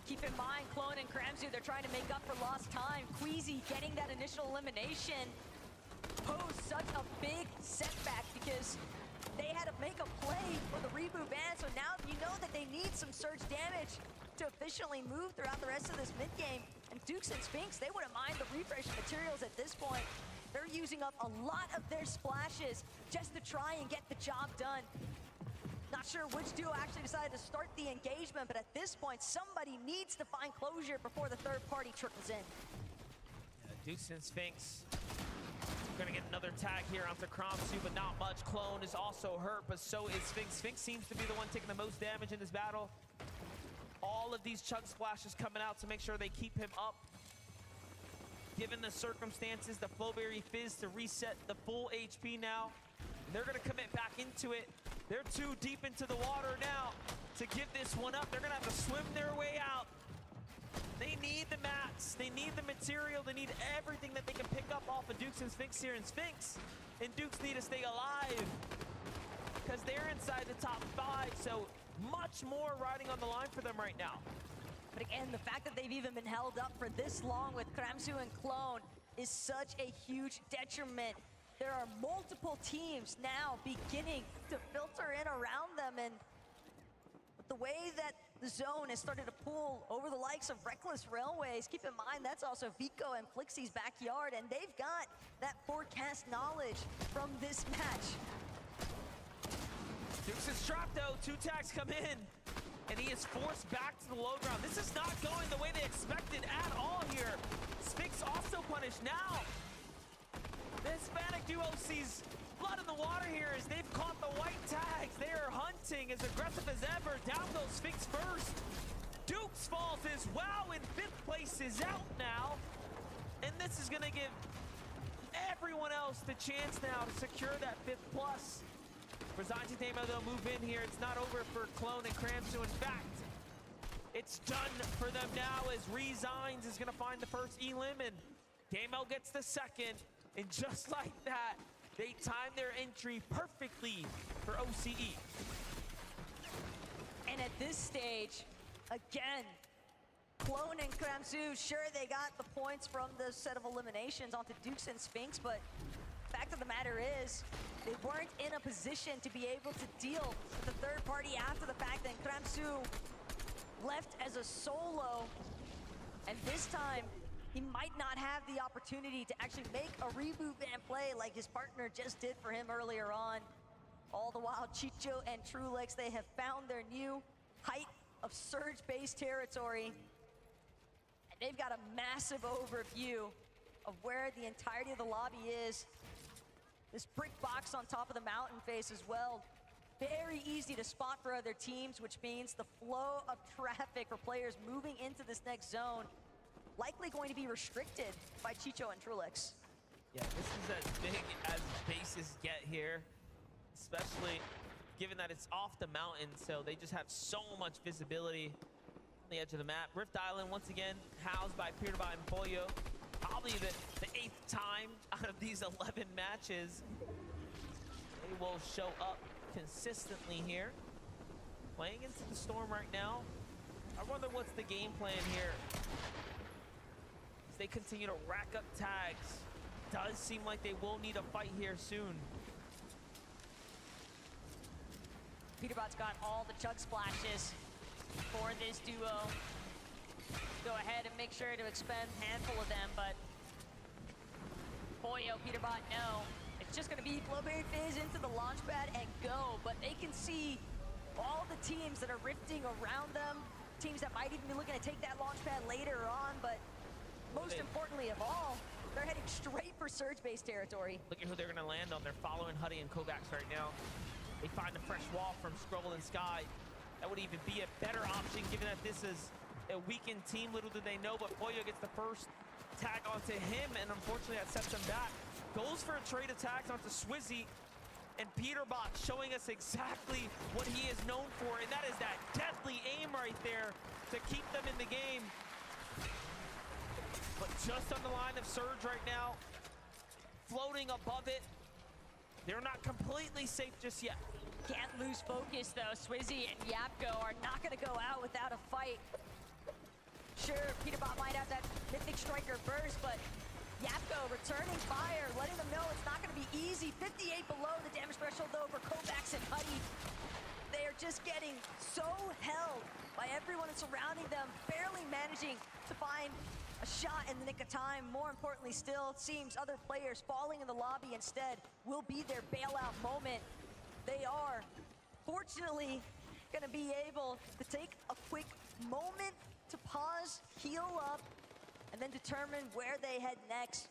Keep in mind, Clone and Cramsu, they're trying to make up for lost time. Quezy getting that initial elimination posed such a big setback because they had to make a play for the reboot ban. So now you know that they need some surge damage to efficiently move throughout the rest of this mid game. And Dukes and Sphinx, they wouldn't mind the refresh materials at this point. They're using up a lot of their splashes just to try and get the job done. Not sure which duo actually decided to start the engagement, but at this point, somebody needs to find closure before the third party trickles in. Yeah, Dukes and Sphinx gonna get another tag here onto Cramsu, but not much. Clone is also hurt, but so is Sphinx. Sphinx seems to be the one taking the most damage in this battle. All of these chug splashes coming out to make sure they keep him up. Given the circumstances, the Flowberry Fizz to reset the full HP now. And they're gonna commit back into it. They're too deep into the water now to give this one up. They're gonna have to swim their way out. They need the mats, they need the material, they need everything that they can pick up off of Dukes and Sphinx here. And Sphinx and Dukes need to stay alive because they're inside the top 5, so much more riding on the line for them right now. But again, the fact that they've even been held up for this long with Cramsu and Clone is such a huge detriment. There are multiple teams now beginning to filter in around them, and with the way that the zone has started to pull over the likes of Reckless Railways, keep in mind that's also Vico and Flixie's backyard, and they've got that forecast knowledge from this match. Dukes is trapped though, 2 tags come in, and he is forced back to the low ground. This is not going the way they expected at all here. Sphinx also punished now. The Hispanic duo sees blood in the water here as they've caught the white tags. They are hunting as aggressive as ever. Down goes Sphinx first. Dukes falls as well, in 5th place is out now. And this is gonna give everyone else the chance now to secure that 5th plus. Resigns Demo, they'll move in here. It's not over for Clone and Cramsu. In fact, it's done for them now as Resigns is gonna find the first elim, and Demo gets the second. And just like that, they time their entry perfectly for OCE. And at this stage, again, Clone and Cramsu, sure, they got the points from the set of eliminations onto Dukes and Sphinx, but fact of the matter is, they weren't in a position to be able to deal with the third party after the fact that Cramsu left as a solo. And this time, he might not have the opportunity to actually make a reboot ban play like his partner just did for him earlier on. All the while, Chicho and Trulex, they have found their new height of surge-based territory. And they've got a massive overview of where the entirety of the lobby is. This brick box on top of the mountain face as well. Very easy to spot for other teams, which means the flow of traffic for players moving into this next zone likely going to be restricted by Chicho and Trulex. Yeah, this is as big as bases get here, especially given that it's off the mountain, so they just have so much visibility on the edge of the map. Rift Island, once again, housed by Peterbot and Poyo. Probably the 8th time out of these 11 matches they will show up consistently here. Playing into the storm right now. I wonder what's the game plan here. As they continue to rack up tags. Does seem like they will need a fight here soon. Peterbot's got all the chug splashes for this duo. Go ahead and make sure to expend a handful of them, but Poyo, Peterbot, no. It's just gonna be Flowberry Fizz into the launch pad and go, but they can see all the teams that are rifting around them, teams that might even be looking to take that launch pad later on, but most importantly of all, they're heading straight for surge-based territory. Look at who they're gonna land on. They're following Huddy and Kovacs right now. they find a fresh wall from Skrull and Sky. That would even be a better option given that this is a weakened team. Little do they know, but Poyo gets the first tag onto him, and unfortunately that sets him back. Goes for a trade attacks onto Quezy, and Peterbot showing us exactly what he is known for, and that is that deadly aim right there to keep them in the game. But just on the line of Surge right now, floating above it. They're not completely safe just yet. Can't lose focus though. Quezy and Yapko are not gonna go out without a fight. Sure, Peterbot might have that mythic striker burst, but Yapko returning fire, letting them know it's not gonna be easy. 58 below the damage threshold though for Kovacs and Huddy. They are just getting so held by everyone surrounding them, barely managing to find a shot in the nick of time. More importantly still, it seems other players falling in the lobby instead will be their bailout moment. They are fortunately gonna be able to take a quick moment to pause, heal up, and then determine where they head next.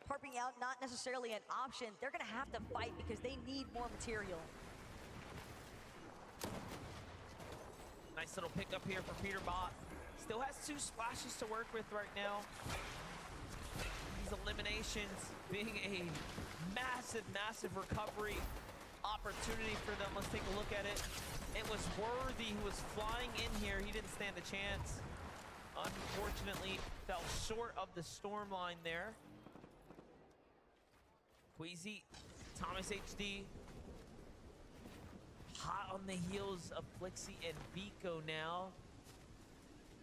Harping out not necessarily an option. They're gonna have to fight because they need more material. Nice little pickup here for Peterbot. Still has 2 splashes to work with right now. These eliminations being a massive, massive recovery opportunity for them. Let's take a look at it. It was Worthy who was flying in here. He didn't stand a chance. Unfortunately, fell short of the storm line there. Quezy, Thomas HD, hot on the heels of Flixie and Vico now.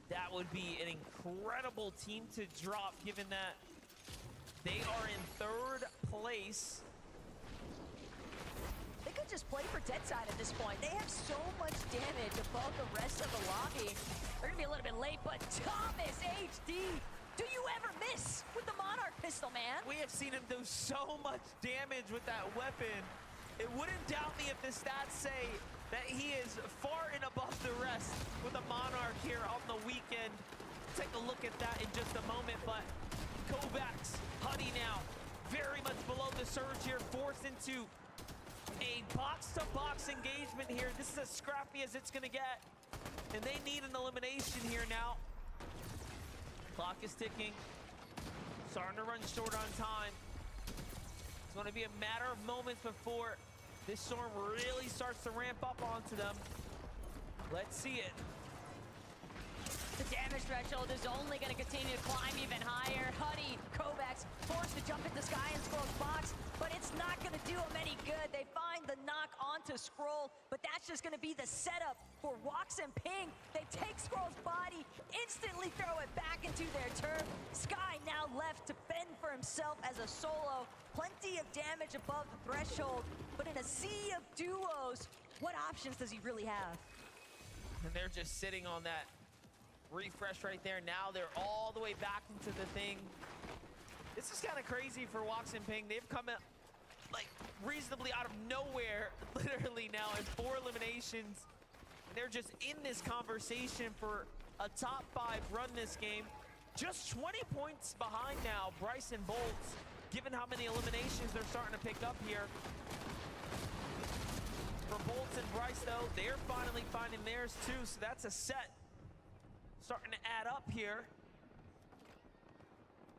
That would be an incredible team to drop, given that they are in 3rd place. They could just play for Deadside at this point. They have so much damage above the rest of the lobby. They're gonna be a little bit late, but Thomas HD, do you ever miss with the Monarch pistol, man? We have seen him do so much damage with that weapon. It wouldn't doubt me if the stats say that he is far and above the rest with a Monarch here on the weekend. Take a look at that in just a moment, but Kovacs, Huddy now, very much below the Surge here, forced into a box-to-box engagement here. This is as scrappy as it's gonna get, and they need an elimination here now. Clock is ticking, starting to run short on time. It's gonna be a matter of moments before this storm really starts to ramp up onto them. Let's see it. The damage threshold is only going to continue to climb even higher. Huddy, Kovacs forced to jump into Sky and Skrull's box, but it's not going to do them any good. They find the knock onto Skrull, but that's just going to be the setup for Walks and Ping. They take Skrull's body, instantly throw it back into their turf. Sky now left to fend for himself as a solo. Plenty of damage above the threshold, but in a sea of duos, what options does he really have? And they're just sitting on that refresh right there. Now they're all the way back into the thing. This is kind of crazy for Walks and Ping. They've come out like reasonably out of nowhere, literally now in 4 eliminations. And they're just in this conversation for a top 5 run this game. Just 20 points behind now, Bryce and Bolts, given how many eliminations they're starting to pick up here. For Bolts and Bryce though, they're finally finding theirs too, so that's a set starting to add up here.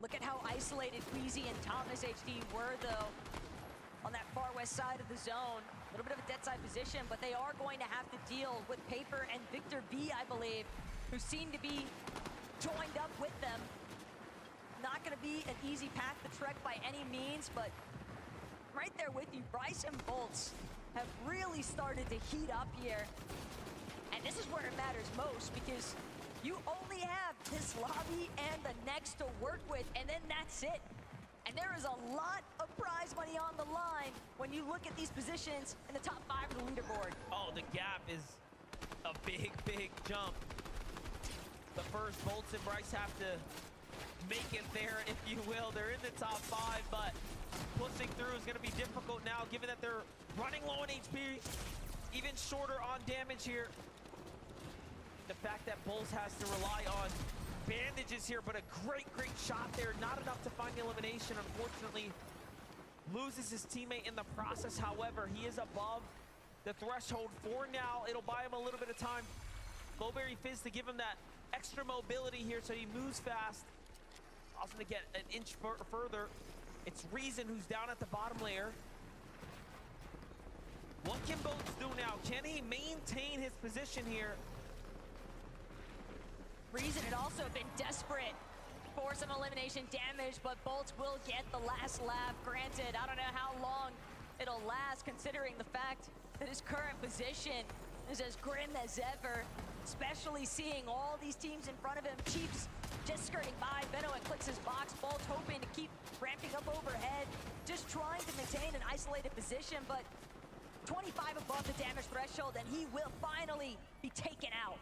Look at how isolated Quezy and Thomas HD were, though, on that far west side of the zone. A little bit of a dead side position, but they are going to have to deal with Paper and Victor B, I believe, who seem to be joined up with them. Not going to be an easy path to trek by any means, but right there with you, Bryce and Bolts have really started to heat up here. And this is where it matters most, because you only have this lobby and the next to work with, and then that's it. And there is a lot of prize money on the line when you look at these positions in the top 5 of the leaderboard. Oh, the gap is a big, big jump. But first, Bolts and Bryce have to make it there, if you will. They're in the top 5, but pushing through is going to be difficult now, given that they're running low on HP, even shorter on damage here. The fact that Bulls has to rely on bandages here, but a great, great shot there. Not enough to find the elimination, unfortunately. Loses his teammate in the process, however. He is above the threshold for now. It'll buy him a little bit of time. Flowberry Fizz to give him that extra mobility here so he moves fast. Also to get an inch further. It's Reason who's down at the bottom layer. What can Bolts do now? Can he maintain his position here? Reason had also been desperate for some elimination damage, but Bolts will get the last laugh. Granted, I don't know how long it'll last, considering the fact that his current position is as grim as ever, especially seeing all these teams in front of him. Chiefs just skirting by. Benno and clicks his box. Bolts hoping to keep ramping up overhead, just trying to maintain an isolated position, but 25 above the damage threshold, and he will finally be taken out.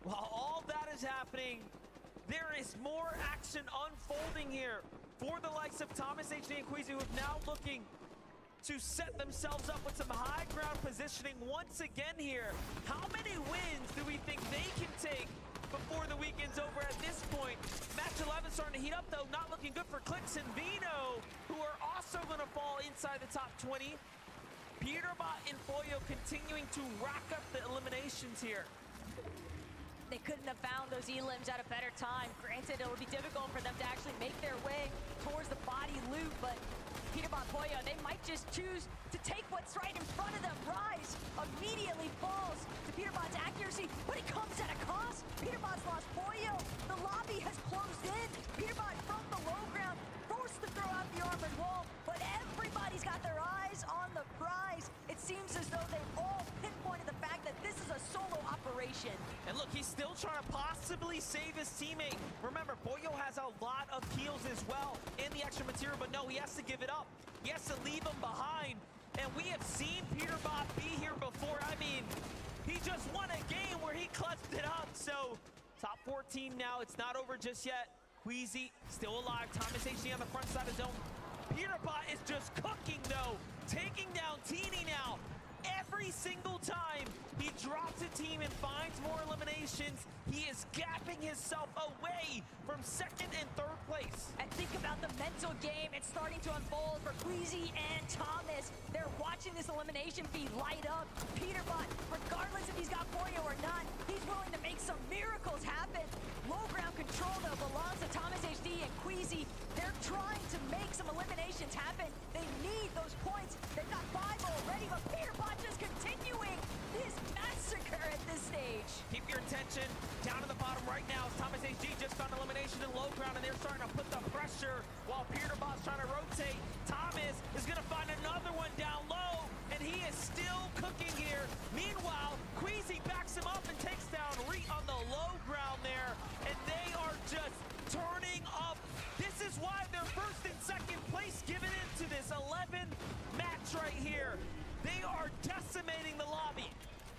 While all that is happening, there is more action unfolding here for the likes of Thomas, HD, and Quezy, who are now looking to set themselves up with some high ground positioning once again here. How many wins do we think they can take before the weekend's over at this point? Match 11 starting to heat up, though. Not looking good for Clix and Vino, who are also going to fall inside the top 20. Peterbot and Poyo continuing to rack up the eliminations here. They couldn't have found those elims at a better time. Granted, it would be difficult for them to actually make their way towards the body loot, but Peterbot and Poyo, they might just choose to take what's right in front of them. Rise immediately falls to Peterbot's accuracy, but it comes at a cost. Peterbot's lost Poyo. The lobby has closed in. Peterbot from the low ground, forced to throw out the armored wall, but everybody's got their eyes on the prize. It seems as though they've all pinpointed the fact that this is a solo operation. And look, he's still trying to possibly save his teammate. Remember, Poyo has a lot of heals as well in the extra material, but no, he has to give it up. He has to leave him behind. And we have seen Peterbot be here before. I mean, he just won a game where he clutched it up. So, top 14 now. It's not over just yet. Quezy still alive. Thomas HD on the front side of zone. Peterbot is just cooking, though. Taking down Teeny now. Every single time he drops a team and finds more eliminations, he is gapping himself away from second and third place. And think about the mental game. It's starting to unfold for Quezy and Thomas. They're watching this elimination feed light up. Peterbot, regardless if he's got Poyo or not, he's willing to make some miracles happen. Low ground control, though, belongs to Thomas HD and Quezy. They're trying to make some eliminations happen. They need those points. They've got 5 already, but Peterbot just continuing his massacre at this stage. Keep your attention down to the bottom right now. Thomas HD just found elimination in low ground, and they're starting to put the pressure while Peterbot's trying to rotate. Thomas is going to find another one down low, and he is still cooking here. Meanwhile, Quezy backs him up and takes down Reet on the low ground there, and they are just turning up. This is why they're first and second place given into this 11 match right here. They are decimating the lobby.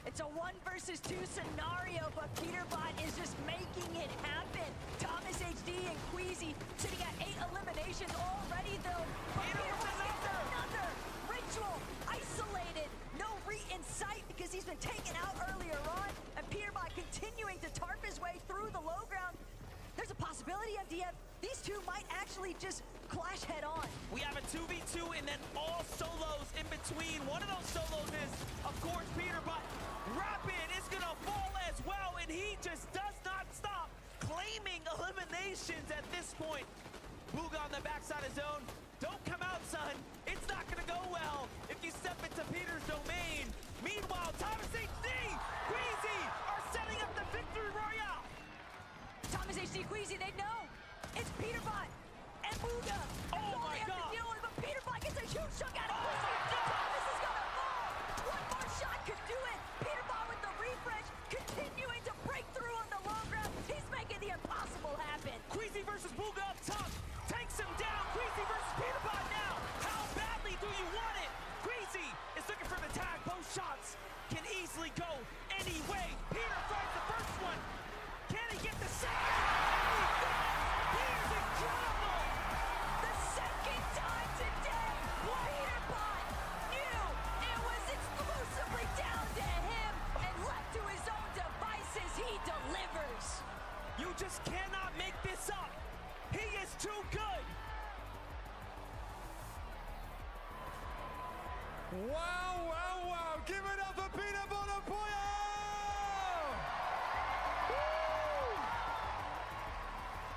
It's a 1 versus 2 scenario, but Peterbot is just making it happen. Thomas HD and Quezy sitting at 8 eliminations already, though. But Peterbot gets another ritual isolated. No Reet in sight because he's been taken out earlier on. And Peterbot continuing to tarp his way through the low ground. There's a possibility, MDF, these two might actually just clash head on. We have a 2v2 and then all solos in between. One of those solos is, of course, Peterbot. Rapid is gonna fall as well, and he just does not stop claiming eliminations at this point. Booga on the backside of zone. Don't come out, son. It's not gonna go well if you step into Peter's domain. Meanwhile, Thomas HD, Quezy are setting up the victory royale. Thomas HD, Quezy, they know. It's Peterbot and Booga. Oh my God. To deal with, but Peterbot gets a huge chunk out of Quezy. Thomas is gonna fall. One more shot could do it. Peterbot with the refresh, continuing to break through on the low ground. He's making the impossible happen. Quezy versus Booga up top. Takes him down. Quezy versus Peterbot now. How badly do you want it? Quezy is looking for the tag. Both shots can easily go any way. Peter finds the first one. Can he get the second? He is incredible. The second time today, Peterbot knew it was exclusively down to him, and left to his own devices, he delivers. You just cannot make this up. He is too good. Wow, wow, wow. Give it up for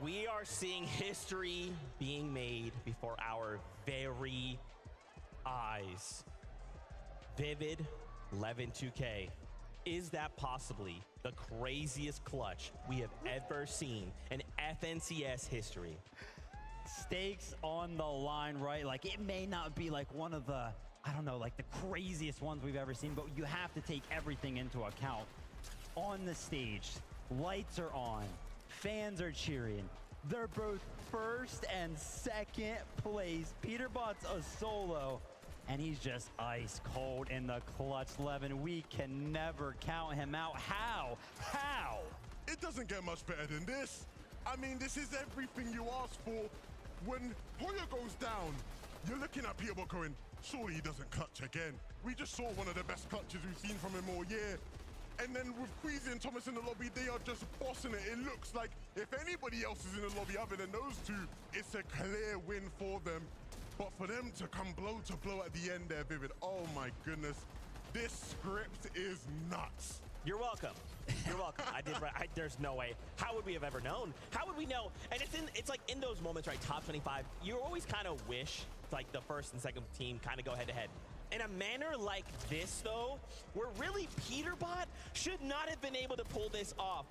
We are seeing history being made before our very eyes. Vivid 11-2K. Is that possibly the craziest clutch we have ever seen in FNCS history? Stakes on the line, right? Like, it may not be like one of the, I don't know, like the craziest ones we've ever seen, but you have to take everything into account. On the stage, lights are on, fans are cheering. They're both first and second place. Peterbot's a solo, and he's just ice cold in the clutch. Levin, we can never count him out. How? It doesn't get much better than this. I mean, this is everything you asked for. When Poyo goes down, you're looking at Peterbot going, surely he doesn't clutch again. We just saw one of the best clutches we've seen from him all year. And then with Quezy and Thomas in the lobby, they are just bossing it. It looks like if anybody else is in the lobby other than those two, it's a clear win for them. But for them to come blow to blow at the end there, Vivid, oh my goodness. This script is nuts. You're welcome. You're welcome. There's no way. How would we have ever known? How would we know? And it's like in those moments, right? Top 25, you always kind of wish like the first and second team kind of go head to head. In a manner like this, though, where really Peterbot should not have been able to pull this off.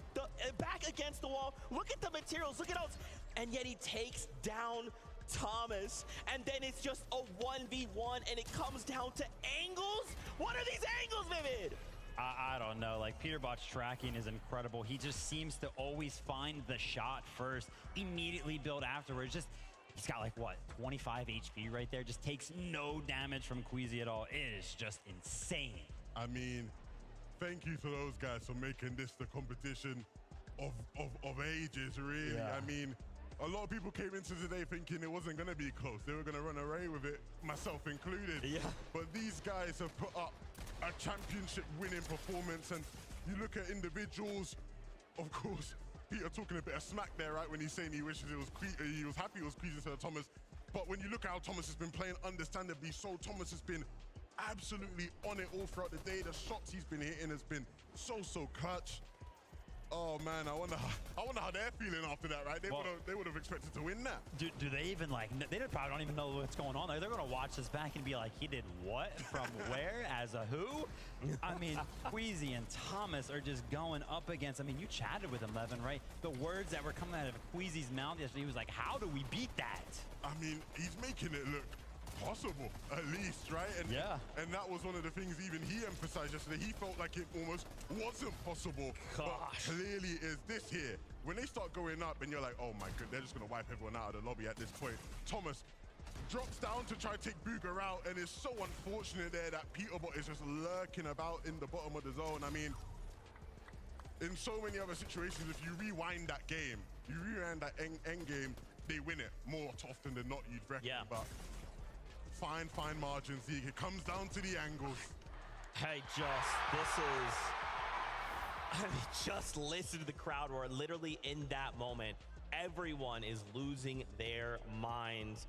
Back against the wall, look at the materials, look at all, and yet he takes down Thomas, and then it's just a 1v1, and it comes down to angles? What are these angles, Vivid? I don't know. Like, Peterbot's tracking is incredible. He just seems to always find the shot first, immediately build afterwards. Just, he's got like, what, 25 HP right there? Just takes no damage from Quezy at all. It is just insane. I mean, thank you to those guys for making this the competition of ages, really. Yeah. I mean, a lot of people came into today thinking it wasn't going to be close. They were going to run away with it, myself included. Yeah. But these guys have put up a championship winning performance, and you look at individuals, of course, Peter talking a bit of smack there, right, when he's saying he wishes he was happy it was Quezy instead of Thomas. But when you look at how Thomas has been playing, understandably so, Thomas has been absolutely on it all throughout the day. The shots he's been hitting has been so clutch. Oh man, I wonder how they're feeling after that, right? They would have expected to win that. Do they even like? They probably don't even know what's going on. They're gonna watch this back and be like, he did what from where as a who? I mean, Quezy and Thomas are just going up against. I mean, you chatted with him, Levin, right? The words that were coming out of Quezy's mouth yesterday, he was like, "How do we beat that?" I mean, he's making it look possible, at least, right? And yeah. And that was one of the things even he emphasized yesterday. He felt like it almost wasn't possible. Gosh. But clearly is this here. When they start going up and you're like, oh my god, they're just gonna wipe everyone out of the lobby at this point. Thomas drops down to try to take Booger out, and it's so unfortunate there that Peterbot is just lurking about in the bottom of the zone. I mean, in so many other situations, if you rewind that game, you rewind that end game, they win it more often than not, you'd reckon. Yeah. But fine margins. It comes down to the angles. Hey, just listen to the crowd roar. Literally in that moment, everyone is losing their minds.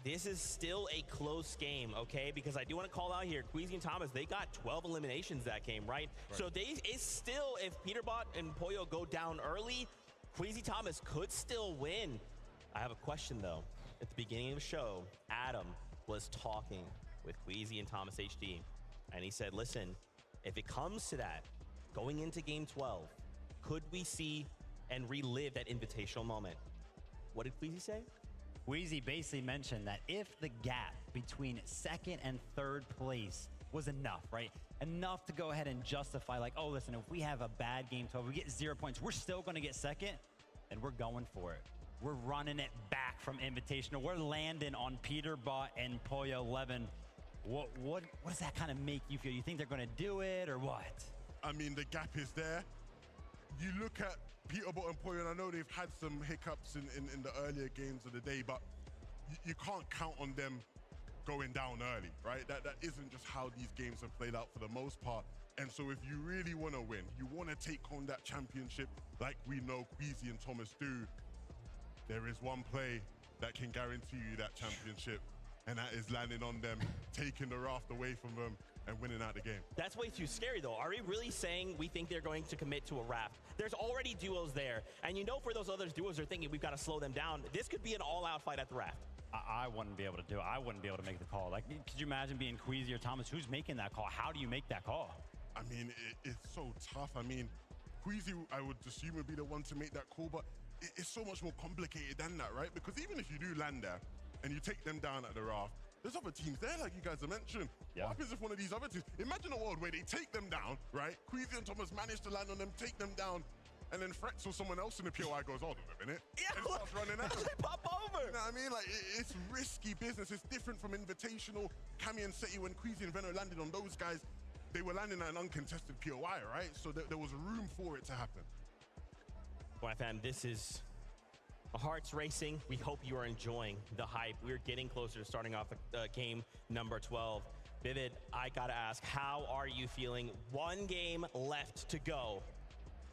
This is still a close game, okay? Because I do want to call out here, Quezy and Thomas, they got 12 eliminations that game, right? So it's still, if Peterbot and Poyo go down early, Quezy Thomas could still win. I have a question, though. At the beginning of the show, Adam was talking with Quezy and Thomas HD, and he said, listen, if it comes to that, going into game 12, could we see and relive that invitational moment? What did Quezy say? Quezy basically mentioned that if the gap between second and third place was enough, right? Enough to go ahead and justify, like, oh, listen, if we have a bad game 12, we get 0 points, we're still going to get second, then we're going for it. We're running it back from Invitational. We're landing on Peterbot and Poyo 11. What does that kind of make you feel? You think they're going to do it or what? I mean, the gap is there. You look at Peterbot and Poyo, and I know they've had some hiccups in the earlier games of the day, but you can't count on them going down early, right? That isn't just how these games have played out for the most part. And so if you really want to win, you want to take home that championship like we know Quezy and Thomas do, there is one play that can guarantee you that championship, and that is landing on them, taking the raft away from them, and winning out the game. That's way too scary, though. Are we really saying we think they're going to commit to a raft? There's already duos there, and you know for those other duos are thinking we've got to slow them down. This could be an all-out fight at the raft. I wouldn't be able to do it. I wouldn't be able to make the call. Like, could you imagine being Quezy or Thomas? Who's making that call? How do you make that call? I mean, it's so tough. I mean, Quezy, I would assume, would be the one to make that call, but it's so much more complicated than that, right? Because even if you do land there and you take them down at the raft, there's other teams there, like you guys have mentioned. Yeah. What happens if one of these other teams, imagine a world where they take them down, right? Quezy and Thomas manage to land on them, take them down, and then Frex or someone else in the POI goes, hold on a minute, and starts running out. They pop over. You know what I mean? Like, it's risky business. It's different from Invitational. Camy and Setty, when Quezy and Veno landed on those guys, they were landing at an uncontested POI, right? So there was room for it to happen. Well, fam, this is hearts racing. We hope you are enjoying the hype. We're getting closer to starting off game number 12. Vivid, I gotta ask, how are you feeling? One game left to go.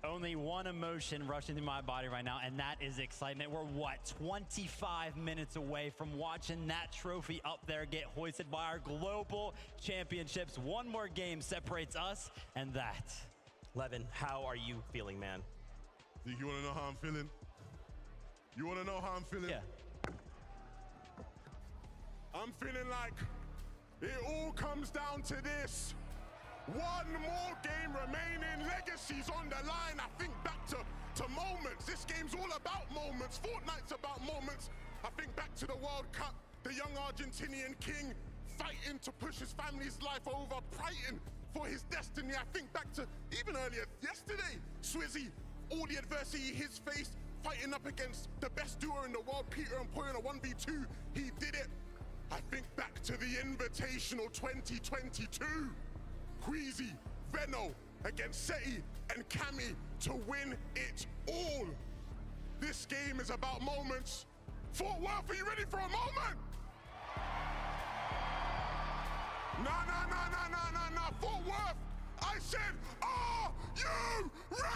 Only one emotion rushing through my body right now, and that is excitement. We're, what, 25 minutes away from watching that trophy up there get hoisted by our global championships. One more game separates us and that. Levin, how are you feeling, man? Zeke, you want to know how I'm feeling? You want to know how I'm feeling? Yeah. I'm feeling like it all comes down to this. One more game remaining, legacies on the line. I think back to moments. This game's all about moments. Fortnite's about moments. I think back to the World Cup, the young Argentinian king fighting to push his family's life over, fighting for his destiny. I think back to even earlier yesterday, Swizzy, all the adversity he's faced, fighting up against the best duo in the world, Peter and Poyo in a 1v2. He did it. I think back to the Invitational 2022. Quezy, Veno against Setty and Camy to win it all. This game is about moments. Fort Worth, are you ready for a moment? Nah. Fort Worth, I said, are you ready?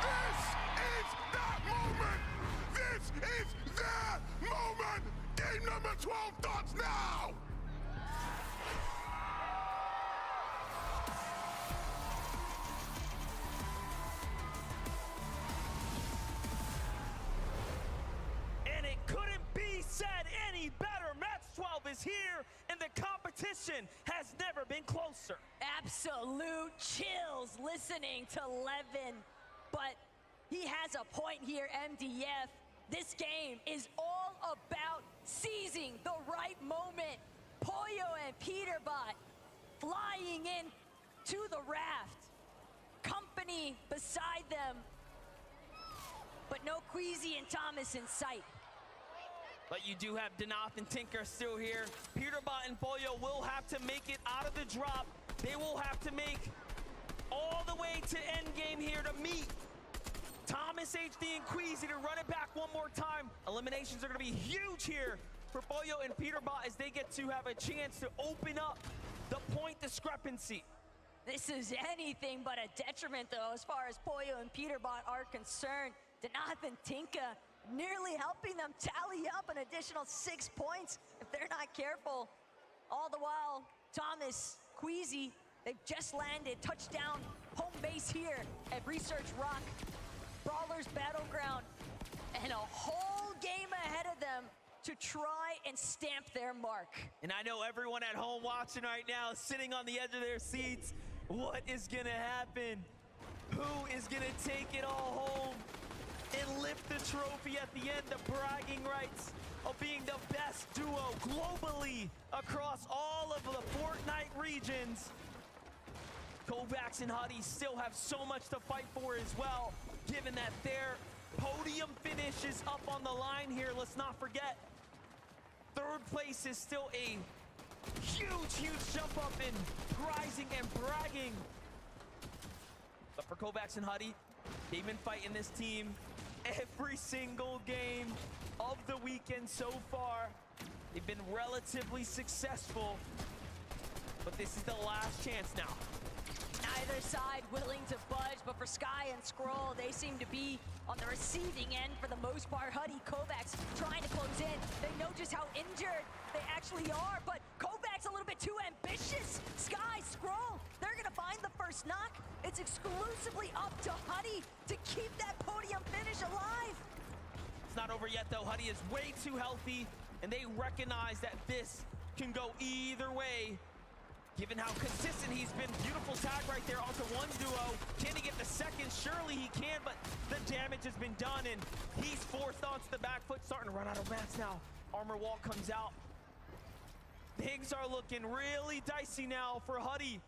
This is that moment. This is their moment. Game number 12 starts now. Said any better. Match 12 is here, and the competition has never been closer. Absolute chills listening to Levin, but he has a point here, MDF. This game is all about seizing the right moment. Poyo and Peterbot flying in to the raft, company beside them, but no Quezy and Thomas in sight. But you do have Danath and Tinker still here. Peterbot and Poyo will have to make it out of the drop. They will have to make all the way to endgame here to meet Thomas, HD, and Quezy to run it back one more time. Eliminations are going to be huge here for Poyo and Peterbot as they get to have a chance to open up the point discrepancy. This is anything but a detriment, though, as far as Poyo and Peterbot are concerned. Danath and Tinka nearly helping them tally up an additional 6 points if they're not careful. All the while, Thomas, Quezy, they've just landed touchdown home base here at Research Rock, Brawlers Battleground, and a whole game ahead of them to try and stamp their mark. And I know everyone at home watching right now is sitting on the edge of their seats. What is gonna happen? Who is gonna take it all home and lift the trophy at the end, the bragging rights of being the best duo globally across all of the Fortnite regions? Kovacs and Huddy still have so much to fight for as well, given that their podium finish is up on the line here. Let's not forget, third place is still a huge jump up in prizing and bragging. But for Kovacs and Huddy, they've been fighting this team every single game of the weekend so far. They've been relatively successful, but this is the last chance now. neither side willing to budge, but for Sky and Skrull, they seem to be on the receiving end for the most part. Huddy, Kovacs trying to close in. They know just how injured they actually are, but Kovacs a little bit too ambitious. Sky, Skrull, they're gonna find the first knock. It's exclusively up to Huddy to keep that podium finish alive. It's not over yet though. Huddy is way too healthy, and they recognize that this can go either way. Given how consistent he's been, beautiful tag right there onto one duo. Can he get the second? Surely he can, but the damage has been done, and he's forced onto the back foot, starting to run out of mats now. Armor wall comes out. Things are looking really dicey now for Huddy.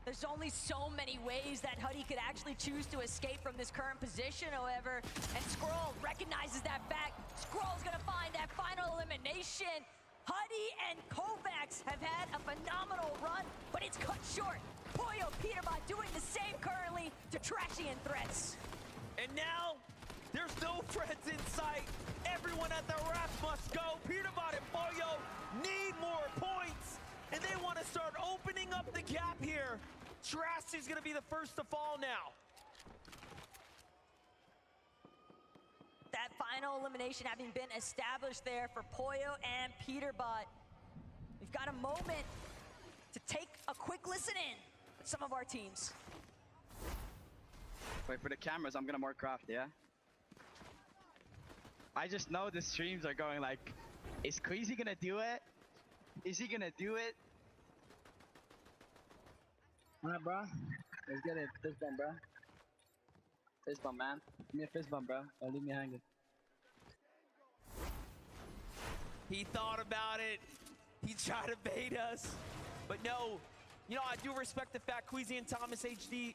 There's only so many ways that Huddy could actually choose to escape from this current position, however, and Skrull recognizes that fact. Skrull's gonna find that final elimination. Huddy and Kovacs have had a phenomenal run, but it's cut short. Poyo, Peterbot doing the same currently to Trashian threats. And now, there's no friends in sight. Everyone at the raft must go. Peterbot and Poyo need more points, and they want to start opening up the gap here. Trashian's gonna be the first to fall now. That final elimination having been established there for Poyo and Peterbot. We've got a moment to take a quick listen in with some of our teams. Wait for the cameras, I'm gonna mark craft, yeah? I just know the streams are going like, is Quezy gonna do it? Is he gonna do it? Alright, bro. Let's get it. Fist bump, bro. Fist bump, man. Give me a fist bump, bro. Don't leave me hanging. He thought about it. He tried to bait us. But no, you know, I do respect the fact Quezy and Thomas HD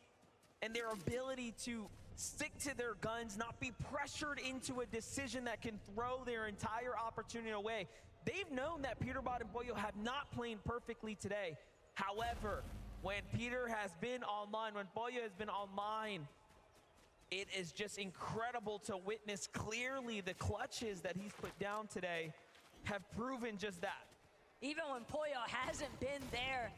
and their ability to stick to their guns, not be pressured into a decision that can throw their entire opportunity away. They've known that Peterbot and Poyo have not played perfectly today. However, when Peter has been online, when Poyo has been online, it is just incredible to witness clearly the clutches that he's put down today have proven just that. Even when Poyo hasn't been there,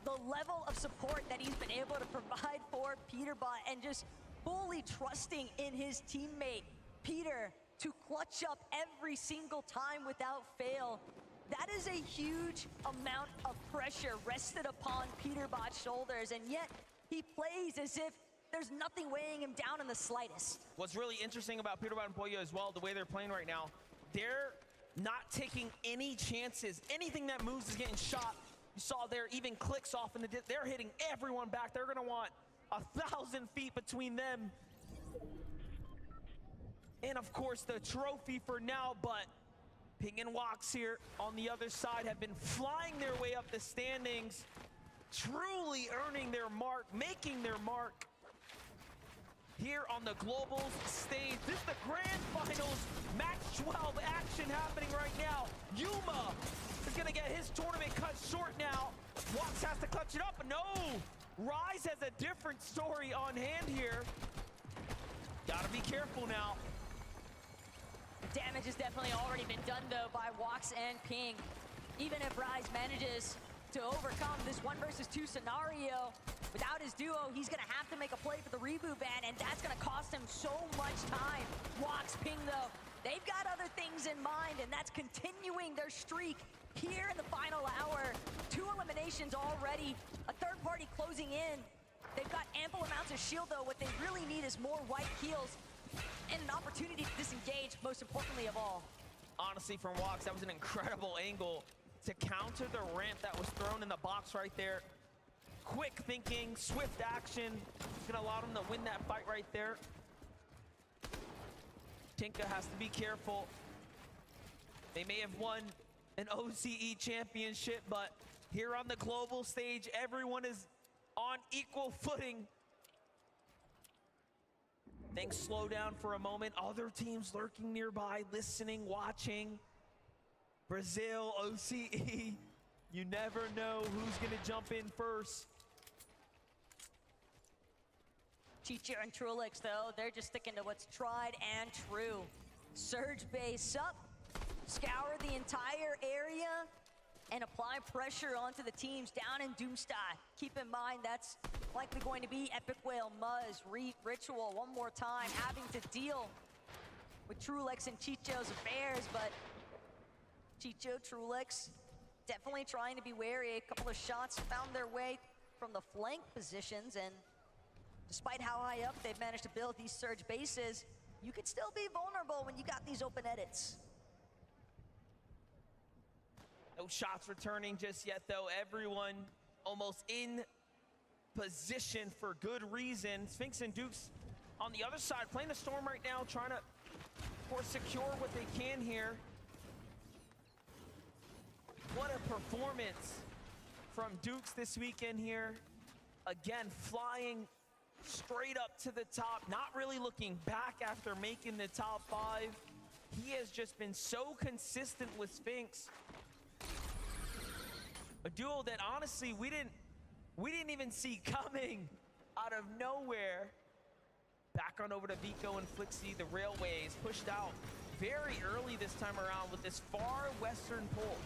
the level of support that he's been able to provide for Peterbot and just fully trusting in his teammate, Peter, to clutch up every single time without fail. That is a huge amount of pressure rested upon Peterbot's shoulders, and yet he plays as if there's nothing weighing him down in the slightest. What's really interesting about Peterbot and Poyo as well, the way they're playing right now, they're not taking any chances. Anything that moves is getting shot. You saw there, even clicks off in the they're hitting everyone back. They're gonna want 1,000 feet between them. And of course the trophy for now, but Ping and Wax here on the other side have been flying their way up the standings, truly earning their mark, making their mark here on the Globals stage. This is the grand finals, match 12 action happening right now. Yuma is gonna get his tournament cut short now. Wax has to clutch it up, but no! Rise has a different story on hand here. Gotta be careful now. Damage has definitely already been done though by Wax and Ping. Even if Rise manages to overcome this 1 versus 2 scenario, without his duo, he's gonna have to make a play for the reboot ban, and that's gonna cost him so much time. Wax, Ping though, they've got other things in mind, and that's continuing their streak here in the final hour. 2 eliminations already, a third party closing in. They've got ample amounts of shield though. What they really need is more white heals and an opportunity to disengage, most importantly of all. Honestly, from Wax, that was an incredible angle to counter the ramp that was thrown in the box right there. Quick thinking, swift action. It's gonna allow them to win that fight right there. Tinka has to be careful. They may have won an OCE championship, but here on the global stage, everyone is on equal footing. Things slow down for a moment. Other teams lurking nearby, listening, watching. Brazil, OCE. You never know who's gonna jump in first. Chicho and Trulix though, they're just sticking to what's tried and true. Surge base up, scour the entire area, and apply pressure onto the teams down in Doomsday. Keep in mind, that's likely going to be Epic Whale, Muzz, Ritual one more time, having to deal with Trulex and Chicho's affairs, but Chicho, Trulex, definitely trying to be wary. A couple of shots found their way from the flank positions, and despite how high up they've managed to build these surge bases, you could still be vulnerable when you got these open edits. No shots returning just yet, though. Everyone almost in position for good reason. Sphinx and Dukes on the other side, playing the Storm right now, trying to, of course, secure what they can here. What a performance from Dukes this weekend here. Again, flying straight up to the top, not really looking back after making the top 5. He has just been so consistent with Sphinx. A duo that honestly we didn't even see coming out of nowhere. Back on over to Vico and Flixie. The Railways pushed out very early this time around with this far western pull.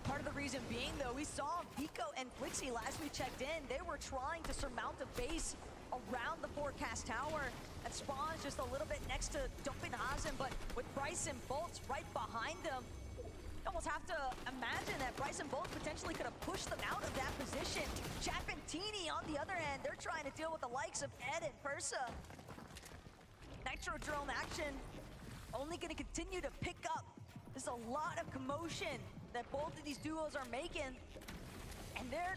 Part of the reason being, though, we saw Vico and Flixie last we checked in. They were trying to surmount a base around the forecast tower that spawns just a little bit next to Dumpinhazen, but with Bryson Bolts right behind them, you almost have to imagine that Bryson Bolts potentially could have pushed them out of that position. Chapentini on the other hand, they're trying to deal with the likes of Ed and Persa. Nitrodrome action only going to continue to pick up. There's a lot of commotion that both of these duos are making, and they're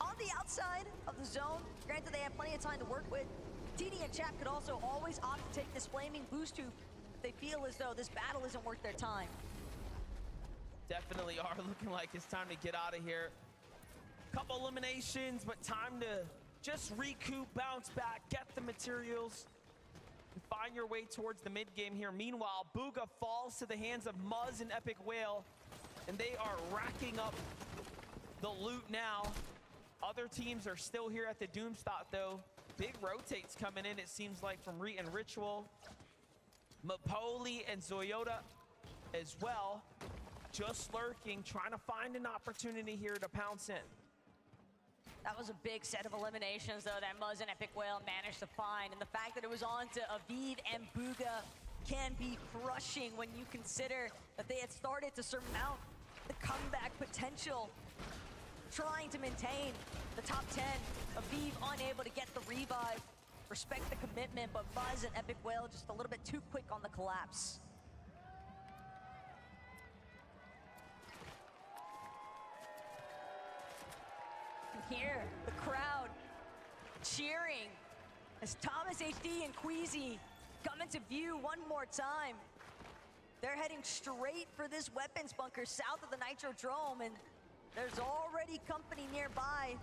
on the outside of the zone. Granted, they have plenty of time to work with. TD and Chap could also always opt to take this flaming boost tube if they feel as though this battle isn't worth their time. Definitely are looking like it's time to get out of here. Couple eliminations, but time to just recoup, bounce back, get the materials, and find your way towards the mid game here. Meanwhile, Booga falls to the hands of Muzz and Epic Whale, and they are racking up the loot now. Other teams are still here at the Doomstot, though. Big rotates coming in, it seems like, from Reet and Ritual. Mapoli and Zoyota as well, just lurking, trying to find an opportunity here to pounce in. That was a big set of eliminations, though, that Muzz and Epic Whale managed to find. And the fact that it was on to Aviv and Booga can be crushing when you consider that they had started to surmount the comeback potential, trying to maintain the top 10. Aviv unable to get the revive. Respect the commitment, but Muzz and Epic Whale just a little bit too quick on the collapse. Here, the crowd cheering as Thomas HD and Quezy come into view one more time. They're heading straight for this weapons bunker south of the Nitrodrome, and there's already company nearby.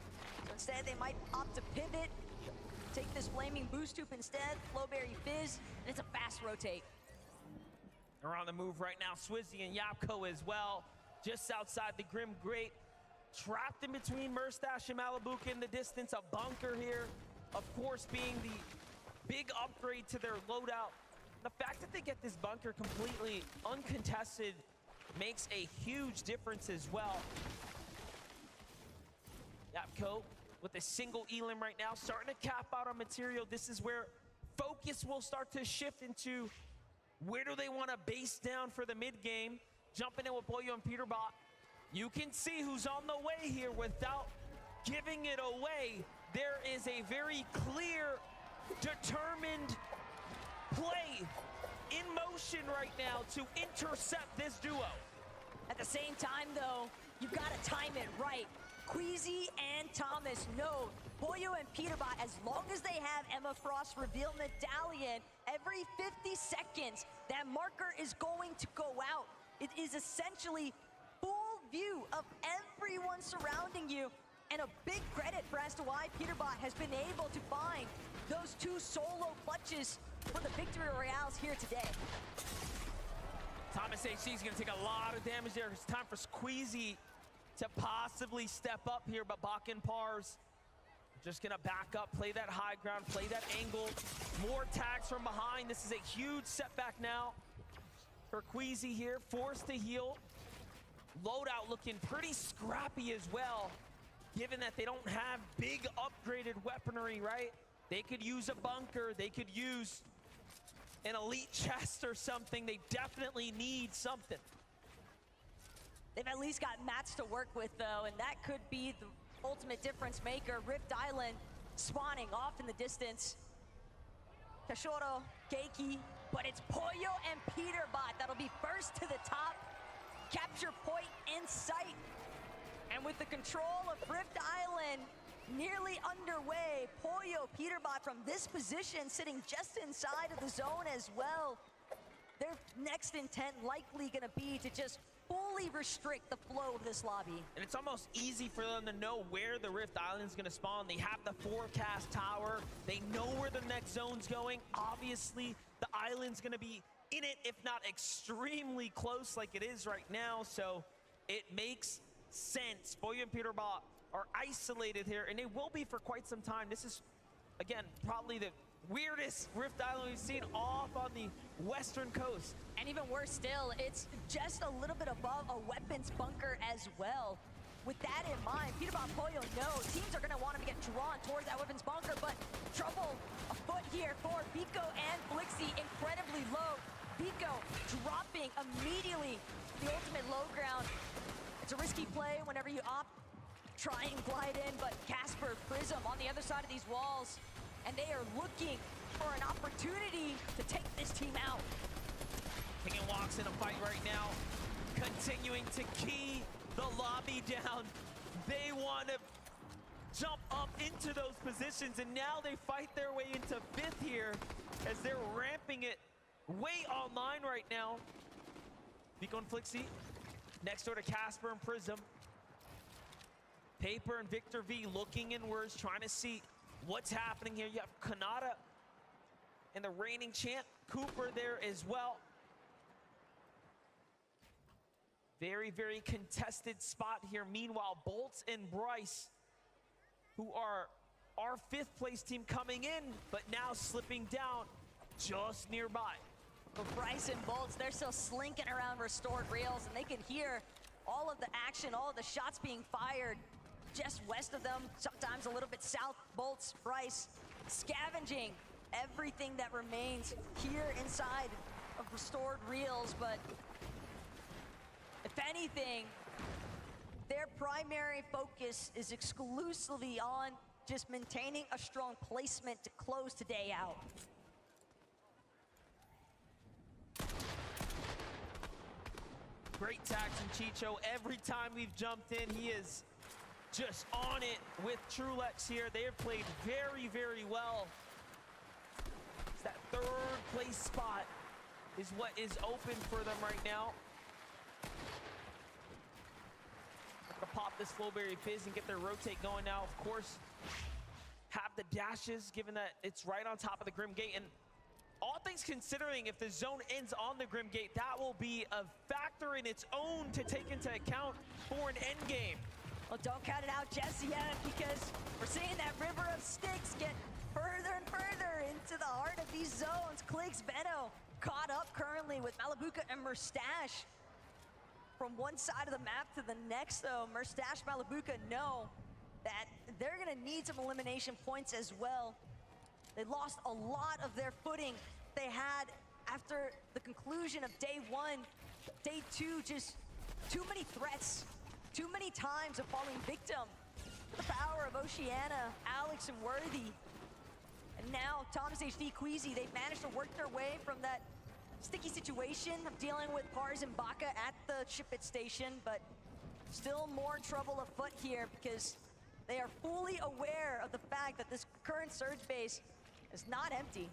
So instead, they might opt to pivot, take this flaming boost tube instead, Flowberry Fizz, and it's a fast rotate. They're on the move right now. Swizzy and Yapko as well, just outside the Grim Grate. Trapped in between Murstache and Malibuka in the distance. A bunker here, of course, being the big upgrade to their loadout. The fact that they get this bunker completely uncontested makes a huge difference as well. Yapko with a single elim right now, starting to cap out on material. This is where focus will start to shift into where do they want to base down for the mid game. Jumping in with Poyo and Peterbot. You can see who's on the way here without giving it away. There is a very clear, determined play in motion right now to intercept this duo. At the same time, though, you've got to time it right. Quezy and Thomas know Poyo and Peterbot, as long as they have Emma Frost reveal Medallion, every 50 seconds, that marker is going to go out. It is essentially full view of everyone surrounding you, and a big credit for as to why Peterbot has been able to find those two solo clutches for the victory royales here today. Thomas HC is going to take a lot of damage there. It's time for Quezy to possibly step up here, but Bach and Pars just going to back up, play that high ground, play that angle. More tags from behind. This is a huge setback now for Quezy here, forced to heal. loadout looking pretty scrappy as well, given that they don't have big upgraded weaponry, right? They could use a bunker, they could use an elite chest or something. They definitely need something. They've at least got mats to work with, though, and that could be the ultimate difference maker. Rift Island spawning off in the distance. Kashoro, Keiki, but it's Poyo and Peterbot that'll be first to the top. Capture point in sight. And with the control of Rift Island nearly underway, Poyo, Peterbot from this position sitting just inside of the zone as well. Their next intent likely gonna be to just fully restrict the flow of this lobby. And it's almost easy for them to know where the Rift Island's gonna spawn. They have the forecast tower. They know where the next zone's going. Obviously, the island's gonna be in it, if not extremely close like it is right now. So it makes sense. Poyo and Peterbot are isolated here, and they will be for quite some time. This is, again, probably the weirdest Rift Island we've seen off on the western coast. And even worse still, it's just a little bit above a weapons bunker as well. With that in mind, Peterbot and Poyo know teams are going to want to get drawn towards that weapons bunker, but trouble afoot here for Biko and Flixie, incredibly low. Biko dropping immediately the ultimate low ground. It's a risky play whenever you opt, try and glide in, but Casper, Prism on the other side of these walls, and they are looking for an opportunity to take this team out. King walks in a fight right now, continuing to key the lobby down. They want to jump up into those positions, and now they fight their way into 5th here as they're ramping it way online right now. Biko and Flixie next door to Casper and Prism. Paper and Victor V looking inwards, trying to see what's happening here. You have Kanata and the reigning champ, Cooper, there as well. Very, very contested spot here. Meanwhile, Bolts and Bryce, who are our 5th place team coming in, but now slipping down just nearby. But Bryce and Bolts, they're still slinking around restored rails, and they can hear all of the action, all of the shots being fired just west of them, sometimes a little bit south. Bolts, Bryce, scavenging everything that remains here inside of restored reels, but if anything, their primary focus is exclusively on just maintaining a strong placement to close today out. Great tags from Chicho. Every time we've jumped in, he is just on it with Trulex here. They have played very, very well. It's that 3rd place spot is what is open for them right now. To pop this Flowberry Fizz and get their rotate going now. Of course, have the dashes, given that it's right on top of the Grim Gate. And all things considering, if the zone ends on the Grim Gate, that will be a factor in its own to take into account for an end game. Well, don't count it out just yet, because we're seeing that river of sticks get further and further into the heart of these zones. Clicks Veno caught up currently with Malabuka and Mustache. From one side of the map to the next, though, Mustache, Malabuka know that they're gonna need some elimination points as well. They lost a lot of their footing they had after the conclusion of day 1. Day 2, just too many threats, too many times of falling victim. The power of Oceana, Alex, and Worthy. And now Thomas HD, Quezy, they've managed to work their way from that sticky situation of dealing with Pars and Baka at the ship-it station, but still more trouble afoot here because they are fully aware of the fact that this current Surge base is not empty.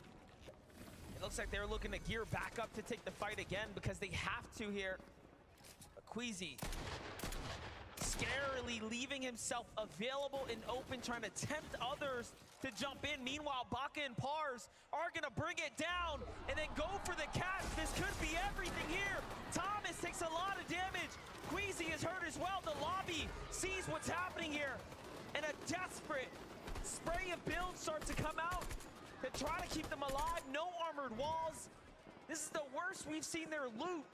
It looks like they're looking to gear back up to take the fight again because they have to here. Quezy scarily leaving himself available and open, trying to tempt others to jump in. Meanwhile, Baka and Pars are gonna bring it down and then go for the catch. This could be everything here. Thomas takes a lot of damage. Quezy is hurt as well. The lobby sees what's happening here, and a desperate spray of builds starts to come out to try to keep them alive. No armored walls. This is the worst we've seen their loot.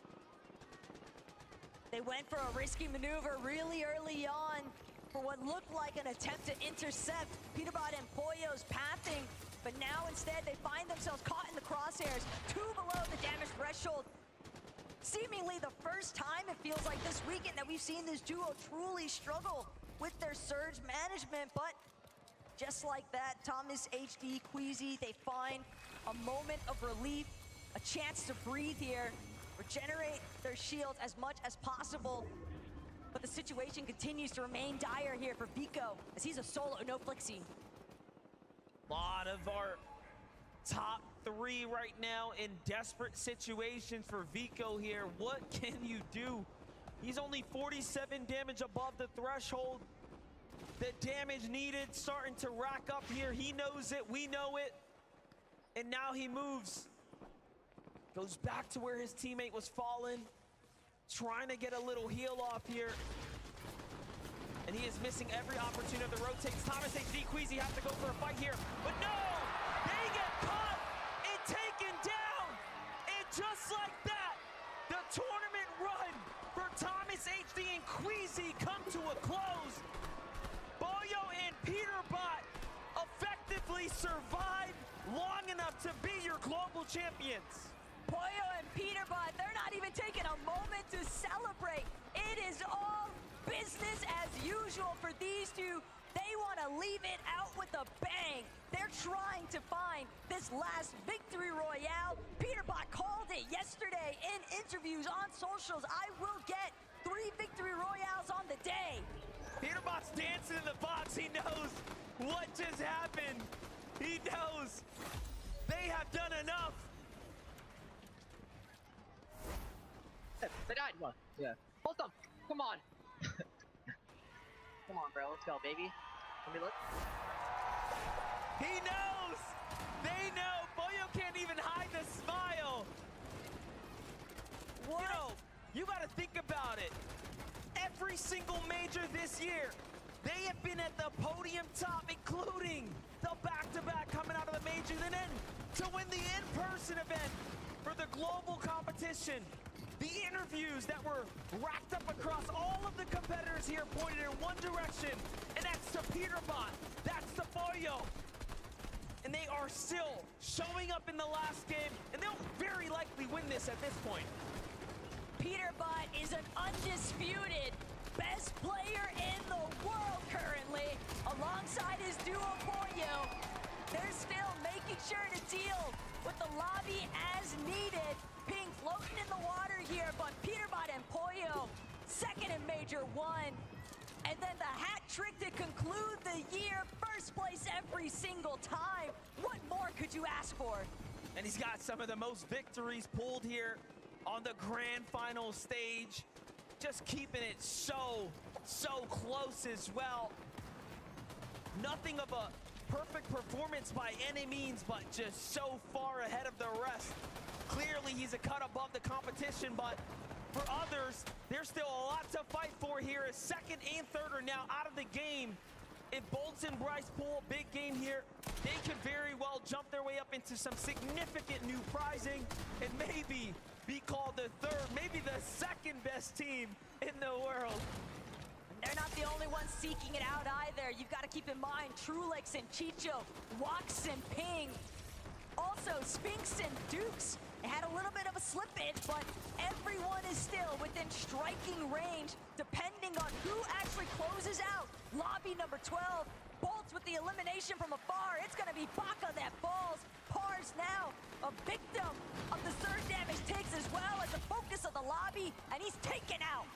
They went for a risky maneuver really early on for what looked like an attempt to intercept Peterbot and Poyo's pathing, but now instead they find themselves caught in the crosshairs, 2 below the damage threshold. Seemingly the first time it feels like this weekend that we've seen this duo truly struggle with their surge management, but just like that, Thomas, HD, Quezy, they find a moment of relief, a chance to breathe here, regenerate their shields as much as possible. But the situation continues to remain dire here for Vico, as he's a solo, no Flixie. Lot of our top 3 right now in desperate situations for Vico here. What can you do? He's only 47 damage above the threshold. The damage needed starting to rack up here. He knows it, we know it. And now he moves. Goes back to where his teammate was fallen. Trying to get a little heal off here. And he is missing every opportunity to rotate. Thomas HD, Quezy have to go for a fight here. But no! They get caught and taken down! And just like that, the tournament run for Thomas HD and Quezy come to a close. Poyo and Peterbot effectively survived long enough to be your global champions. Poyo and Peterbot, they're not even taking a moment to celebrate. It is all business as usual for these two. They want to leave it out with a bang. They're trying to find this last victory royale. Peterbot called it yesterday in interviews on socials. I will get 3 victory royales on the day. Peterbot's dancing in the box. He knows what just happened. He knows they have done enough. They died. Come on. Yeah. Both of them. Come on. Come on, bro. Let's go, baby. Let me look. He knows. They know. Poyo can't even hide the smile. What? You know, you got to think about it. Every single major this year, they have been at the podium top, including the back-to-back coming out of the majors, and then to win the in-person event for the global competition. The interviews that were racked up across all of the competitors here pointed in one direction, and that's to Peterbot, that's to Poyo. And they are still showing up in the last game, and they'll very likely win this at this point. Peterbot is an undisputed best player in the world currently, alongside his duo Poyo. They're still making sure to deal with the lobby as needed. Ping floating in the water here, but Peterbot and Poyo, second in Major 1. And then the hat trick to conclude the year, first place every single time. What more could you ask for? And he's got some of the most victories pulled here on the grand final stage. Just keeping it so close as well. Nothing of a perfect performance by any means, but just so far ahead of the rest. Clearly, he's a cut above the competition, but for others, there's still a lot to fight for here as second and third are now out of the game. If Bolts and Bryce pull a big game here, they could very well jump their way up into some significant new prizing and maybe be called the third, maybe the second best team in the world. They're not the only ones seeking it out either. You've got to keep in mind Trulix and Chicho, Wax and Ping. Also, Spinks and Dukes. They had a little bit of a slippage, but everyone is still within striking range, depending on who actually closes out. Lobby number 12, Bolts with the elimination from afar. It's going to be Baka that falls. Pars now a victim of the surge damage takes as well as the focus of the lobby, and he's taken out.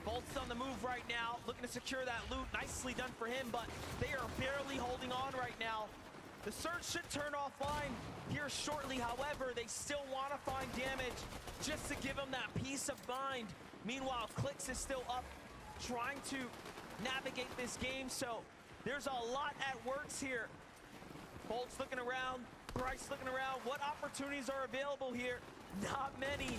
Bolt's on the move right now, looking to secure that loot. Nicely done for him, but they are barely holding on right now. The surge should turn offline here shortly. However, they still want to find damage just to give them that peace of mind. Meanwhile, Clix is still up, trying to navigate this game. So there's a lot at works here. Bolt's looking around, Bryce looking around. What opportunities are available here? Not many.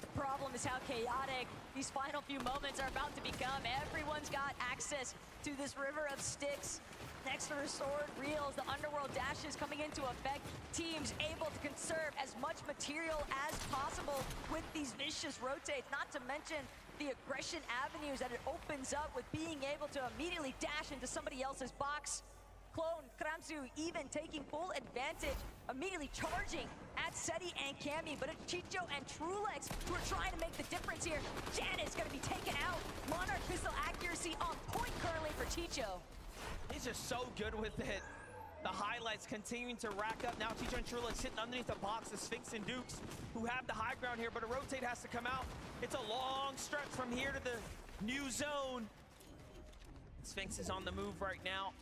The problem is how chaotic these final few moments are about to become. Everyone's got access to this river of sticks. next to restored reels, the underworld dashes coming into effect. Teams able to conserve as much material as possible with these vicious rotates, not to mention the aggression avenues that it opens up with being able to immediately dash into somebody else's box. Clone, Kramsu even taking full advantage, immediately charging at Setty and Camy, but it's Chicho and Trulex who are trying to make the difference here. Janet's gonna be taken out. Monarch pistol accuracy on point currently for Chicho. He's just so good with it. The highlights continuing to rack up. Now Chicho and Trulex sitting underneath the box. The Sphinx and Dukes who have the high ground here, but a rotate has to come out. It's a long stretch from here to the new zone. Sphinx is on the move right now.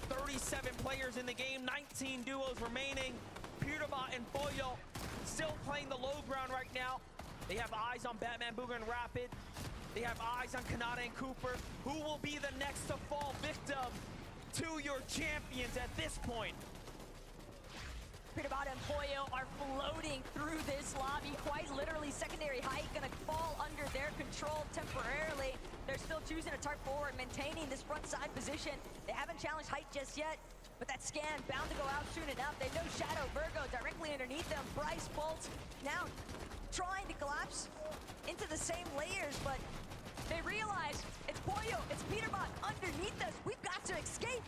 37 players in the game, 19 duos remaining. Peterbot and Poyo still playing the low ground right now. They have eyes on Batman, Booger, and Rapid. They have eyes on Kanata and Cooper. Who will be the next to fall victim to your champions at this point? Peterbot and Poyo are floating through this lobby. Quite literally, secondary height gonna fall under their control temporarily. They're still choosing to target forward, maintaining this front side position. They haven't challenged height just yet, but that scan bound to go out soon enough. They know Shadow Virgo directly underneath them. Bryce Bolts now trying to collapse into the same layers, but they realize it's Poyo, it's Peterbot underneath us. We've got to escape.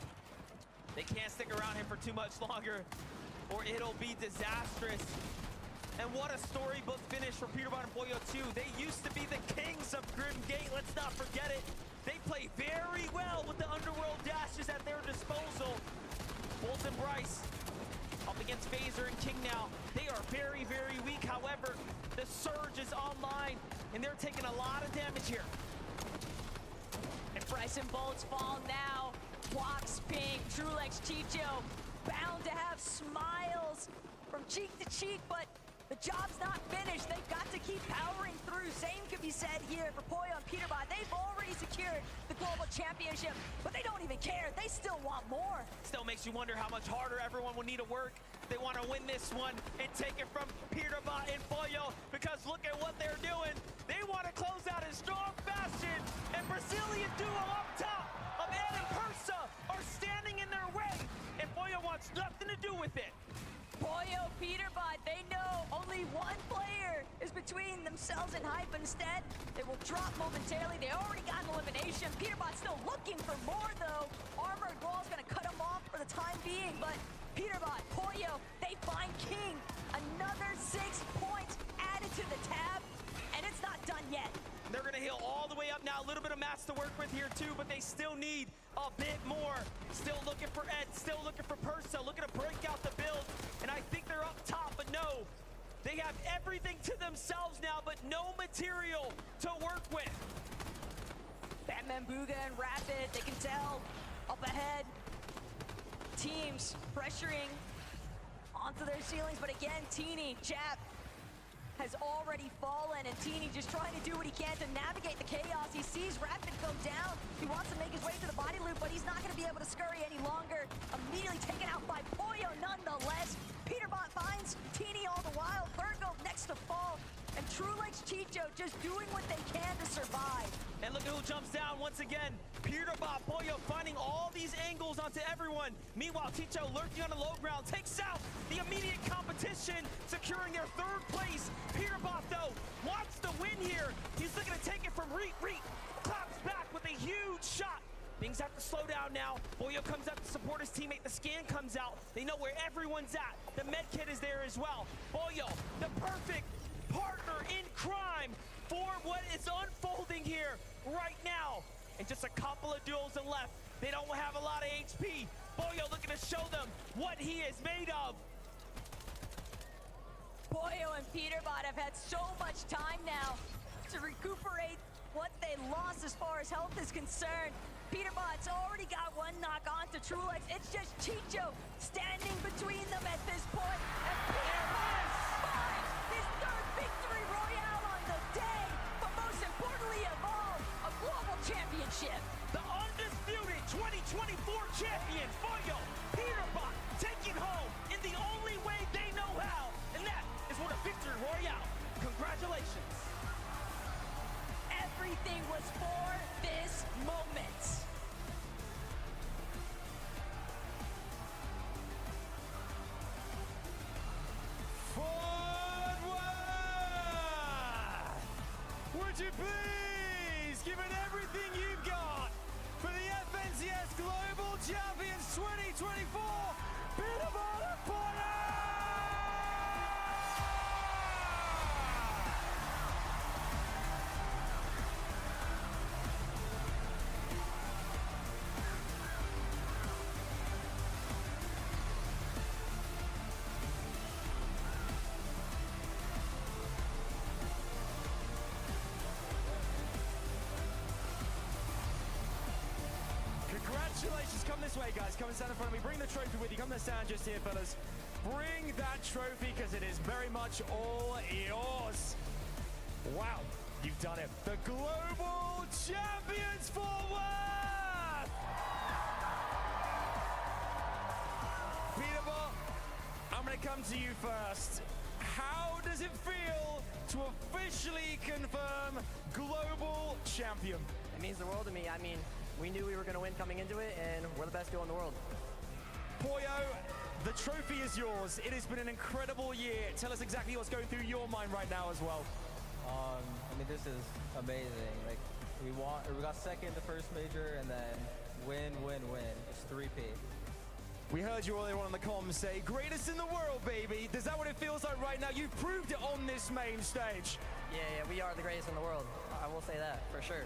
They can't stick around him for too much longer, or it'll be disastrous. And what a storybook finish for Peterbot and Poyo 2. They used to be the kings of Grim Gate, let's not forget it. They play very well with the underworld dashes at their disposal. Bolt and Bryce up against Phaser and King now. They are very, very weak. However, the Surge is online, and they're taking a lot of damage here. And Bryce and Bolts fall now. Walks, Ping, Trulex, Chicho, bound to have smiles from cheek to cheek, but the job's not finished. They've got to keep powering through. Same could be said here for Poyo and Peterbot. They've already secured the global championship, but they don't even care. They still want more. Still makes you wonder how much harder everyone will need to work. They want to win this one and take it from Peterbot and Poyo, because look at what they're doing. They want to close out in strong fashion, and Brazilian duo up top of Ed and Persa are standing in their way, and Poyo wants nothing to do with it. Poyo, Peterbot, they know only one player is between themselves and hype. Instead, they will drop momentarily. They already got an elimination. Peterbot's still looking for more, though. Armored Wall's gonna cut him off for the time being, but Peterbot, Poyo, they find King. Another 6 points added to the tab, and it's not done yet. They're gonna heal all the way up now. A little bit of mats to work with here too, but they still need a bit more. Still looking for Ed, still looking for Persa, looking to break out the build. And I think they're up top, but no. They have everything to themselves now, but no material to work with. Batman, Booga, and Rapid, they can tell up ahead. Teams pressuring onto their ceilings, but again, Teeny, Jap, has already fallen, and Teeny just trying to do what he can to navigate the chaos. He sees Rapid go down. He wants to make his way to the body loop, but he's not going to be able to scurry any longer. Immediately taken out by Poyo nonetheless. Peterbot finds Teeny all the while. Virgo next to fall. And Trulex, Chicho just doing what they can to survive. And look at who jumps down once again. Peterbot, Poyo finding all these angles onto everyone. Meanwhile, Chicho lurking on the low ground takes out the immediate competition, securing their 3rd place. Peterbot, though, wants to win here. He's looking to take it from Reet. Claps back with a huge shot. Things have to slow down now. Poyo comes up to support his teammate. The scan comes out. They know where everyone's at. The med kit is there as well. Poyo, the perfect partner in crime for what is unfolding here right now. And just a couple of duels left. They don't have a lot of HP. Poyo looking to show them what he is made of. Poyo and Peterbot have had so much time now to recuperate what they lost as far as health is concerned. Peterbot's already got one knock on to Trulex. It's just Chicho standing between them at this point. And Peterbot finds his 3rd victory royale on the day, but most importantly of all, a global championship. The undisputed 2024 champion, Poyo, Peterbot, taking home in the only way they know how, and that is with a victory royale. Congratulations. Everything was for this moment. would you please give it everything you've got for the FNCS Global Champions 2024, Peterbot and Poyo! Congratulations, come this way guys, come and stand in front of me, bring the trophy with you, come and stand just here fellas. Bring that trophy because it is very much all yours. Wow, you've done it. The Global Champions Fort Worth! Peterbot, I'm gonna come to you first. How does it feel to officially confirm Global Champion? It means the world to me. I mean, we knew we were going to win coming into it, and we're the best duo in the world. Poyo, the trophy is yours. It has been an incredible year. Tell us exactly what's going through your mind right now as well. I mean, this is amazing. Like, we got second the first major, and then win. It's 3P. We heard you earlier on the comms say, greatest in the world, baby. Is that what it feels like right now? You've proved it on this main stage. Yeah, we are the greatest in the world. I will say that, for sure.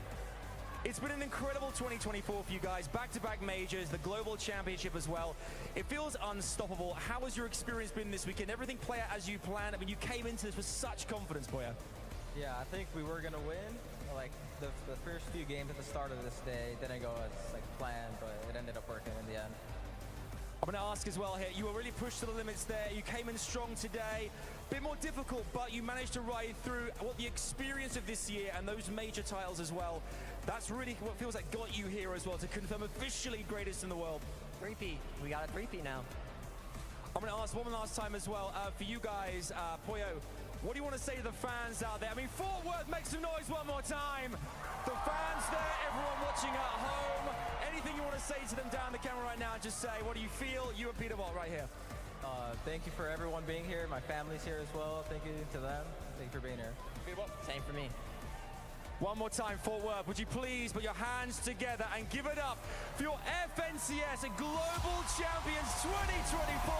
It's been an incredible 2024 for you guys. Back-to-back majors, the Global Championship as well. It feels unstoppable. How has your experience been this weekend? Everything play out as you planned? I mean, you came into this with such confidence, Poyo. Yeah, I think we were going to win. Like, the first few games at the start of this day didn't go as like planned, but it ended up working in the end. I'm going to ask as well here, you were really pushed to the limits there. You came in strong today. Bit more difficult, but you managed to ride through what the experience of this year and those major titles as well. That's really what feels like got you here as well, to confirm officially greatest in the world. 3P. We got a 3P now. I'm going to ask one last time as well, for you guys, Poyo, what do you want to say to the fans out there? I mean, Fort Worth, make some noise one more time. The fans there, everyone watching at home. Anything you want to say to them down the camera right now, just say, what do you feel? You and Peterbot right here. Thank you for everyone being here. My family's here as well. Thank you to them. Thank you for being here. Peterbot. Same for me. One more time, Fort Worth, would you please put your hands together and give it up for your FNCS Global Champions 2024,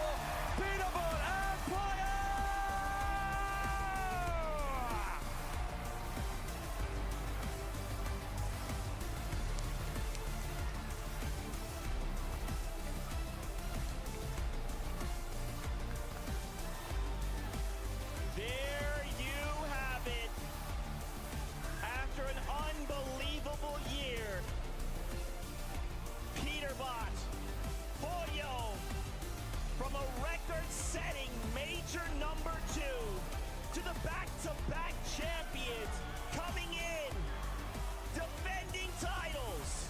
Peterbot and Poyo! There you have it. After an unbelievable year, Peterbot, Poyo, from a record-setting major number 2 to the back-to-back champions, coming in, defending titles.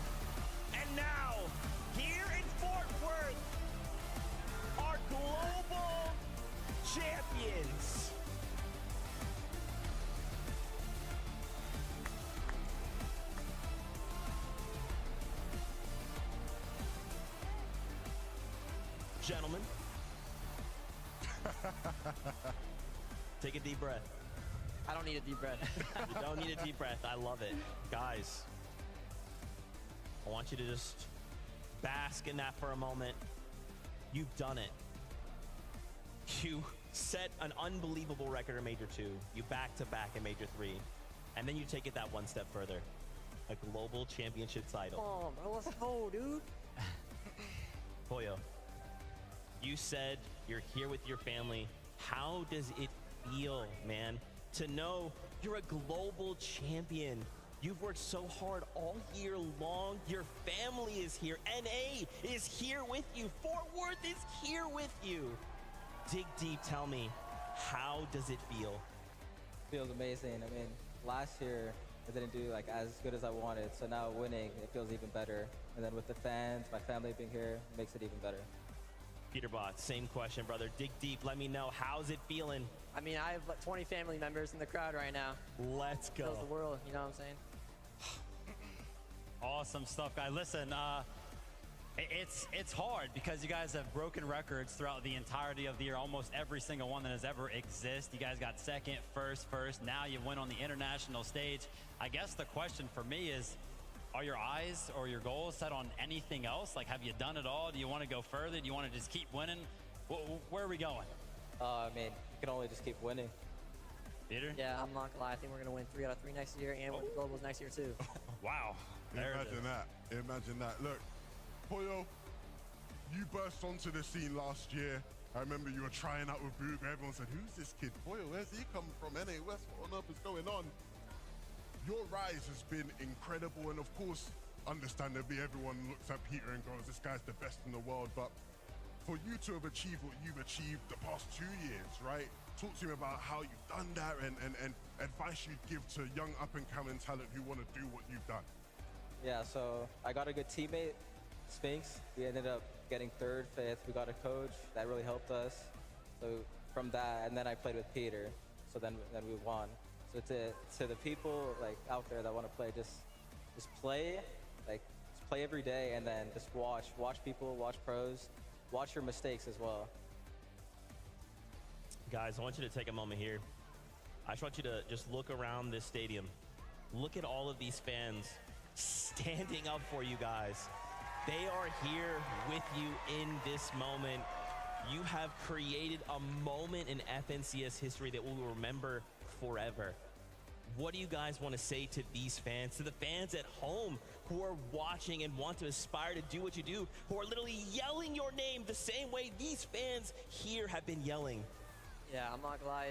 And now, here in Fort Worth, our global champions. Gentlemen, take a deep breath. I don't need a deep breath. You don't need a deep breath. I love it. Guys, I want you to just bask in that for a moment. You've done it. You set an unbelievable record in Major 2. You back-to-back in Major 3. And then you take it that one step further. A global championship title. Oh, bro, let's go, dude. Poyo, you said you're here with your family. How does it feel, man, to know you're a global champion? You've worked so hard all year long. Your family is here. NA is here with you. Fort Worth is here with you. Dig deep, tell me, how does it feel? Feels amazing. I mean, last year I didn't do like as good as I wanted, so now winning, it feels even better. And then with the fans, my family being here, makes it even better. Peterbot, same question, brother. Dig deep, let me know, how's it feeling? I mean, I have like 20 family members in the crowd right now. Let's go. Feels the world, you know what I'm saying? Awesome stuff, guys. Listen, It's hard because you guys have broken records throughout the entirety of the year, almost every single one that has ever existed. You guys got second, first. Now you went on the international stage. I guess the question for me is, are your eyes or your goals set on anything else? Like, have you done it all? Do you want to go further? Do you want to just keep winning? Where are we going? I mean, you can only just keep winning. Peter? Yeah, I'm not gonna lie. I think we're gonna win 3 out of 3 next year, and win the globals next year too. Wow. Imagine that. Imagine that. Look, Poyo, you burst onto the scene last year. I remember you were trying out with Booga. Everyone said, who's this kid? Poyo, where's he come from? NA West, what on earth is going on? Your rise has been incredible. And of course, understandably, everyone looks at Peter and goes, this guy's the best in the world. But for you to have achieved what you've achieved the past 2 years, right? Talk to me about how you've done that and advice you'd give to young up-and-coming talent who want to do what you've done. Yeah, so I got a good teammate, Sphinx. We ended up getting 3rd, 5th. We got a coach that really helped us. So from that, and then I played with Peter. So then we won. So to the people like out there that want to play, just play, just play every day, and then just watch people, watch pros, watch your mistakes as well. Guys, I want you to take a moment here. I just want you to just look around this stadium. Look at all of these fans standing up for you guys. They are here with you in this moment. You have created a moment in FNCS history that we'll remember forever. What do you guys want to say to these fans, to the fans at home who are watching and want to aspire to do what you do, who are literally yelling your name the same way these fans here have been yelling? Yeah, I'm not gonna lie.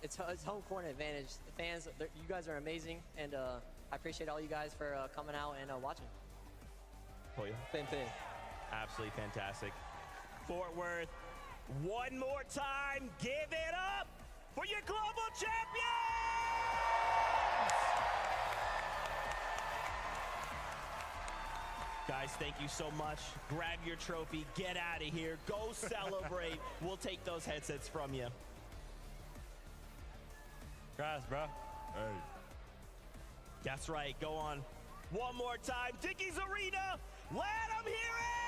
It's home court advantage. The fans, you guys are amazing, and I appreciate all you guys for coming out and watching. Poyo? Same thing. Absolutely fantastic. Fort Worth, one more time, give it up for your global champions! Guys, thank you so much. Grab your trophy, get out of here, go celebrate. We'll take those headsets from you. Congrats, bro. Hey. That's right, go on. One more time, Dickies Arena, let them hear it!